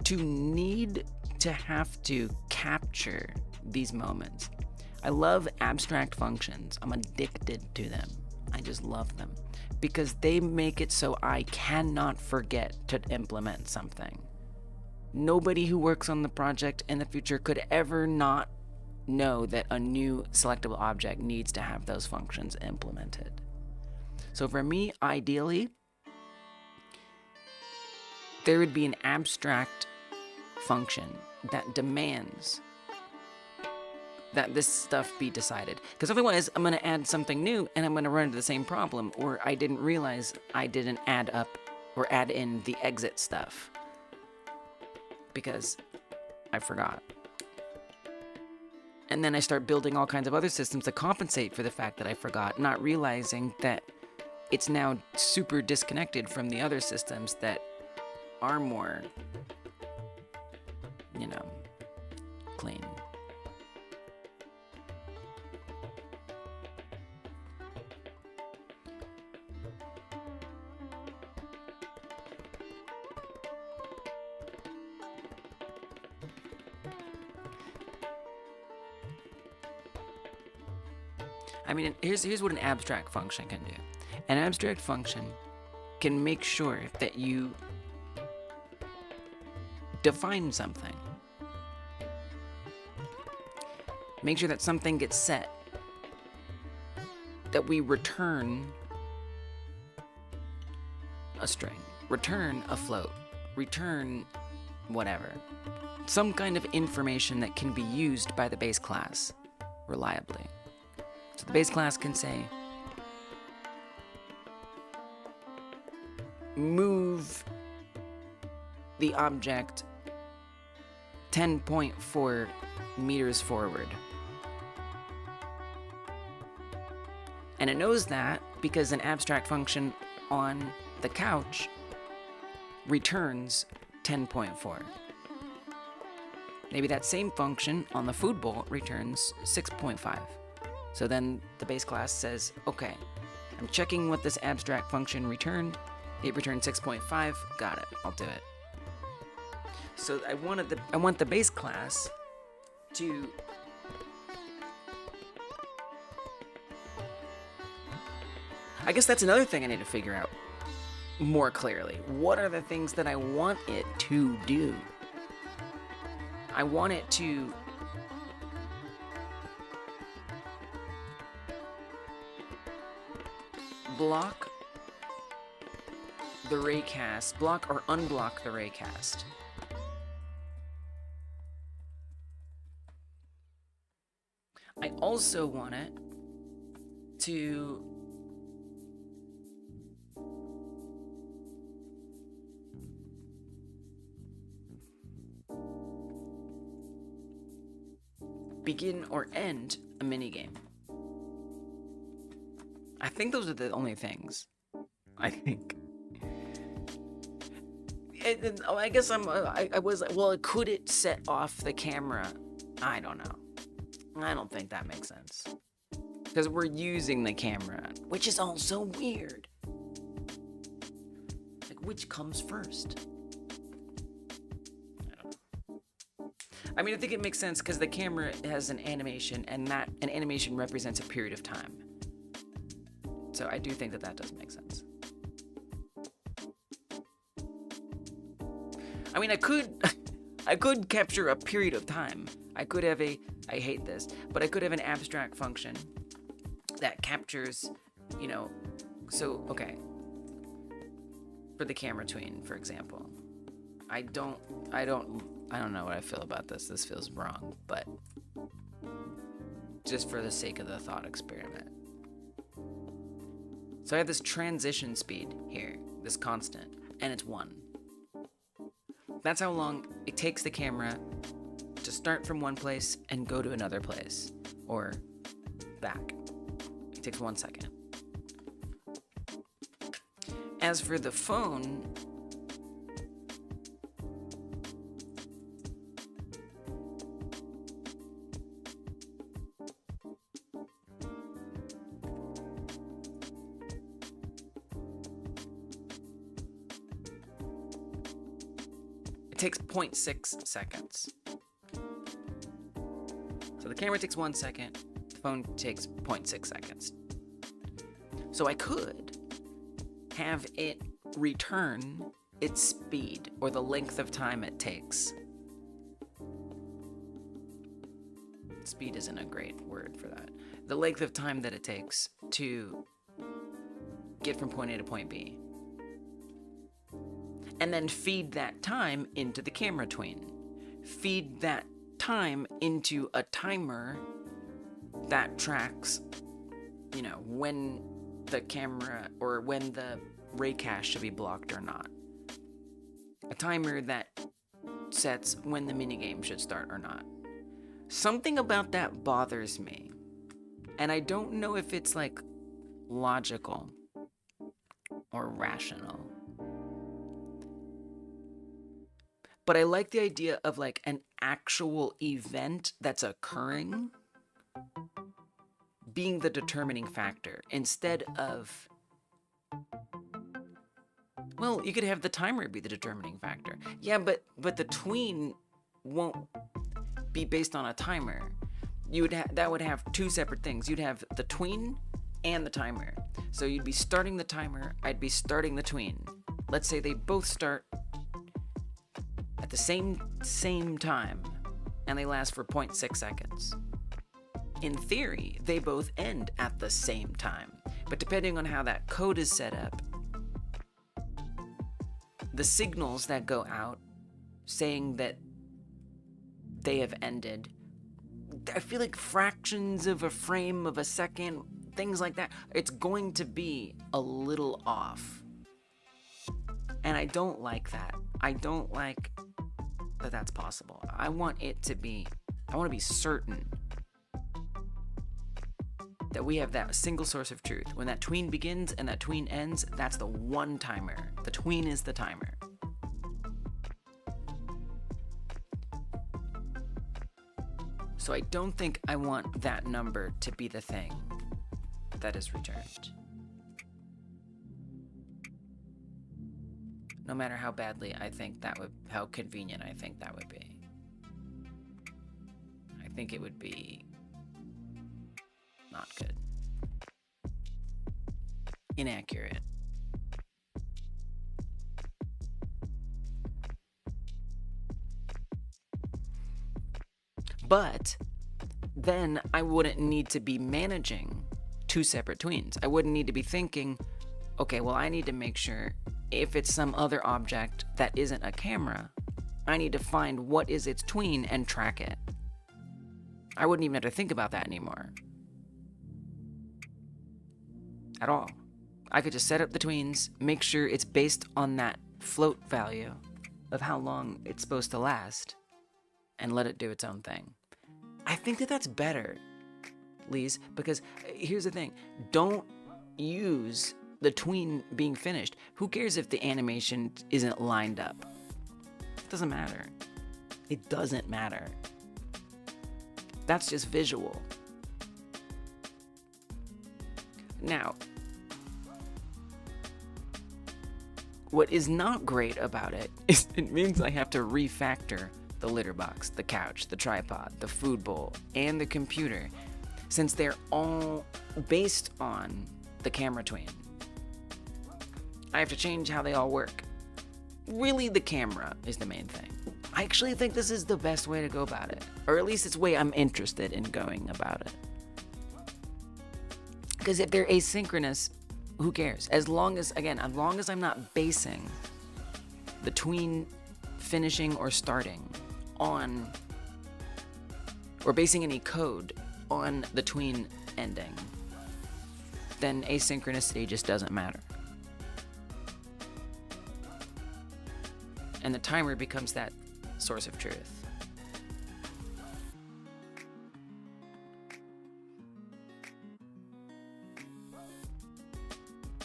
Speaker 1: to have to capture these moments. I love abstract functions. I'm addicted to them. I just love them because they make it so I cannot forget to implement something. Nobody who works on the project in the future could ever not know that a new selectable object needs to have those functions implemented. So for me, ideally, there would be an abstract function that demands that this stuff be decided. Because otherwise, I'm going to add something new and I'm going to run into the same problem, or I didn't realize I didn't add up or add in the exit stuff because I forgot. And then I start building all kinds of other systems to compensate for the fact that I forgot, not realizing that it's now super disconnected from the other systems that are more, you know, clean. I mean, here's what an abstract function can do. An abstract function can make sure that you define something. Make sure that something gets set. That we return a string, return a float, return whatever. Some kind of information that can be used by the base class reliably. So the base class can say, move the object 10.4 meters forward. And it knows that because an abstract function on the couch returns 10.4. Maybe that same function on the food bowl returns 6.5. So then the base class says, okay, I'm checking what this abstract function returned. It returned 6.5. Got it. I'll do it. So I want the base class to I guess that's another thing I need to figure out more clearly. What are the things that I want it to do? I want it to block the raycast, block or unblock the raycast. I also want it to begin or end a minigame. I think those are the only things. I think. I guess I was, well, could it set off the camera? I don't know. I don't think that makes sense. Because we're using the camera, which is also weird. Like, which comes first? I don't know. I mean, I think it makes sense because the camera has an animation, and that an animation represents a period of time. So I do think that that does make sense. I mean, I could capture a period of time. I could have I hate this, but I could have an abstract function that captures, you know, so, okay. For the camera tween, for example. I don't know what I feel about this. This feels wrong, but just for the sake of the thought experiment. So I have this transition speed here, this constant, and it's 1. That's how long it takes the camera to start from one place and go to another place, or back. It takes 1 second. As for the phone, it takes 0.6 seconds. So the camera takes 1 second, the phone takes 0.6 seconds. So I could have it return its speed, or the length of time it takes. Speed isn't a great word for that. The length of time that it takes to get from point A to point B. And then feed that time into the camera tween. Feed that time into a timer that tracks, you know, when the camera or when the raycast should be blocked or not. A timer that sets when the minigame should start or not. Something about that bothers me. And I don't know if it's like logical or rational. But I like the idea of like an actual event that's occurring being the determining factor instead of, well, you could have the timer be the determining factor. Yeah, but the tween won't be based on a timer. That would have two separate things. You'd have the tween and the timer. So you'd be starting the timer, I'd be starting the tween. Let's say they both start at the same time, and they last for 0.6 seconds. In theory, they both end at the same time, but depending on how that code is set up, the signals that go out saying that they have ended, I feel like fractions of a frame of a second, things like that, it's going to be a little off. And I don't like that. I don't like that that's possible. I want to be certain that we have that single source of truth. When that tween begins and that tween ends, that's the one timer. The tween is the timer. So I don't think I want that number to be the thing that is returned. No matter how badly I think that would, how convenient I think that would be. I think it would be not good. Inaccurate. But then I wouldn't need to be managing two separate tweens. I wouldn't need to be thinking, okay, well, I need to make sure if it's some other object that isn't a camera, I need to find what is its tween and track it. I wouldn't even have to think about that anymore. At all. I could just set up the tweens, make sure it's based on that float value of how long it's supposed to last, and let it do its own thing. I think that that's better, Lise, because here's the thing. Don't use the tween being finished. Who cares if the animation isn't lined up? It doesn't matter. It doesn't matter. That's just visual. Now, what is not great about it is it means I have to refactor the litter box, the couch, the tripod, the food bowl, and the computer, since they're all based on the camera tween. I have to change how they all work. Really, the camera is the main thing. I actually think this is the best way to go about it, or at least it's the way I'm interested in going about it. Because if they're asynchronous, who cares? As long as I'm not basing the tween finishing or starting on, or basing any code on the tween ending, then asynchronicity just doesn't matter. And the timer becomes that source of truth.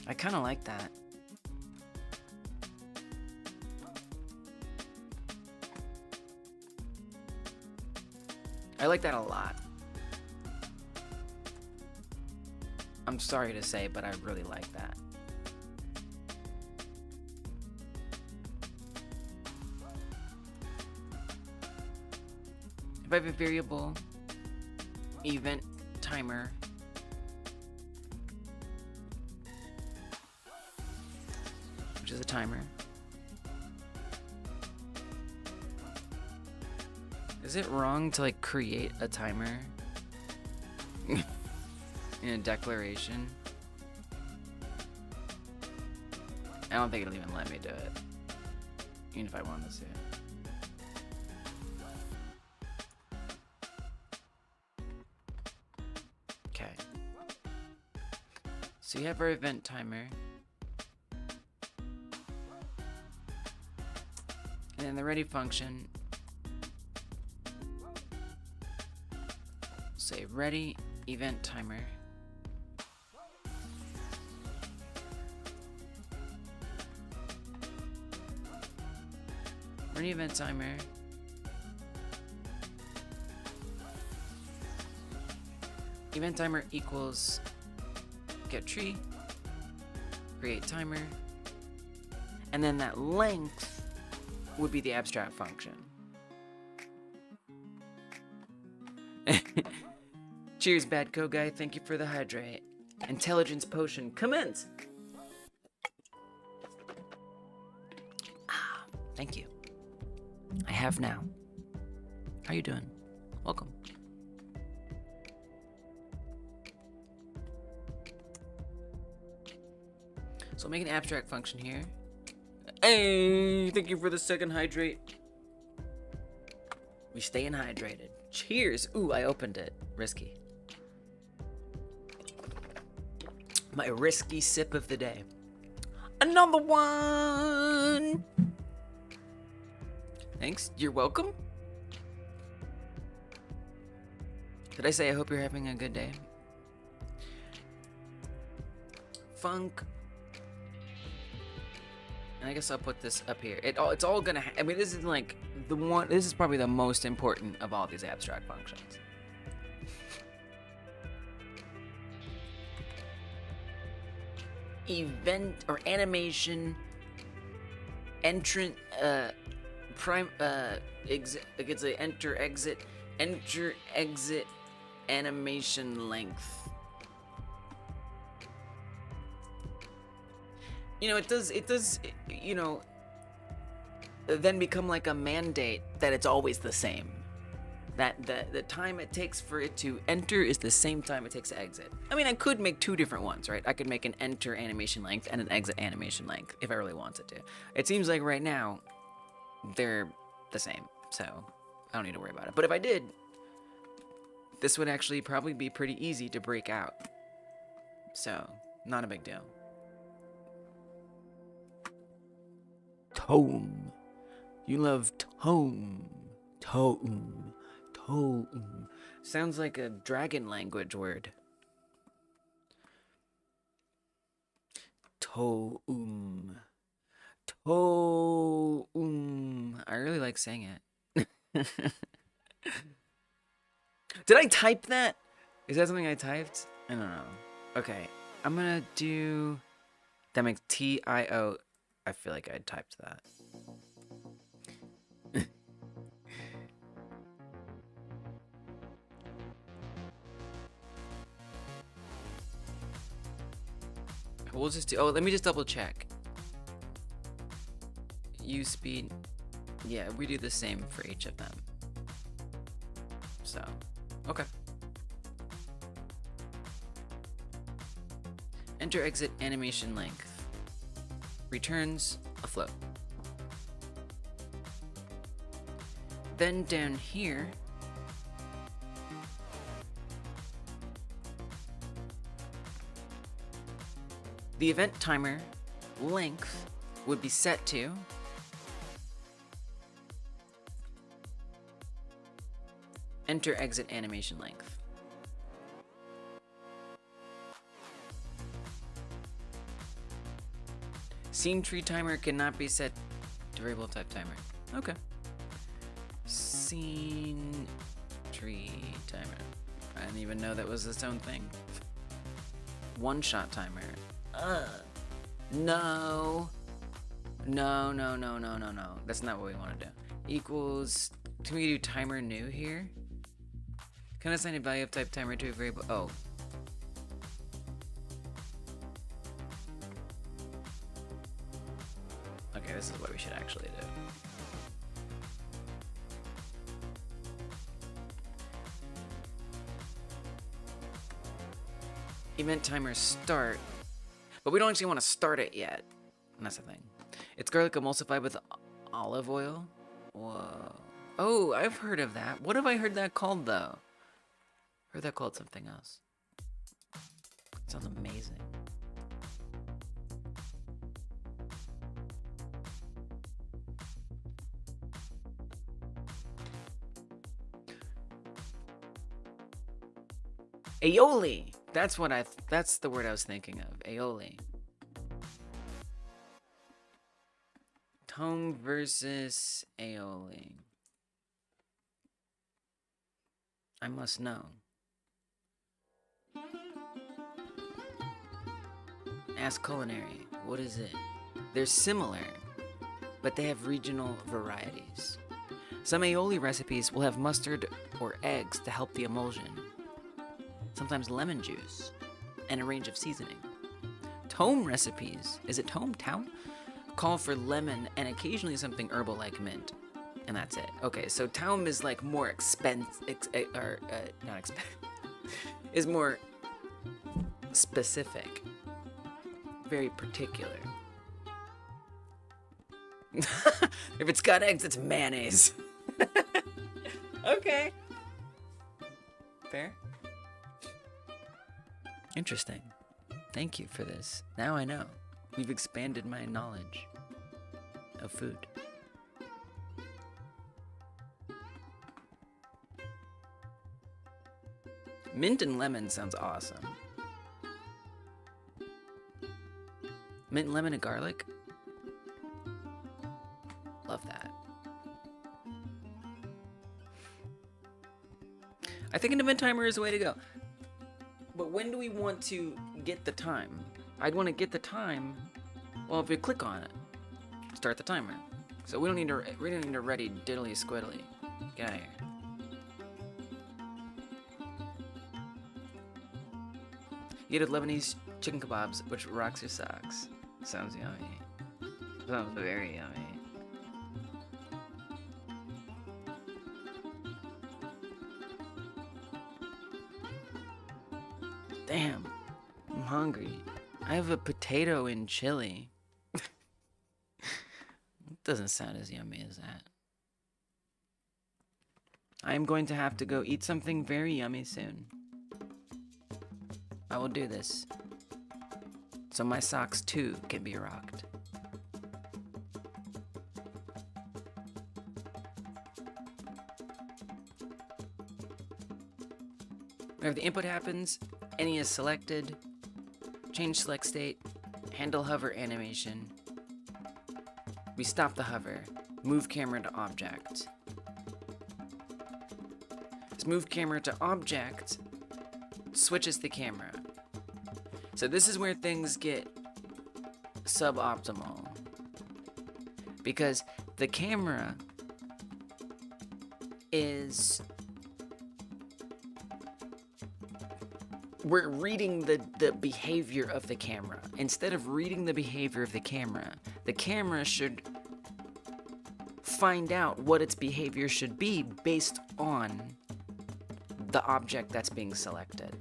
Speaker 1: I kind of like that. I like that a lot. I'm sorry to say, but I really like that. If I have a variable event timer, which is a timer, is it wrong to like create a timer in a declaration? I don't think it'll even let me do it, even if I wanted to. Okay. So you have our event timer. And then the ready function, say ready event timer. Ready event timer. Event timer equals get tree, create timer, and then that length would be the abstract function. Cheers, bad code guy. Thank you for the hydrate. Intelligence potion commence. Thank you. I have now. How you doing? Welcome. So I'll make an abstract function here. Hey, thank you for the second hydrate. We staying hydrated. Cheers. Ooh, I opened it. Risky. My risky sip of the day. Another one. Thanks. You're welcome. Did I say I hope you're having a good day? Funk. And I guess I'll put this up here. It's all gonna. I mean, this is like the one. This is probably the most important of all these abstract functions. Event or animation. Entrant. Prime. Exit. It's a enter exit. Enter exit. Animation length. You know, it does, you know, then become like a mandate that it's always the same. That the time it takes for it to enter is the same time it takes to exit. I mean, I could make two different ones, right? I could make an enter animation length and an exit animation length if I really wanted to. It seems like right now, they're the same, so I don't need to worry about it. But if I did, this would actually probably be pretty easy to break out. So, not a big deal. Tome. You love tome. Tome. Tome. Sounds like a dragon language word. Tome. Tome. I really like saying it. Did I type that? Is that something I typed? I don't know. Okay. I'm gonna do... That makes T-I-O... I feel like I typed that. We'll just do... Oh, let me just double check. Use speed. Yeah, we do the same for each of them. So, okay. Enter exit animation length. Returns a float. Then down here, the event timer length would be set to enter exit animation length. Scene tree timer cannot be set to variable type timer. Okay. Scene tree timer. I didn't even know that was its own thing. One shot timer. No. No, no, no, no, no, no. That's not what we want to do. Equals, can we do timer new here? Can I assign a value of type timer to a variable? Oh. Okay, this is what we should actually do. Event timer start, but we don't actually want to start it yet. That's the thing. It's garlic emulsified with olive oil. Whoa. Oh, I've heard of that. What have I heard that called though? Heard that called something else. Sounds amazing. Aioli. That's the word I was thinking of. Aioli. Tome versus aioli. I must know. Ask Culinary. What is it? They're similar, but they have regional varieties. Some aioli recipes will have mustard or eggs to help the emulsion. Sometimes lemon juice, and a range of seasoning. Tome recipes, is it tome? Town? Call for lemon and occasionally something herbal like mint. And that's it. Okay, so tome is like more not expensive, is more specific. Very particular. If it's got eggs, it's mayonnaise. Okay. Fair. Interesting. Thank you for this. Now I know. We've expanded my knowledge of food. Mint and lemon sounds awesome. Mint, lemon, and garlic? Love that. I think an event timer is the way to go. But when do we want to get the time? I'd want to get the time, well, if we click on it, start the timer. So we don't need to ready diddly squiddly. Get out of here. You get Lebanese chicken kebabs, which rocks your socks. Sounds yummy. Sounds very yummy. Damn, I'm hungry. I have a potato in chili. Doesn't sound as yummy as that. I am going to have to go eat something very yummy soon. I will do this, so my socks too can be rocked. Whenever the input happens, any is selected, change select state, handle hover animation. We stop the hover, move camera to object. This move camera to object switches the camera. So this is where things get suboptimal, because the camera is, we're reading the behavior of the camera. Instead of reading the behavior of the camera should find out what its behavior should be based on the object that's being selected.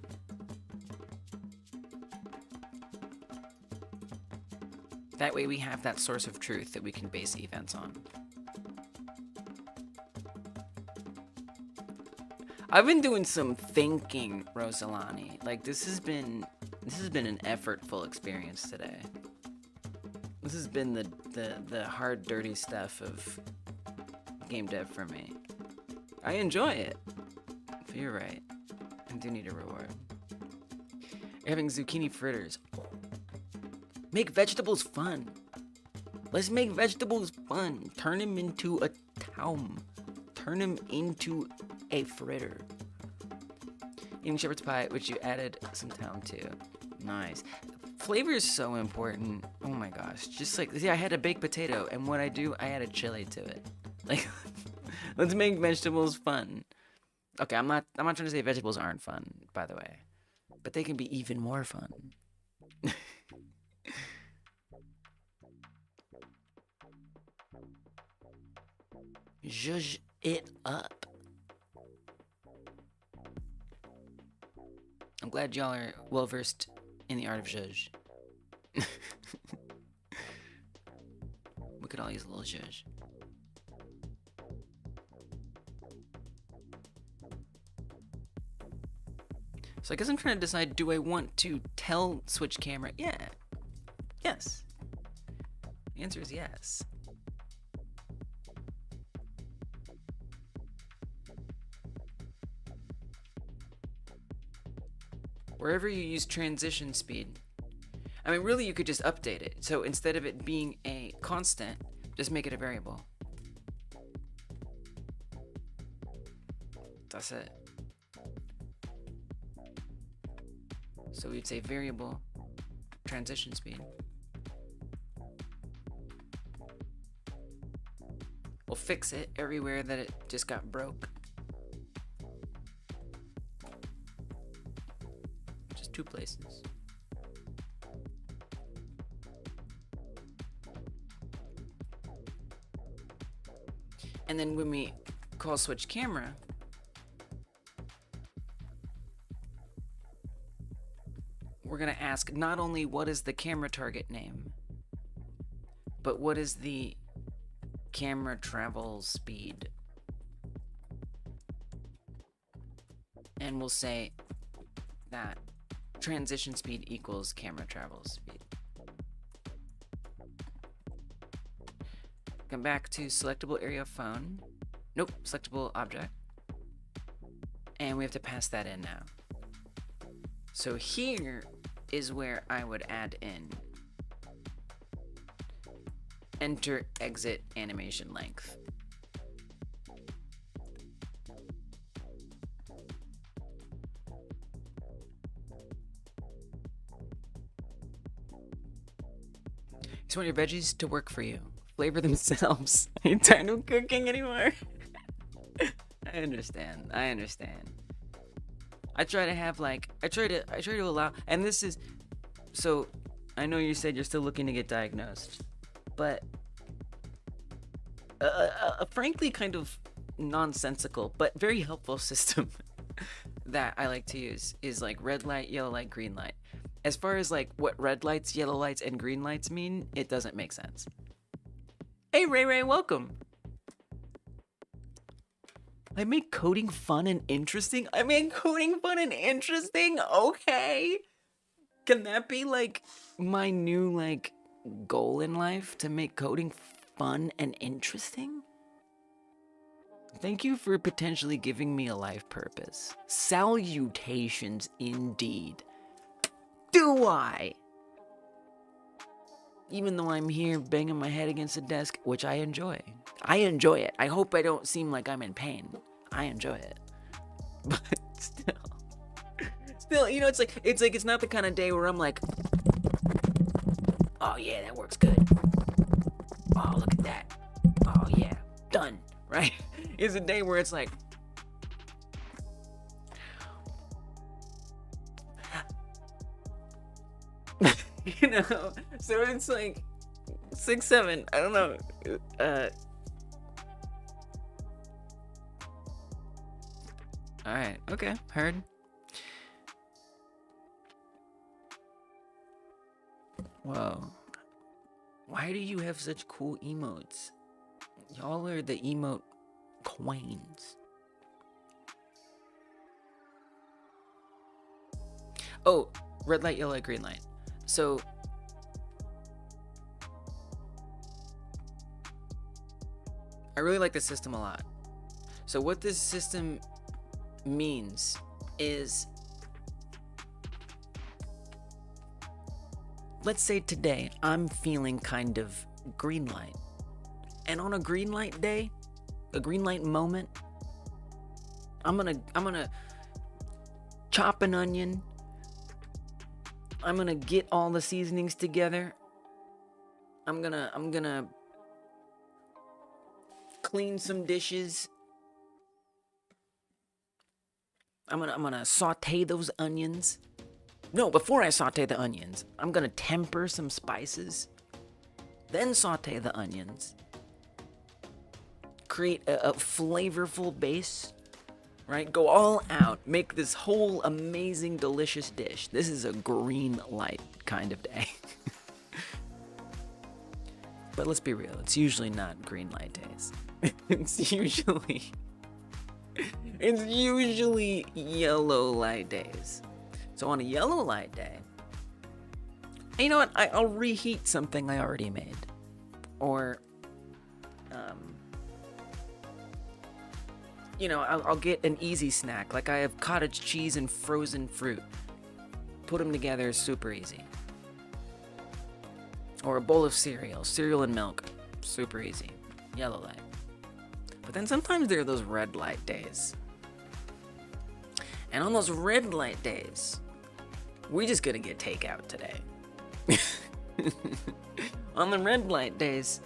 Speaker 1: That way we have that source of truth that we can base events on. I've been doing some thinking, Rosalani. Like, this has been an effortful experience today. This has been the hard, dirty stuff of game dev for me. I enjoy it. But you're right. I do need a reward. You're having zucchini fritters. Make vegetables fun. Let's make vegetables fun. Turn them into a taum. Turn them into a fritter. Eating shepherd's pie, which you added some thyme to. Nice. Flavor is so important. Oh my gosh. Just like, see, I had a baked potato, and what I do, I added chili to it. Like, let's make vegetables fun. Okay, I'm not trying to say vegetables aren't fun, by the way, but they can be even more fun. Zhuzh it up. I'm glad y'all are well versed in the art of zhuzh. We could all use a little zhuzh. So I guess I'm trying to decide, do I want to tell switch camera? Yeah. Yes. The answer is yes. Wherever you use transition speed, I mean, really, you could just update it. So instead of it being a constant, just make it a variable. That's it. So we'd say variable transition speed. We'll fix it everywhere that it just got broke. Just 2 places. And then when we call switch camera, we're going to ask not only what is the camera target name, but what is the camera travel speed. And we'll say that transition speed equals camera travel speed. Come back to selectable area of phone. Nope, selectable object. And we have to pass that in now. So here is where I would add in enter exit animation length. You want your veggies to work for you. Flavor themselves. Are you tired of cooking anymore? I understand. I try to have like I try to allow, and this is so I know you said you're still looking to get diagnosed, but a frankly kind of nonsensical but very helpful system that I like to use is like red light, yellow light, green light. As far as like what red lights, yellow lights, and green lights mean, it doesn't make sense. Hey Ray, welcome. I make coding fun and interesting? I make coding fun and interesting? Okay. Can that be like my new like goal in life, to make coding fun and interesting? Thank you for potentially giving me a life purpose. Salutations indeed. Do I? Even though I'm here banging my head against the desk, which I enjoy. I enjoy it. I hope I don't seem like I'm in pain. I enjoy it. But still, you know, it's not the kind of day where I'm like, oh yeah, that works good. Oh, look at that. Oh yeah, done, right? It's a day where it's like, you know, so it's like 6, 7, I don't know. All right, okay, heard. Whoa. Why do you have such cool emotes? Y'all are the emote queens. Oh, red light, yellow light, green light. So I really like this system a lot. So what this system means is, let's say today I'm feeling kind of green light. And on a green light day, a green light moment, I'm gonna chop an onion. I'm gonna get all the seasonings together. I'm gonna clean some dishes. I'm gonna saute those onions. No, before I saute the onions, I'm gonna temper some spices. Then saute the onions. Create a flavorful base. Right? Go all out. Make this whole amazing, delicious dish. This is a green light kind of day. But let's be real. It's usually not green light days. It's usually yellow light days. So on a yellow light day, you know what? I'll reheat something I already made. Or, you know, I'll get an easy snack. Like I have cottage cheese and frozen fruit. Put them together is super easy. Or a bowl of cereal and milk. Super easy. Yellow light. But then sometimes there are those red light days. And on those red light days, we're just gonna get takeout today. On the red light days,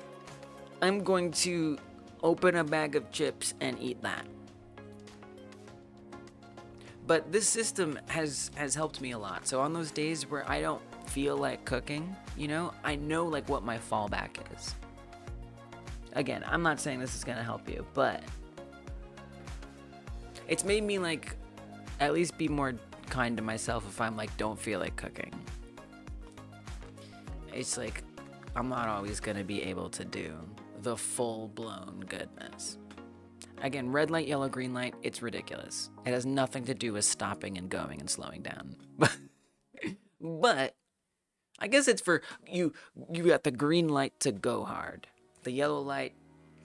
Speaker 1: I'm going to open a bag of chips and eat that. But this system has helped me a lot. So on those days where I don't feel like cooking, you know, I know like what my fallback is. Again, I'm not saying this is gonna help you, but it's made me like at least be more kind to myself if I'm like don't feel like cooking. It's like I'm not always gonna be able to do the full-blown goodness. Again, red light, yellow, green light, it's ridiculous. It has nothing to do with stopping and going and slowing down. But I guess it's for you got the green light to go hard. The yellow light,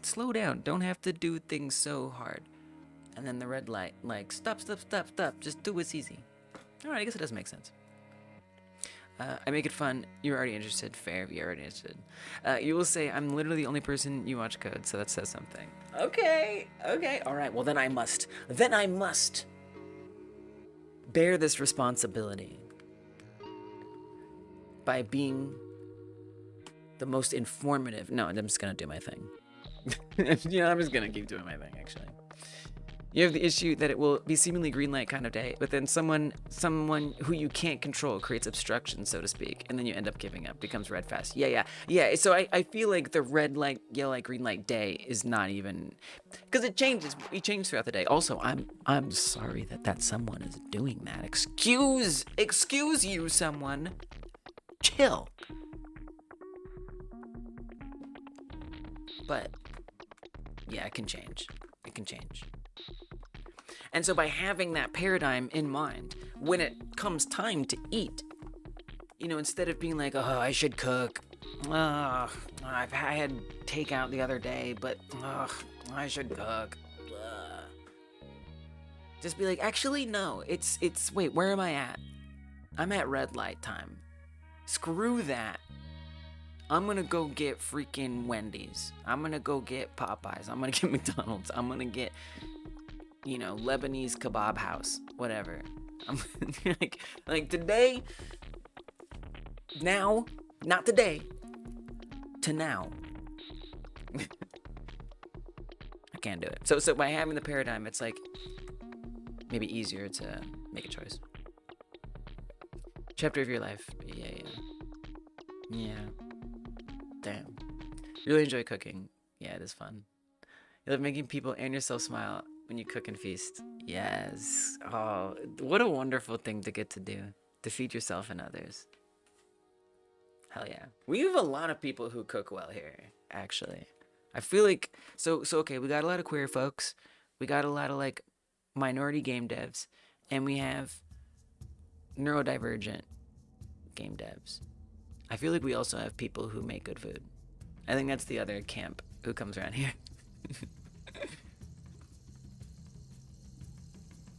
Speaker 1: slow down, don't have to do things so hard. And then the red light, like stop, just do what's easy. All right, I guess it does make sense. I make it fun. You're already interested. Fair. You're already interested. You will say, I'm literally the only person you watch code, so that says something. Okay. Okay. All right. Well, then I must. Then I must bear this responsibility by being the most informative. No, I'm just gonna do my thing. Yeah, I'm just gonna keep doing my thing, actually. You have the issue that it will be seemingly green light kind of day, but then someone who you can't control creates obstruction, so to speak, and then you end up giving up. Becomes red fast. Yeah. So I feel like the red light, yellow light, green light day is not even, because it changes. It changes throughout the day. Also, I'm sorry that someone is doing that. Excuse you, someone. Chill. But yeah, it can change. It can change. And so by having that paradigm in mind, when it comes time to eat, you know, instead of being like, oh, I should cook. I had takeout the other day, but I should cook. Just be like, actually, no, it's, wait, where am I at? I'm at red light time. Screw that. I'm gonna go get freaking Wendy's. I'm gonna go get Popeyes. I'm gonna get McDonald's. I'm gonna get, you know, Lebanese kebab house, whatever. I'm like today, now, not today, to now. I can't do it. So by having the paradigm, it's like maybe easier to make a choice. Chapter of your life. Yeah. Damn. Really enjoy cooking. Yeah, it is fun. You love making people and yourself smile when you cook and feast. Yes. Oh, what a wonderful thing to get to do. To feed yourself and others. Hell yeah. We have a lot of people who cook well here, actually. I feel like, so okay, we got a lot of queer folks. We got a lot of, like, minority game devs. And we have neurodivergent game devs. I feel like we also have people who make good food. I think that's the other camp who comes around here.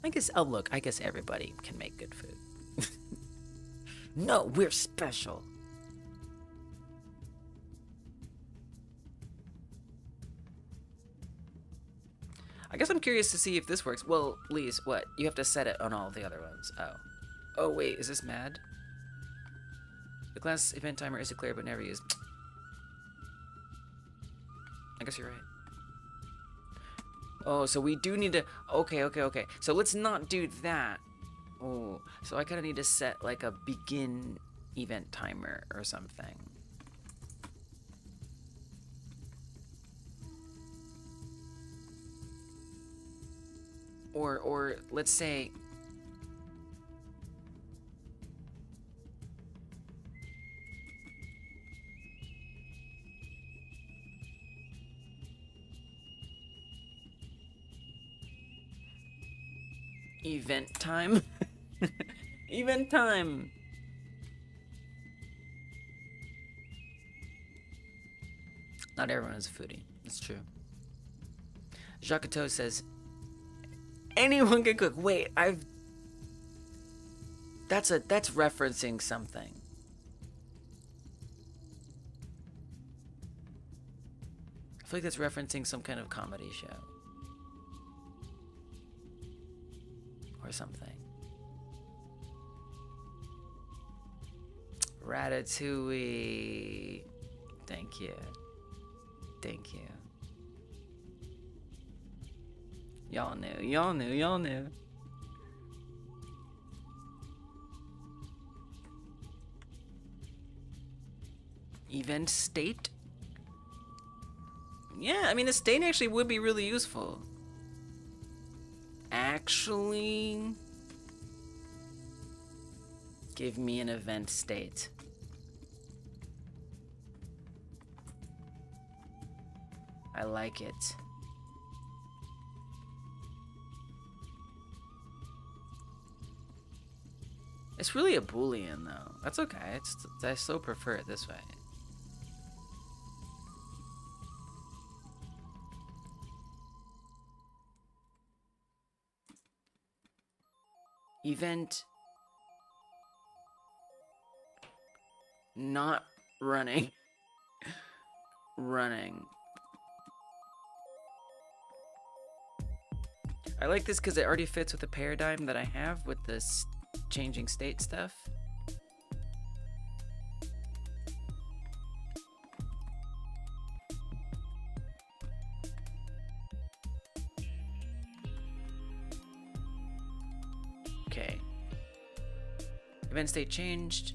Speaker 1: I guess everybody can make good food. No, we're special. I guess I'm curious to see if this works. Well, Lise, what? You have to set it on all the other ones. Oh wait, is this mad? The class event timer is declared but never used. I guess you're right. Oh, so we do need to... Okay. So let's not do that. Oh, so I kind of need to set like a begin event timer or something. Or let's say... event time. Event time. Not everyone is a foodie. It's true. Jacques Cousteau says, anyone can cook. Wait, that's referencing something. I feel like that's referencing some kind of comedy show. Or something. Ratatouille. Thank you. Y'all knew. Event state? Yeah, I mean, the state actually would be really useful. Actually, give me an event state. I like it. It's really a Boolean though. That's okay. I still prefer it this way. Event not running. Running. I like this because it already fits with the paradigm that I have with this changing state stuff. Okay. Event state changed.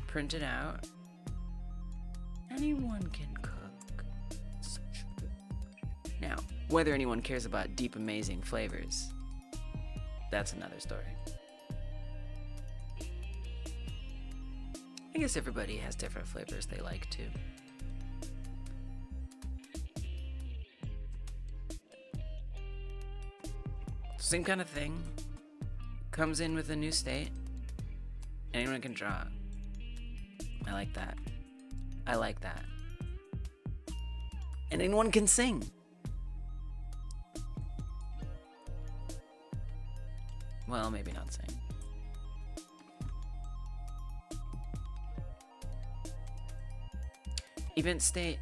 Speaker 1: Print it out. Anyone can cook such food. Now, whether anyone cares about deep, amazing flavors, that's another story. I guess everybody has different flavors they like too. Same kind of thing. Comes in with a new state. Anyone can draw. I like that. I like that. And anyone can sing. Well, maybe not sing. Event state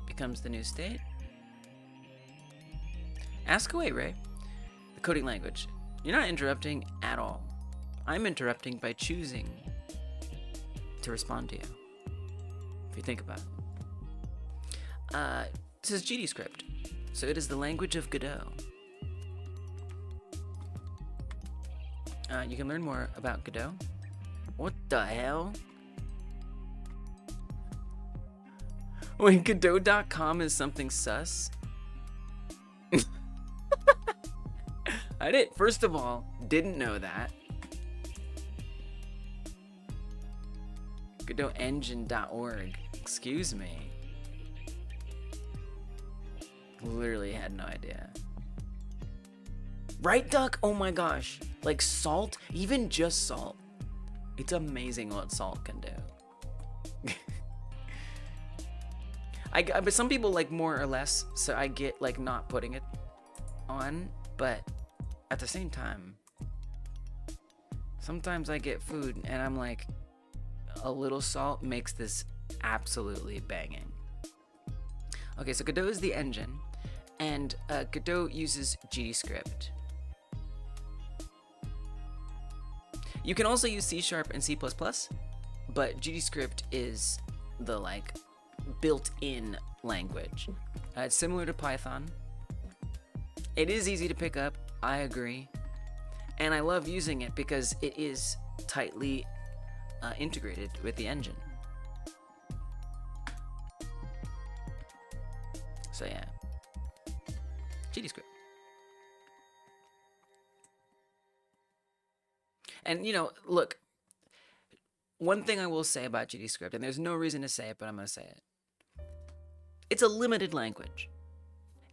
Speaker 1: becomes the new state. Ask away, Ray. The coding language. You're not interrupting at all. I'm interrupting by choosing to respond to you. If you think about it. This is GDScript. So it is the language of Godot. You can learn more about Godot. What the hell? When godot.com is something sus? First of all, didn't know that. GodotEngine.org. Excuse me. Literally had no idea. Right, Duck? Oh my gosh. Like salt? Even just salt. It's amazing what salt can do. But some people like more or less, so I get like not putting it on, but at the same time, sometimes I get food and I'm like, a little salt makes this absolutely banging. Okay, so Godot is the engine, and Godot uses GDScript. You can also use C# and C++, but GDScript is the like built-in language. It's similar to Python. It is easy to pick up, I agree, and I love using it because it is tightly integrated with the engine. So yeah, GDScript. And you know, look, one thing I will say about GDScript, and there's no reason to say it, but I'm going to say it. It's a limited language.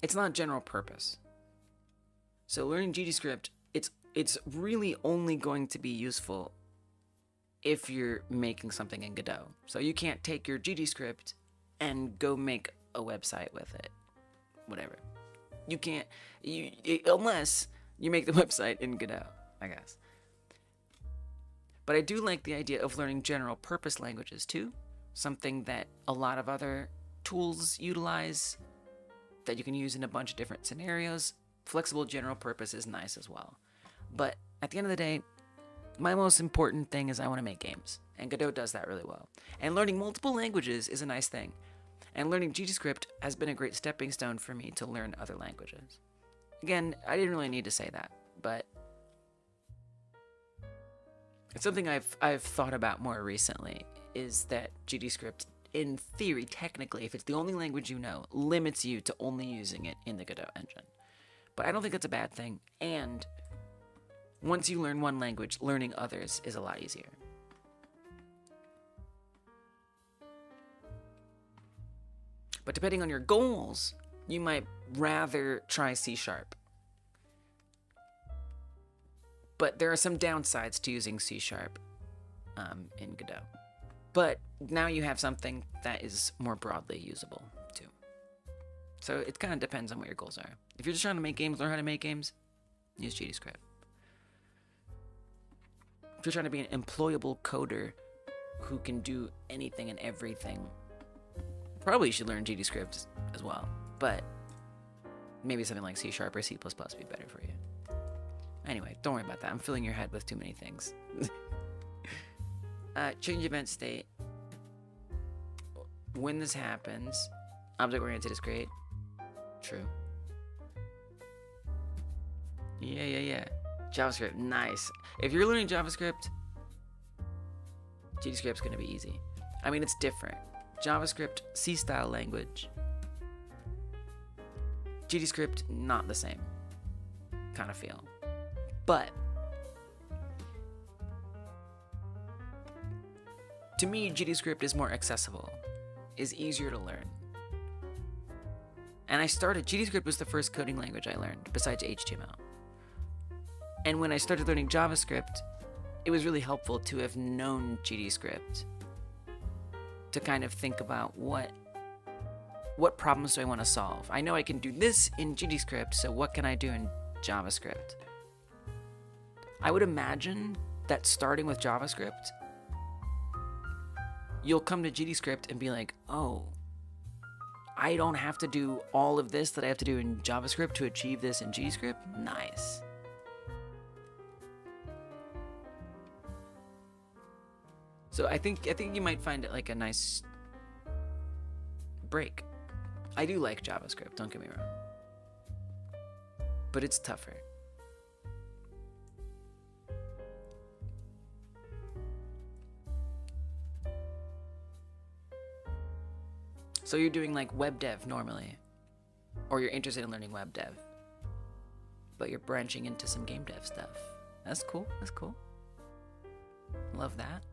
Speaker 1: It's not general purpose. So learning GDScript, it's really only going to be useful if you're making something in Godot. So you can't take your GDScript and go make a website with it. Whatever. You can't, unless you make the website in Godot, I guess. But I do like the idea of learning general purpose languages too. Something that a lot of other tools utilize that you can use in a bunch of different scenarios. Flexible general purpose is nice as well. But at the end of the day, my most important thing is I want to make games. And Godot does that really well. And learning multiple languages is a nice thing. And learning GDScript has been a great stepping stone for me to learn other languages. Again, I didn't really need to say that, but it's something I've thought about more recently, is that GDScript, in theory, technically, if it's the only language you know, limits you to only using it in the Godot engine. But I don't think that's a bad thing, and once you learn one language, learning others is a lot easier. But depending on your goals, you might rather try C#. But there are some downsides to using C# in Godot. But now you have something that is more broadly usable too. So it kind of depends on what your goals are. If you're just trying to make games, learn how to make games, use GDScript. If you're trying to be an employable coder who can do anything and everything, probably you should learn GDScript as well. But maybe something like C# or C++ would be better for you. Anyway, don't worry about that. I'm filling your head with too many things. Change event state. When this happens, object-oriented is great. True. Yeah. JavaScript, nice. If you're learning JavaScript, GDScript's gonna be easy. I mean, it's different. JavaScript, C-style language. GDScript, not the same kind of feel. But to me, GDScript is more accessible, is easier to learn. And GDScript was the first coding language I learned, besides HTML. And when I started learning JavaScript, it was really helpful to have known GDScript to kind of think about what problems do I want to solve. I know I can do this in GDScript, so what can I do in JavaScript? I would imagine that starting with JavaScript, you'll come to GDScript and be like, oh, I don't have to do all of this that I have to do in JavaScript to achieve this in GDScript? Nice. So I think you might find it like a nice break. I do like JavaScript, don't get me wrong. But it's tougher. So you're doing like web dev normally, or you're interested in learning web dev, but you're branching into some game dev stuff. That's cool. Love that.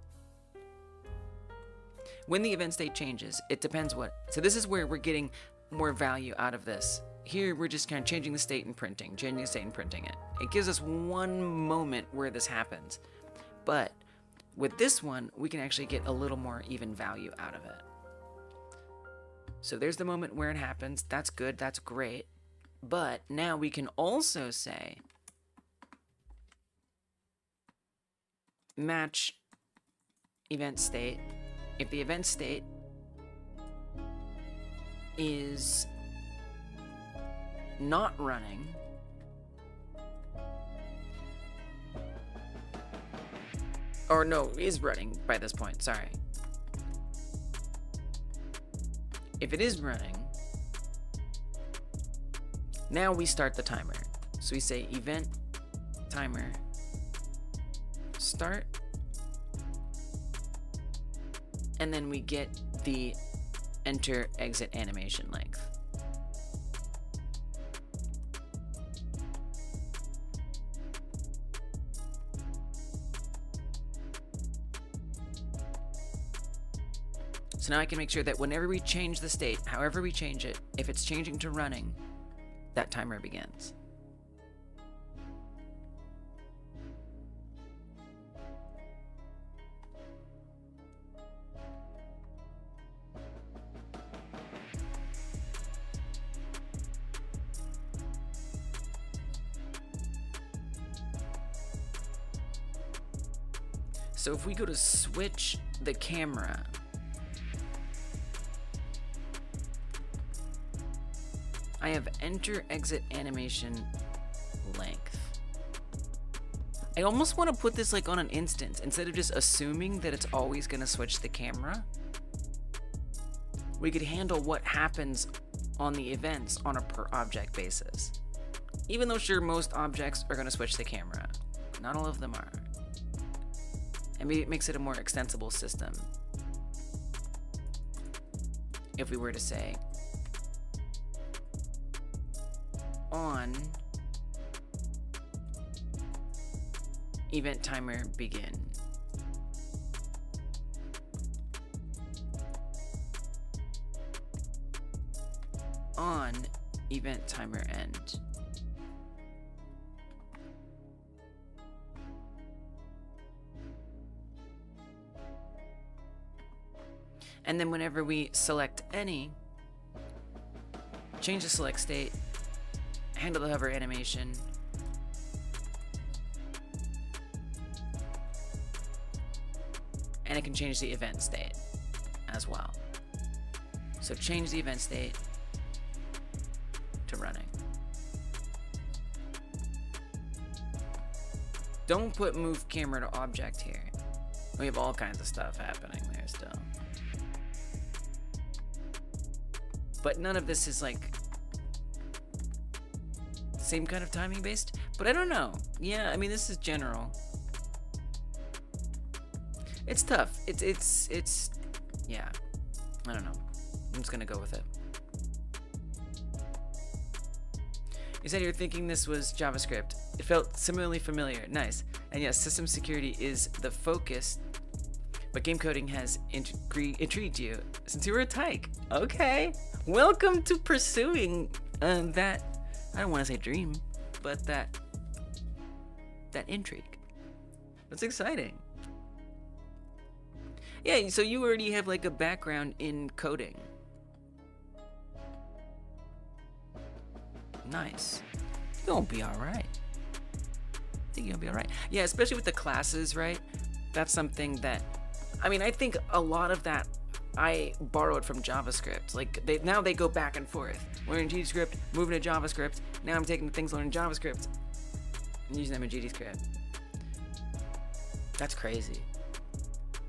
Speaker 1: When the event state changes, it depends so this is where we're getting more value out of this. Here, we're just kind of changing the state and printing it. It gives us one moment where this happens. But with this one, we can actually get a little more even value out of it. So there's the moment where it happens. That's good. That's great. But now we can also say match event state. If the event state is not running, or no, is running by this point, sorry. If it is running, now we start the timer. So we say event timer start, and then we get the enter exit animation length. So now I can make sure that whenever we change the state, however we change it, if it's changing to running, that timer begins. So if we go to switch the camera, I have enter exit animation length. I almost want to put this like on an instance instead of just assuming that it's always going to switch the camera. We could handle what happens on the events on a per object basis. Even though sure, most objects are going to switch the camera. Not all of them are. And maybe it makes it a more extensible system. If we were to say on event timer begin. On event timer end. And then whenever we select any, change the select state, handle the hover animation, and it can change the event state as well. So change the event state to running. Don't put move camera to object here. We have all kinds of stuff happening there still. But none of this is like same kind of timing based, but I don't know. Yeah, I mean, this is general. It's tough. It's yeah, I don't know. I'm just gonna go with it. You said you're thinking this was JavaScript. It felt similarly familiar. Nice. And yes, system security is the focus, but game coding has intrigued you since you were a tyke. Okay. Welcome to pursuing that, I don't want to say dream, but that intrigue. That's exciting. Yeah, so you already have like a background in coding. Nice. You'll be alright. I think you'll be alright. Yeah, especially with the classes, right? That's something that, I mean, I think a lot of that I borrowed from JavaScript. Like, now they go back and forth. Learning GDScript, moving to JavaScript. Now I'm taking the things learning JavaScript and using them in GDScript. That's crazy.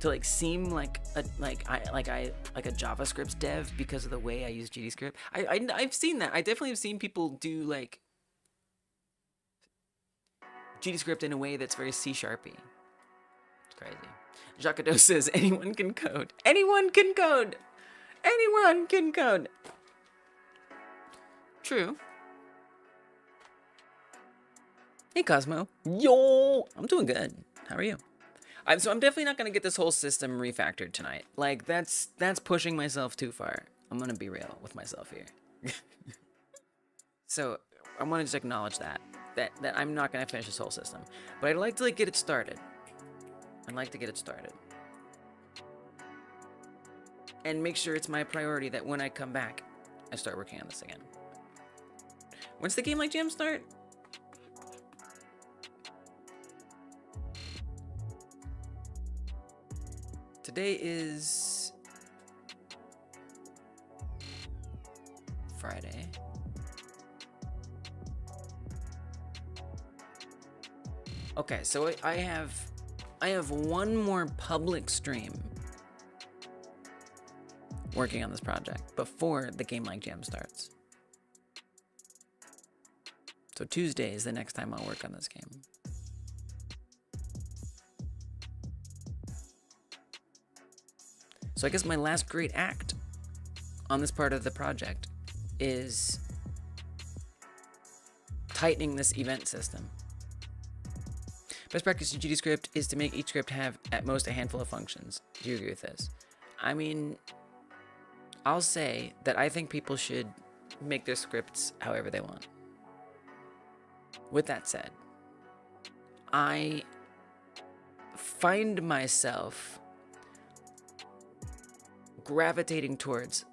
Speaker 1: To like seem like a JavaScript dev because of the way I use GDScript. I've seen that. I definitely have seen people do like GDScript in a way that's very C-sharpy. It's crazy. Jacques Godot says anyone can code. Anyone can code. Anyone can code. True. Hey Cosmo. Yo, I'm doing good. How are you? So I'm definitely not gonna get this whole system refactored tonight. Like that's pushing myself too far. I'm gonna be real with myself here. So I want to just acknowledge that I'm not gonna finish this whole system, but I'd like to like get it started. I'd like to get it started and make sure it's my priority that when I come back, I start working on this again. When's the game like jam start? Today is Friday. Okay, so I have one more public stream working on this project before the Game Like Jam starts. So Tuesday is the next time I'll work on this game. So I guess my last great act on this part of the project is tightening this event system. Best practice in GDScript is to make each script have at most a handful of functions. Do you agree with this? I mean, I'll say that I think people should make their scripts however they want. With that said, I find myself gravitating towards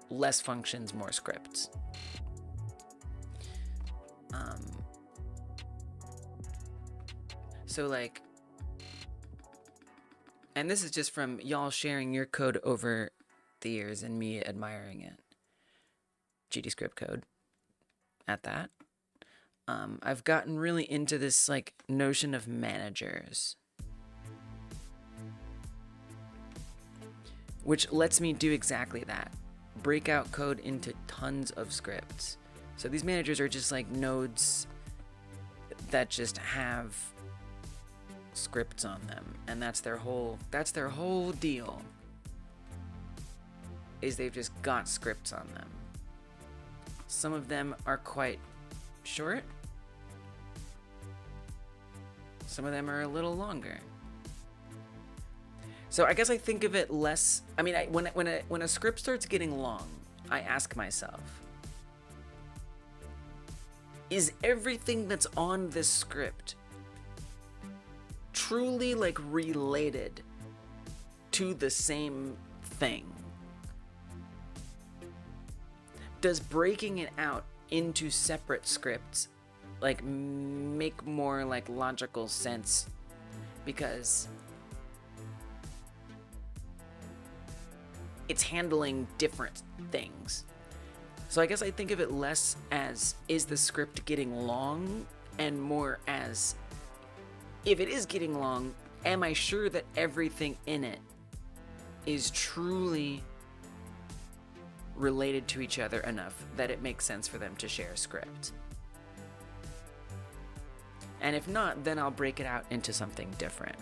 Speaker 1: less functions, more scripts. So like, and this is just from y'all sharing your code over the years and me admiring it. GDScript code at that. I've gotten really into this like notion of managers, which lets me do exactly that. Break out code into tons of scripts. So these managers are just like nodes that just have scripts on them, and that's their whole deal. Is they've just got scripts on them. Some of them are quite short. Some of them are a little longer. So I guess I think of it less. I mean, when a script starts getting long, I ask myself, is everything that's on this script truly like related to the same thing? Does breaking it out into separate scripts like make more like logical sense? Because it's handling different things. So I guess I think of it less as, is the script getting long, and more as, if it is getting long, am I sure that everything in it is truly related to each other enough that it makes sense for them to share a script? And if not, then I'll break it out into something different.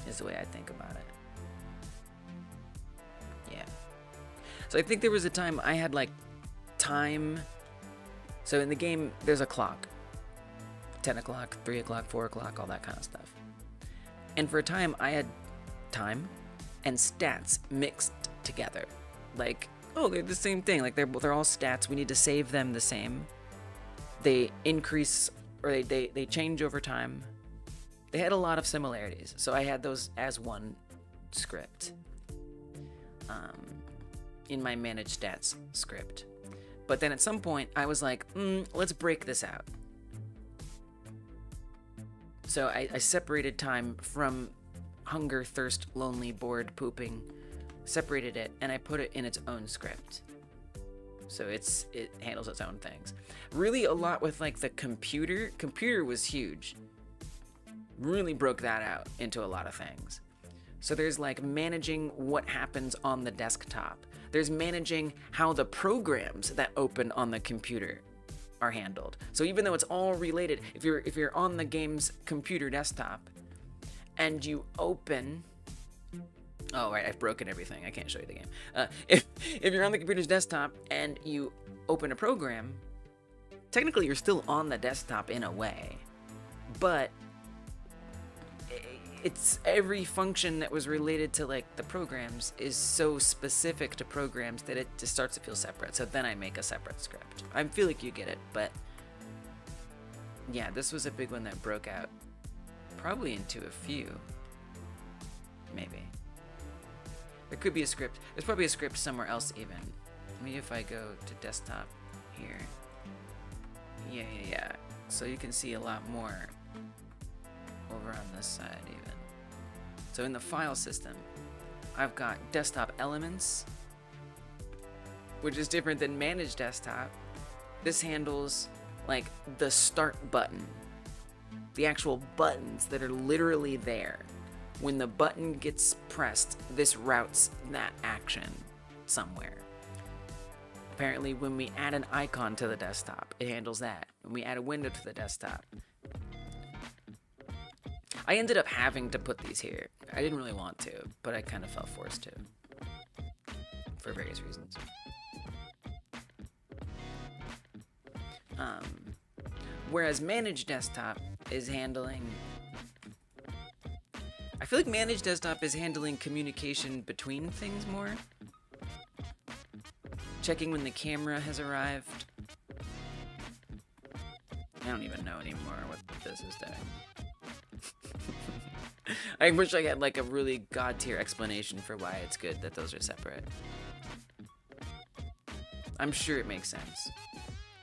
Speaker 1: Is the way I think about it. Yeah. So I think there was a time I had like time. So in the game, there's a clock. 10 o'clock, 3 o'clock, 4 o'clock, all that kind of stuff. And for a time, I had time and stats mixed together. Like, oh, they're the same thing. Like, they're all stats. We need to save them the same. They increase, or they change over time. They had a lot of similarities. So I had those as one script in my manage stats script. But then at some point, I was like, let's break this out. So I separated time from hunger, thirst, lonely, bored, pooping, separated it, and I put it in its own script. So it handles its own things. Really a lot with like the computer. Computer was huge. Really broke that out into a lot of things. So there's like managing what happens on the desktop. There's managing how the programs that open on the computer are handled. So even though it's all related, if you're on the game's computer desktop and you open, oh right, I've broken everything. I can't show you the game. If you're on the computer's desktop and you open a program, technically you're still on the desktop in a way, but it's every function that was related to like the programs is so specific to programs that it just starts to feel separate. So then I make a separate script. I feel like you get it, but yeah, this was a big one that broke out probably into a few, maybe. There could be a script. There's probably a script somewhere else even. Maybe if I go to desktop here. Yeah. So you can see a lot more over on this side even. So in the file system, I've got desktop elements, which is different than manage desktop. This handles like the start button, the actual buttons that are literally there. When the button gets pressed, this routes that action somewhere. Apparently, when we add an icon to the desktop, it handles that. When we add a window to the desktop, I ended up having to put these here. I didn't really want to, but I kind of felt forced to, for various reasons. Whereas Manage Desktop is handling... I feel like Manage Desktop is handling communication between things more. Checking when the camera has arrived. I don't even know anymore what this is doing. I wish I had like a really god tier explanation for why it's good that those are separate. I'm sure it makes sense.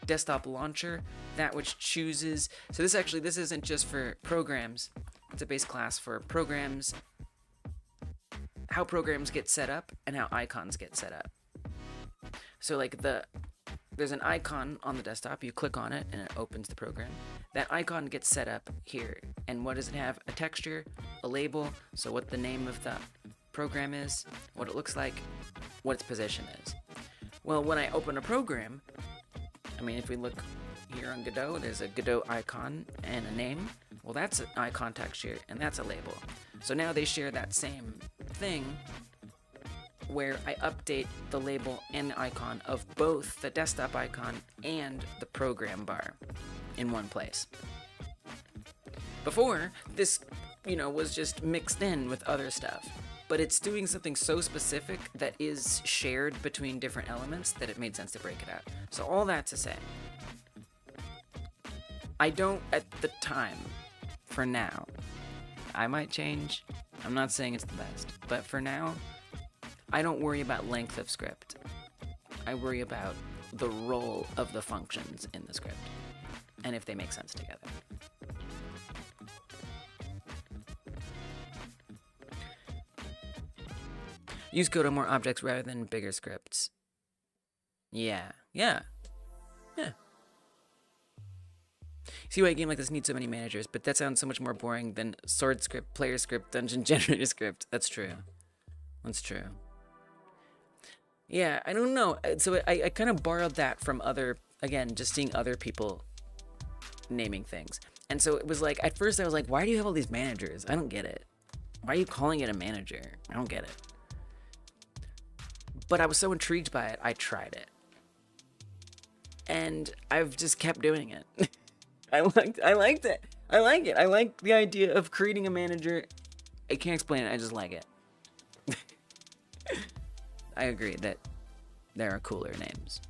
Speaker 1: Desktop launcher, that which chooses. So this isn't just for programs. It's a base class for programs, how programs get set up and how icons get set up. So like there's an icon on the desktop, you click on it and it opens the program. That icon gets set up here. And what does it have? A texture, a label, so what the name of the program is, what it looks like, what its position is. Well, when I open a program, I mean, if we look here on Godot, there's a Godot icon and a name. Well, that's an icon texture and that's a label. So now they share that same thing where I update the label and the icon of both the desktop icon and the program bar in one place. Before, this, was just mixed in with other stuff, but it's doing something so specific that is shared between different elements that it made sense to break it out. So all that to say, I don't at the time, for now, I might change. I'm not saying it's the best, but for now, I don't worry about length of script. I worry about the role of the functions in the script and if they make sense together. Use code on more objects rather than bigger scripts. Yeah. See why a game like this needs so many managers, but that sounds so much more boring than sword script, player script, dungeon generator script. That's true. Yeah, I don't know. So I kind of borrowed that from again, just seeing other people naming things. And so it was like, at first I was like, why do you have all these managers? I don't get it. Why are you calling it a manager? I don't get it. But I was so intrigued by it, I tried it. And I've just kept doing it. I liked it. I like it. I like the idea of creating a manager. I can't explain it, I just like it. I agree that there are cooler names.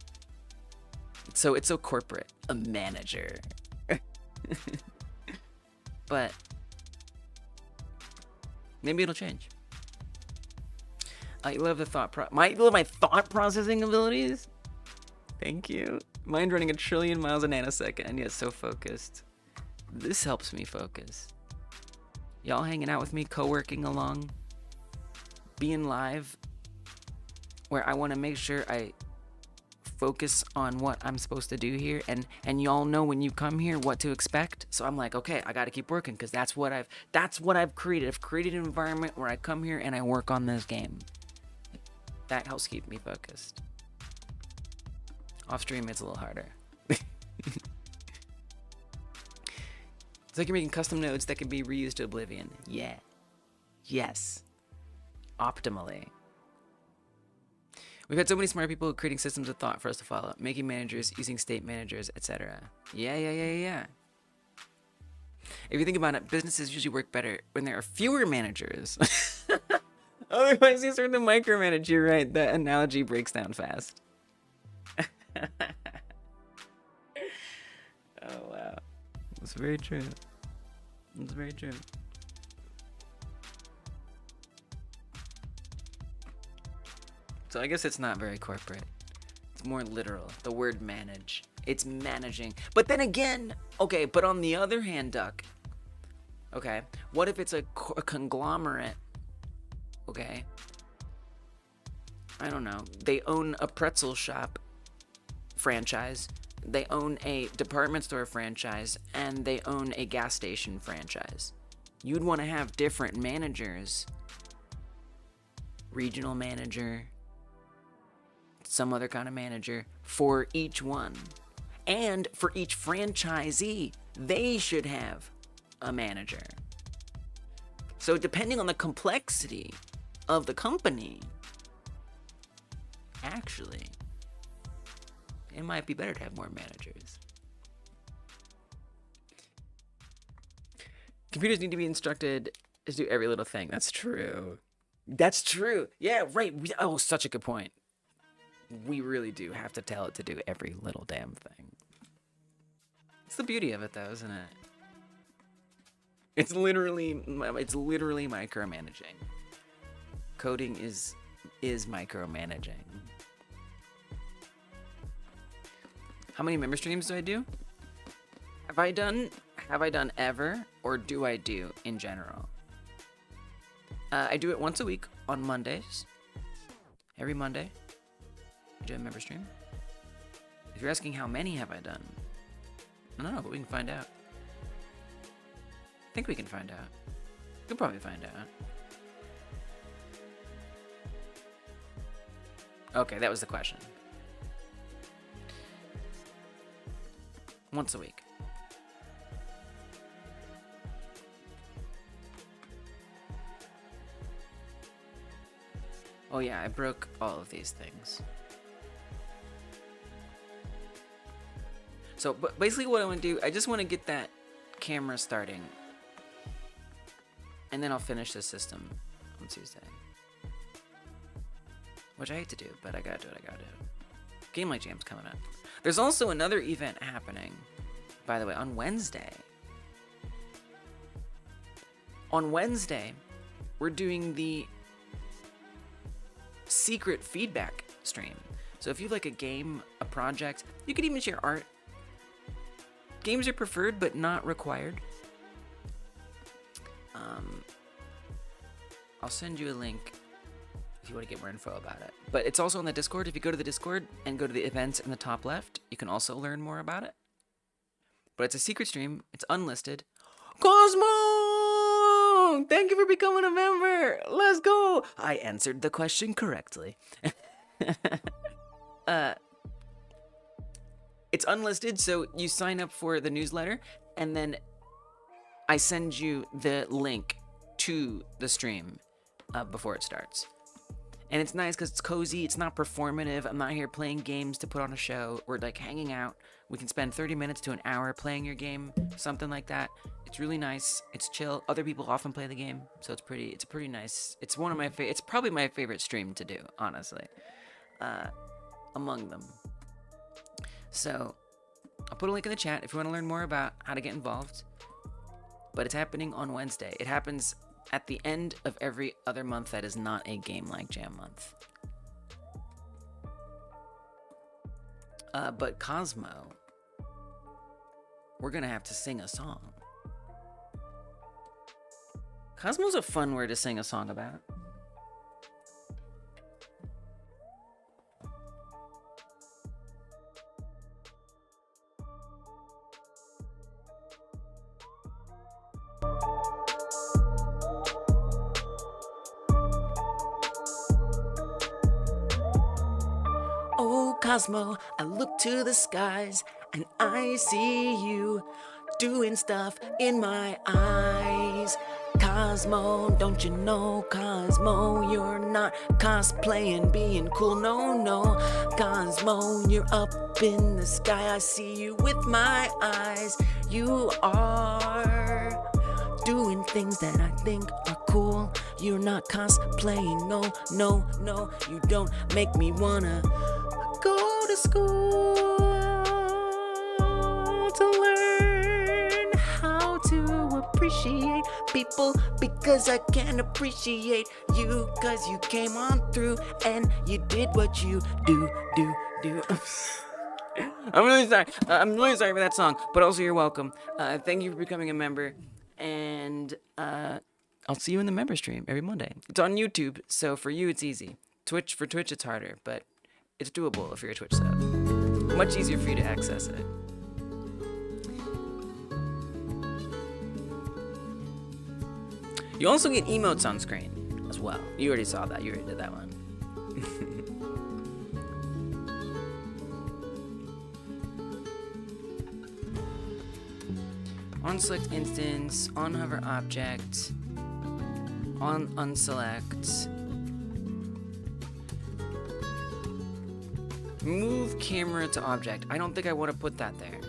Speaker 1: It's so corporate. A manager. But maybe it'll change. I love the my thought processing abilities. Thank you. Mind running 1 trillion miles a nanosecond, and yet so focused. This helps me focus. Y'all hanging out with me, co-working along, being live, where I want to make sure I focus on what I'm supposed to do here, and y'all know when you come here what to expect. So I'm like, okay, I got to keep working because that's what I've created. I've created an environment where I come here and I work on this game. That helps keep me focused. Off stream, it's a little harder. It's like you're making custom nodes that can be reused to oblivion. Yeah. Yes. Optimally. We've had so many smart people creating systems of thought for us to follow, making managers, using state managers, etc. Yeah. If you think about it, businesses usually work better when there are fewer managers. Otherwise, you start to micromanage. You're right. That analogy breaks down fast. Oh, wow. That's very true. That's very true. So I guess it's not very corporate. It's more literal. The word manage. It's managing. But then again, okay, but on the other hand, Duck, okay, what if it's a conglomerate, okay? I don't know. They own a pretzel shop franchise, they own a department store franchise, and they own a gas station franchise. You'd want to have different managers. Regional manager, some other kind of manager for each one. And for each franchisee, they should have a manager. So depending on the complexity of the company, actually, it might be better to have more managers. Computers need to be instructed to do every little thing. That's true. That's true. Yeah, right. Oh, such a good point. We really do have to tell it to do every little damn thing. It's the beauty of it, though, isn't it? It's literally micromanaging. Coding is micromanaging. How many member streams do I do? Have I done ever, or do I do in general? I do it once a week on Mondays. Every Monday, I do a member stream. If you're asking how many have I done, I don't know, but we can find out. I think we can find out. We can probably find out. Okay, that was the question. Once a week. Oh yeah, I broke all of these things. So, but basically what I want to do, I just want to get that camera starting. And then I'll finish the system on Tuesday. Which I hate to do, but I gotta do what I gotta do. Game Light Jam's coming up. There's also another event happening, by the way, on Wednesday. On Wednesday, we're doing the secret feedback stream. So if you like a game, a project, you can even share art. Games are preferred, but not required. I'll send you a link if you want to get more info about it. But it's also on the Discord. If you go to the Discord and go to the events in the top left, you can also learn more about it. But it's a secret stream. It's unlisted. Cosmo! Thank you for becoming a member. Let's go. I answered the question correctly. It's unlisted, so you sign up for the newsletter, and then I send you the link to the stream before it starts. And it's nice because it's cozy, it's not performative. I'm not here playing games to put on a show. We're like hanging out. We can spend 30 minutes to an hour playing your game, something like that. It's really nice. It's chill. Other people often play the game, so it's pretty nice. It's one of my it's probably my favorite stream to do, honestly, among them. So I'll put a link in the chat if you want to learn more about how to get involved. But it's happening on Wednesday. It happens at the end of every other month that is not a Game Like Jam month. But Cosmo, we're gonna have to sing a song. Cosmo's a fun word to sing a song about. Oh, Cosmo, I look to the skies and I see you doing stuff in my eyes. Cosmo, don't you know, Cosmo, you're not cosplaying, being cool, no. Cosmo, you're up in the sky, I see you with my eyes. You are doing things that I think are cool. You're not cosplaying, no. You don't make me wanna go to school to learn how to appreciate people, because I can appreciate you, cause you came on through and you did what you do. I'm really sorry. I'm really sorry for that song, but also you're welcome. Thank you for becoming a member, and I'll see you in the member stream every Monday. It's on YouTube, so for you it's easy. For Twitch it's harder, but it's doable if you're a Twitch sub. Much easier for you to access it. You also get emotes on screen as well. You already saw that. You already did that one. On select instance, on hover object, on unselect. Move camera to object. I don't think I want to put that there.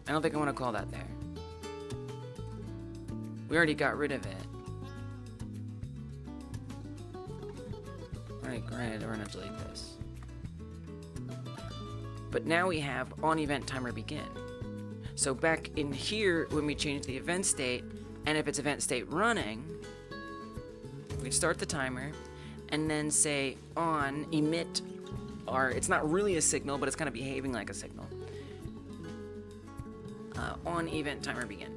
Speaker 1: I don't think I want to call that there. We already got rid of it. Alright, granted, we're gonna delete this. But now we have on event timer begin. So back in here, when we change the event state, and if it's event state running, we start the timer, and then say on emit, or it's not really a signal, but it's kind of behaving like a signal. On event timer begin.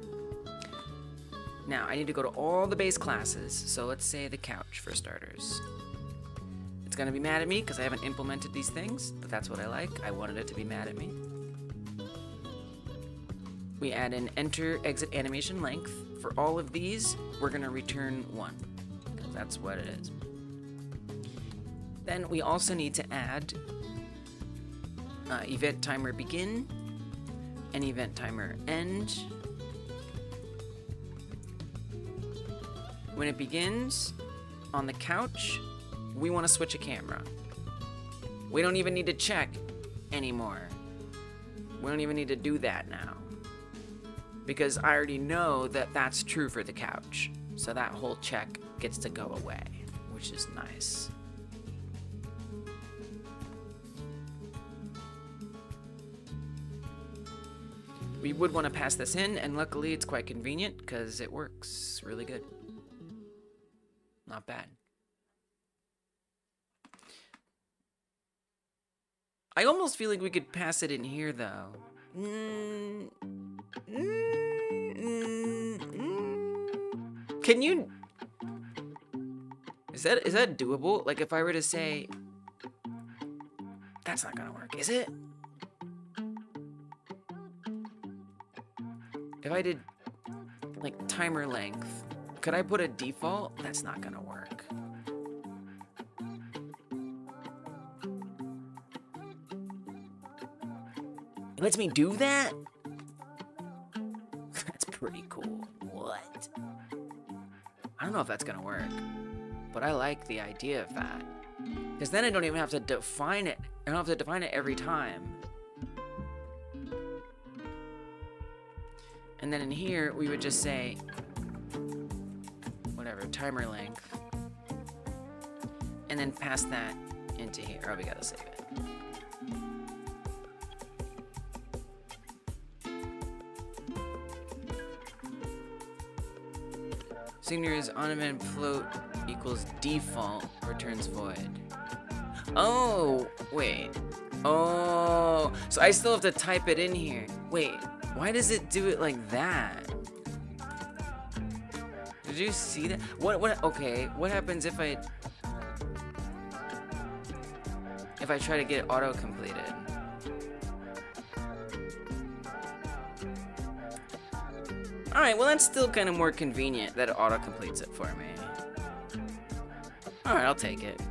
Speaker 1: Now I need to go to all the base classes. So let's say the couch for starters. It's gonna be mad at me because I haven't implemented these things, but that's what I like. I wanted it to be mad at me. We add an enter exit animation length. For all of these, we're gonna return 1, because that's what it is. Then we also need to add event timer begin and event timer end. When it begins on the couch, we want to switch a camera. We don't even need to check anymore. We don't even need to do that now, because I already know that that's true for the couch. So that whole check gets to go away, which is nice. We would want to pass this in, and luckily it's quite convenient because it works really good. Not bad. I almost feel like we could pass it in here, though. Can you Is that doable? Like if I were to say, that's not gonna work, is it? If I did like timer length, could I put a default? That's not gonna work. It lets me do that? That's pretty cool. What? I don't know if that's gonna work, but I like the idea of that. Because then I don't even have to define it. I don't have to define it every time. And then in here, we would just say, whatever, timer length. And then pass that into here. Oh, we gotta save it. Signal is on event float equals default returns void. Oh, wait. Oh, so I still have to type it in here. Wait, why does it do it like that? Did you see that? Okay, what happens if I try to get it auto-completed? Alright, well that's still kind of more convenient that it auto-completes it for me. Alright, I'll take it.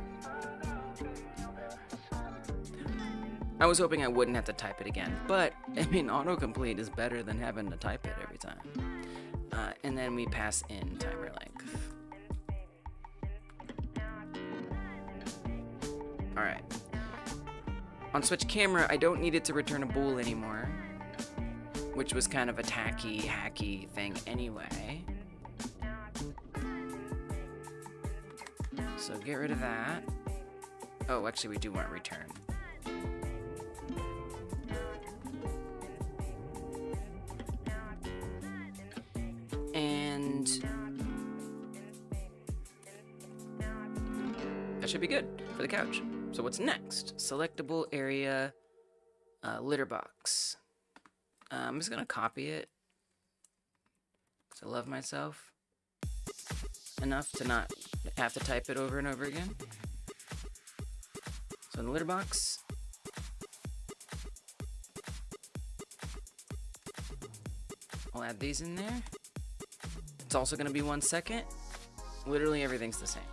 Speaker 1: I was hoping I wouldn't have to type it again, but, I mean, autocomplete is better than having to type it every time. And then we pass in timer length. Alright. On switch camera, I don't need it to return a bool anymore, which was kind of a tacky, hacky thing anyway. So get rid of that. Oh, actually we do want return. And that should be good for the couch. So what's next? Selectable area, litter box. I'm just gonna copy it, because I love myself enough to not have to type it over and over again. So in the litter box, I'll add these in there. It's also gonna be 1 second. Literally everything's the same.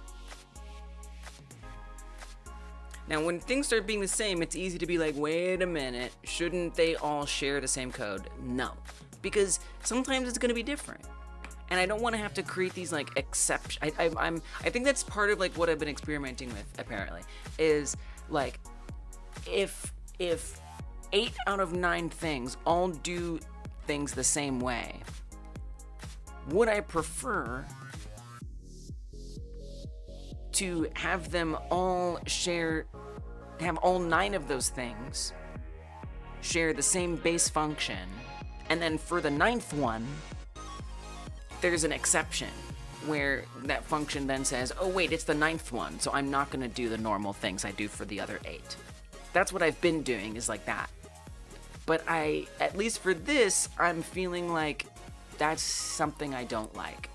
Speaker 1: Now, when things start being the same, it's easy to be like, wait a minute, shouldn't they all share the same code? No, because sometimes it's gonna be different. And I don't wanna have to create these like exceptions. I think that's part of like what I've been experimenting with, apparently, is like, if 8 out of 9 things all do things the same way, would I prefer to have them all have all 9 of those things share the same base function, and then for the 9th one, there's an exception where that function then says, oh wait, it's the 9th one, so I'm not gonna do the normal things I do for the other 8. That's what I've been doing, is like that. But at least for this, I'm feeling like that's something I don't like.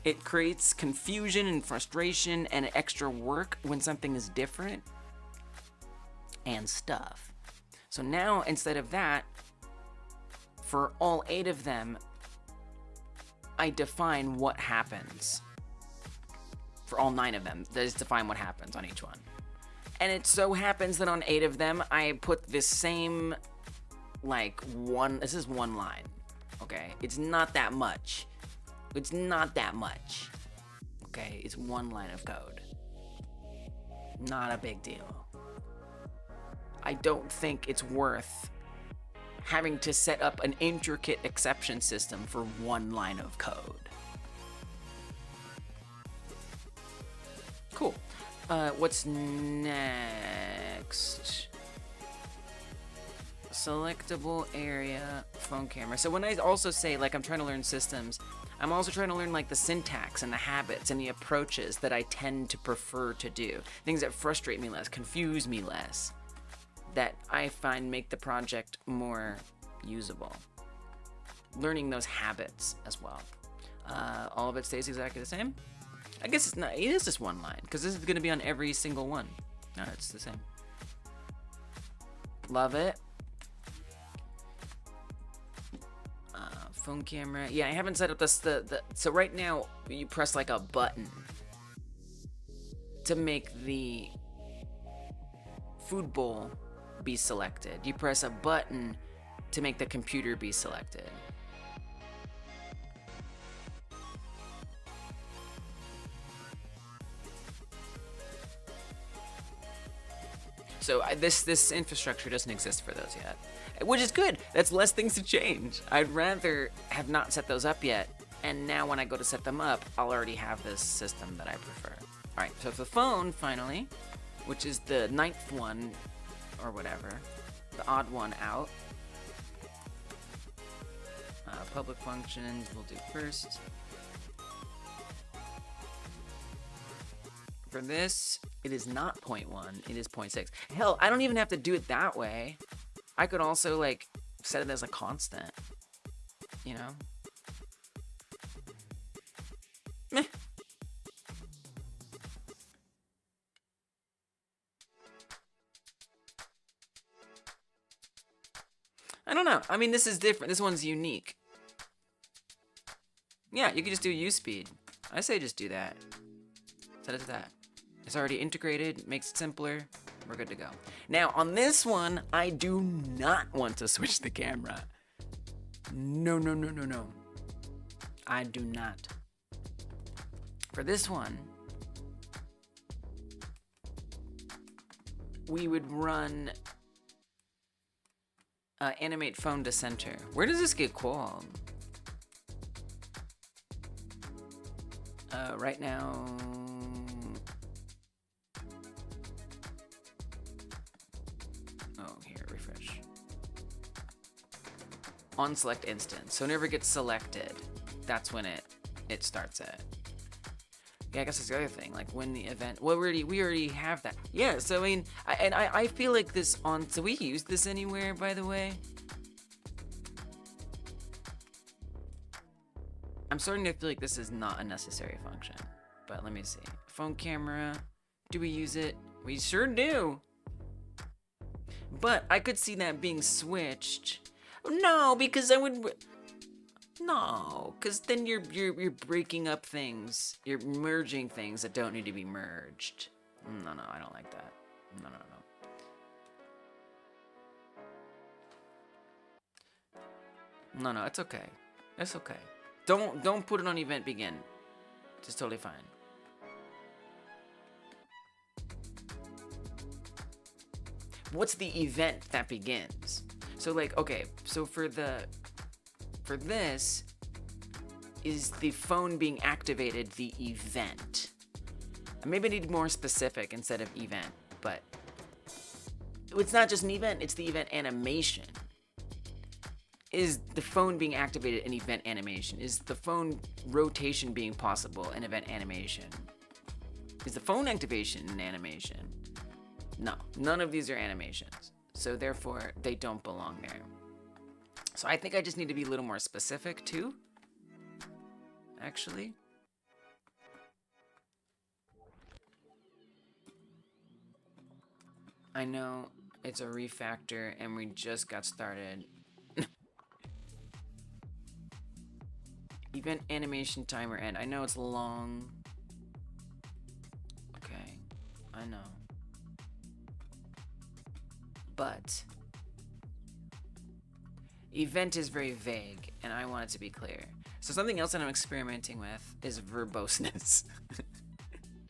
Speaker 1: It creates confusion and frustration and extra work when something is different and stuff. So now, instead of that, for all 8 of them, I define what happens. For all 9 of them, that is define what happens on each one. And it so happens that on 8 of them, I put this same, like, this is 1 line, okay? It's not that much. It's not that much, okay? It's 1 line of code. Not a big deal. I don't think it's worth having to set up an intricate exception system for 1 line of code. Cool. What's next? Selectable area, phone camera. So when I also say, like, I'm trying to learn systems, I'm also trying to learn, like, the syntax and the habits and the approaches that I tend to prefer to do. Things that frustrate me less, confuse me less, that I find make the project more usable. Learning those habits as well. All of it stays exactly the same. I guess it's not, it is just one line, because this is gonna be on every single one. No, it's the same. Love it. Phone camera. Yeah, I haven't set up this, so right now, you press like a button to make the food bowl be selected. You press a button to make the computer be selected. So this infrastructure doesn't exist for those yet, which is good. That's less things to change. I'd rather have not set those up yet, and now when I go to set them up, I'll already have this system that I prefer. All right, so for the phone, finally, which is the 9th one, or whatever, the odd one out. Public functions we'll do first. For this, it is not 0.1, it is 0.6. Hell, I don't even have to do it that way. I could also, like, set it as a constant, you know? Meh. I don't know. I mean, this is different. This one's unique. Yeah, you can just do use speed. I say just do that. Set it to that. It's already integrated, makes it simpler. We're good to go. Now, on this one, I do not want to switch the camera. No, no, no, no, no. I do not. For this one, we would run animate phone to center. Where does this get called? Right now, oh, here, refresh. On select instance. So whenever it gets selected, that's when it starts it. Yeah, I guess that's the other thing. Like when the event, well, we already have that. Yeah, so I mean, I feel like this on. So we use this anywhere, by the way. I'm starting to feel like this is not a necessary function, but let me see. Phone camera, do we use it? We sure do. But I could see that being switched. No, because I would. No, because then you're breaking up things. You're merging things that don't need to be merged. No, I don't like that. No. No, it's okay. It's okay. Don't put it on event begin. It's totally fine. What's the event that begins? So like, okay, so for this, is the phone being activated the event? Maybe I need more specific instead of event, but it's not just an event, it's the event animation. Is the phone being activated an event animation? Is the phone rotation being possible an event animation? Is the phone activation an animation? No, none of these are animations. So therefore, they don't belong there. So I think I just need to be a little more specific too, actually. I know it's a refactor and we just got started. Event animation timer end. I know it's long. Okay, I know. But event is very vague, and I want it to be clear. So something else that I'm experimenting with is verboseness.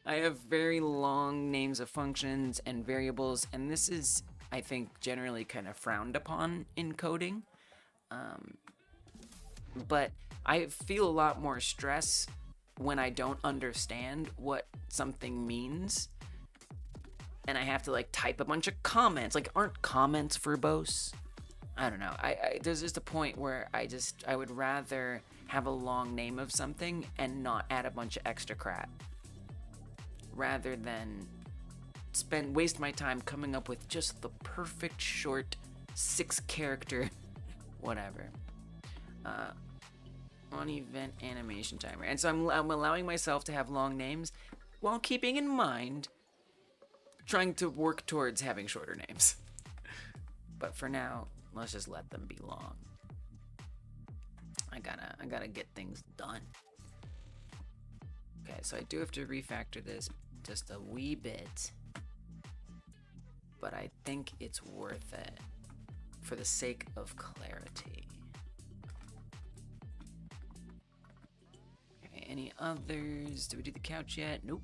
Speaker 1: I have very long names of functions and variables, and this is, I think, generally kind of frowned upon in coding. But I feel a lot more stress when I don't understand what something means. And I have to like type a bunch of comments. Like, aren't comments verbose? I don't know. There's just a point where I would rather have a long name of something and not add a bunch of extra crap, rather than waste my time coming up with just the perfect short 6-character whatever. On event animation timer. And so I'm allowing myself to have long names while keeping in mind trying to work towards having shorter names. But for now, let's just let them be long. I gotta get things done. Okay, so I do have to refactor this just a wee bit, but I think it's worth it for the sake of clarity. Okay, any others? Did we do the couch yet? Nope.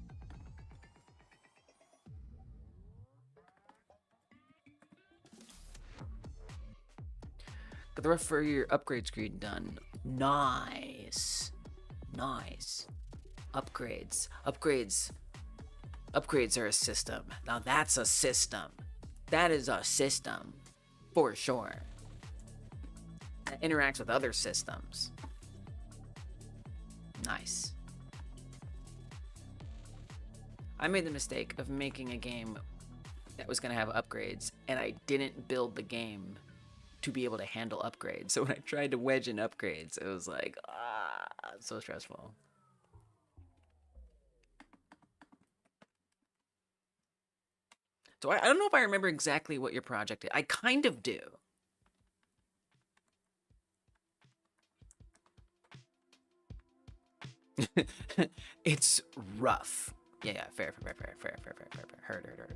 Speaker 1: Got the rest for your upgrade screen done. Nice. Nice. Upgrades. Upgrades. Upgrades are a system. Now that's a system. That is a system. For sure. That interacts with other systems. Nice. I made the mistake of making a game that was going to have upgrades, and I didn't build the game to be able to handle upgrades. So when I tried to wedge in upgrades, it was like, so stressful. So I don't know if I remember exactly what your project is. I kind of do. It's rough. Yeah, fair. Heard.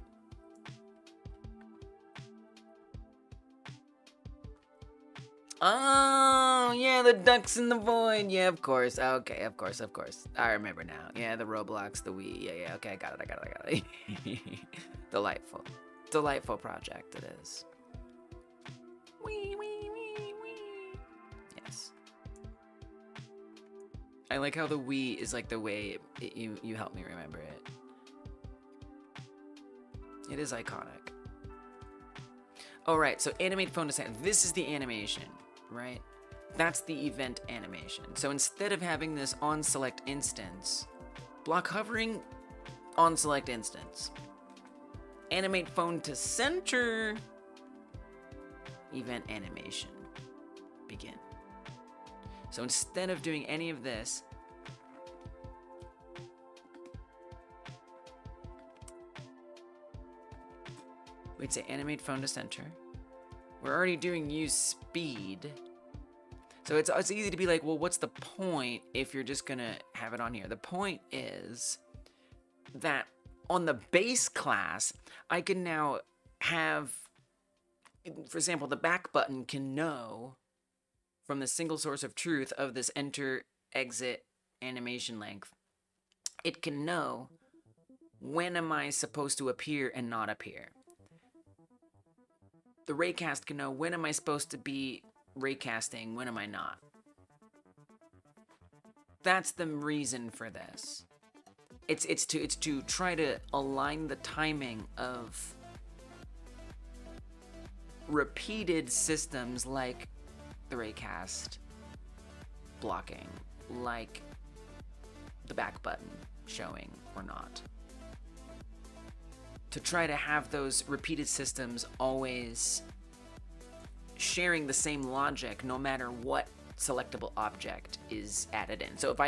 Speaker 1: Oh, yeah, the ducks in the void. Yeah, of course. Okay, of course. I remember now. Yeah, the Roblox, the Wii. Yeah, okay, I got it. Delightful project it is. Wee. Yes. I like how the Wii is like the way you help me remember it. It is iconic. Oh, right, so animate phone to sound. This is the animation, right? That's the event animation. So instead of having this on select instance, block hovering on select instance, animate phone to center, event animation, begin. So instead of doing any of this, we'd say animate phone to center. We're already doing use speed. So it's easy to be like, well, what's the point if you're just gonna have it on here? The point is that on the base class, I can now have, for example, the back button can know from the single source of truth of this enter, exit, animation length, it can know when am I supposed to appear and not appear. The raycast can know when am I supposed to be raycasting, when am I not. That's the reason for this. It's to try to align the timing of repeated systems like the raycast blocking, like the back button showing or not. To try to have those repeated systems always sharing the same logic no matter what selectable object is added in. So if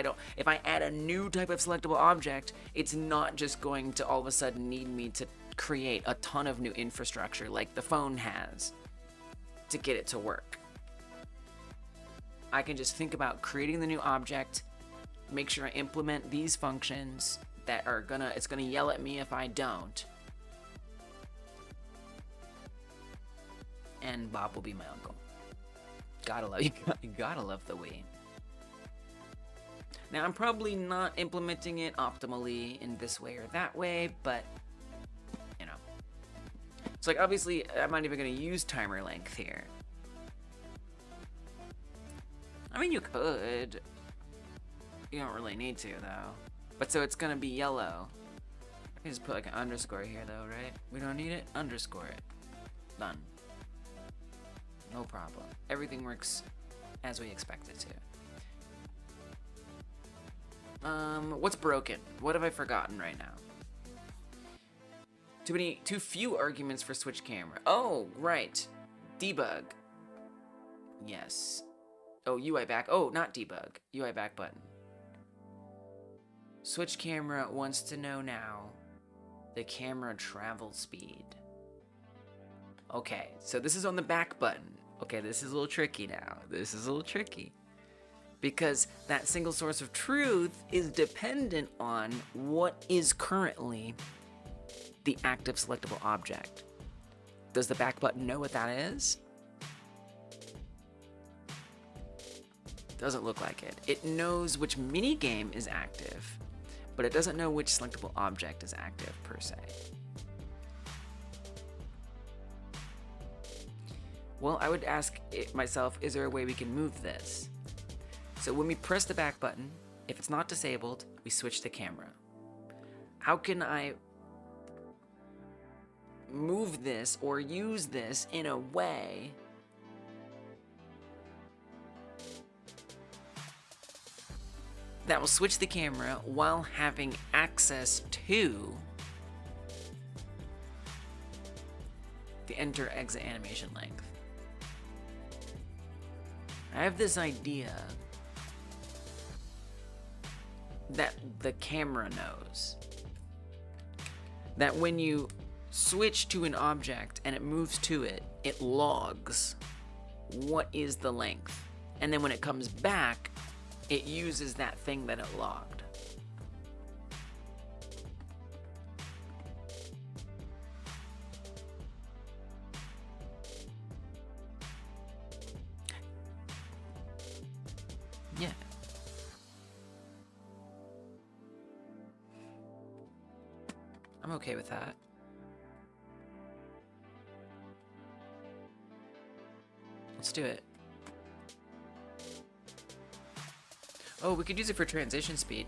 Speaker 1: I add a new type of selectable object, it's not just going to all of a sudden need me to create a ton of new infrastructure like the phone has to get it to work. I can just think about creating the new object, make sure I implement these functions that are it's gonna yell at me if I don't. And Bob will be my uncle. You gotta love the Wii. Now I'm probably not implementing it optimally in this way or that way, but you know. It's like obviously I'm not even gonna use timer length here. I mean you could. You don't really need to though. But so it's gonna be yellow. I can just put like an underscore here though, right? We don't need it? Underscore it. Done. No problem. Everything works as we expect it to. What's broken? What have I forgotten right now? Too few arguments for switch camera. Oh, right. Debug. Yes. Oh, UI back. Oh, not debug. UI back button. Switch camera wants to know now the camera travel speed. Okay, so this is on the back button. Okay, this is a little tricky now. This is a little tricky. Because that single source of truth is dependent on what is currently the active selectable object. Does the back button know what that is? Doesn't look like it. It knows which minigame is active, but it doesn't know which selectable object is active per se. Well, I would ask myself, is there a way we can move this? So when we press the back button, if it's not disabled, we switch the camera. How can I move this or use this in a way that will switch the camera while having access to the enter exit animation length? I have this idea that the camera knows that when you switch to an object and it moves to it, it logs what is the length. And then when it comes back, it uses that thing that it logged. Yeah. I'm okay with that. Let's do it. Oh, we could use it for transition speed.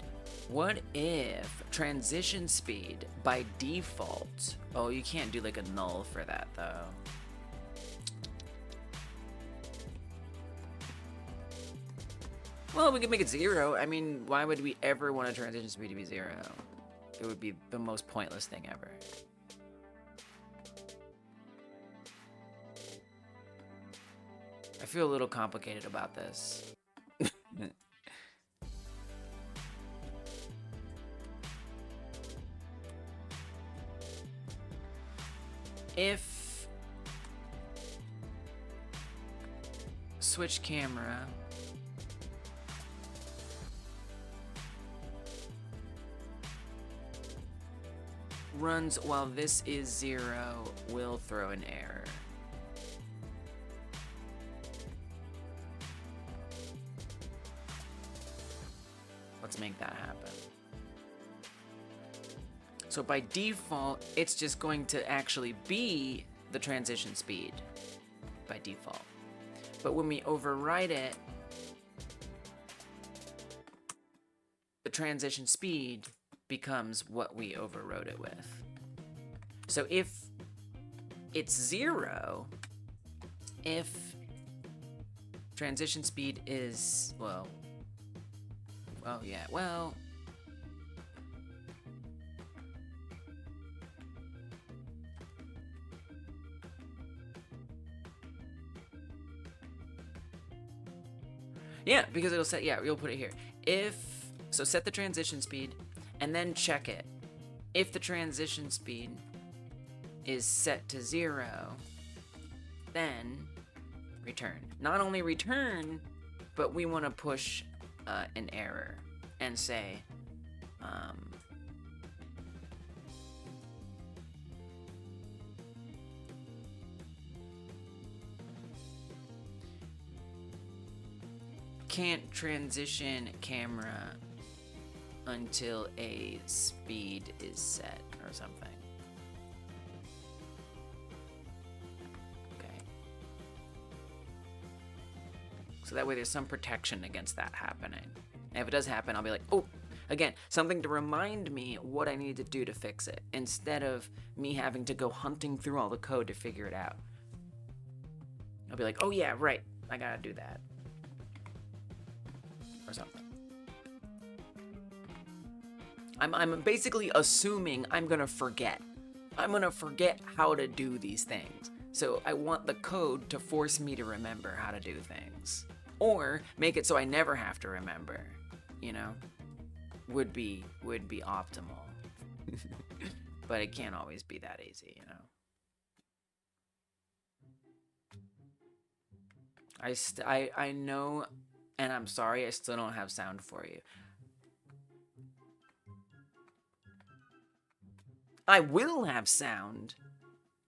Speaker 1: What if transition speed by default? Oh, you can't do like a null for that though. Well, we could make it 0. I mean, why would we ever want a transition speed to be 0? It would be the most pointless thing ever. I feel a little complicated about this. If switch camera runs while this is 0, will throw an error. Let's make that happen. So by default, it's just going to actually be the transition speed by default. But when we override it, the transition speed becomes what we overrode it with. So if it's 0, if transition speed is, well, yeah, well, yeah, because it'll set, yeah, you'll put it here. So set the transition speed and then check it. If the transition speed is set to 0, then return. Not only return, but we want to push an error and say, can't transition camera until a speed is set or something. Okay. So that way there's some protection against that happening. And if it does happen, I'll be like, oh, again, something to remind me what I need to do to fix it, instead of me having to go hunting through all the code to figure it out. I'll be like, oh yeah, right, I gotta do that. Or something. I'm basically assuming I'm gonna forget. I'm gonna forget how to do these things. So I want the code to force me to remember how to do things. or make it so I never have to remember, you know, would be optimal. But it can't always be that easy, you know. I know, and I'm sorry, I still don't have sound for you. I will have sound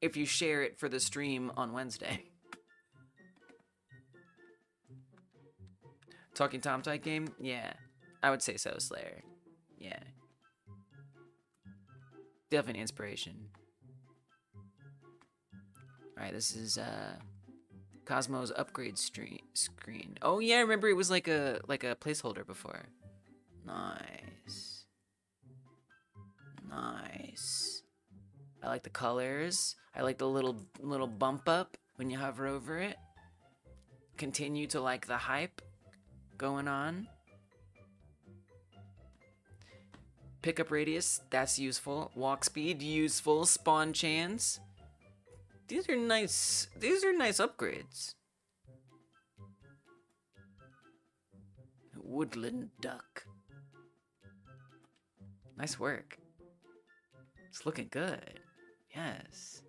Speaker 1: if you share it for the stream on Wednesday. Talking Tom type game? Yeah, I would say so, Slayer. Yeah. Definitely inspiration. Alright, this is Cosmo's upgrade screen. Oh yeah, I remember it was like a placeholder before. Nice. Nice. I like the colors. I like the little bump up when you hover over it. Continue to like the hype going on. Pickup radius, that's useful. Walk speed, useful. Spawn chance. These are nice upgrades. Woodland duck. Nice work. It's looking good. Yes.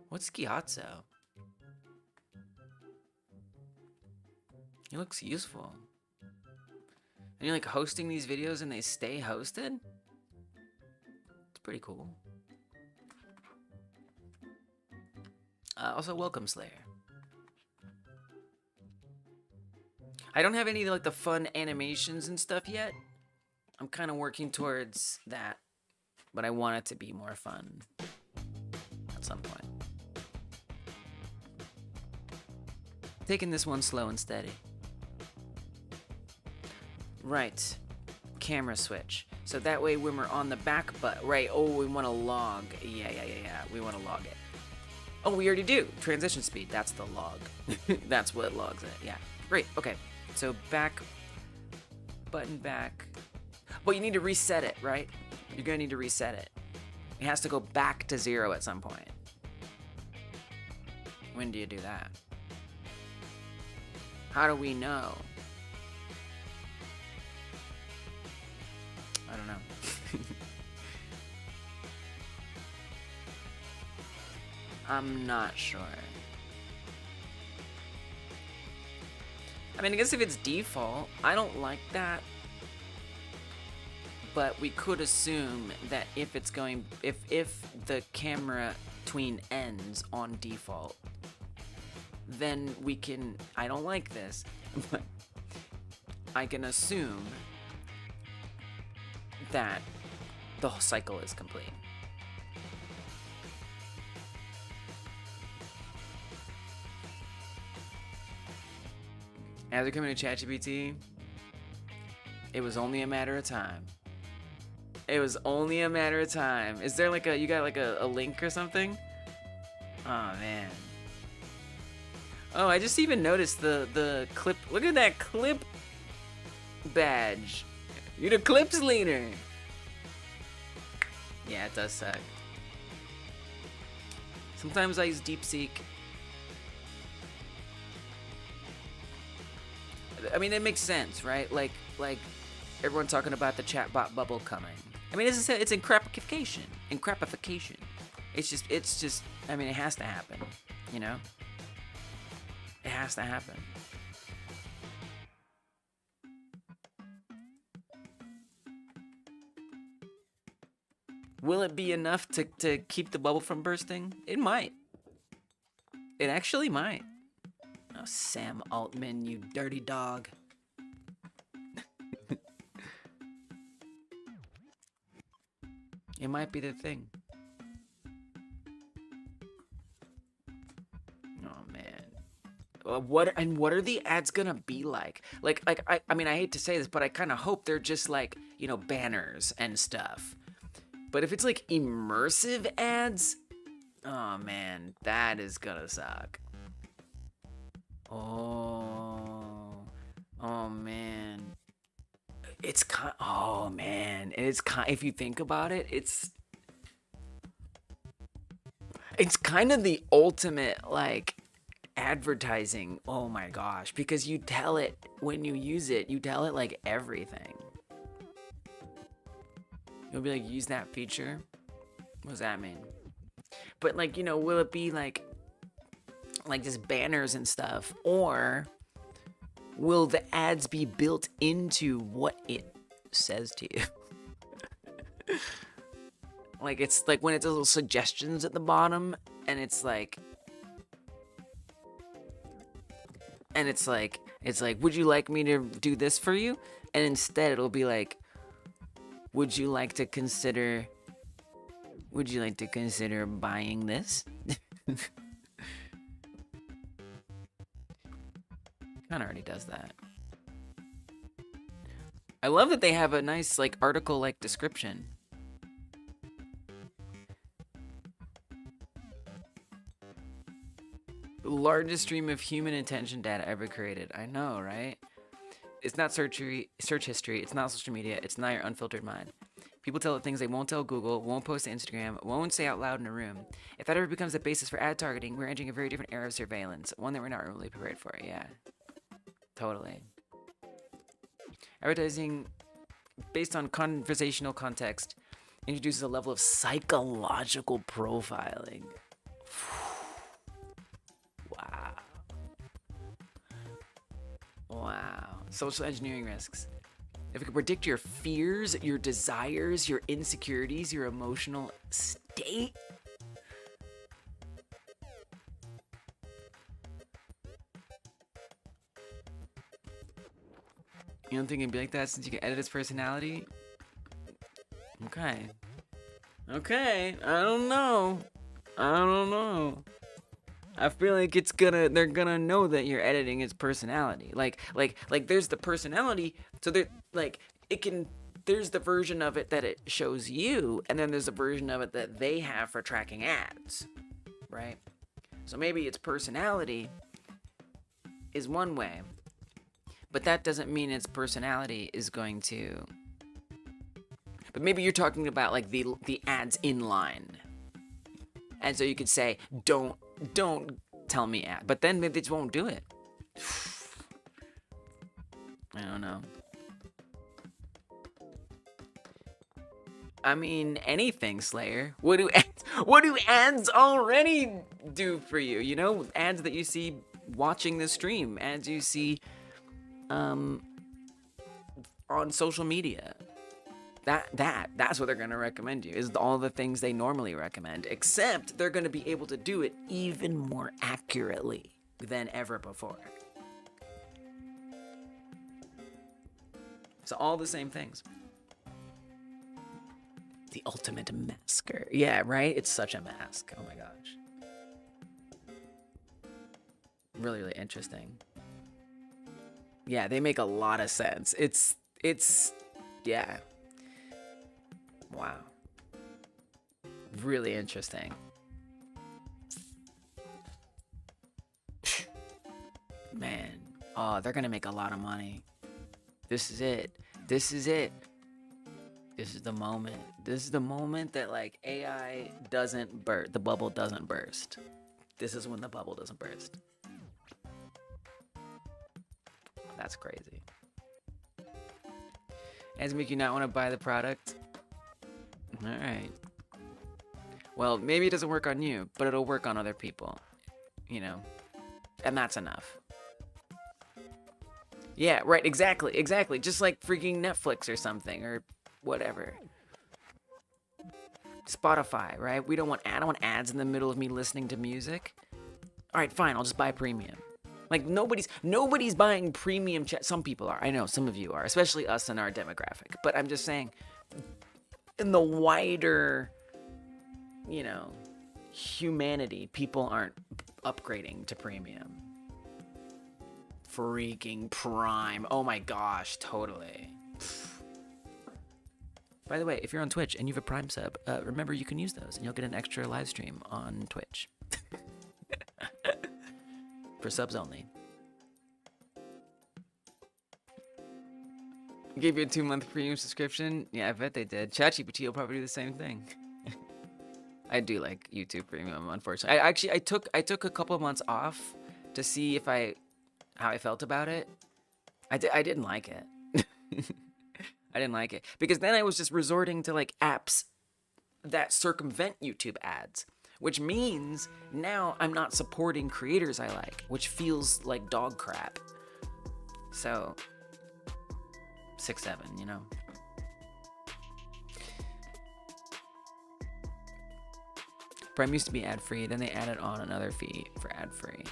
Speaker 1: What's Gyatso? He looks useful. And you're like hosting these videos and they stay hosted? It's pretty cool. Also, welcome, Slayer. I don't have any like the fun animations and stuff yet. I'm kind of working towards that, but I want it to be more fun at some point. Taking this one slow and steady. Right, camera switch. So that way when we're on the back right, oh, we want to log. Yeah, we want to log it. Oh, we already do. Transition speed, that's the log. That's what logs it, yeah. Great, okay. So back, button back. Well, you need to reset it, right? You're gonna need to reset it. It has to go back to 0 at some point. When do you do that? How do we know? I don't know. I'm not sure. I mean, I guess if it's default, I don't like that. But we could assume that if it's going, if the camera tween ends on default, then we can, I don't like this, but I can assume that the whole cycle is complete. As we're coming to ChatGPT, it was only a matter of time. It was only a matter of time. Is there like you got like a link or something? Oh man. Oh, I just even noticed the clip. Look at that clip badge. You're the clips leader. Yeah, it does suck. Sometimes I use DeepSeek. I mean, it makes sense, right? Like everyone talking about the chatbot bubble coming. I mean, it's encrapification. Encrapification. It's just, I mean, it has to happen, you know? It has to happen. Will it be enough to keep the bubble from bursting? It might. It actually might. Oh, Sam Altman, you dirty dog. It might be the thing. Oh man. What are the ads gonna be like? I mean, I hate to say this, but I kind of hope they're just like, you know, banners and stuff. But if it's like immersive ads, oh man, that is gonna suck. Oh man. It's oh man, it's if you think about it, it's kind of the ultimate like advertising, oh my gosh, because you tell it when you use it, you tell it like everything. You'll be like, use that feature. What does that mean? But like, you know, will it be like just banners and stuff, or will the ads be built into what it says to you? Like, it's like when it's little suggestions at the bottom, and it's like, would you like me to do this for you? And instead it'll be like, would you like to consider buying this? Kind of already does that. I love that they have a nice like article like description. Largest stream of human attention data ever created. I know, right? It's not search history. It's not social media. It's not your unfiltered mind. People tell it things they won't tell Google, won't post to Instagram, won't say out loud in a room. If that ever becomes the basis for ad targeting, we're entering a very different era of surveillance, one that we're not really prepared for. Yeah, totally. Advertising based on conversational context introduces a level of psychological profiling. Wow. Wow. Social engineering risks. If it could predict your fears, your desires, your insecurities, your emotional state. You don't think it'd be like that since you can edit its personality? Okay. Okay. I don't know. I feel like they're gonna know that you're editing its personality. Like there's the personality, so there's the version of it that it shows you, and then there's a version of it that they have for tracking ads, right? So maybe its personality is one way, but that doesn't mean its personality is going to. But maybe you're talking about like the ads in line. And so you could say, don't tell me ad. But then maybe they just won't do it. I don't know. I mean, anything, Slayer. What do ads already do for you? You know, ads that you see watching the stream, ads you see on social media. That's what they're going to recommend you, is all the things they normally recommend, except they're going to be able to do it even more accurately than ever before. So all the same things. The ultimate masker. Yeah, right? It's such a mask. Oh my gosh. Really, really interesting. Yeah, they make a lot of sense. It's yeah. Wow. Really interesting. Man. Oh, they're gonna make a lot of money. This is it. This is it. This is the moment. This is the moment that like AI doesn't burst. The bubble doesn't burst. This is when the bubble doesn't burst. That's crazy. Does it make you not want to buy the product? Alright. Well, maybe it doesn't work on you, but it'll work on other people. You know? And that's enough. Yeah, right, exactly. Just like freaking Netflix or something, or whatever. Spotify, right? I don't want ads in the middle of me listening to music. Alright, fine, I'll just buy premium. Like, nobody's buying premium chat. Some people are. I know, some of you are, especially us in our demographic. But I'm just saying, in the wider, you know, humanity, people aren't upgrading to premium. Freaking Prime. Oh my gosh, totally. By the way, if you're on Twitch and you have a Prime sub, remember you can use those and you'll get an extra live stream on Twitch. For subs only. Gave you a 2-month premium subscription? Yeah, I bet they did. ChatGPT will probably do the same thing. I do like YouTube Premium, unfortunately. I took a couple of months off to see if how I felt about it, I didn't like it. I didn't like it because then I was just resorting to like apps that circumvent YouTube ads, which means now I'm not supporting creators I like, which feels like dog crap. So 6-7, you know. Prime used to be ad-free, then they added on another fee for ad-free.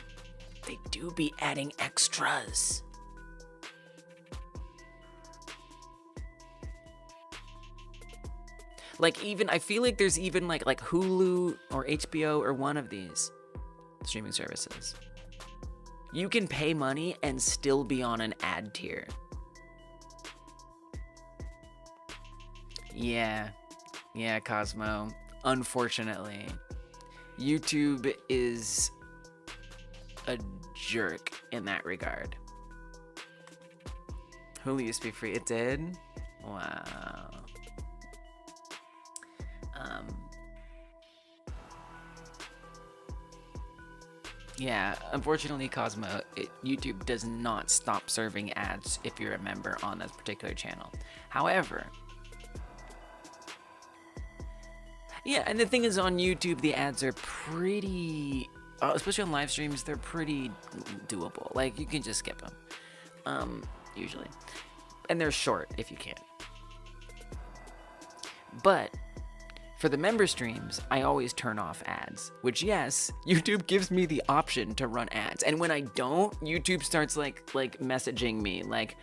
Speaker 1: They do be adding extras. Like even, I feel like there's even like Hulu or HBO or one of these streaming services. You can pay money and still be on an ad tier. Yeah, Cosmo. Unfortunately, YouTube is a jerk in that regard. Hulu used to be free. It did? Wow. Yeah, unfortunately, Cosmo, YouTube does not stop serving ads if you're a member on this particular channel. However, yeah, and the thing is, on YouTube, the ads are pretty, especially on live streams, they're pretty doable. Like, you can just skip them, usually. And they're short, if you can. But for the member streams, I always turn off ads, which, yes, YouTube gives me the option to run ads. And when I don't, YouTube starts like messaging me, like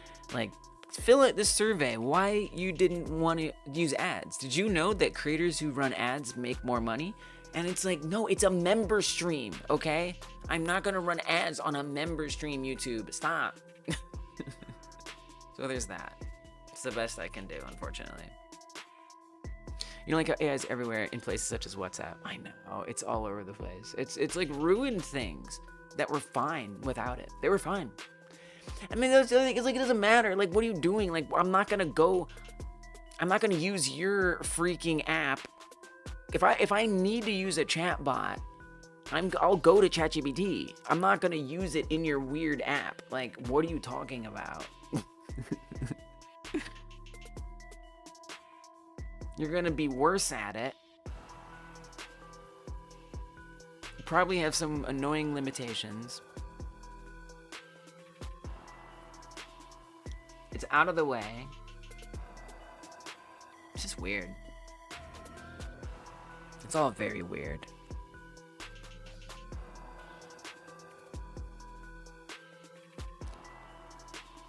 Speaker 1: fill out this survey why you didn't want to use ads. Did you know that creators who run ads make more money? And it's like, no, it's a member stream, okay? I'm not gonna run ads on a member stream, YouTube. Stop. So there's that. It's the best I can do, unfortunately. You know, like how AI is everywhere in places such as WhatsApp. I know, it's all over the place. It's like ruined things that were fine without it. They were fine. I mean, that's the other thing. It's like, it doesn't matter. Like, what are you doing? Like, I'm not gonna use your freaking app. If I need to use a chat bot, I'll go to ChatGPT. I'm not gonna use it in your weird app. Like, what are you talking about? You're gonna be worse at it. You probably have some annoying limitations. It's out of the way. It's just weird. It's all very weird.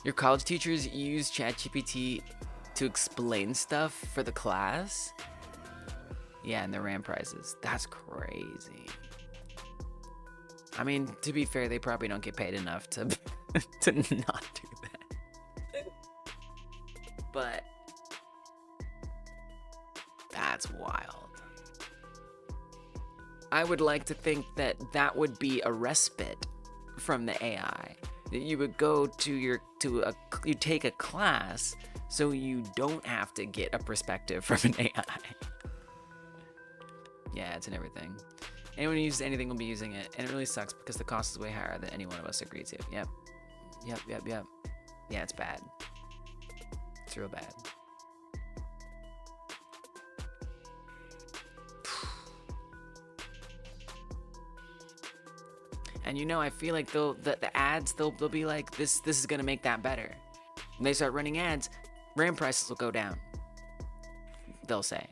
Speaker 1: Your college teachers use ChatGPT to explain stuff for the class? Yeah, and the RAM prices. That's crazy. I mean, to be fair, they probably don't get paid enough to to not do that. But that's wild. I would like to think that that would be a respite from the AI. That you would go to you take a class so you don't have to get a perspective from an AI. Yeah, it's in everything. Anyone who uses anything will be using it, and it really sucks because the cost is way higher than any one of us agreed to. Yep. Yeah, it's bad. It's real bad. And you know, I feel like the ads, they'll be like, this is gonna make that better. When they start running ads, RAM prices will go down. They'll say.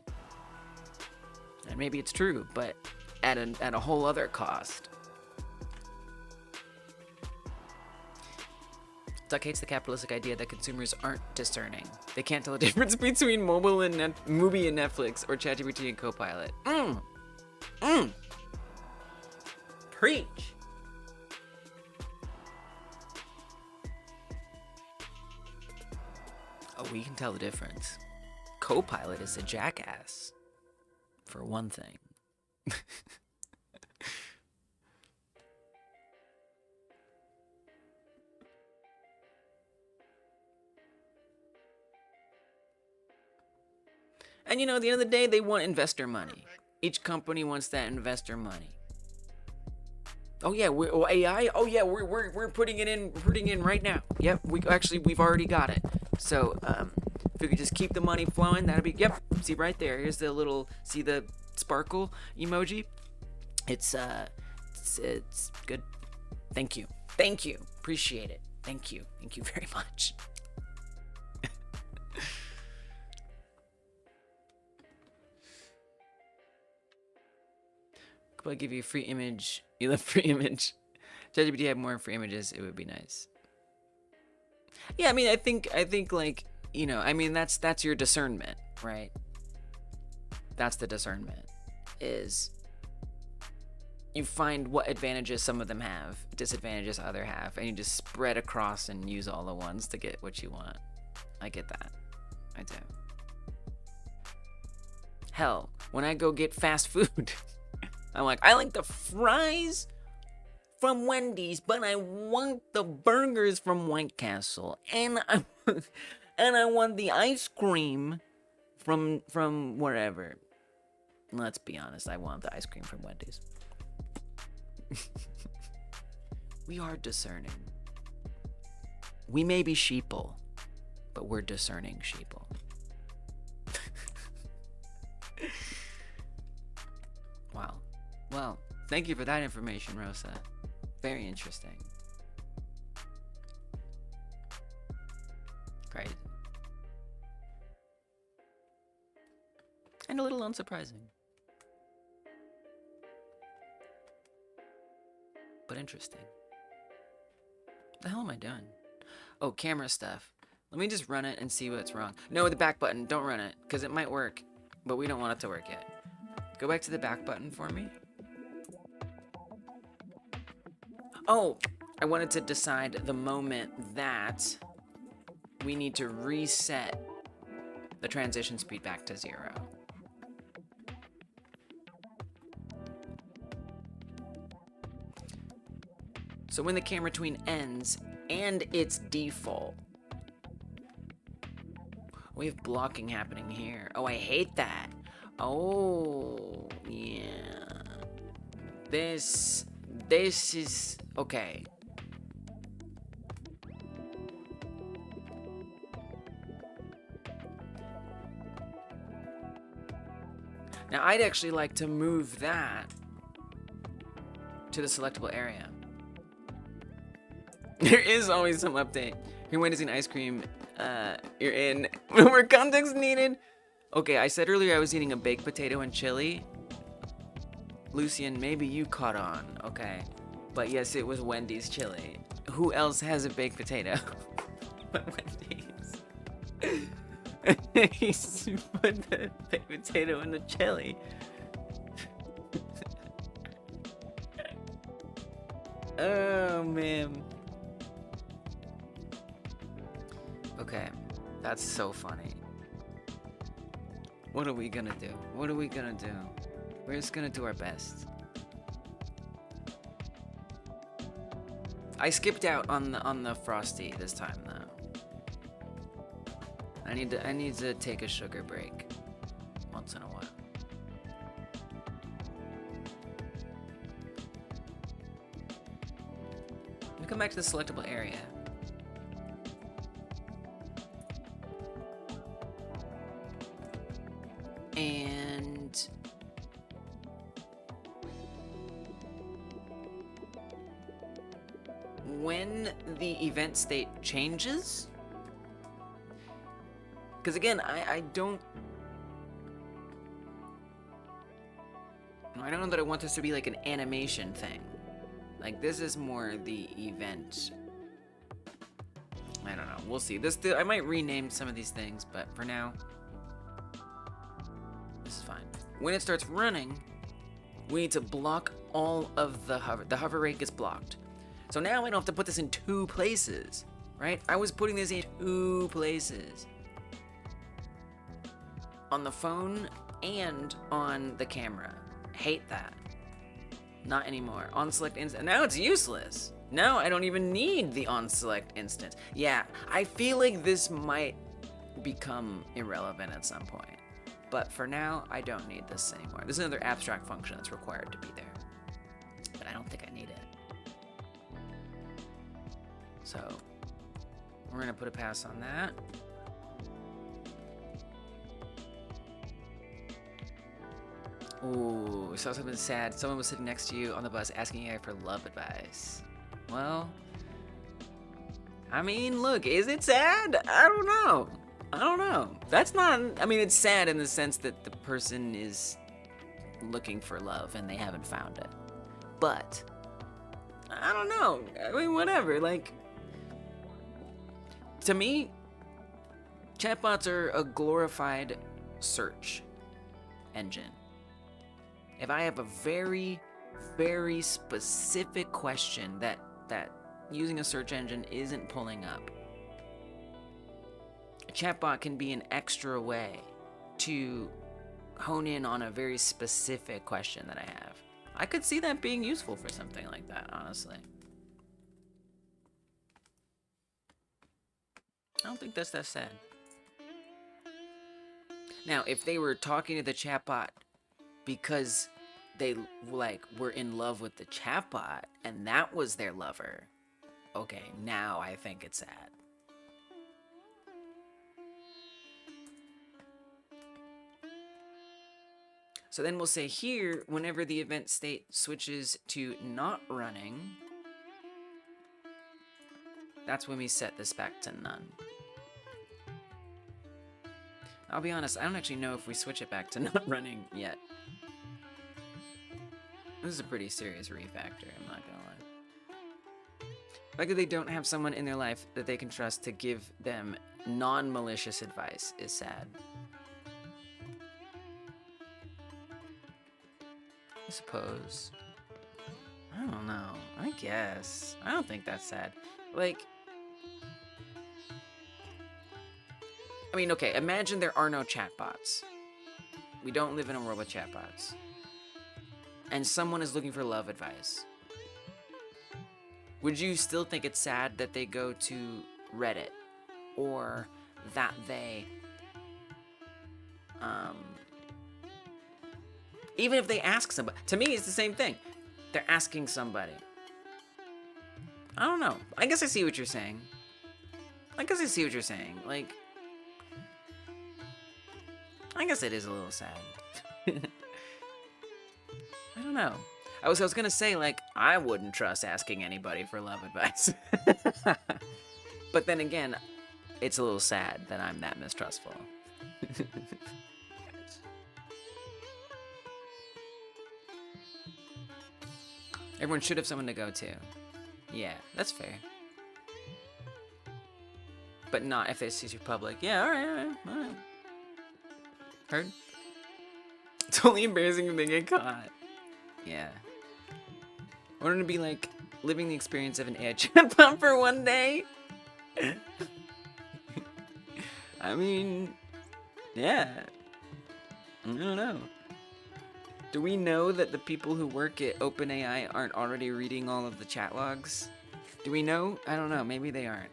Speaker 1: And maybe it's true, but at a whole other cost. Duck hates the capitalistic idea that consumers aren't discerning. They can't tell the difference between Mubi and Netflix or ChatGPT and Copilot. Preach. Oh, we can tell the difference. Copilot is a jackass, for one thing. And you know, at the end of the day, they want investor money. Each company wants that investor money. Oh yeah, AI. Oh yeah, we're putting it in, right now. Yep, we've already got it. So if we could just keep the money flowing, that'd be. Yep, see right there. Here's the little, see the sparkle emoji. It's good. Thank you, appreciate it. Thank you very much. Could I give you a free image? You love free image. ChatGPT had more free images, it would be nice. Yeah, I mean, I think like, you know, I mean, that's your discernment, right? That's the discernment, is you find what advantages some of them have, disadvantages other have, and you just spread across and use all the ones to get what you want. I get that. I do. Hell, when I go get fast food, I'm like, I like the fries from Wendy's, but I want the burgers from White Castle, and I want the ice cream from wherever. Let's be honest, I want the ice cream from Wendy's. We are discerning. We may be sheeple, but we're discerning sheeple. Wow. Well, thank you for that information, Rosa. Very interesting. Great. And a little unsurprising. But interesting. What the hell am I doing? Oh, camera stuff. Let me just run it and see what's wrong. No, the back button. Don't run it, because it might work, but we don't want it to work yet. Go back to the back button for me. Oh, I wanted to decide the moment that we need to reset the transition speed back to 0. So when the camera tween ends and its default. We have blocking happening here. Oh, I hate that. Oh, yeah. This is okay. Now, I'd actually like to move that to the selectable area. There is always some update. You're witnessing ice cream. You're in. More context needed. Okay, I said earlier I was eating a baked potato and chili. Lucian, maybe you caught on, okay? But yes, it was Wendy's chili. Who else has a baked potato? But Wendy's. He put the baked potato in the chili. Oh, man. Okay, that's so funny. What are we gonna do? What are we gonna do? We're just gonna do our best. I skipped out on the Frosty this time though. I need to take a sugar break once in a while. Let me come back to the selectable area. And when the event state changes, because again, I don't know that I want this to be like an animation thing. Like, this is more the event. I don't know. We'll see. I might rename some of these things, but for now, this is fine. When it starts running, we need to block all of the hover. The hover rate gets blocked. So now I don't have to put this in 2 places, right? I was putting this in 2 places. On the phone and on the camera. Hate that. Not anymore. On select instance. Now it's useless. Now I don't even need the on select instance. Yeah, I feel like this might become irrelevant at some point. But for now, I don't need this anymore. This is another abstract function that's required to be there. But I don't think I need it. So we're gonna put a pass on that. Ooh, saw something sad. Someone was sitting next to you on the bus asking you for love advice. Well, I mean, look, is it sad? I don't know. I don't know. That's not, I mean, it's sad in the sense that the person is looking for love and they haven't found it. But, I don't know. I mean, whatever. Like, to me, chatbots are a glorified search engine. If I have a very, very specific question that using a search engine isn't pulling up, a chatbot can be an extra way to hone in on a very specific question that I have. I could see that being useful for something like that, honestly. I don't think that's that sad. Now, if they were talking to the chatbot because they like were in love with the chatbot and that was their lover, okay, now I think it's sad. So then we'll say here, whenever the event state switches to not running, that's when we set this back to none. I'll be honest, I don't actually know if we switch it back to not running yet. This is a pretty serious refactor, I'm not gonna lie. The fact that they don't have someone in their life that they can trust to give them non-malicious advice is sad. I suppose. I don't know. I guess. I don't think that's sad. Like, I mean, okay, imagine there are no chatbots. We don't live in a world with chatbots. And someone is looking for love advice. Would you still think it's sad that they go to Reddit? Or that they, even if they ask somebody. To me, it's the same thing. They're asking somebody. I don't know. I guess I see what you're saying. Like, I guess it is a little sad. I don't know. I was gonna say, like, I wouldn't trust asking anybody for love advice. But then again, it's a little sad that I'm that mistrustful. Everyone should have someone to go to. Yeah, that's fair. But not if they see you public. Yeah, alright. Heard? It's only embarrassing if they get caught. Yeah. I want to be like living the experience of an AI chatbot for one day. I mean, yeah. I don't know. Do we know that the people who work at OpenAI aren't already reading all of the chat logs? Do we know? I don't know. Maybe they aren't.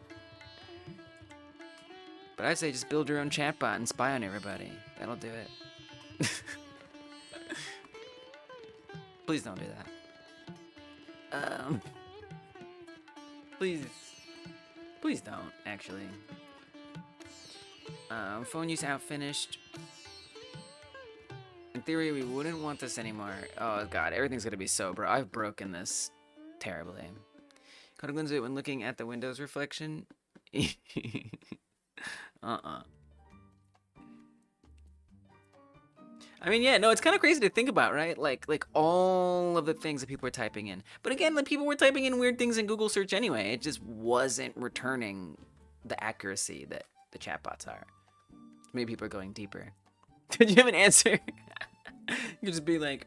Speaker 1: But I'd say just build your own chatbot and spy on everybody. That'll do it. Please don't do that. Please don't, actually. Phone use out finished. In theory, we wouldn't want this anymore. Oh god, everything's gonna be so bro. I've broken this terribly. Caught a glimpse of it when looking at the Windows reflection. I mean, yeah, no, it's kind of crazy to think about, right? Like all of the things that people are typing in. But again, like people were typing in weird things in Google search anyway. It just wasn't returning the accuracy that the chatbots are. Maybe people are going deeper. Did you have an answer? You just be like,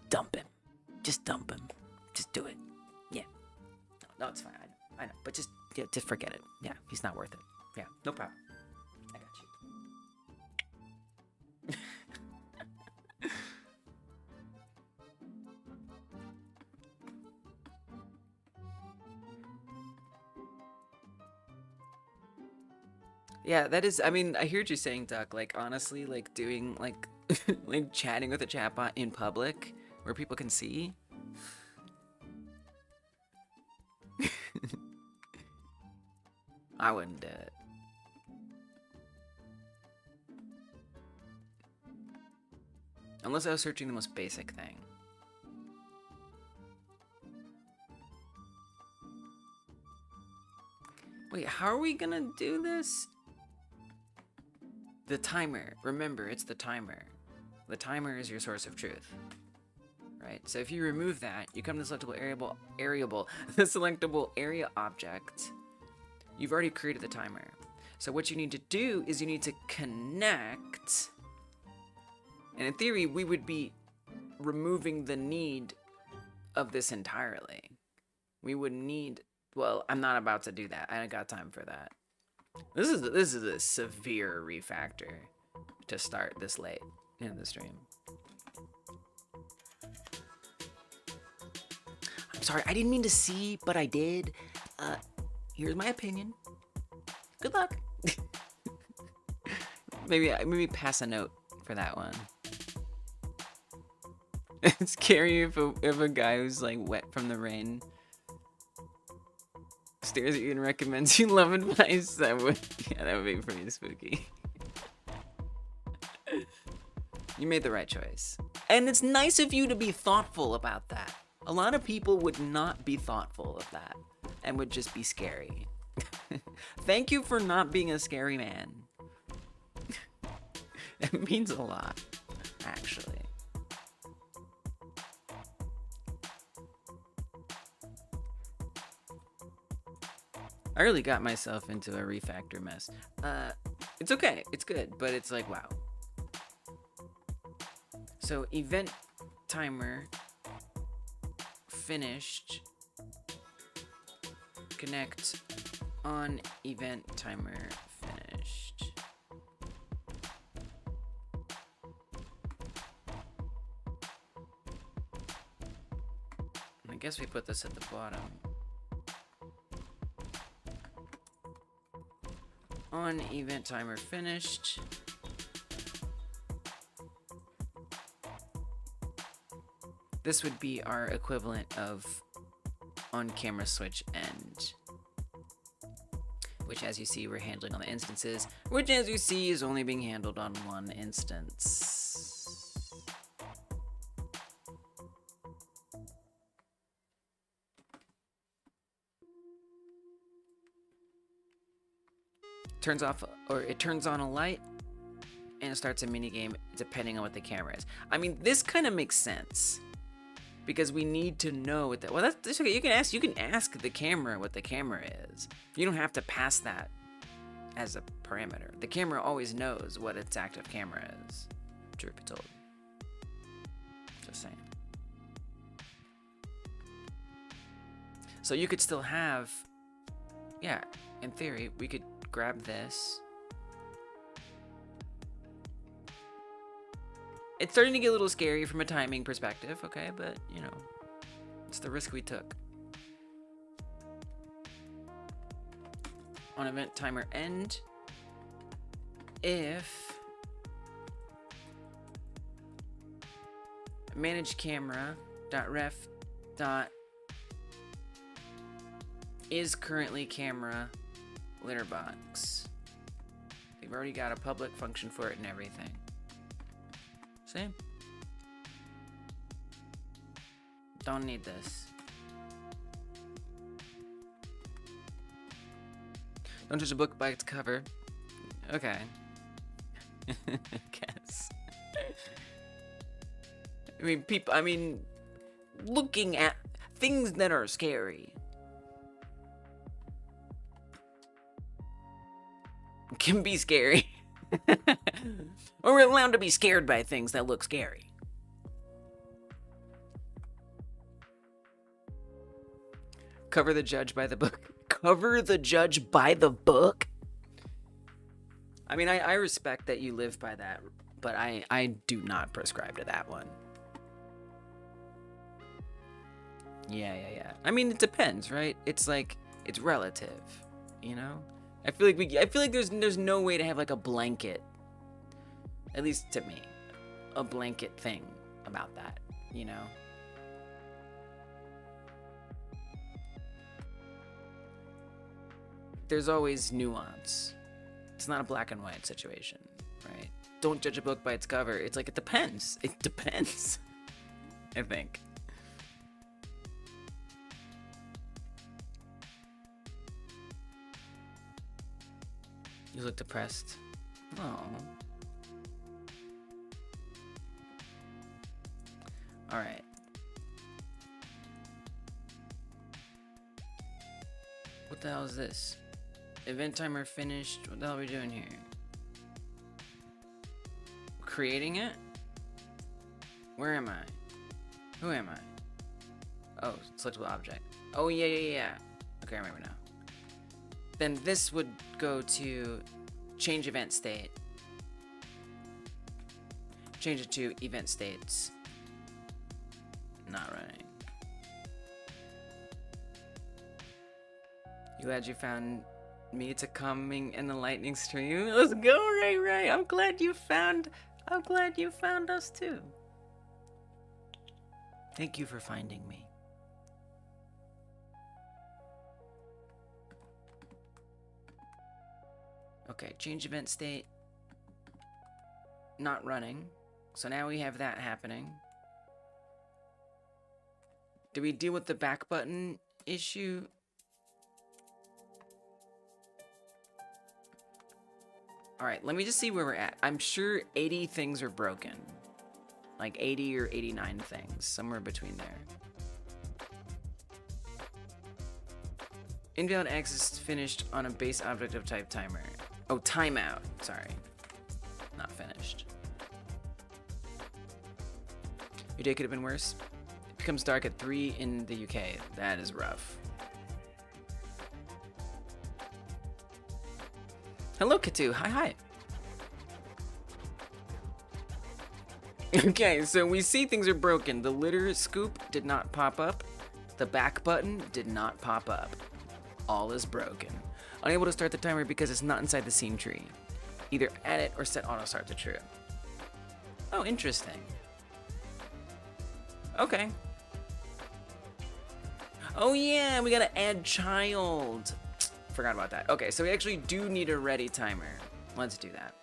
Speaker 1: dump him. Just dump him. Just do it. Yeah. No, it's fine. I know. But just forget it. Yeah, he's not worth it. Yeah, no problem. I got you. Yeah, that is, I mean, I hear what you're saying, Duck. Like, honestly, like, doing, like, like, chatting with a chatbot in public where people can see. I wouldn't do it. Unless I was searching the most basic thing. Wait, how are we gonna do this? The timer. Remember, it's the timer. The timer is your source of truth. Right? So if you remove that, you come to the selectable the selectable area object. You've already created the timer. So what you need to do is you need to connect. And in theory, we would be removing the need of this entirely. We would need, well, I'm not about to do that. I don't got time for that. This is a severe refactor to start this late in the stream. I'm sorry, I didn't mean to see, but I did. Here's my opinion. Good luck. maybe pass a note for that one. It's scary if a guy who's like wet from the rain stares at you and recommends you love advice. That would be pretty spooky. You made the right choice. And it's nice of you to be thoughtful about that. A lot of people would not be thoughtful of that and would just be scary. Thank you for not being a scary man. It means a lot, actually. I really got myself into a refactor mess. It's okay, it's good, but it's like, wow. So event timer finished, connect on event timer finished. I guess we put this at the bottom. On event timer finished. This would be our equivalent of on camera switch end, which, as you see, we're handling on the instances, which, as you see, is only being handled on one instance. Turns off, or it turns on a light and it starts a minigame depending on what the camera is. I mean, this kind of makes sense because we need to know what that. Well, that's okay. You can ask the camera what the camera is. You don't have to pass that as a parameter. The camera always knows what its active camera is. Truth be told. Just saying. So you could still have, yeah, in theory, we could grab this. It's starting to get a little scary from a timing perspective, okay, but you know, it's the risk we took. On event timer end, if manage camera .ref is currently camera litter box. We've already got a public function for it and everything. Same. Don't need this. Don't judge a book by its cover. Okay. Guess. I mean, looking at things that are scary can be scary. Or we're allowed to be scared by things that look scary. Cover the judge by the book. Cover the judge by the book? I mean, I respect that you live by that, but I do not prescribe to that one. Yeah. I mean, it depends, right? It's like, it's relative, you know? I feel like there's no way to have like a blanket, at least to me, a blanket thing about that, you know? there's always nuance. It's not a black and white situation, right? Don't judge a book by its cover. It's like, it depends. It depends, I think. You look depressed. Oh. All right. What the hell is this? Event timer finished. What the hell are we doing here? Creating it? Where am I? Who am I? Oh, selectable object. Oh, yeah. Okay, I remember now. Then this would go to change event state. Change it to event states. Not running. You glad you found me to coming in the lightning stream? Let's go, Ray. I'm glad you found us too. Thank you for finding me. Okay, change event state. Not running. So now we have that happening. Do we deal with the back button issue? Alright, let me just see where we're at. I'm sure 80 things are broken. Like 80 or 89 things. Somewhere between there. Invalid access finished on a base object of type timer. Oh, timeout. Sorry. Not finished. Your day could have been worse. It becomes dark at 3 in the UK. That is rough. Hello, Katu. Hi. Okay, so we see things are broken. The litter scoop did not pop up. The back button did not pop up. All is broken. Unable to start the timer because it's not inside the scene tree. Either add it or set auto start to true. Oh, interesting. Okay. Oh yeah, we gotta add child. Forgot about that. Okay, so we actually do need a ready timer. Let's do that.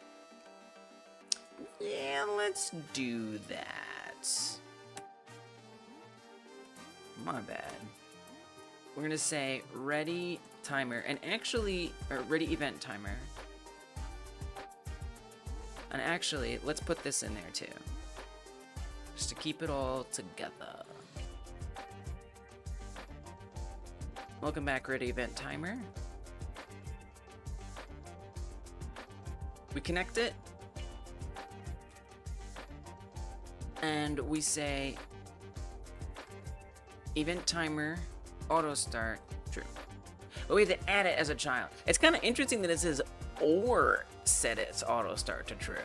Speaker 1: Yeah, let's do that. My bad. We're gonna say ready timer, and actually, or ready event timer. And actually, let's put this in there too. Just to keep it all together. Welcome back, ready event timer. We connect it. And we say event timer auto start true. But we have to add it as a child. It's kind of interesting that it says or set its auto start to true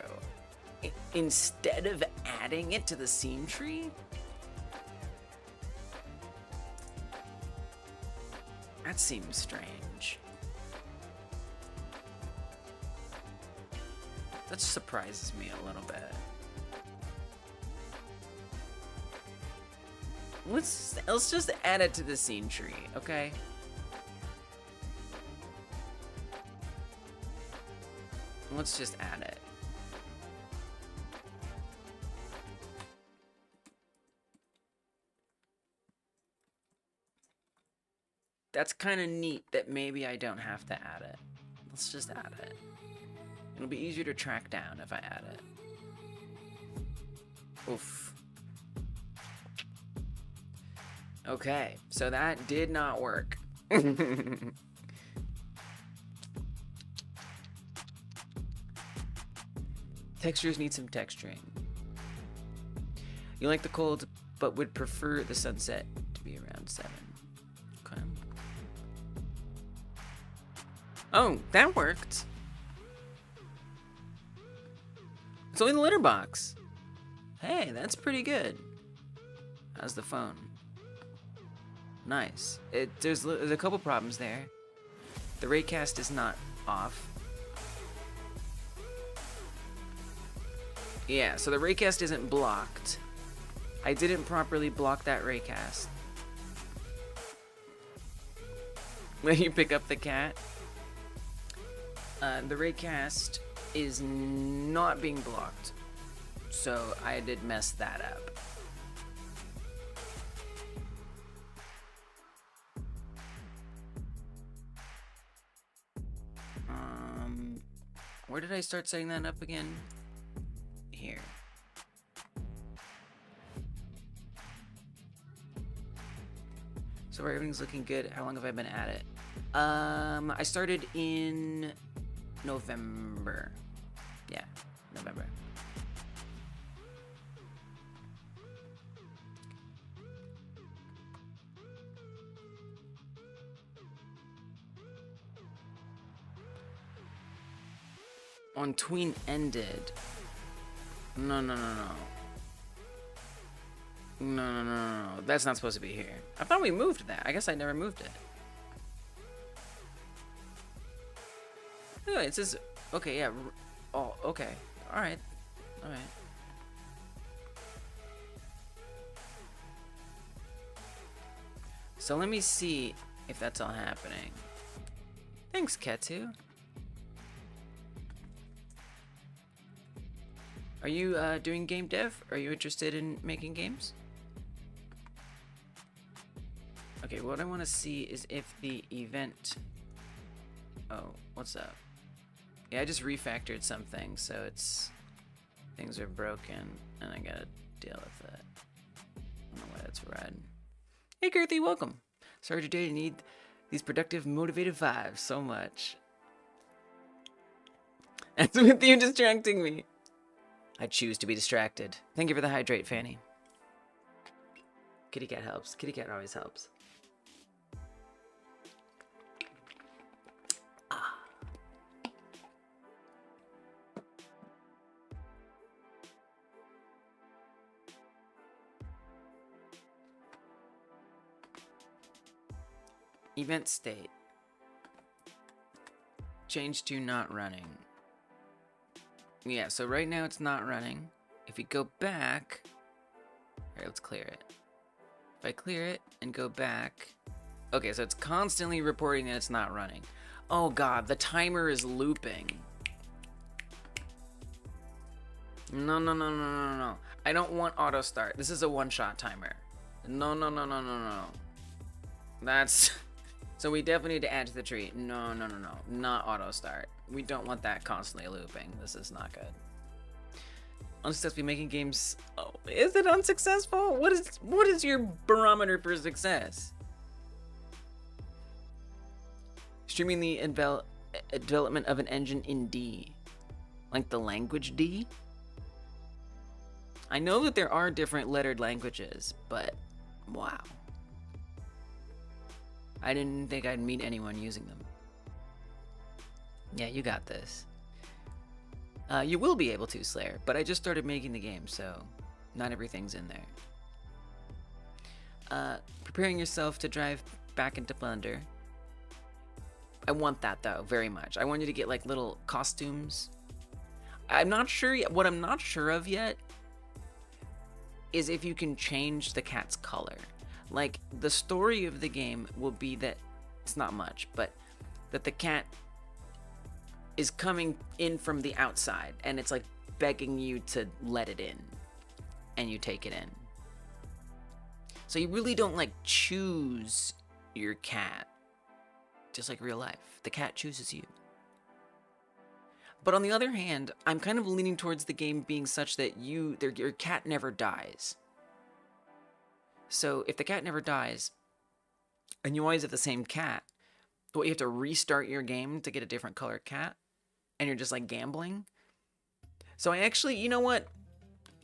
Speaker 1: instead of adding it to the scene tree. That seems strange. That surprises me a little bit. Let's just add it to the scene tree, okay? Let's just add it. That's kind of neat that maybe I don't have to add it. Let's just add it. It'll be easier to track down if I add it. Oof. Okay, so that did not work. Textures need some texturing. You like the cold, but would prefer the sunset to be around 7. Okay. Oh, that worked. It's only the litter box. Hey, that's pretty good. How's the phone? Nice. There's a couple problems there. The raycast is not off. Yeah, so the raycast isn't blocked. I didn't properly block that raycast. When you pick up the cat? The raycast is not being blocked, so I did mess that up. Where did I start setting that up again? Here. So everything's looking good. How long have I been at it? I started in November. Yeah, November. On tween ended. No. No. That's not supposed to be here. I thought we moved that. I guess I never moved it. Oh, it says, okay, yeah. Oh, okay. Alright. Alright. So let me see if that's all happening. Thanks, Ketu. Are you doing game dev? Are you interested in making games? Okay, what I want to see is if the event... Oh, what's up? Yeah, I just refactored something, so it's... Things are broken, and I gotta deal with it. I don't know why that's red. Hey, Girthy, welcome. Sorry today to need these productive, motivated vibes so much. That's with you distracting me. I choose to be distracted. Thank you for the hydrate, Fanny. Kitty cat helps. Kitty cat always helps. Ah. Event state. Change to not running. Yeah, so right now it's not running. If we go back... Alright, let's clear it. If I clear it and go back... Okay, so it's constantly reporting that it's not running. Oh god, the timer is looping. No. I don't want auto start. This is a one-shot timer. No. That's... So we definitely need to add to the tree. No. Not auto start. We don't want that constantly looping. This is not good. Unsuccessfully making games. Oh, is it unsuccessful? What is your barometer for success? Streaming the development of an engine in D. Like the language D? I know that there are different lettered languages, but wow. I didn't think I'd meet anyone using them. Yeah, you got this. You will be able to, Slayer, but I just started making the game, so not everything's in there. Preparing yourself to drive back into Blender. I want that, though, very much. I want you to get, like, little costumes. I'm not sure yet. What I'm not sure of yet is if you can change the cat's color. Like, the story of the game will be that, it's not much, but that the cat is coming in from the outside, and it's like begging you to let it in, and you take it in. So you really don't like choose your cat, just like real life. The cat chooses you. But on the other hand, I'm kind of leaning towards the game being such that your cat never dies. So if the cat never dies, and you always have the same cat, what, you have to restart your game to get a different color cat? And you're just like gambling? So I actually, you know what?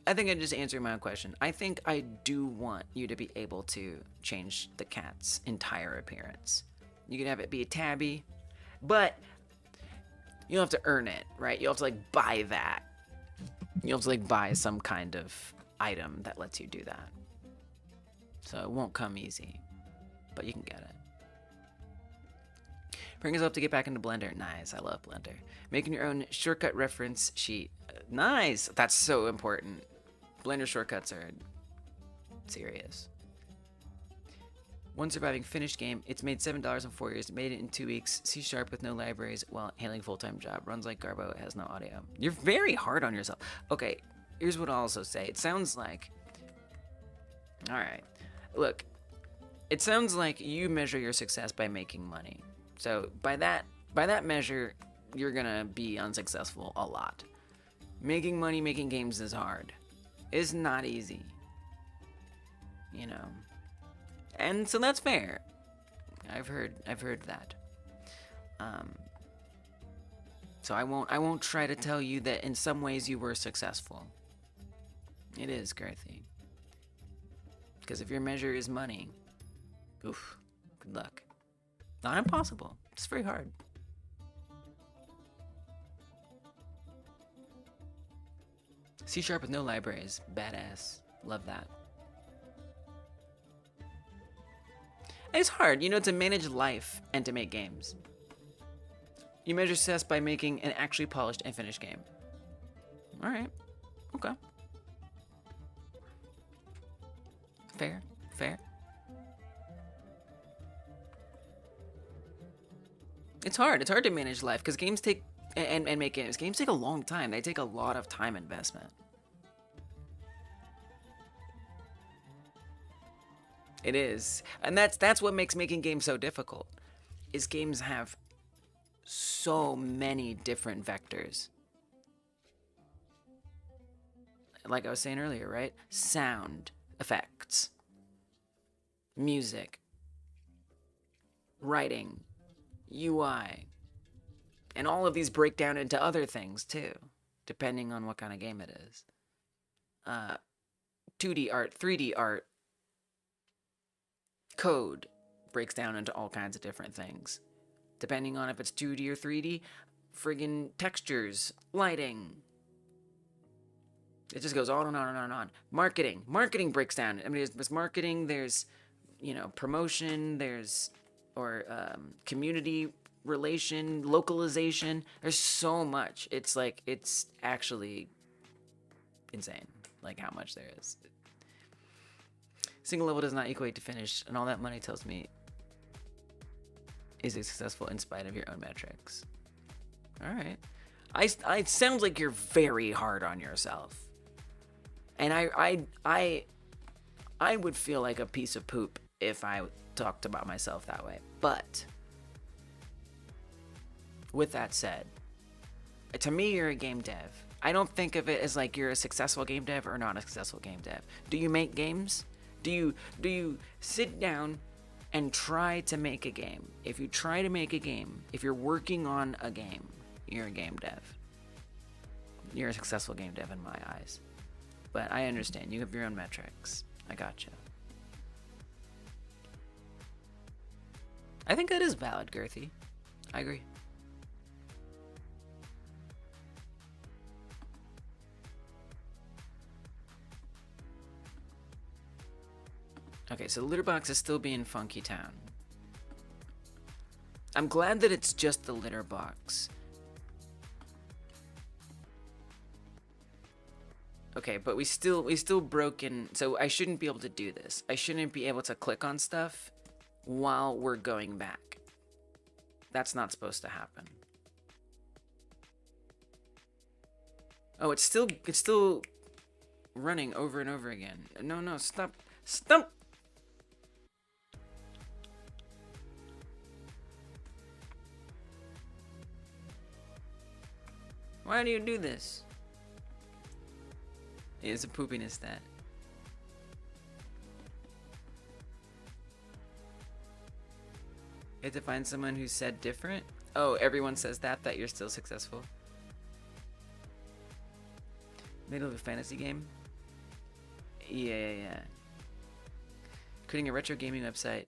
Speaker 1: I think I just answered my own question. I think I do want you to be able to change the cat's entire appearance. You can have it be a tabby, but you'll have to earn it, right? You'll have to like buy that. You'll have to like buy some kind of item that lets you do that. So it won't come easy, but you can get it. Bring us up to get back into Blender. Nice, I love Blender. Making your own shortcut reference sheet. Nice, that's so important. Blender shortcuts are serious. One surviving finished game. It's made $7 in 4 years. Made it in 2 weeks. C# with no libraries while handling full-time job. Runs like Garbo. Has no audio. You're very hard on yourself. Okay, here's what I'll also say. It sounds like... Alright. Look. It sounds like you measure your success by making money. So by that measure, you're gonna be unsuccessful a lot. Making money making games is hard. It's not easy. You know. And so that's fair. I've heard that. So I won't try to tell you that in some ways you were successful. It is, Girthy. Because if your measure is money, oof, good luck. Not impossible. It's very hard. C# with no libraries. Badass. Love that. It's hard, you know, to manage life and to make games. You measure success by making an actually polished and finished game. Alright. Okay. Fair. Fair. It's hard. It's hard to manage life because games take and make games. Games take a long time. They take a lot of time investment. It is. And that's what makes making games so difficult. Is games have so many different vectors. Like I was saying earlier, right? Sound effects, music, writing, UI, and all of these break down into other things too, depending on what kind of game it is. 2D art, 3D art, code breaks down into all kinds of different things. Depending on if it's 2D or 3D, friggin' textures, lighting. It just goes on and on and on and on. Marketing. Marketing breaks down. I mean, there's marketing, there's, you know, promotion, there's, or community relation, localization. There's so much. It's like, it's actually insane, like how much there is. Single level does not equate to finish, and all that money tells me is it successful in spite of your own metrics. All right. It sounds like you're very hard on yourself. And I would feel like a piece of poop if I talked about myself that way. But with that said, to me, you're a game dev. I don't think of it as like you're a successful game dev or not a successful game dev. Do you make games? Do you sit down and try to make a game? If you try to make a game, if you're working on a game, you're a game dev. You're a successful game dev in my eyes. But I understand. You have your own metrics. I gotcha. I think that is valid, Girthy. I agree. Okay, so Litterbox is still being Funky Town. I'm glad that it's just the litter box. Okay, but we still broke in, so I shouldn't be able to do this. I shouldn't be able to click on stuff while we're going back. That's not supposed to happen. Oh, it's still running over and over again. No, stop. Stop! Why do you do this? It's a poopiness stat. You have to find someone who said different? Oh, everyone says that you're still successful? Middle of a fantasy game? Yeah. Creating a retro gaming website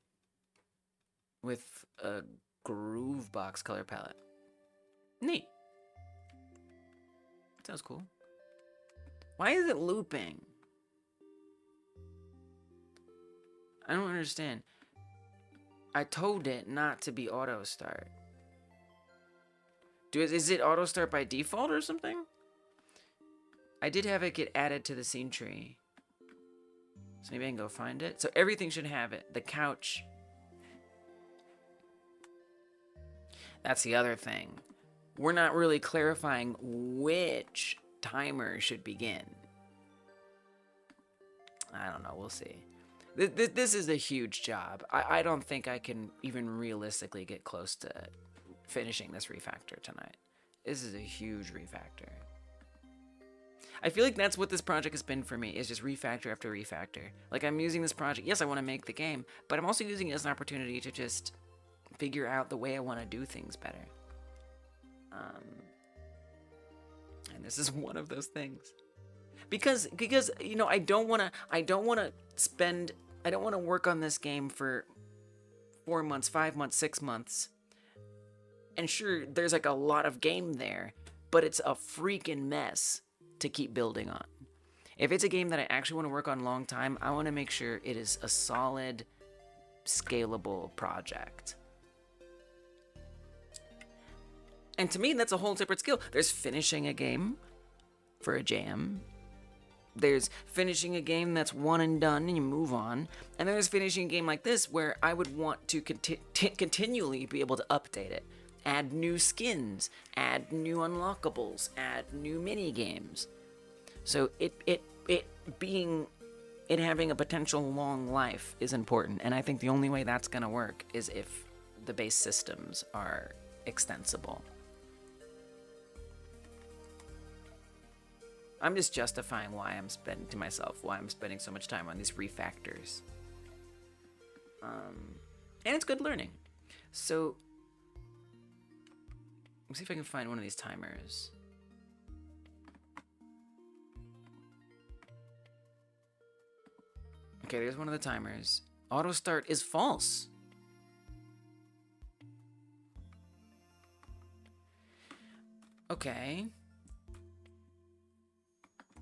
Speaker 1: with a Groovebox color palette. Neat. Sounds cool. Why is it looping? I don't understand. I told it not to be auto start. Is it auto start by default or something? I did have it get added to the scene tree. So maybe I can go find it. So everything should have it. The couch, That's the other thing. We're not really clarifying which timer should begin. I don't know, we'll see. This is a huge job. I don't think I can even realistically get close to finishing this refactor tonight. This is a huge refactor. I feel like that's what this project has been for me, is just refactor after refactor. Like, I'm using this project, yes, I want to make the game, but I'm also using it as an opportunity to just figure out the way I want to do things better. And this is one of those things. Because you know, I don't want to work on this game for 4 months, 5 months, 6 months. And sure, there's like a lot of game there, but it's a freaking mess to keep building on. If it's a game that I actually want to work on a long time, I want to make sure it is a solid, scalable project. And to me, that's a whole separate skill. There's finishing a game for a jam. There's finishing a game that's one and done and you move on. And there's finishing a game like this where I would want to continually be able to update it. Add new skins, add new unlockables, add new mini games. So it having a potential long life is important. And I think the only way that's going to work is if the base systems are extensible. I'm just justifying why I'm spending so much time on these refactors. And it's good learning. So, let's see if I can find one of these timers. Okay, there's one of the timers. Auto start is false. Okay.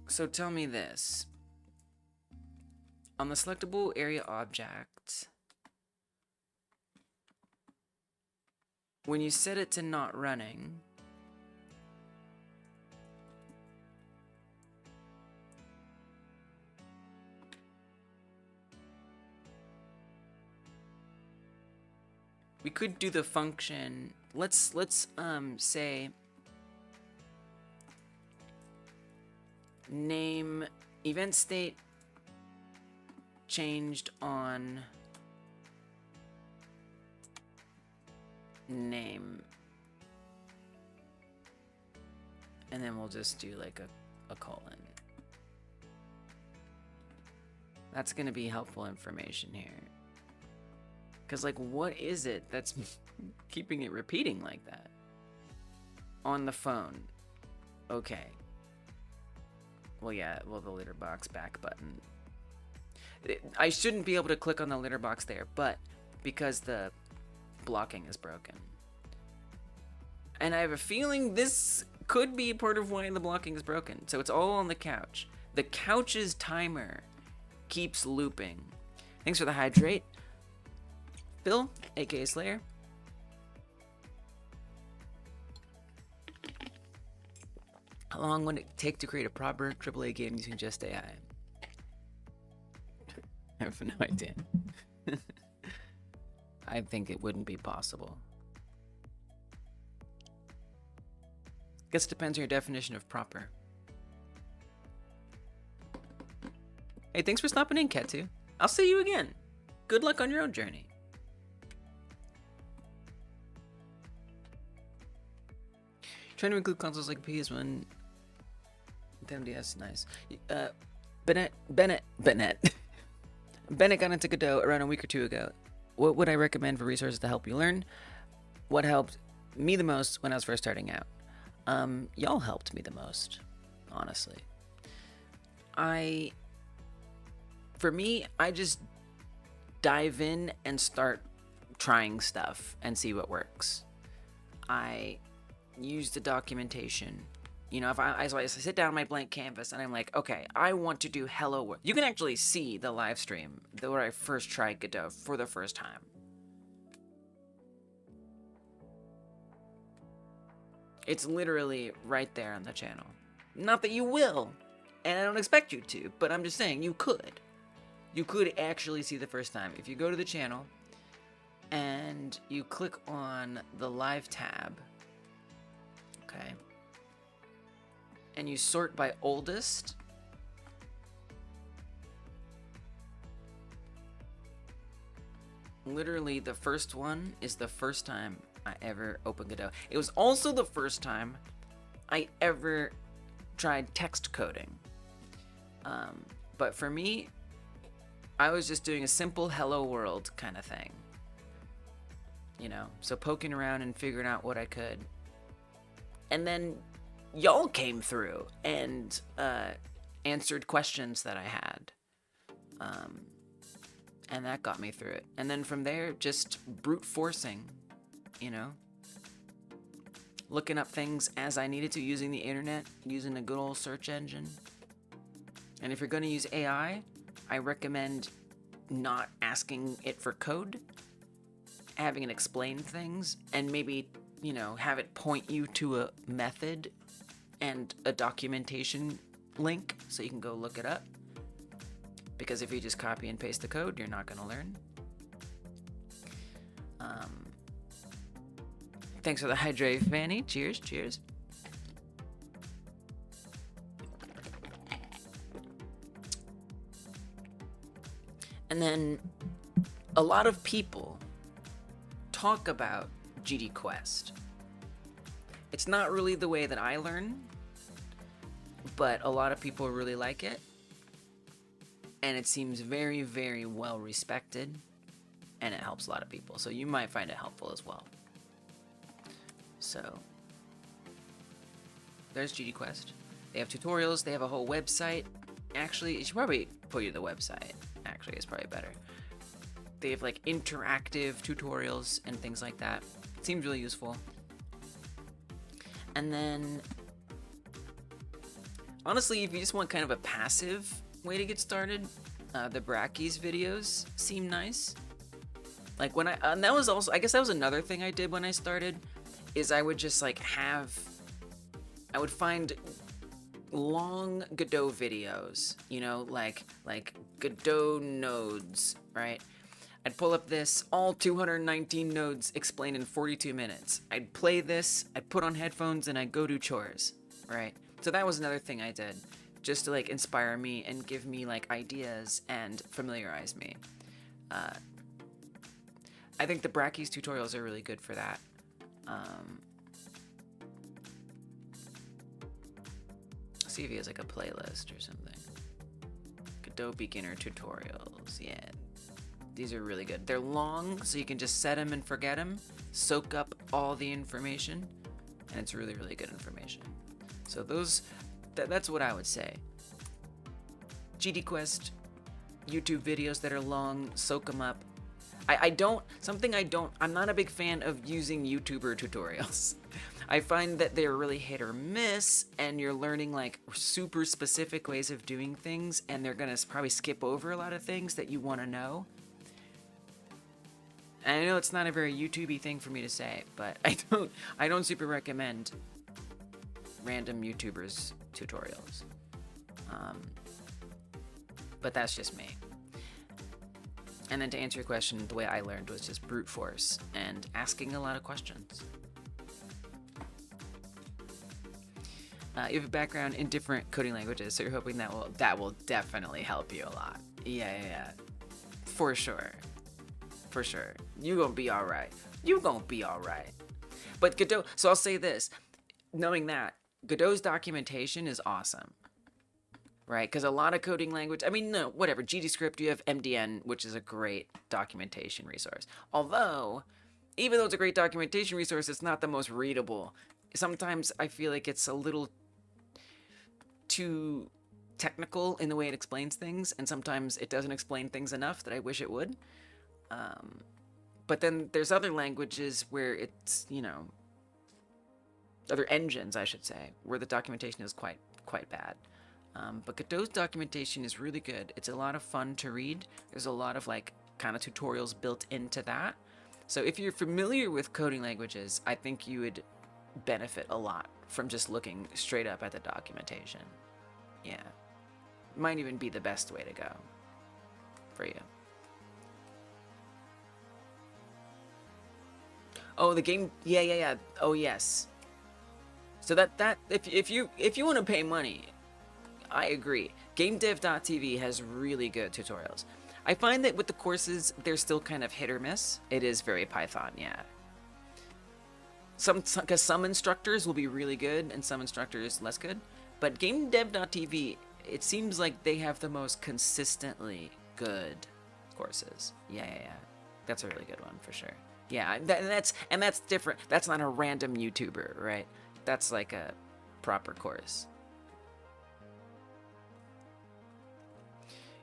Speaker 1: So tell me this. On the selectable area object, when you set it to not running, we could do the function. Let's say name event state changed on name, and then we'll just do like a colon. That's gonna be helpful information here, because like, what is it that's keeping it repeating like that on the phone? Okay. Well, yeah, well, the litter box back button. I shouldn't be able to click on the litter box there, but because the blocking is broken. And I have a feeling this could be part of why the blocking is broken. So it's all on the couch. The couch's timer keeps looping. Thanks for the hydrate, Phil, aka Slayer. How long would it take to create a proper AAA game using just AI? I have no idea. I think it wouldn't be possible. Guess it depends on your definition of proper. Hey, thanks for stopping in, Ketu. I'll see you again. Good luck on your own journey. Trying to include consoles like PS1, MDS, nice. Bennett got into Godot around a week or two ago. What would I recommend for resources to help you learn? What helped me the most when I was first starting out? Y'all helped me the most, honestly. For me, I just dive in and start trying stuff and see what works. I use the documentation. You know, if I sit down on my blank canvas and I'm like, okay, I want to do hello world. You can actually see the live stream where I first tried Godot for the first time. It's literally right there on the channel. Not that you will, and I don't expect you to, but I'm just saying you could. You could actually see the first time. If you go to the channel, and you click on the live tab, okay, and you sort by oldest. Literally, the first one is the first time I ever opened Godot. It was also the first time I ever tried text coding. But for me, I was just doing a simple hello world kind of thing. You know, so poking around and figuring out what I could. And then y'all came through and answered questions that I had. And that got me through it. And then from there, just brute forcing, you know? Looking up things as I needed to, using the internet, using a good old search engine. And if you're gonna use AI, I recommend not asking it for code, having it explain things, and maybe, you know, have it point you to a method and a documentation link so you can go look it up. Because if you just copy and paste the code, you're not going to learn. Thanks for the hydrate, Fanny. Cheers, cheers. And then a lot of people talk about GD Quest. It's not really the way that I learn, but a lot of people really like it. And it seems very, very well respected, and it helps a lot of people. So you might find it helpful as well. So there's GD Quest. They have tutorials. They have a whole website. Actually, it should probably put you to the website. Actually, it's probably better. They have like interactive tutorials and things like that. It seems really useful. And then, honestly, if you just want kind of a passive way to get started, the Brackeys videos seem nice. Like when and that was also, I guess that was another thing I did when I started, is I would just like I would find long Godot videos, you know, like Godot nodes, right? I'd pull up this, all 219 nodes explained in 42 minutes. I'd play this, I'd put on headphones, and I'd go do chores, right? So that was another thing I did, just to like inspire me and give me like ideas and familiarize me. I think the Brackeys tutorials are really good for that. See if he has like a playlist or something. Godot beginner tutorials, yeah. These are really good. They're long, so you can just set them and forget them, soak up all the information, and it's really, really good information. So that's what I would say. GD Quest, YouTube videos that are long, soak them up. I'm not a big fan of using YouTuber tutorials. I find that they're really hit or miss, and you're learning like super specific ways of doing things, and they're gonna probably skip over a lot of things that you want to know. And I know it's not a very YouTube-y thing for me to say, but I don't super recommend random YouTubers tutorials. But that's just me. And then to answer your question, the way I learned was just brute force and asking a lot of questions. You have a background in different coding languages, so you're hoping that will definitely help you a lot. Yeah. For sure. For sure. You gonna be alright. But Godot, so I'll say this, knowing that, Godot's documentation is awesome. Right? Because a lot of coding language, I mean, no, whatever, GDScript, you have MDN, which is a great documentation resource. Although, even though it's a great documentation resource, it's not the most readable. Sometimes I feel like it's a little too technical in the way it explains things, and sometimes it doesn't explain things enough that I wish it would. But then there's other languages where it's, you know, other engines, I should say, where the documentation is quite bad. But Godot's documentation is really good. It's a lot of fun to read. There's a lot of like kind of tutorials built into that. So if you're familiar with coding languages, I think you would benefit a lot from just looking straight up at the documentation. Yeah. Might even be the best way to go for you. Oh, the game. Yeah, yeah, yeah. Oh, yes. So if you want to pay money, I agree. GameDev.tv has really good tutorials. I find that with the courses, they're still kind of hit or miss. It is very Python, yeah. Because some instructors will be really good and some instructors less good. But GameDev.tv, it seems like they have the most consistently good courses. Yeah, yeah, yeah. That's a really good one for sure. Yeah, that's different. That's not a random YouTuber, right? That's like a proper course.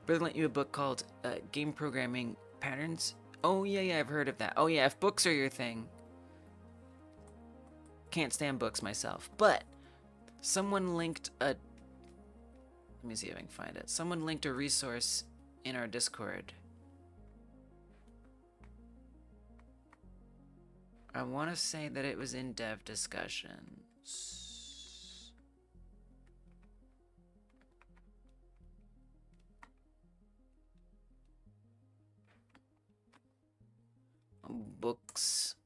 Speaker 1: Brother lent you a book called Game Programming Patterns. Oh yeah, yeah, I've heard of that. Oh yeah, if books are your thing, can't stand books myself, but someone linked a. Let me see if I can find it. Someone linked a resource in our Discord. I want to say that it was in dev discussions. Books.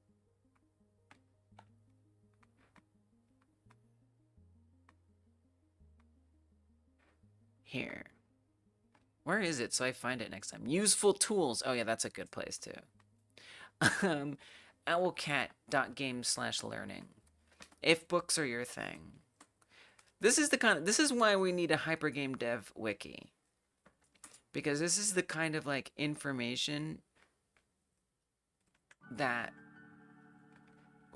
Speaker 1: Here. Where is it so I find it next time? Useful tools. Oh yeah, that's a good place too. Owlcat.game/learning. If books are your thing. This is why we need a hypergame dev wiki. Because this is the kind of like information that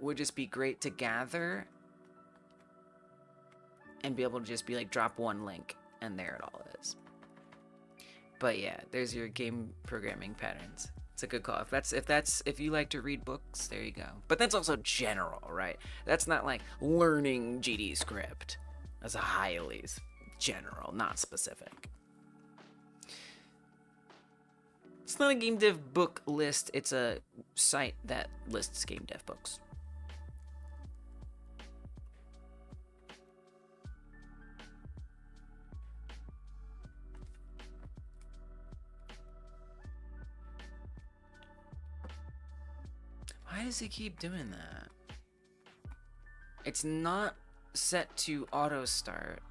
Speaker 1: would just be great to gather and be able to just be like drop one link and there it all is. But yeah, there's your game programming patterns. It's a good call. If you like to read books, there you go. But that's also general, right? That's not like learning GD script. That's a highly general, not specific. It's not a game dev book list, it's a site that lists game dev books. Why does it keep doing that? It's not set to auto start.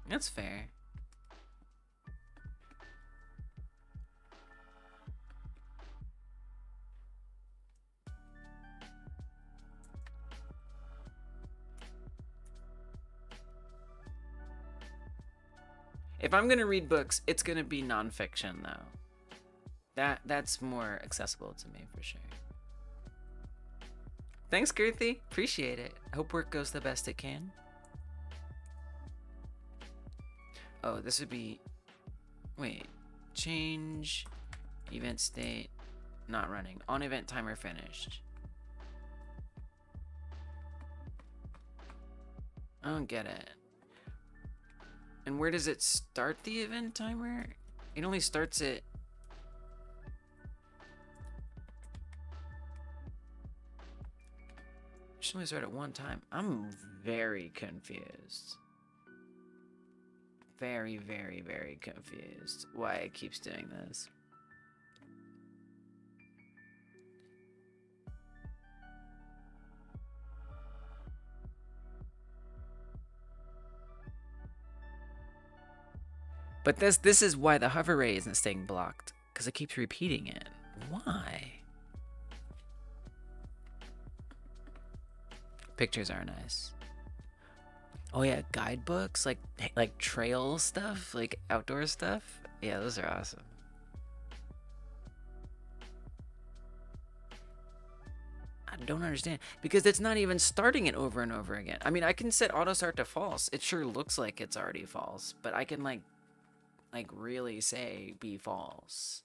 Speaker 1: That's fair. If I'm gonna read books, it's gonna be nonfiction though. That's more accessible to me for sure. Thanks, Girthy. Appreciate it. Hope work goes the best it can. Oh, this would be... Wait. Change event state not running. On event timer finished. I don't get it. And where does it start the event timer? It only starts it... It should only start at one time. I'm very confused. Very, very, very confused why it keeps doing this. But this is why the hover ray isn't staying blocked, because it keeps repeating it. Why? Pictures are nice. Oh yeah, guidebooks, like trail stuff, like outdoor stuff. Yeah, those are awesome. I don't understand because it's not even starting it over and over again. I mean, I can set auto start to false. It sure looks like it's already false, but I can like really say be false.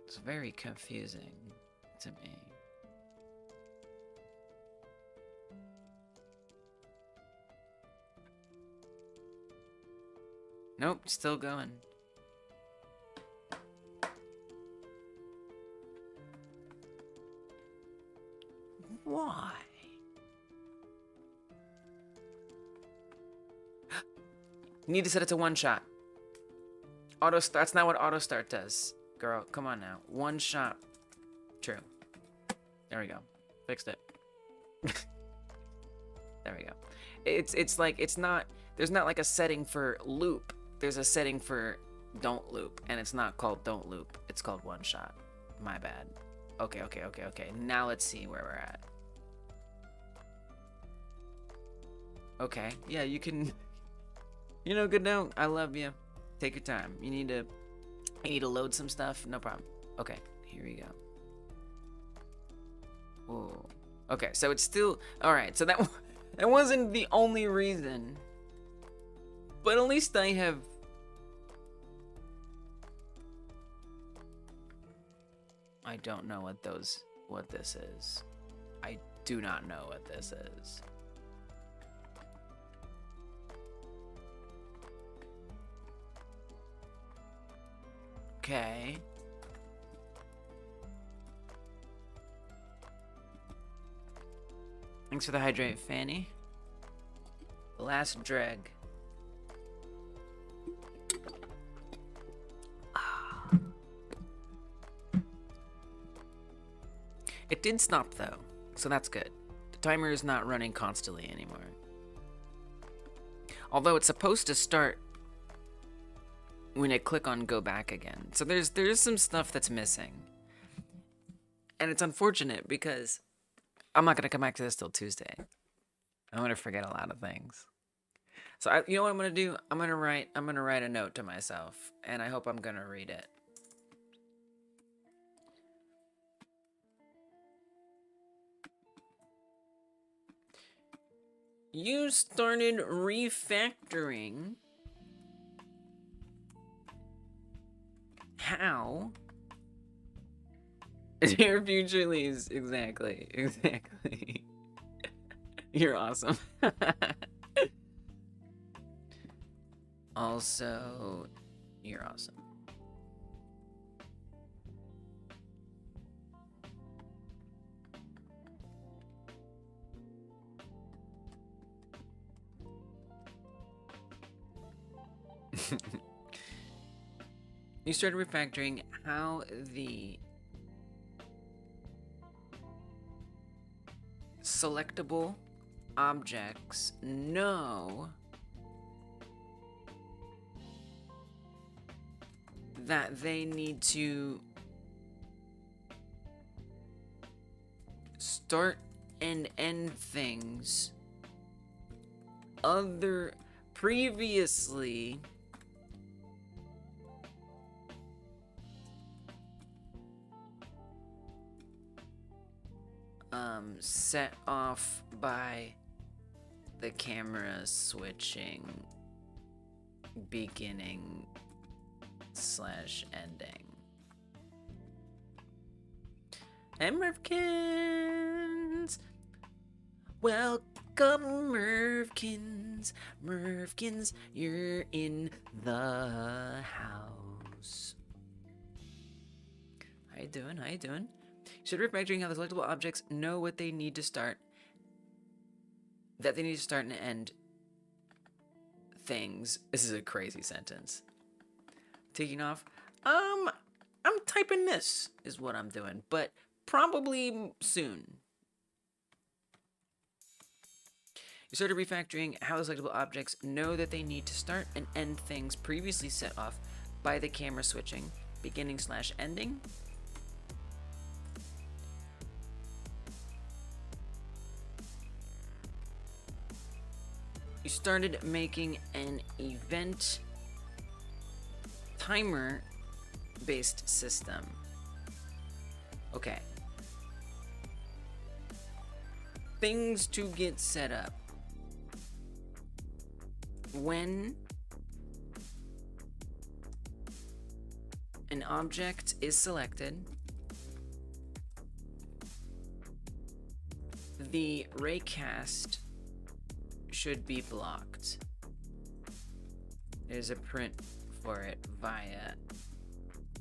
Speaker 1: It's very confusing to me. Nope, still going. Why? You need to set it to one shot. Auto start. That's not what auto start does. Girl, come on now. One shot. True. There we go. Fixed it. There we go. It's like, it's not, there's not like a setting for loop. There's a setting for don't loop, and it's not called don't loop. It's called one shot. My bad. Okay. Now let's see where we're at. Okay. Yeah, you can, you know, Godot, I love you. Take your time. You need to load some stuff. No problem. Okay, here we go. Whoa. Okay, so it's still, all right. So that wasn't the only reason, but at least I have. I don't know what this is. I do not know what this is. Okay. Thanks for the hydrate, Fanny. The last dreg. It did stop though, so that's good. The timer is not running constantly anymore. Although it's supposed to start when I click on go back again. So there's some stuff that's missing. And it's unfortunate because I'm not gonna come back to this till Tuesday. I'm gonna forget a lot of things. So you know what I'm gonna do? I'm gonna write a note to myself, and I hope I'm gonna read it. You started refactoring how your future leaves. Exactly. You're awesome. Also, you're awesome. You started refactoring how the selectable objects know that they need to start and end things other previously set off by the camera switching beginning / ending. And Mervkins! Welcome, Mervkins! Mervkins, you're in the house. How you doing? How you doing? Should refactoring how the selectable objects know what they need to start, that they need to start and end things. This is a crazy sentence. Taking off. I'm typing this is what I'm doing, but probably soon. You started refactoring how the selectable objects know that they need to start and end things previously set off by the camera switching, beginning / ending. You started making an event timer based system. Okay. Things to get set up. When an object is selected, the raycast should be blocked. There's a print for it via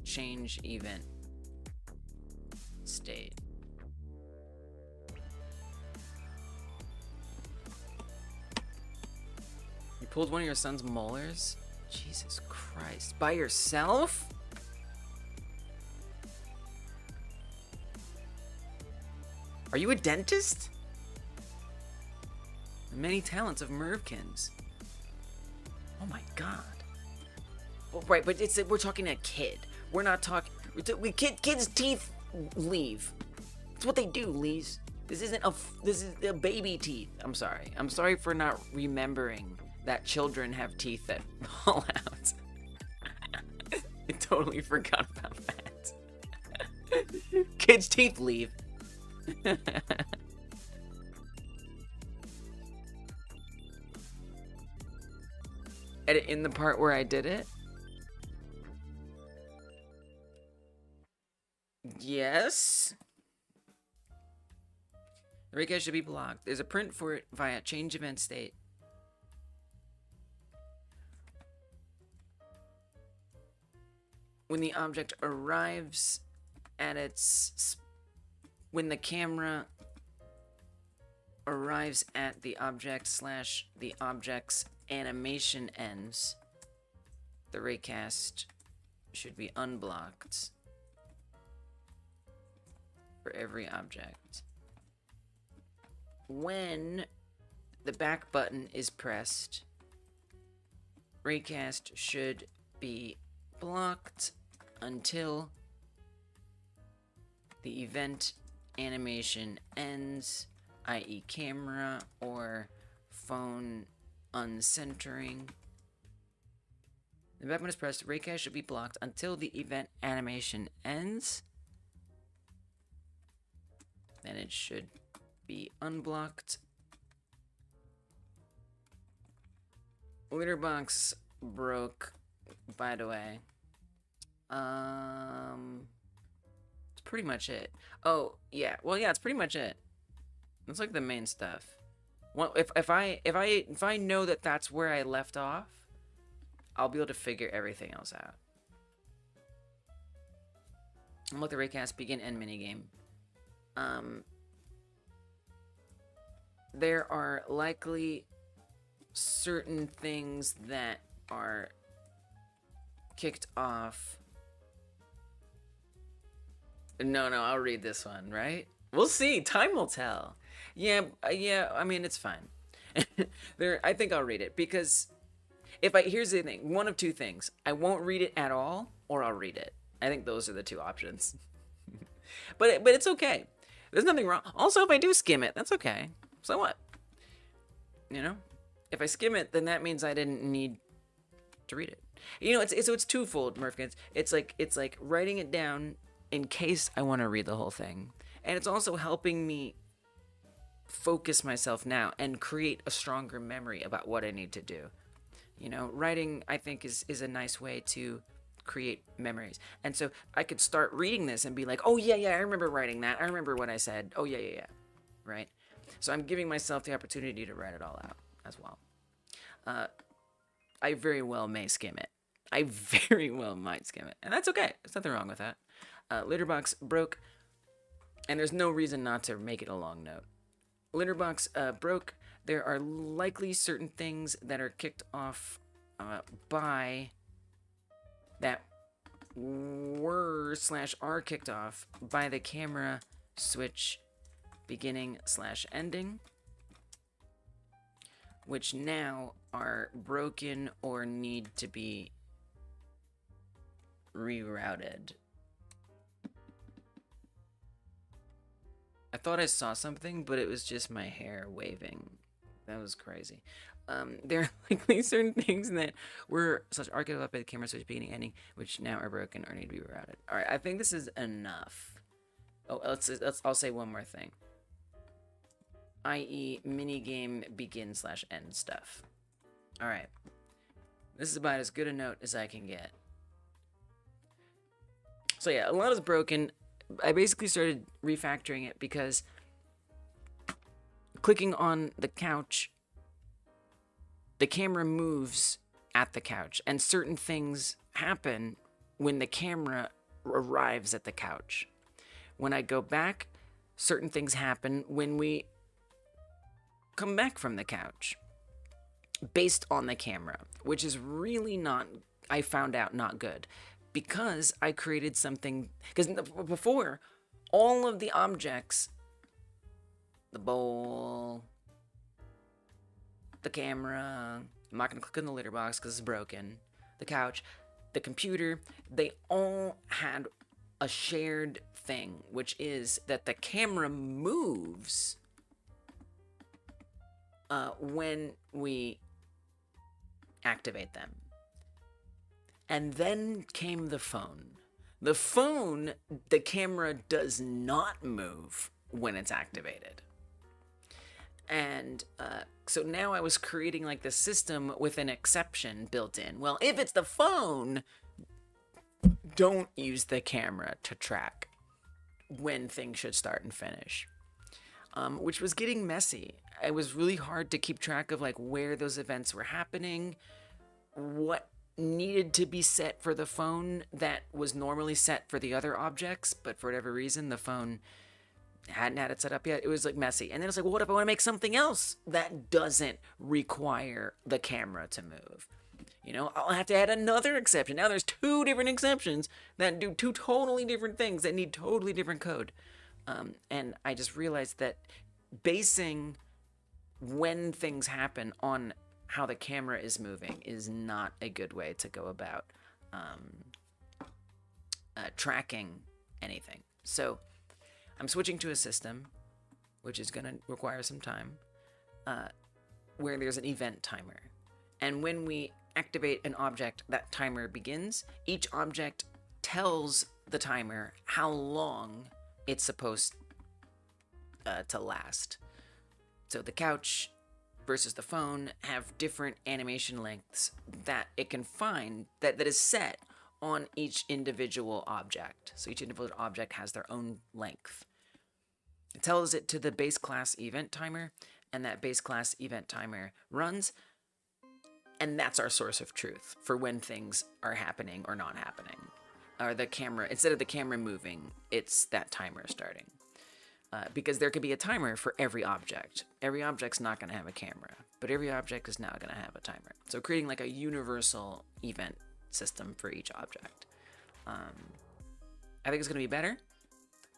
Speaker 1: change event state. Pulled one of your son's molars? Jesus Christ. By yourself? Are you a dentist? The many talents of Mervkins. Oh my god. Well, right, but we're talking a kid. We're not talking. Kids' teeth leave. That's what they do, Lise. This is a baby teeth. I'm sorry. I'm sorry for not remembering that children have teeth that fall out. I totally forgot about that. Kids' teeth leave. Edit in the part where I did it? Yes. The raycast should be blocked. There's a print for it via change event state. When the object arrives at its... When the camera arrives at the object / the object's animation ends, the raycast should be unblocked for every object. When the back button is pressed, raycast should be blocked until the event animation ends, i.e. camera or phone uncentering. The back button is pressed, raycast should be blocked until the event animation ends. Then it should be unblocked. Litterbox broke, by the way. It's pretty much it. Oh, yeah. Well, yeah, it's pretty much it. That's like the main stuff. Well, if I know that that's where I left off, I'll be able to figure everything else out. Unlock the raycast begin end minigame. There are likely certain things that are kicked off. No, I'll read this one, right? We'll see. Time will tell. Yeah, I mean, it's fine. I think I'll read it because here's the thing. One of two things. I won't read it at all or I'll read it. I think those are the two options. but it's okay. There's nothing wrong. Also, if I do skim it, that's okay. So what? You know? If I skim it, then that means I didn't need to read it. You know, it's twofold, Murphkins. It's like writing it down in case I want to read the whole thing. And it's also helping me focus myself now and create a stronger memory about what I need to do. You know, writing, I think, is a nice way to create memories. And so I could start reading this and be like, oh, yeah, I remember writing that. I remember what I said. Oh, yeah. Right? So I'm giving myself the opportunity to write it all out as well. I very well may skim it. I very well might skim it. And that's okay. There's nothing wrong with that. Litterbox broke, and there's no reason not to make it a long note. Litterbox broke. There are likely certain things that are kicked off by that were / are kicked off by the camera switch beginning / ending, which now are broken or need to be rerouted. I thought I saw something, but it was just my hair waving. That was crazy. There are likely certain things that were / are kicked off by the camera switch beginning ending, which now are broken or need to be rerouted. All right, I think this is enough. Oh, I'll say one more thing. I.e. minigame begin / end stuff. Alright. This is about as good a note as I can get. So yeah, a lot is broken. I basically started refactoring it because clicking on the couch, the camera moves at the couch, and certain things happen when the camera arrives at the couch. When I go back, certain things happen when we come back from the couch. based on the camera, which is really not, I found out, not good, because I created something, because before, all of the objects, the bowl, the camera, I'm not going to click on the litter box because it's broken, the couch, the computer, they all had a shared thing, which is that the camera moves when we activate them. And then came the phone. The phone, the camera does not move when it's activated. And so now I was creating like the system with an exception built in. Well, if it's the phone, don't use the camera to track when things should start and finish. Which was getting messy. It was really hard to keep track of like where those events were happening, what needed to be set for the phone that was normally set for the other objects, but for whatever reason the phone hadn't had it set up yet. It was like messy. And then it's like, well, what if I want to make something else that doesn't require the camera to move? You know, I'll have to add another exception. Now there's 2 different exceptions that do 2 totally different things that need totally different code. And I just realized that basing when things happen on how the camera is moving is not a good way to go about tracking anything. So I'm switching to a system, which is going to require some time, where there's an event timer. And when we activate an object, that timer begins. Each object tells the timer how long it's supposed to last. So the couch versus the phone have different animation lengths that it can find that is set on each individual object. So each individual object has their own length. It tells it to the base class event timer, and that base class event timer runs, and that's our source of truth for when things are happening or not happening. Or the camera, instead of the camera moving, it's that timer starting. Because there could be a timer for every object. Every object's not going to have a camera, but every object is now going to have a timer. So creating like a universal event system for each object. I think it's going to be better,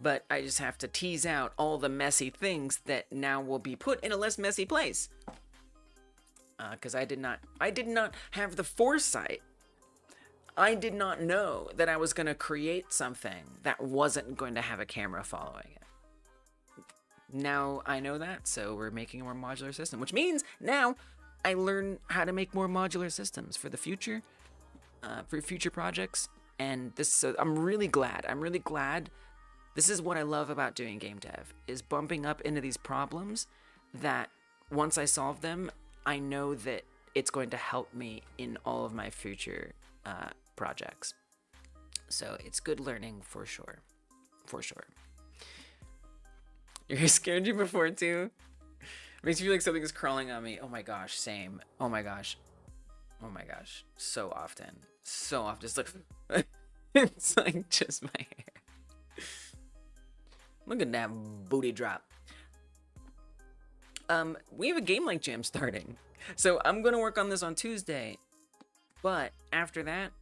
Speaker 1: but I just have to tease out all the messy things that now will be put in a less messy place. Because I did not have the foresight. I did not know that I was going to create something that wasn't going to have a camera following it. Now I know that, so we're making a more modular system, which means now I learn how to make more modular systems for the future, for future projects. And this, so I'm really glad. This is what I love about doing game dev, is bumping up into these problems that once I solve them, I know that it's going to help me in all of my future projects. So it's good learning for sure. For sure. You're scared you before too? Makes me feel like something is crawling on me. Oh my gosh, same. Oh my gosh. Oh my gosh. So often. So often. It's like, it's like just my hair. Look at that booty drop. We have a game like jam starting. So I'm going to work on this on Tuesday. But after that,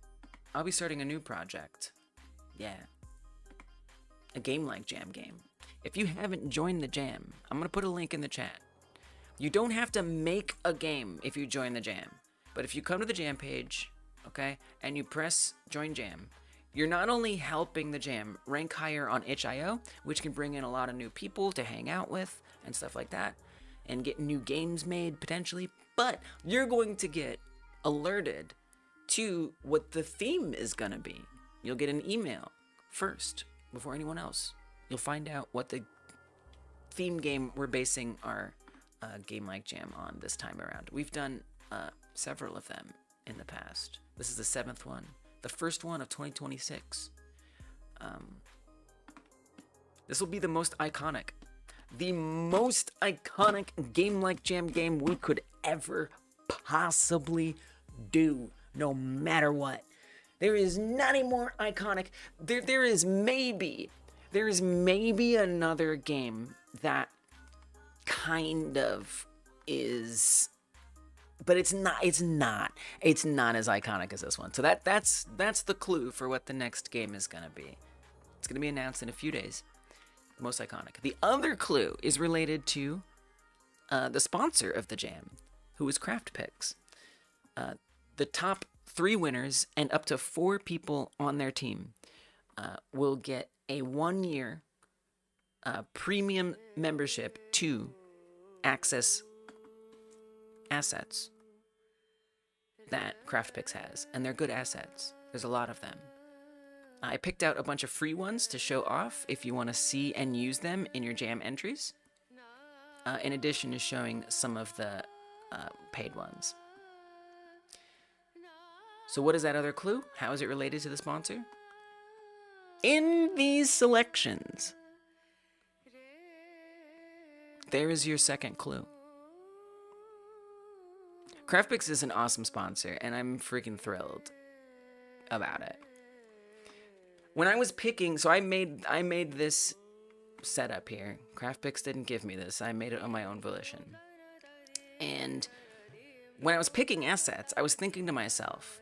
Speaker 1: I'll be starting a new project. Yeah. A game like jam game. If you haven't joined the jam, I'm going to put a link in the chat. You don't have to make a game if you join the jam. But if you come to the jam page, okay, and you press join jam, you're not only helping the jam rank higher on itch.io, which can bring in a lot of new people to hang out with and stuff like that, and get new games made potentially, but you're going to get alerted to what the theme is going to be. You'll get an email first before anyone else. You'll find out what the theme game we're basing our game like jam on this time around. We've done several of them in the past. This is the 7th one, the first one of 2026. This will be the most iconic game like jam game we could ever possibly do, no matter what. There is not a more iconic. There is maybe another game that kind of is but it's not it's not as iconic as this one. So that's the clue for what the next game is gonna be. It's gonna be announced in a few days. Most iconic. The other clue is related to the sponsor of the jam, who is CraftPix. The top 3 winners and up to 4 people on their team will get a 1-year premium membership to access assets that CraftPix has, and they're good assets. There's a lot of them. I picked out a bunch of free ones to show off if you want to see and use them in your jam entries, in addition to showing some of the paid ones. So what is that other clue? How is it related to the sponsor? In these selections, there is your second clue. CraftPix is an awesome sponsor, and I'm freaking thrilled about it. When I was picking, so I made this setup here. CraftPix didn't give me this. I made it on my own volition. And when I was picking assets, I was thinking to myself,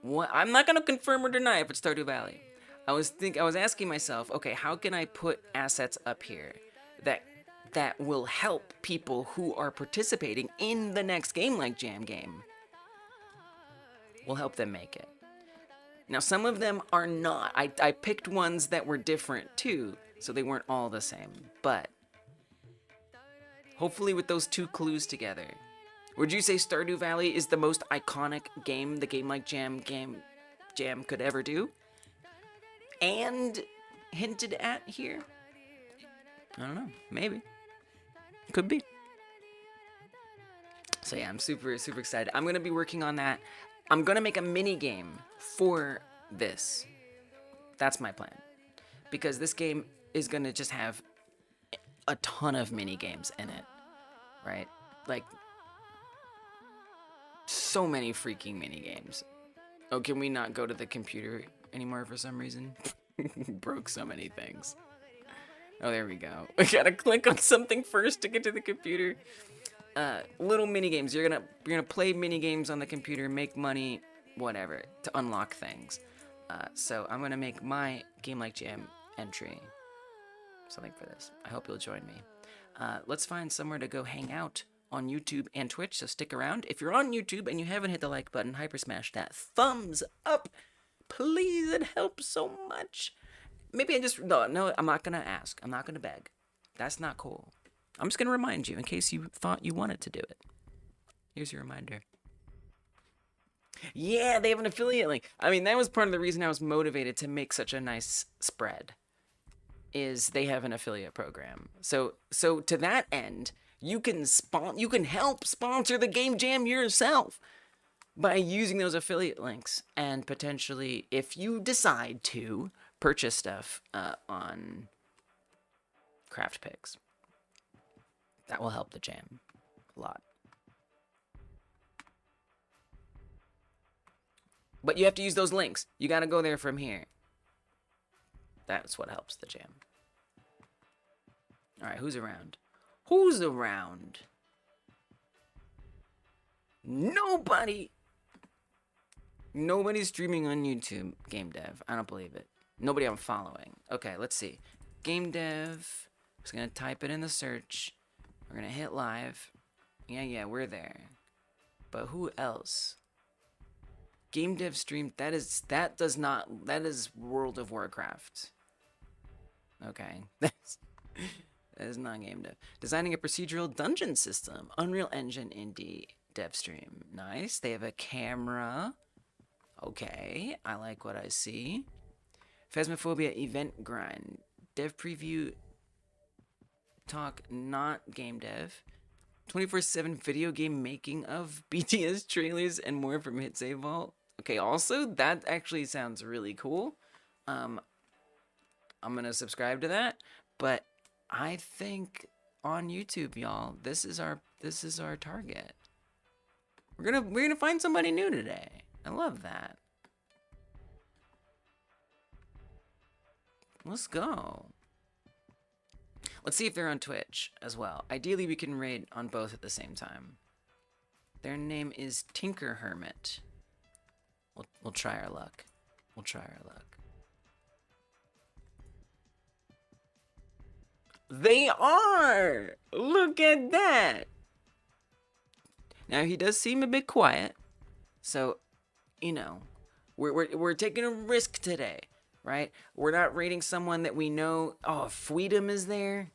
Speaker 1: what, I'm not going to confirm or deny if it's Stardew Valley. I was asking myself, okay, how can I put assets up here that will help people who are participating in the next game like Jam Game? Will help them make it. Now, some of them are not. I picked ones that were different too, so they weren't all the same. But hopefully with those 2 clues together, would you say Stardew Valley is the most iconic game the Game Like Jam could ever do? And hinted at here? I don't know. Maybe. Could be. So yeah, I'm super excited. I'm going to be working on that. I'm going to make a mini game for this. That's my plan. Because this game is going to just have a ton of mini games in it. Right? Like, so many freaking mini games. Oh, can we not go to the computer anymore for some reason? Broke so many things. Oh, there we go. We gotta click on something first to get to the computer. Little mini games. You're gonna play mini games on the computer, make money, whatever, to unlock things. So I'm gonna make my Game Like Jam entry. Something for this. I hope you'll join me. Let's find somewhere to go hang out on YouTube and Twitch, so stick around. If you're on YouTube and you haven't hit the like button, hyper smash that thumbs up. Please, it helps so much. Maybe no, I'm not gonna ask. I'm not gonna beg. That's not cool. I'm just gonna remind you in case you thought you wanted to do it. Here's your reminder. Yeah, they have an affiliate link. I mean, that was part of the reason I was motivated to make such a nice spread. Is they have an affiliate program. So to that end, you can help sponsor the Game Jam yourself by using those affiliate links, and potentially, if you decide to purchase stuff on CraftPix, that will help the jam a lot. But you have to use those links. You got to go there from here. That's what helps the jam. All right, who's around? Who's around? Nobody. Nobody's streaming on YouTube. Game dev. I don't believe it. Nobody I'm following. Okay, let's see. Game dev. I'm just gonna type it in the search. We're gonna hit live. Yeah, we're there. But who else? Game dev stream. That is World of Warcraft. Okay. That is not game dev. Designing a procedural dungeon system. Unreal Engine indie dev stream. Nice. They have a camera. Okay. I like what I see. Phasmophobia event grind. Dev preview talk, not game dev. 24/7 video game making of BTS trailers and more from Hit Save Vault. Okay, also, that actually sounds really cool. I'm gonna subscribe to that, but I think on YouTube, y'all, this is our target. We're gonna find somebody new today. I love that. Let's go. Let's see if they're on Twitch as well. Ideally, we can raid on both at the same time. Their name is Tinker Hermit. We'll try our luck. We'll try our luck. They are! Look at that! Now, he does seem a bit quiet. So, you know, we're taking a risk today, right? We're not rating someone that we know. Oh, Freedom is there.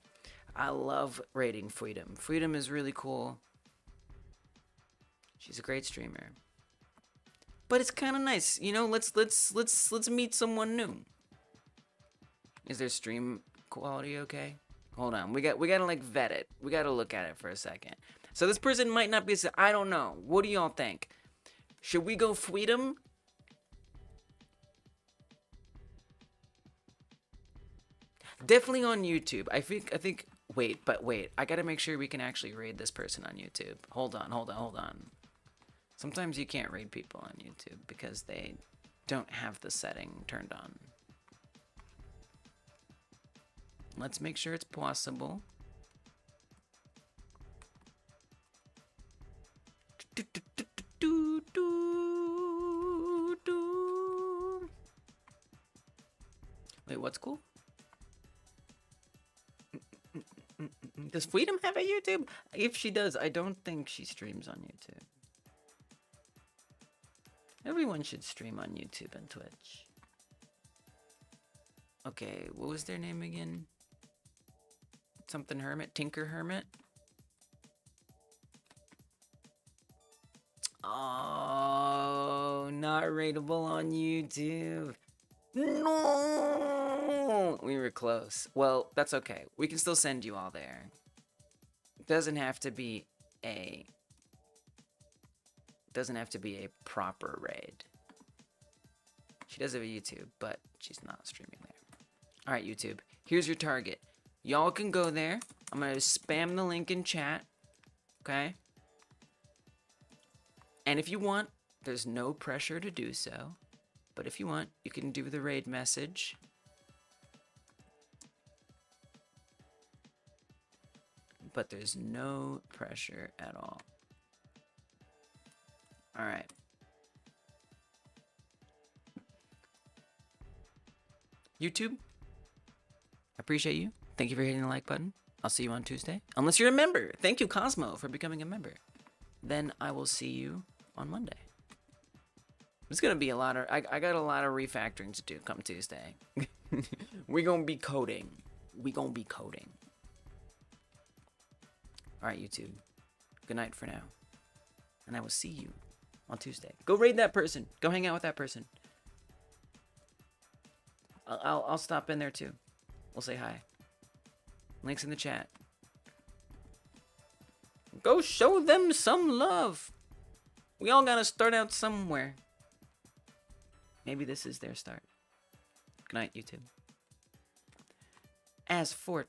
Speaker 1: I love rating Freedom. Freedom is really cool. She's a great streamer. But it's kind of nice, you know. Let's meet someone new. Is their stream quality okay? Hold on, we gotta like vet it. We gotta look at it for a second. So this person might not be. I don't know. What do y'all think? Should we go Freedom? Definitely on YouTube. I think. Wait. I gotta make sure we can actually raid this person on YouTube. Hold on. Sometimes you can't raid people on YouTube because they don't have the setting turned on. Let's make sure it's possible. Wait, what's cool? Does Freedom have a YouTube? If she does, I don't think she streams on YouTube. Everyone should stream on YouTube and Twitch. Okay, what was their name again? Something Hermit? Tinker Hermit? Oh, not rateable on YouTube. No! We were close. Well, that's okay. We can still send you all there. It doesn't have to be a proper raid. She does have a YouTube, but she's not streaming there. All right, YouTube. Here's your target. Y'all can go there. I'm going to spam the link in chat. Okay? And if you want, there's no pressure to do so. But if you want, you can do the raid message. But there's no pressure at all. All right. YouTube, I appreciate you. Thank you for hitting the like button. I'll see you on Tuesday. Unless you're a member. Thank you, Cosmo, for becoming a member. Then I will see you on Monday. It's going to be a lot of... I got a lot of refactoring to do come Tuesday. We're going to be coding. All right, YouTube. Good night for now. And I will see you on Tuesday. Go raid that person. Go hang out with that person. I'll stop in there too. We'll say hi. Links in the chat. Go show them some love. We all gotta start out somewhere. Maybe this is their start. Good night, YouTube. As for